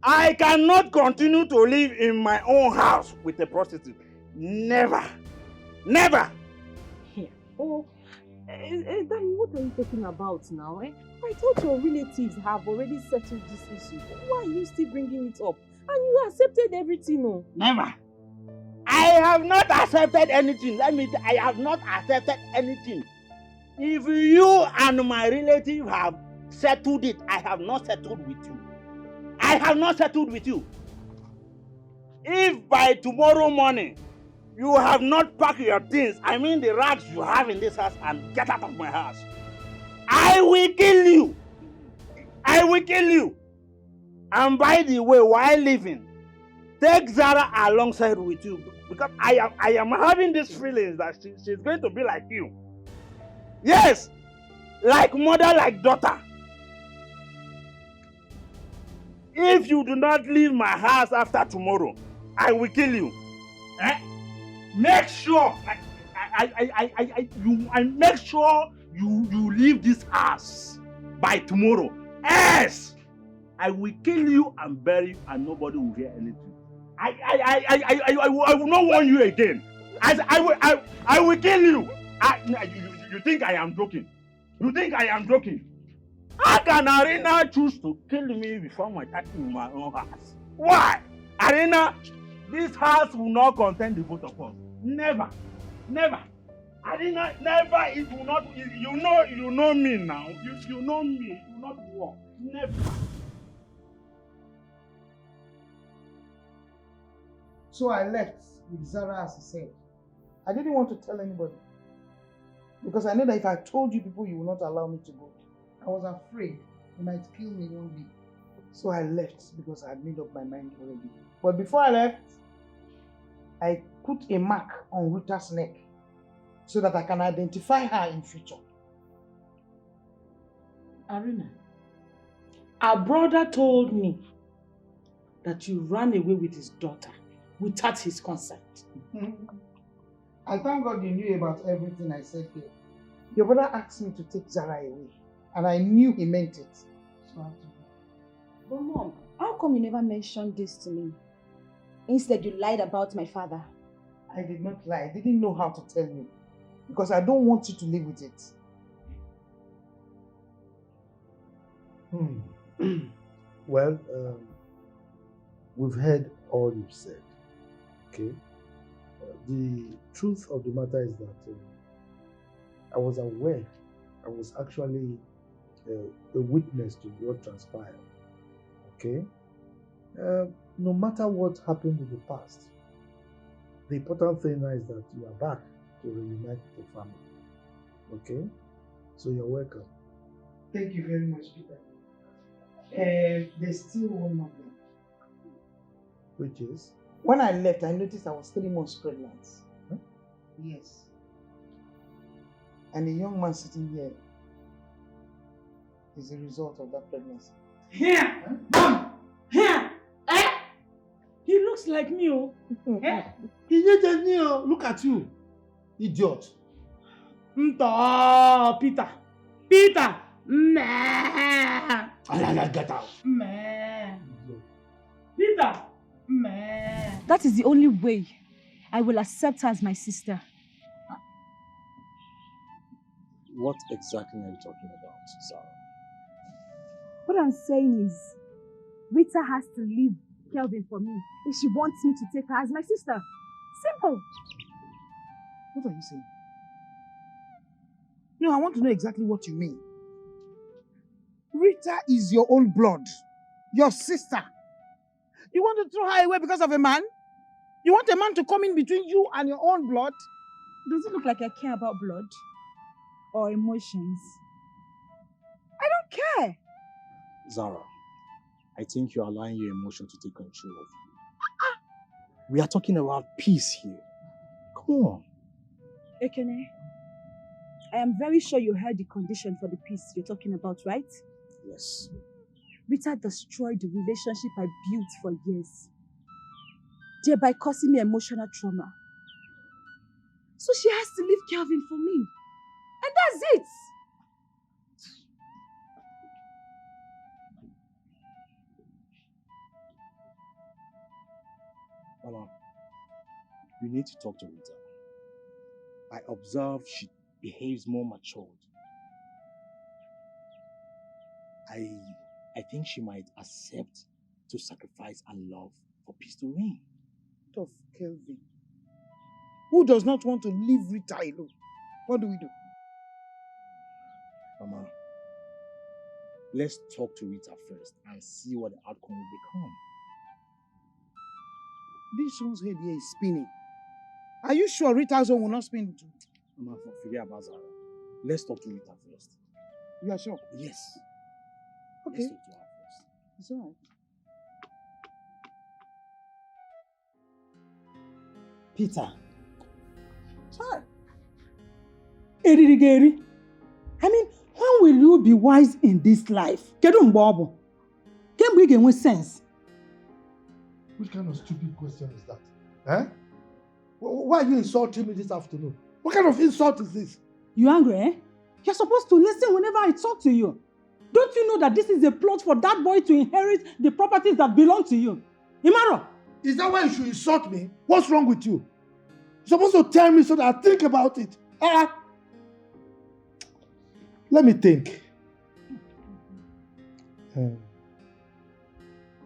I cannot continue to live in my own house with a prostitute. Never. Never. Oh, Danny, what are you talking about now? I thought your relatives have already settled this issue. Why are you still bringing it up? And you accepted everything, no? Never. I have not accepted anything. I have not accepted anything. If you and my relative have settled it, I have not settled with you. I have not settled with you. If by tomorrow morning you have not packed your things, I mean the rags you have in this house, and get out of my house, I will kill you. I will kill you. And by the way, while leaving, take Zara alongside with you, because I am having this feeling that she's going to be like you. Yes, like mother, like daughter. If you do not leave my house after tomorrow, I will kill you. Make sure I make sure you leave this house by tomorrow. Else, I will kill you and bury you, and nobody will hear anything. I will not warn you again. I will kill you. You think I am joking? You think I am joking? How can Arena choose to kill me before my time in my own house? Why? Arena, this house will not contain the both of us. Never. Never. Arena, never. It will not. You know me now. You know me. It will not work. Never. So I left with Zara as he said. I didn't want to tell anybody. Because I know that if I told you people, you will not allow me to go. I was afraid you might kill me one day. So I left because I had made up my mind already. But before I left, I put a mark on Rita's neck so that I can identify her in future. Arena, our brother told me that you ran away with his daughter without his consent. I thank God you knew about everything I said here. Your brother asked me to take Zara away, and I knew he meant it. So I had to go. But Mom, how come you never mentioned this to me? Instead, you lied about my father. I did not lie. I didn't know how to tell you. Because I don't want you to live with it. Well, we've heard all you've said. Okay? The truth of the matter is that I was aware, I was actually a witness to what transpired. Okay? No matter what happened in the past, the important thing now is that you are back to reunite the family. Okay? So you're welcome. Thank you very much, Peter. There's still one more thing. Which is? When I left, I noticed I was 3 months pregnant. Huh? Yes. And the young man sitting here is the result of that pregnancy. Here! Huh? Here! Eh? He looks like me, oh. Eh? He just me, oh. Look at you, idiot. Peter! Peter! Meh! Get out. Meh! Peter! Meh! That is the only way I will accept her as my sister. What exactly are you talking about, Zara? What I'm saying is, Rita has to leave Kelvin for me if she wants me to take her as my sister. Simple. What are you saying? No, I want to know exactly what you mean. Rita is your own blood, your sister. You want to throw her away because of a man? You want a man to come in between you and your own blood? Does it look like I care about blood or emotions? I don't care. Zara, I think you're allowing your emotion to take control of you. We are talking about peace here. Come on. Ekene, I am very sure you heard the condition for the peace you're talking about, right? Yes. Rita destroyed the relationship I built for years, thereby causing me emotional trauma. So she has to leave Kelvin for me. And that's it. Mama, you need to talk to Rita. I observe she behaves more matured. I think she might accept to sacrifice her love for peace to reign. Of Kelvin. Who does not want to leave Rita alone? What do we do? Mama, let's talk to Rita first and see what the outcome will become. This one's head here is spinning. Are you sure Rita's own will not spin too? Mama, forget about Zara. Let's talk to Rita first. You are sure? Yes. Okay. Let's talk to her first. It's all right. Peter. Sorry. Erigeri. I mean, when will you be wise in this life? Kedu mgbe ọ bụ? Kemgbe ị ga-enwe sense? Which kind of stupid question is that? Eh? Why are you insulting me this afternoon? What kind of insult is this? You angry, eh? You're supposed to listen whenever I talk to you. Don't you know that this is a plot for that boy to inherit the properties that belong to you? Imaro! Is that why you should insult me? What's wrong with you? You're supposed to tell me so that I think about it. Let me think.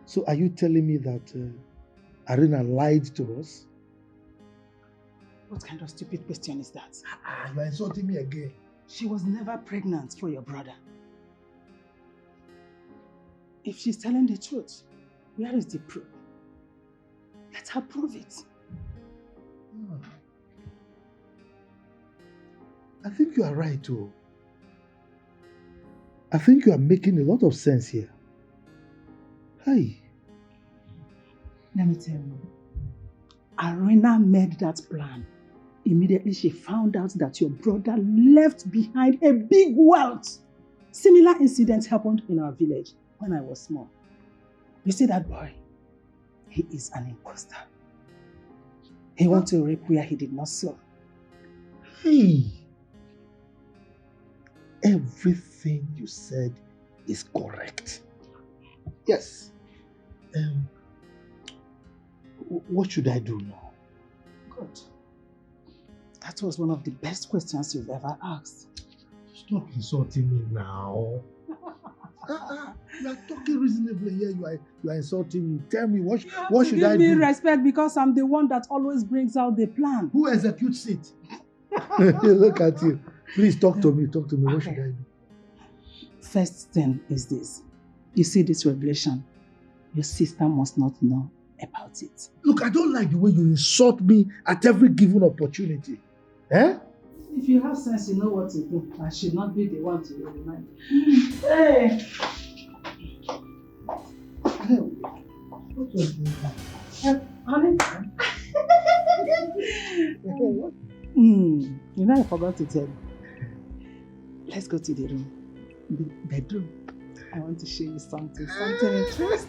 So are you telling me that Arena lied to us? What kind of stupid question is that? You're insulting me again. She was never pregnant for your brother. If she's telling the truth, where is the proof? Let her prove it. I think you are right, too. I think you are making a lot of sense here. Hey. Let me tell you, Arena made that plan. Immediately she found out that your brother left behind a big wealth. Similar incidents happened in our village when I was small. You see that boy? He is an imposter. He wants to rape where he did not sow. Hey. Everything you said is correct. Yes. What should I do now? Good. That was one of the best questions you've ever asked. Stop insulting me now. You are talking reasonably here. You are insulting me. Tell me, what should I do? Give me respect because I'm the one that always brings out the plan. Who executes it? Look at you. Please talk to me. Talk to me. What should I do? First thing is this. You see this revelation? Your sister must not know about it. Look, I don't like the way you insult me at every given opportunity. Eh? If you have sense, you know what to do. I should not be the one to remind you. Hey! What was this? Honey? You know I forgot to tell you. Let's go to the room. The bedroom. I want to show you something interesting.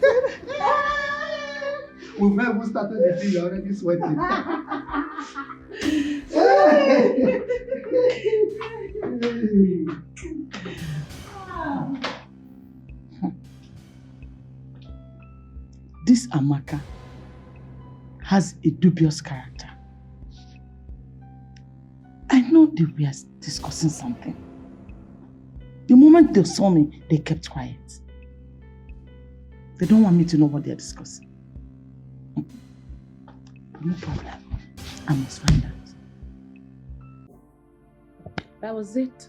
We've never started the thing, you're already sweating. This Amaka has a dubious character. I know they were discussing something. The moment they saw me, they kept quiet. They don't want me to know what they're discussing. No problem. I must find out. That was it.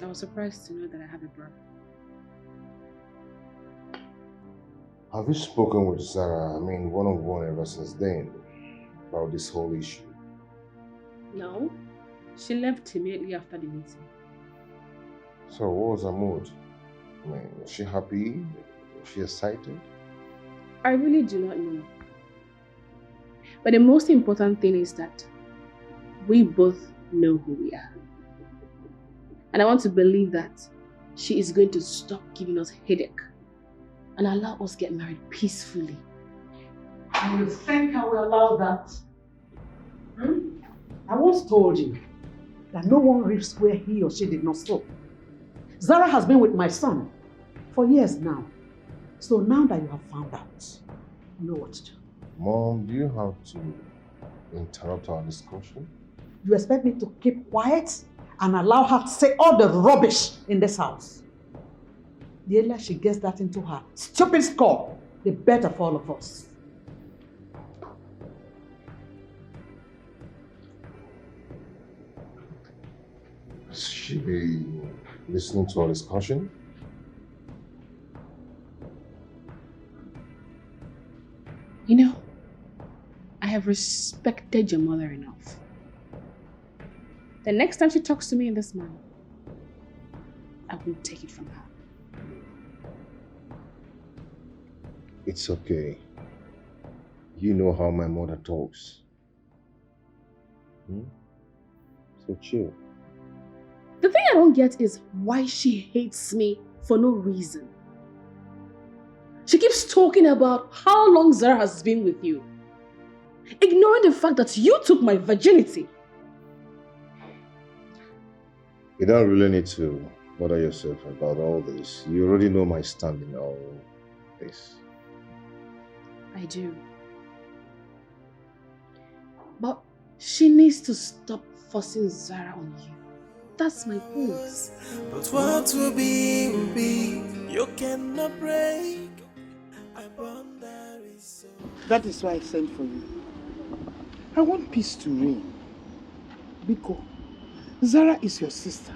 I was surprised to know that I have a brother. Have you spoken with Sarah, one-on-one ever since then, about this whole issue? No. She left immediately after the meeting. So what was her mood? Was she happy? Was she excited? I really do not know. But the most important thing is that we both know who we are. And I want to believe that she is going to stop giving us headache and allow us get married peacefully. And you think I will allow that? I once told you that no one reaps where he or she did not sow. Zara has been with my son for years now. So now that you have found out, you know what to do. Mom, do you have to interrupt our discussion? You expect me to keep quiet and allow her to say all the rubbish in this house? The earlier she gets that into her stupid skull, the better for all of us. Is she listening to our discussion? You know, I have respected your mother enough. The next time she talks to me in this manner, I won't take it from her. It's okay. You know how my mother talks. So chill. The thing I don't get is why she hates me for no reason. She keeps talking about how long Zara has been with you, ignoring the fact that you took my virginity. You don't really need to bother yourself about all this. You already know my stand in all this. I do. But She needs to stop forcing Zara on you. That's my point. But what will be, you cannot break. A bond that is so. That is why I sent for you. I want peace to reign. Biko, Zara is your sister.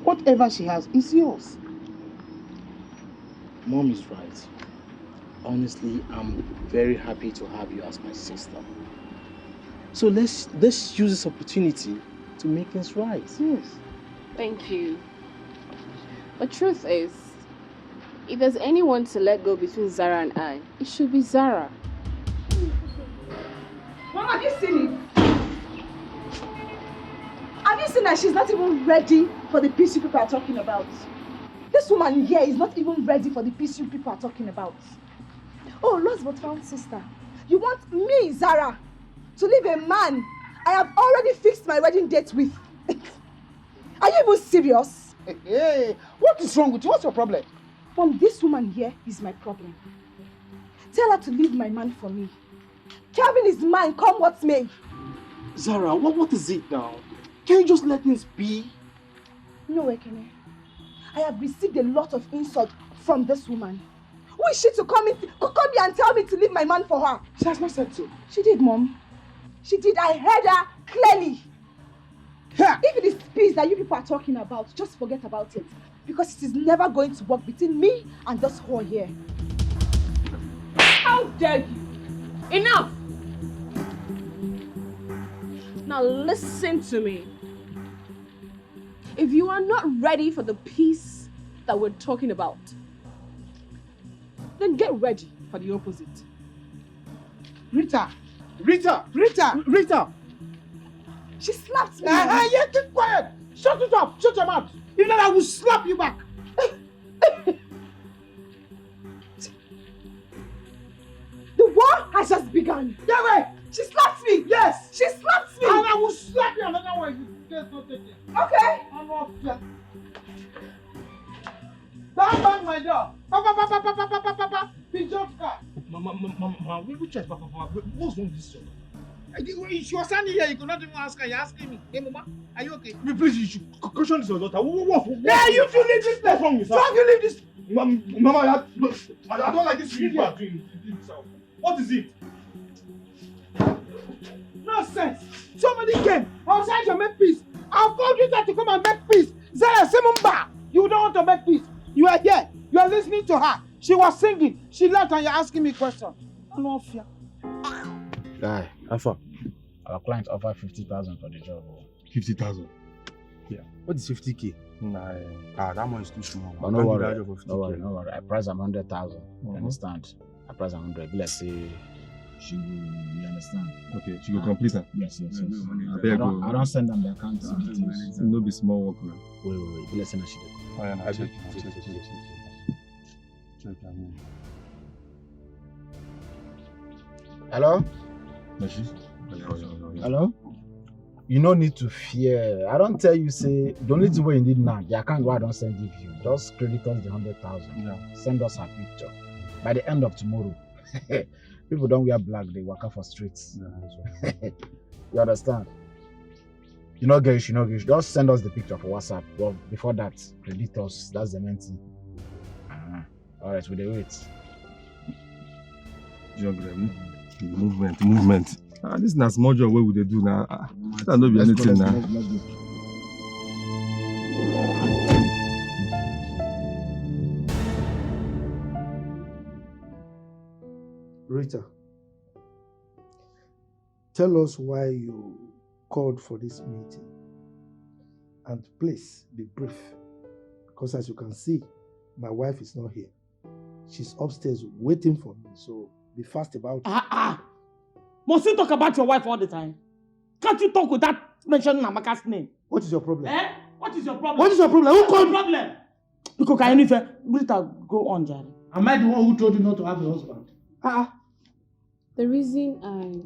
Whatever she has is yours. Mom is right. Honestly, I'm very happy to have you as my sister. So let's use this opportunity to make things right. Yes. Thank you. The truth is, if there's anyone to let go between Zara and I, it should be Zara. Mom, have you seen it? Have you seen that she's not even ready for the peace you people are talking about? This woman here is not even ready for the peace you people are talking about. Oh, lost but found sister. You want me, Zara, to leave a man I have already fixed my wedding date with? Are you even serious? Hey, what is wrong with you? What's your problem? Mom, this woman here is my problem. Tell her to leave my man for me. Calvin is mine, come what may. Zara, what is it now? Can you just let things be? No, Ekene. I have received a lot of insult from this woman. Who is she to come here and tell me to leave my man for her? She has not said so. She did, Mom. She did. I heard her clearly. Yeah. If it is peace that you people are talking about, just forget about it. Because it is never going to work between me and this whore here. How dare you? Enough! Now listen to me. If you are not ready for the peace that we're talking about, then get ready for the opposite. Rita! Rita! Rita! Rita! She slapped me. Yeah, keep quiet! Shut it up! Shut your mouth! If not, I will slap you back! The war has just begun. Yeah, wait! She slapped me! Yes! She slapped me! And I will slap you another way if you just don't take it. Okay! I'm off here. Don't bang my door! Papa! Pigeon car! Mama, which is Papa? What's wrong with this job? She was standing here, you could not even ask her. You're asking me. Hey, Mama, are you okay? Please, you should caution this your daughter. Yeah, you should leave this place! What's wrong with her? Don't you leave this? Mama, I don't like this thing you are doing. What is it? Nonsense! Somebody came. I was trying to make peace. I've called you to come and make peace. Zara Simumba, you don't want to make peace. You are here. You are listening to her. She was singing. She left and you're asking me questions. I'm not fear. Guy, Alpha, our client offered 50,000 for the job. 50,000? Yeah. What is 50K? Nah, that one is too small. Oh, no worry. No worry. I price am 100,000. You understand? I price am 100. Let's say she will, you understand? Okay, she will complete her. Yes. I don't send them the account details. No be small work, man. Wait. Let's send her she. Oh, yeah, no, check. Hello? Yeah. Hello? You no need to fear. I don't tell you, say, the only thing you need now, the account where I don't send give you. Just credit us the 100,000. Yeah. Send us her picture. By the end of tomorrow, people don't wear black, they walk out for streets. Yeah, you understand? You know, guys, just send us the picture for WhatsApp. Well, before that, credit us. That's the main thing. Alright, we dey wait. Movement. This is not small job what would they do now. That not be anything now. Let's go. Rita, tell us why you called for this meeting. And please be brief. Because as you can see, my wife is not here. She's upstairs waiting for me, so be fast about it. Must you talk about your wife all the time? Can't you talk without mentioning Amaka's name? What is your problem? What is your problem? What is your problem? Who called? Problem? Because can you Rita, go on, Jerry. Am I the one who told you not to have a husband? The reason I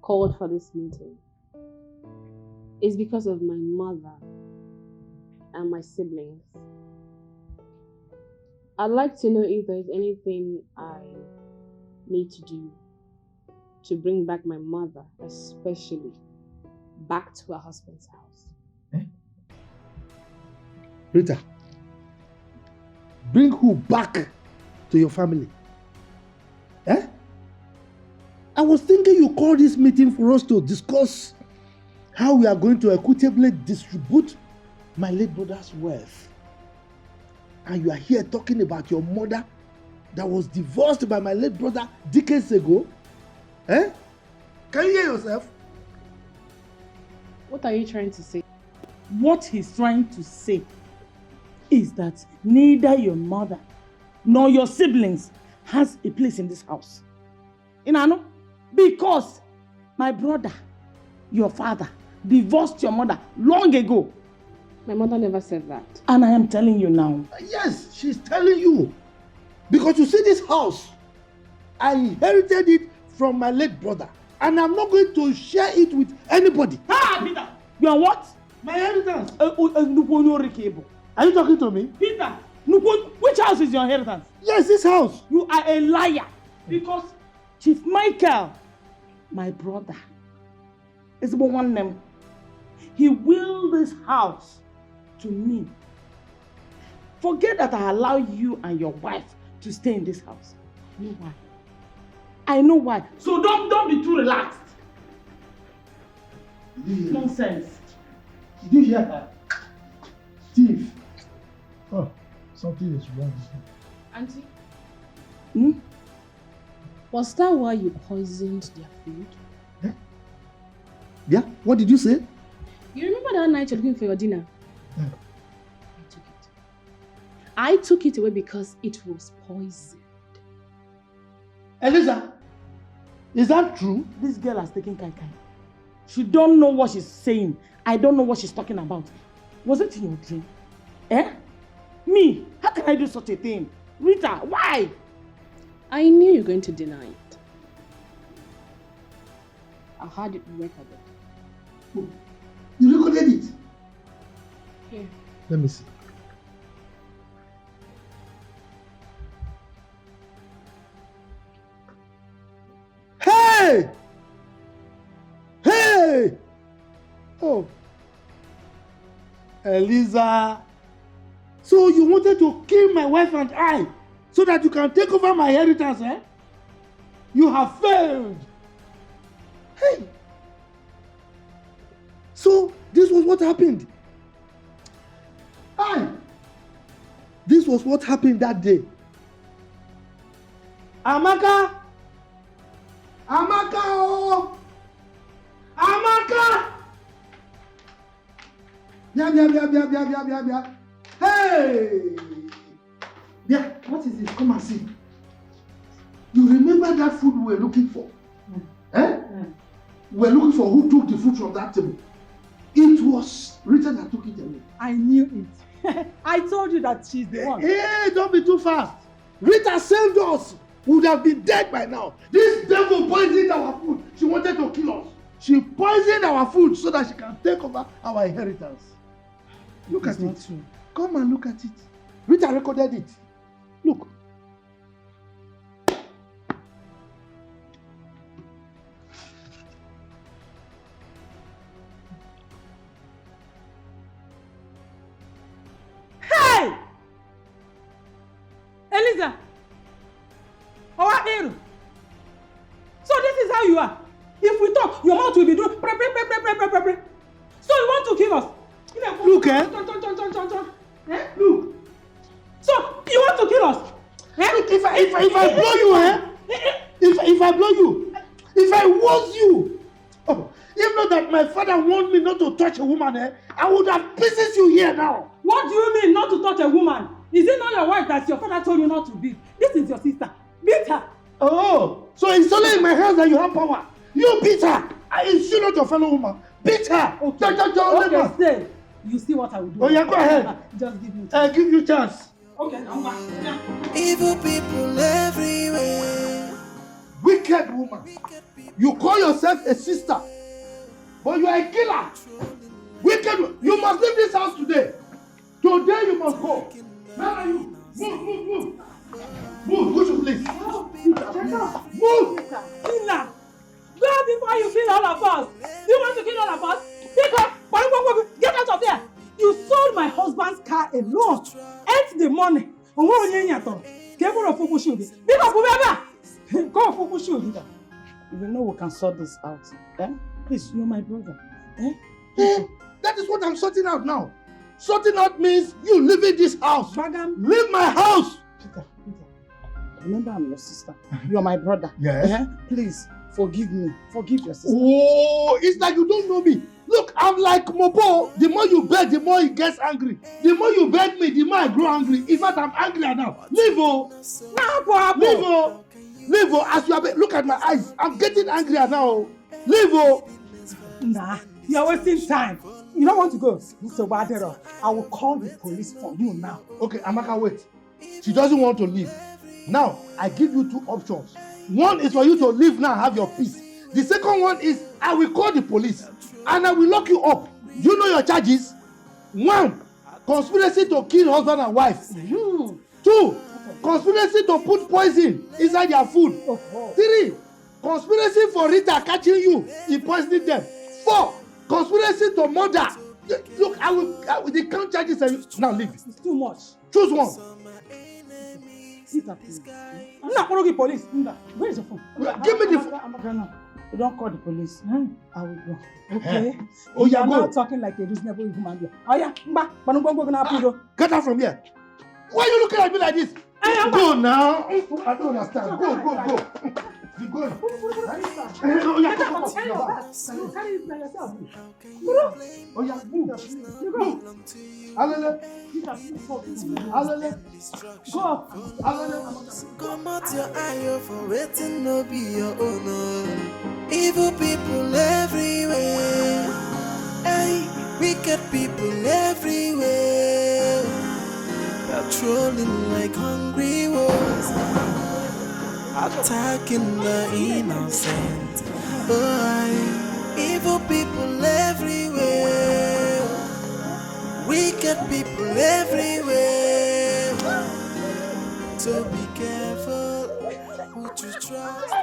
called for this meeting is because of my mother and my siblings. I'd like to know if there's anything I need to do to bring back my mother, especially, back to her husband's house. Rita, bring who back to your family? Eh? I was thinking you called this meeting for us to discuss how we are going to equitably distribute my late brother's wealth. And you are here talking about your mother that was divorced by my late brother decades ago? Eh? Can you hear yourself? What are you trying to say? What he's trying to say is that neither your mother nor your siblings has a place in this house. Inano? Because my brother, your father, divorced your mother long ago. My mother never said that. And I am telling you now. Yes, she's telling you. Because you see this house, I inherited it from my late brother. And I'm not going to share it with anybody. Ah, Peter! You are what? My inheritance. Are you talking to me? Peter, which house is your inheritance? Yes, this house. You are a liar. Because Chief Michael, my brother, is one name. He willed this house to me. Forget that I allow you and your wife to stay in this house. I know why. I know why. So don't be too relaxed. Nonsense. Did you hear her? Thief. Oh, something is wrong. Auntie? Hmm? Was that why you poisoned their food? Yeah? What did you say? You remember that night you're looking for your dinner? Yeah. I took it away because it was poisoned. Eliza, is that true? This girl has taken kai. She don't know what she's saying. I don't know what she's talking about. Was it in your dream? Eh? Me? How can I do such a thing? Rita, why? I knew you were going to deny it. I had it recorded. Oh, you recorded it? Here. Let me see. Hey! Hey! Oh. Eliza. So you wanted to kill my wife and I so that you can take over my inheritance, eh? You have failed. Hey! So this was what happened. Hi! This was what happened that day. Amaka! Amaka! Oh! Amaka! Bia. Hey! Bia, what is this? Come and see. You remember that food we were looking for? Eh? We were looking for who took the food from that table. It was Rita that took it away. I knew it. I told you that she's the one. Hey, don't be too fast. Rita saved us. We would have been dead by now. This devil poisoned our food. She wanted to kill us. She poisoned our food so that she can take over our inheritance. Look at it. True. Come and look at it. Rita recorded it. Look. Hey! Eliza! So this is how you are. If we talk, your mouth will be doing pre. So you want to kill us? Look, eh? Look. So you want to kill us? Look, if I blow you, eh? If I blow you, if I was you, even though that my father warned me not to touch a woman, eh? I would have pieces you here now. What do you mean not to touch a woman? Is it not your wife that your father told you not to beat? This is your sister. Beat her. Oh, so it's only in my hands that you have power. You beat her. Is she not your fellow woman? Beat her. Okay, stay. You see what I will do. Oh yeah, go ahead. Just give me chance. I give you chance. Okay, now back. Evil people everywhere. Wicked woman. You call yourself a sister, but you are a killer. Wicked. You must leave this house today. Today you must go. Where are you? Move. Move, go to place. Move. all of us? Do you want to kill all of us? Pick up! Get out of there! You sold my husband's car alone. Ate the money. Go Fukushi. You know we can sort this out. Eh? Please, you're my brother. Eh? That is what I'm sorting out now. Sorting out means you leaving this house. Leave my house. Peter. Remember I'm your sister. You're my brother. Yes. Eh? Please, forgive me. Forgive your sister. Oh, it's like you don't know me. Look, I'm like Mobo. The more you beg, the more he gets angry. The more you beg me, the more I grow angry. In fact, I'm angry now. Leave, oh. Leave, oh. Leave, oh. As you are, look at my eyes. I'm getting angrier now. Leave, oh. Nah, you're wasting time. You don't want to go. So Badero, I will call the police for you now. Okay, Amaka, wait. She doesn't want to leave. Now, I give you two options. One is for you to leave now and have your peace. The second one is I will call the police and I will lock you up. You know your charges? 1, conspiracy to kill husband and wife. 2, conspiracy to put poison inside their food. 3, conspiracy for Rita catching you in poisoning them. 4, conspiracy to murder. Look, I will the count charges and you now leave. It's too much. Choose one. Peter, please. I'm not calling the police. Where is your phone? Give me the phone. You don't call the police. I will go. Okay? Oh, you yeah, are go. not talking like a reasonable human being. Oh, yeah. Get out from here. Why are you looking at me like this? Go now. I don't understand. Go. You go. Oh, yeah, come. You carry it by yourself. Oh, yeah, move. Alele. Go. Come out your eye for waiting no be your own. Evil people everywhere. Hey, wicked people everywhere. Patrolling like hungry wolves. Attacking the innocent. Oh, evil people everywhere. Wicked people everywhere. So be careful who to trust.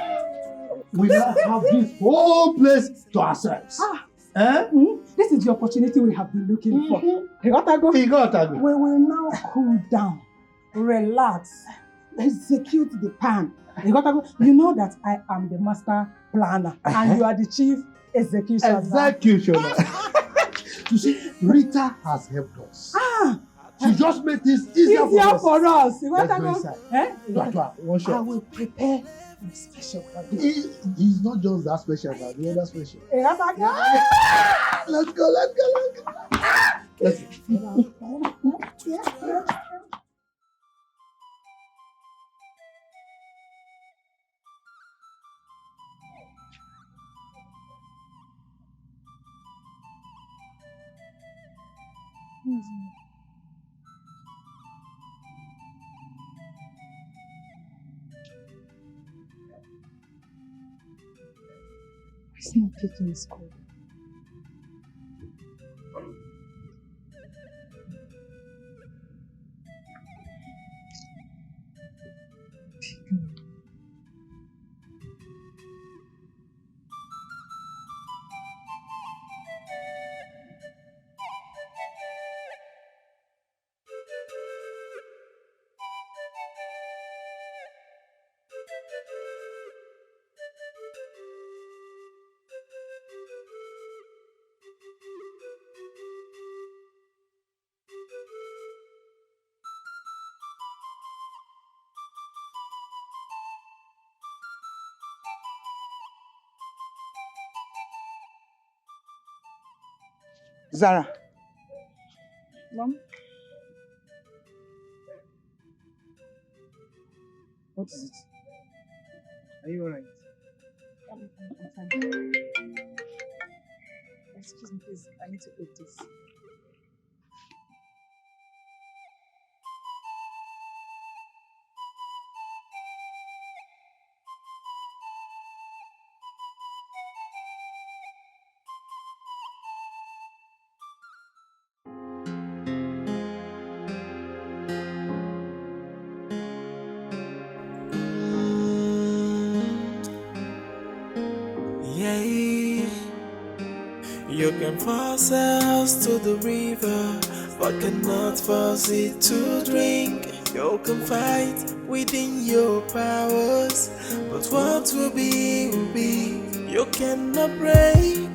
We now have this whole place to ourselves. This is the opportunity we have been looking for. You got to go. We will now cool down, relax, execute the plan. You got to go. You know that I am the master planner and you are the chief executioner. You see, Rita has helped us. She just made this easier for us. You got to go. Inside. I will prepare a special for you. He's not just that special, but the other special. You got to go. Let's go. It's not taking his call. Zara. Mom? What is it? Are you alright? I'm fine. Excuse me, please. I need to eat this. Yeah. You can force a house to the river, but cannot force it to drink. You can fight within your powers, but what will be will be. You cannot break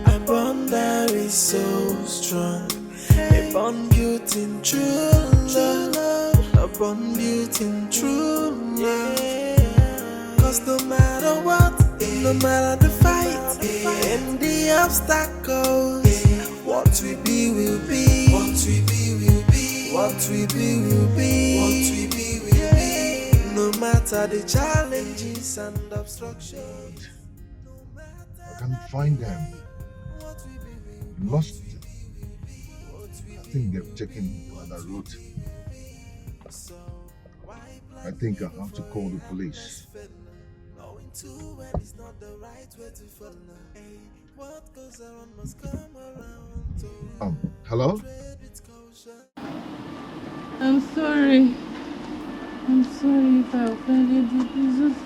a bond that is so strong, a bond built in true love, a bond built in true love. Cause no matter what, no matter the fight and the obstacles, what we be will be. What we be will be. What we be will be. What we be will be. No matter the challenges and obstructions. I can't find them. Lost them. I think they've taken another route. I think I have to call the police. Hello? I'm sorry. I'm sorry if I offended you. Please just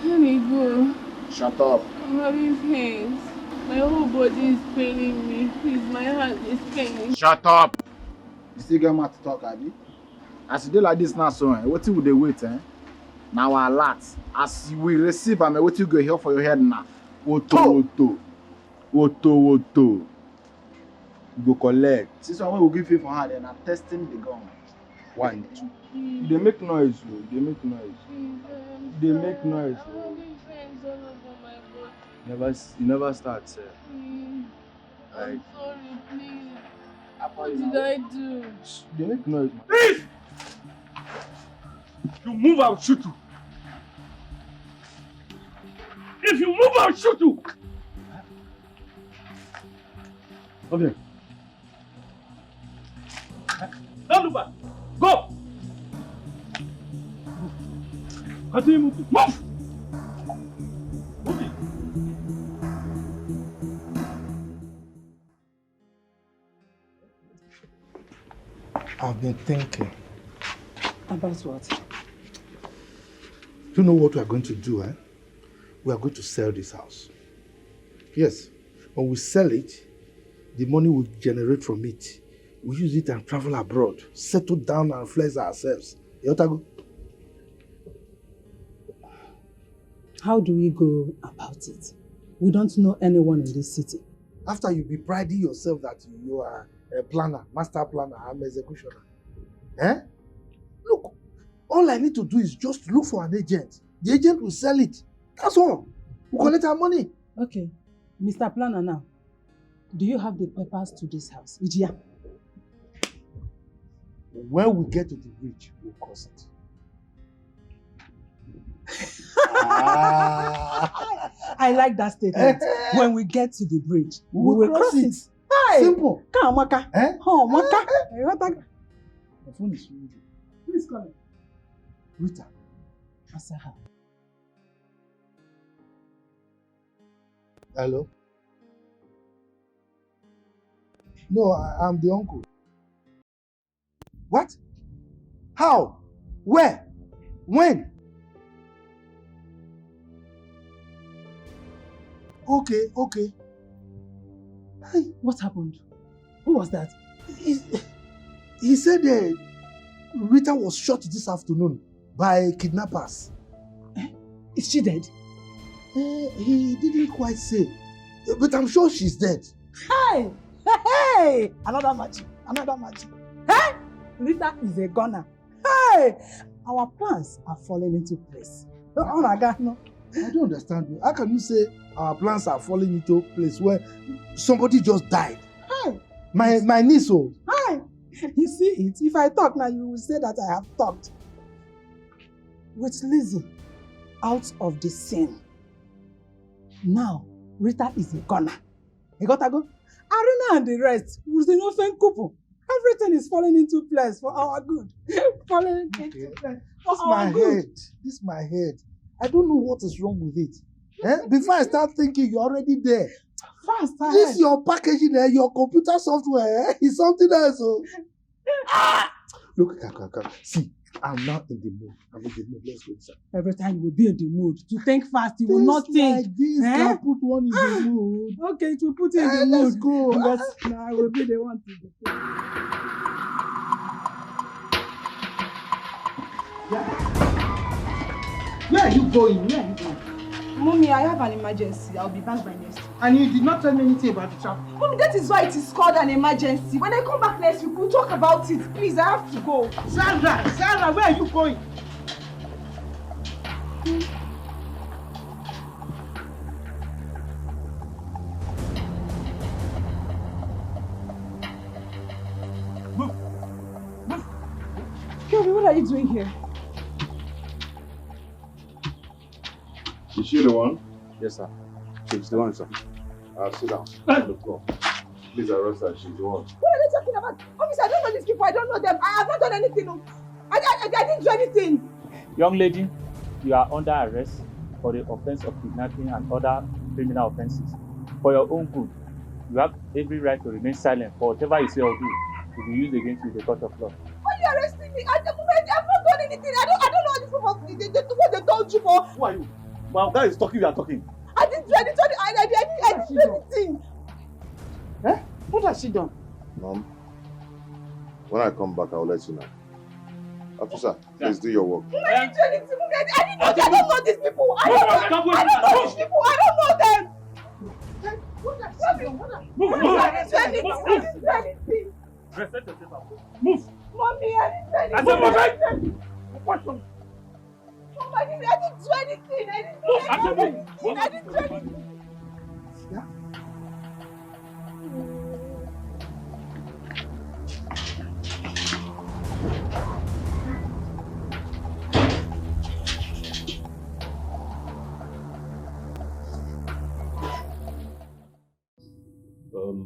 let me go. Shut up. I'm having pains. My whole body is paining me. Please, my heart is paining. Shut up. You still get mad to talk, Abi? As you do like this now, so what would they wait, eh? Now our lads, as we receive, what you go here for your head now? Oto. You go collect. This one will give you for her, then I'm testing the gun. 1, 2. They make noise, bro. They make noise. They make noise. You never start, sir. I'm sorry, please. What did I do? They make noise, man. Please! You move, I'll shoot you. If you move, I'll shoot you. Okay. Don't look back. Go. Continue moving. Move. I've been thinking. About what? Do you know what we are going to do, eh? We are going to sell this house. Yes. When we sell it, the money we generate from it, we use it and travel abroad, settle down and flex ourselves. Yotago? How do we go about it? We don't know anyone in this city. After you be priding yourself that you are a planner, master planner, I'm executioner. Eh? Look, all I need to do is just look for an agent. The agent will sell it. That's all. We'll collect our money. Okay. Mr. Planner now, do you have the papers to this house? Ijia? When we get to the bridge, we'll cross it. I like that statement. When we get to the bridge, we will cross it. Hey! Simple. Come on, Maka. Eh? Oh, Maka. The phone is ringing. Please call it. Rita. Answer her. Hello? No, I'm the uncle. What? How? Where? When? Okay. Hey, what happened? Who was that? He said Rita was shot this afternoon by kidnappers. Is she dead? He didn't quite say, but I'm sure she's dead. Hey! Another magic. Hey! Rita is a gunner. Hey! Our plans are falling into place. Oh my God, no. I don't understand you. How can you say our plans are falling into place where somebody just died? Hey! My niece. Oh. Hey! You see it? If I talk now, you will say that I have talked. With Lizzie out of the scene. Now, Rita is a gunner. You got to go? Arena and the rest was an open couple. Everything is falling into place for our good. Falling into place for our good. This is my head. I don't know what is wrong with it. Before I start thinking, you're already there. Fast. This your packaging, your computer software is something else. Oh. Look, see, I'm now in the mood. I'm in the mood. Let's go inside. Every time you will be in the mood to think fast, you will not think. Like this can put one in the mood. Okay, it will put you in the mood. Let's go. Yes, now I will be the one to do. Where are you going? Where are you going? Mommy, I have an emergency. I'll be back by next week. And you did not tell me anything about the traffic. Mommy, that is why it is called an emergency. When I come back next week, we'll talk about it. Please, I have to go. Sandra, where are you going? Kelvin, what are you doing here? Is she the one? Yes, sir. She's the one, sir. Sit down. On the floor. Please arrest her. She's the one. What are you talking about? Officer, I don't know these people. I don't know them. I have not done anything. I didn't do anything. Young lady, you are under arrest for the offense of kidnapping and other criminal offenses. For your own good, you have every right to remain silent for whatever you say or do to be used against you in the court of law. Why are you arresting me? At the moment, I've not done anything. I don't know what these people what they told you for. Who are you? My guy is talking, you are talking. I didn't do anything. I didn't do anything. Eh? What has she done? Mom, when I come back, I'll let you know. Officer, please do your work. I didn't do anything. I don't know these people. I don't know these people. I don't know them. What has she done? Move. I didn't do anything. Move. Mommy, I didn't do anything. I said move. What's wrong? I didn't do anything. I didn't do anything. Yeah?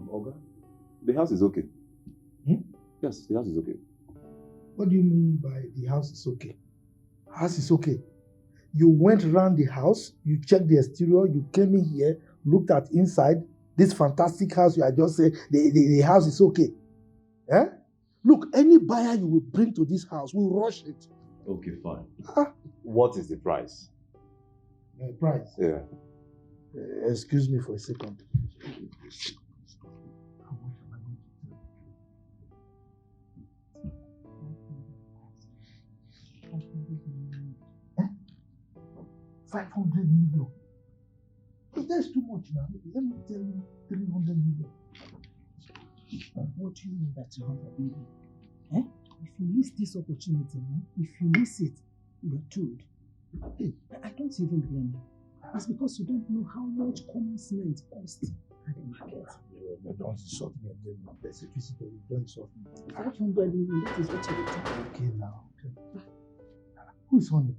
Oga, the house is okay. Yes, the house is okay. What do you mean by the house is okay? House is okay. You went around the house, you checked the exterior, you came in here, looked at inside. This fantastic house, you are just saying the house is okay. Eh? Look, any buyer you will bring to this house will rush it. Okay, fine. What is the price? Price? Yeah. Excuse me for a second. $500 million. That's too much now. Let me tell you, 300 million. What do you mean by 200 million? Eh? If you miss this opportunity, if you miss it, you're told. Hey, I don't even blame you. It's because you don't know how much common cement costs at the market. Don't insult me again. Don't insult me. 500 million, that is what you're talking. Okay, now. Okay. Who is honey?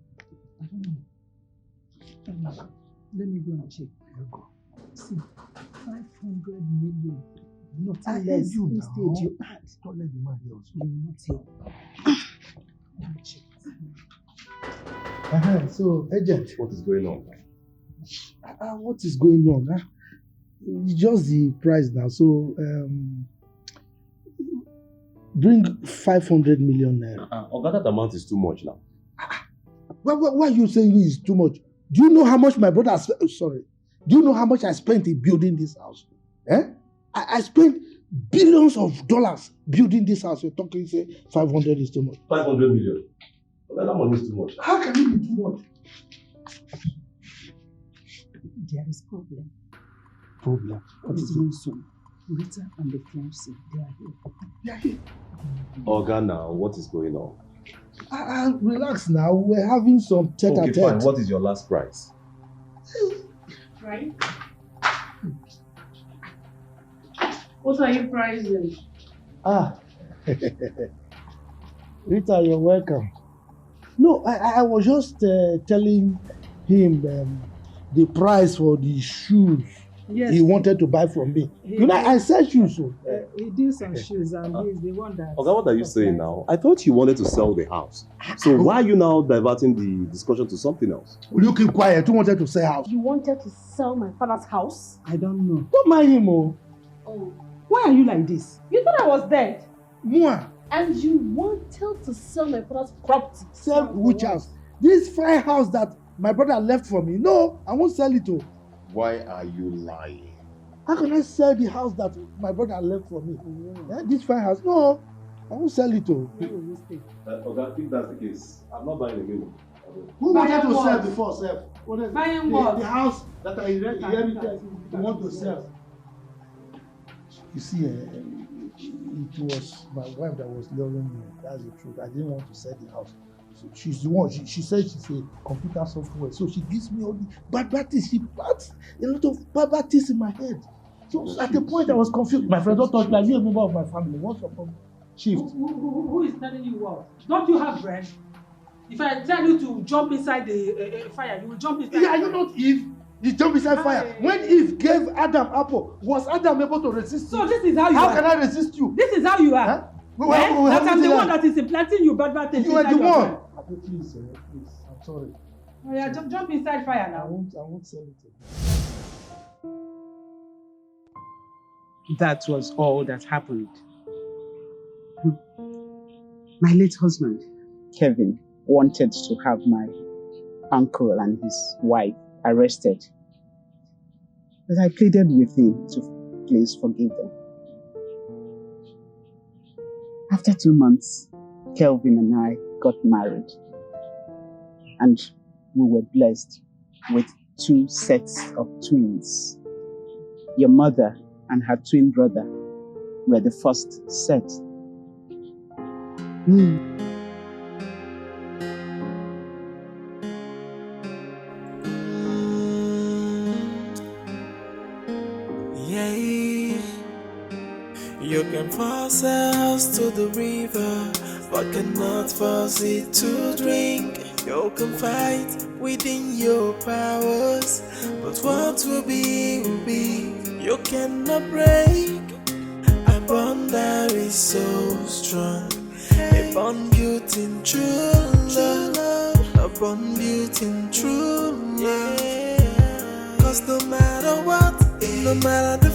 I don't know. Let me go and check. See, 500 million. Nothing less. You instead, now. you add. Don't let the man hear us. You will not take. Let me check. So, agent. What is going on? What is going on? It's just the price now. So, bring 500 million naira. That amount is too much now. Why are you saying it is too much? Do you know how much my brother do you know how much I spent in building this house? Eh? I spent billions of dollars building this house. You're talking, say 500 is too much. 500 million. That money is too much. How can it be too much? There is problem. Problem? What is going on? Rita and the fiance, they are here. They are here. Oga, now, what is going on? Relax now. We're having some tete-a-tete. Okay, fine. What is your last price? Right? What are you pricing? Rita, you're welcome. No, I was just telling him the price for the shoes he wanted to buy from me. I said shoes. He did some shoes and he's the one that... Oga, what are you saying now? I thought you wanted to sell the house. So why are you now diverting the discussion to something else? Will you keep quiet? You wanted to sell house. You wanted to sell my father's house? I don't know. Don't mind him, oh. Oh. Why are you like this? You thought I was dead? Mua, And you wanted to sell my father's property. Sell which house? This fine house that my brother left for me. No, I won't sell it. Oh. Why are you lying? How can I sell the house that my brother left for me? This fine house? No, I won't sell it. Oh. I think that's the case. I'm not buying again. Who wanted to sell before, sir? Buying what? The house that I inherited, you want to sell. You see, it was my wife that was luring me. That's the truth. I didn't want to sell the house. So she's the one. She said she's a computer software. So she gives me all the bad things. She plants a lot of bad things in my head. So at the point I was confused. My friend don't touch me. Are you a member of my family? What's your problem? Shift. Who is telling you what? Don't you have bread? If I tell you to jump inside the fire, you will jump inside. Yeah, you not Eve. You jump inside fire. When Eve gave Adam apple, was Adam able to resist you? So this is how you are. How can I resist you? This is how you are. Huh? That I'm the one that is implanting you bad things. You are the one. Please, please. I'm sorry. Oh yeah, jump inside fire now. I won't sell it. That was all that happened. My late husband, Kevin, wanted to have my uncle and his wife arrested. But I pleaded with him to please forgive them. After 2 months, Kelvin and I got married. And we were blessed with 2 sets of twins. Your mother and her twin brother were the first set. You can force a house to the river, but cannot force it to drink. You can fight within your powers, but what will be will be. You cannot break a bond that is so strong, a bond built in true love, a bond built in true love. 'Cause no matter what, no matter the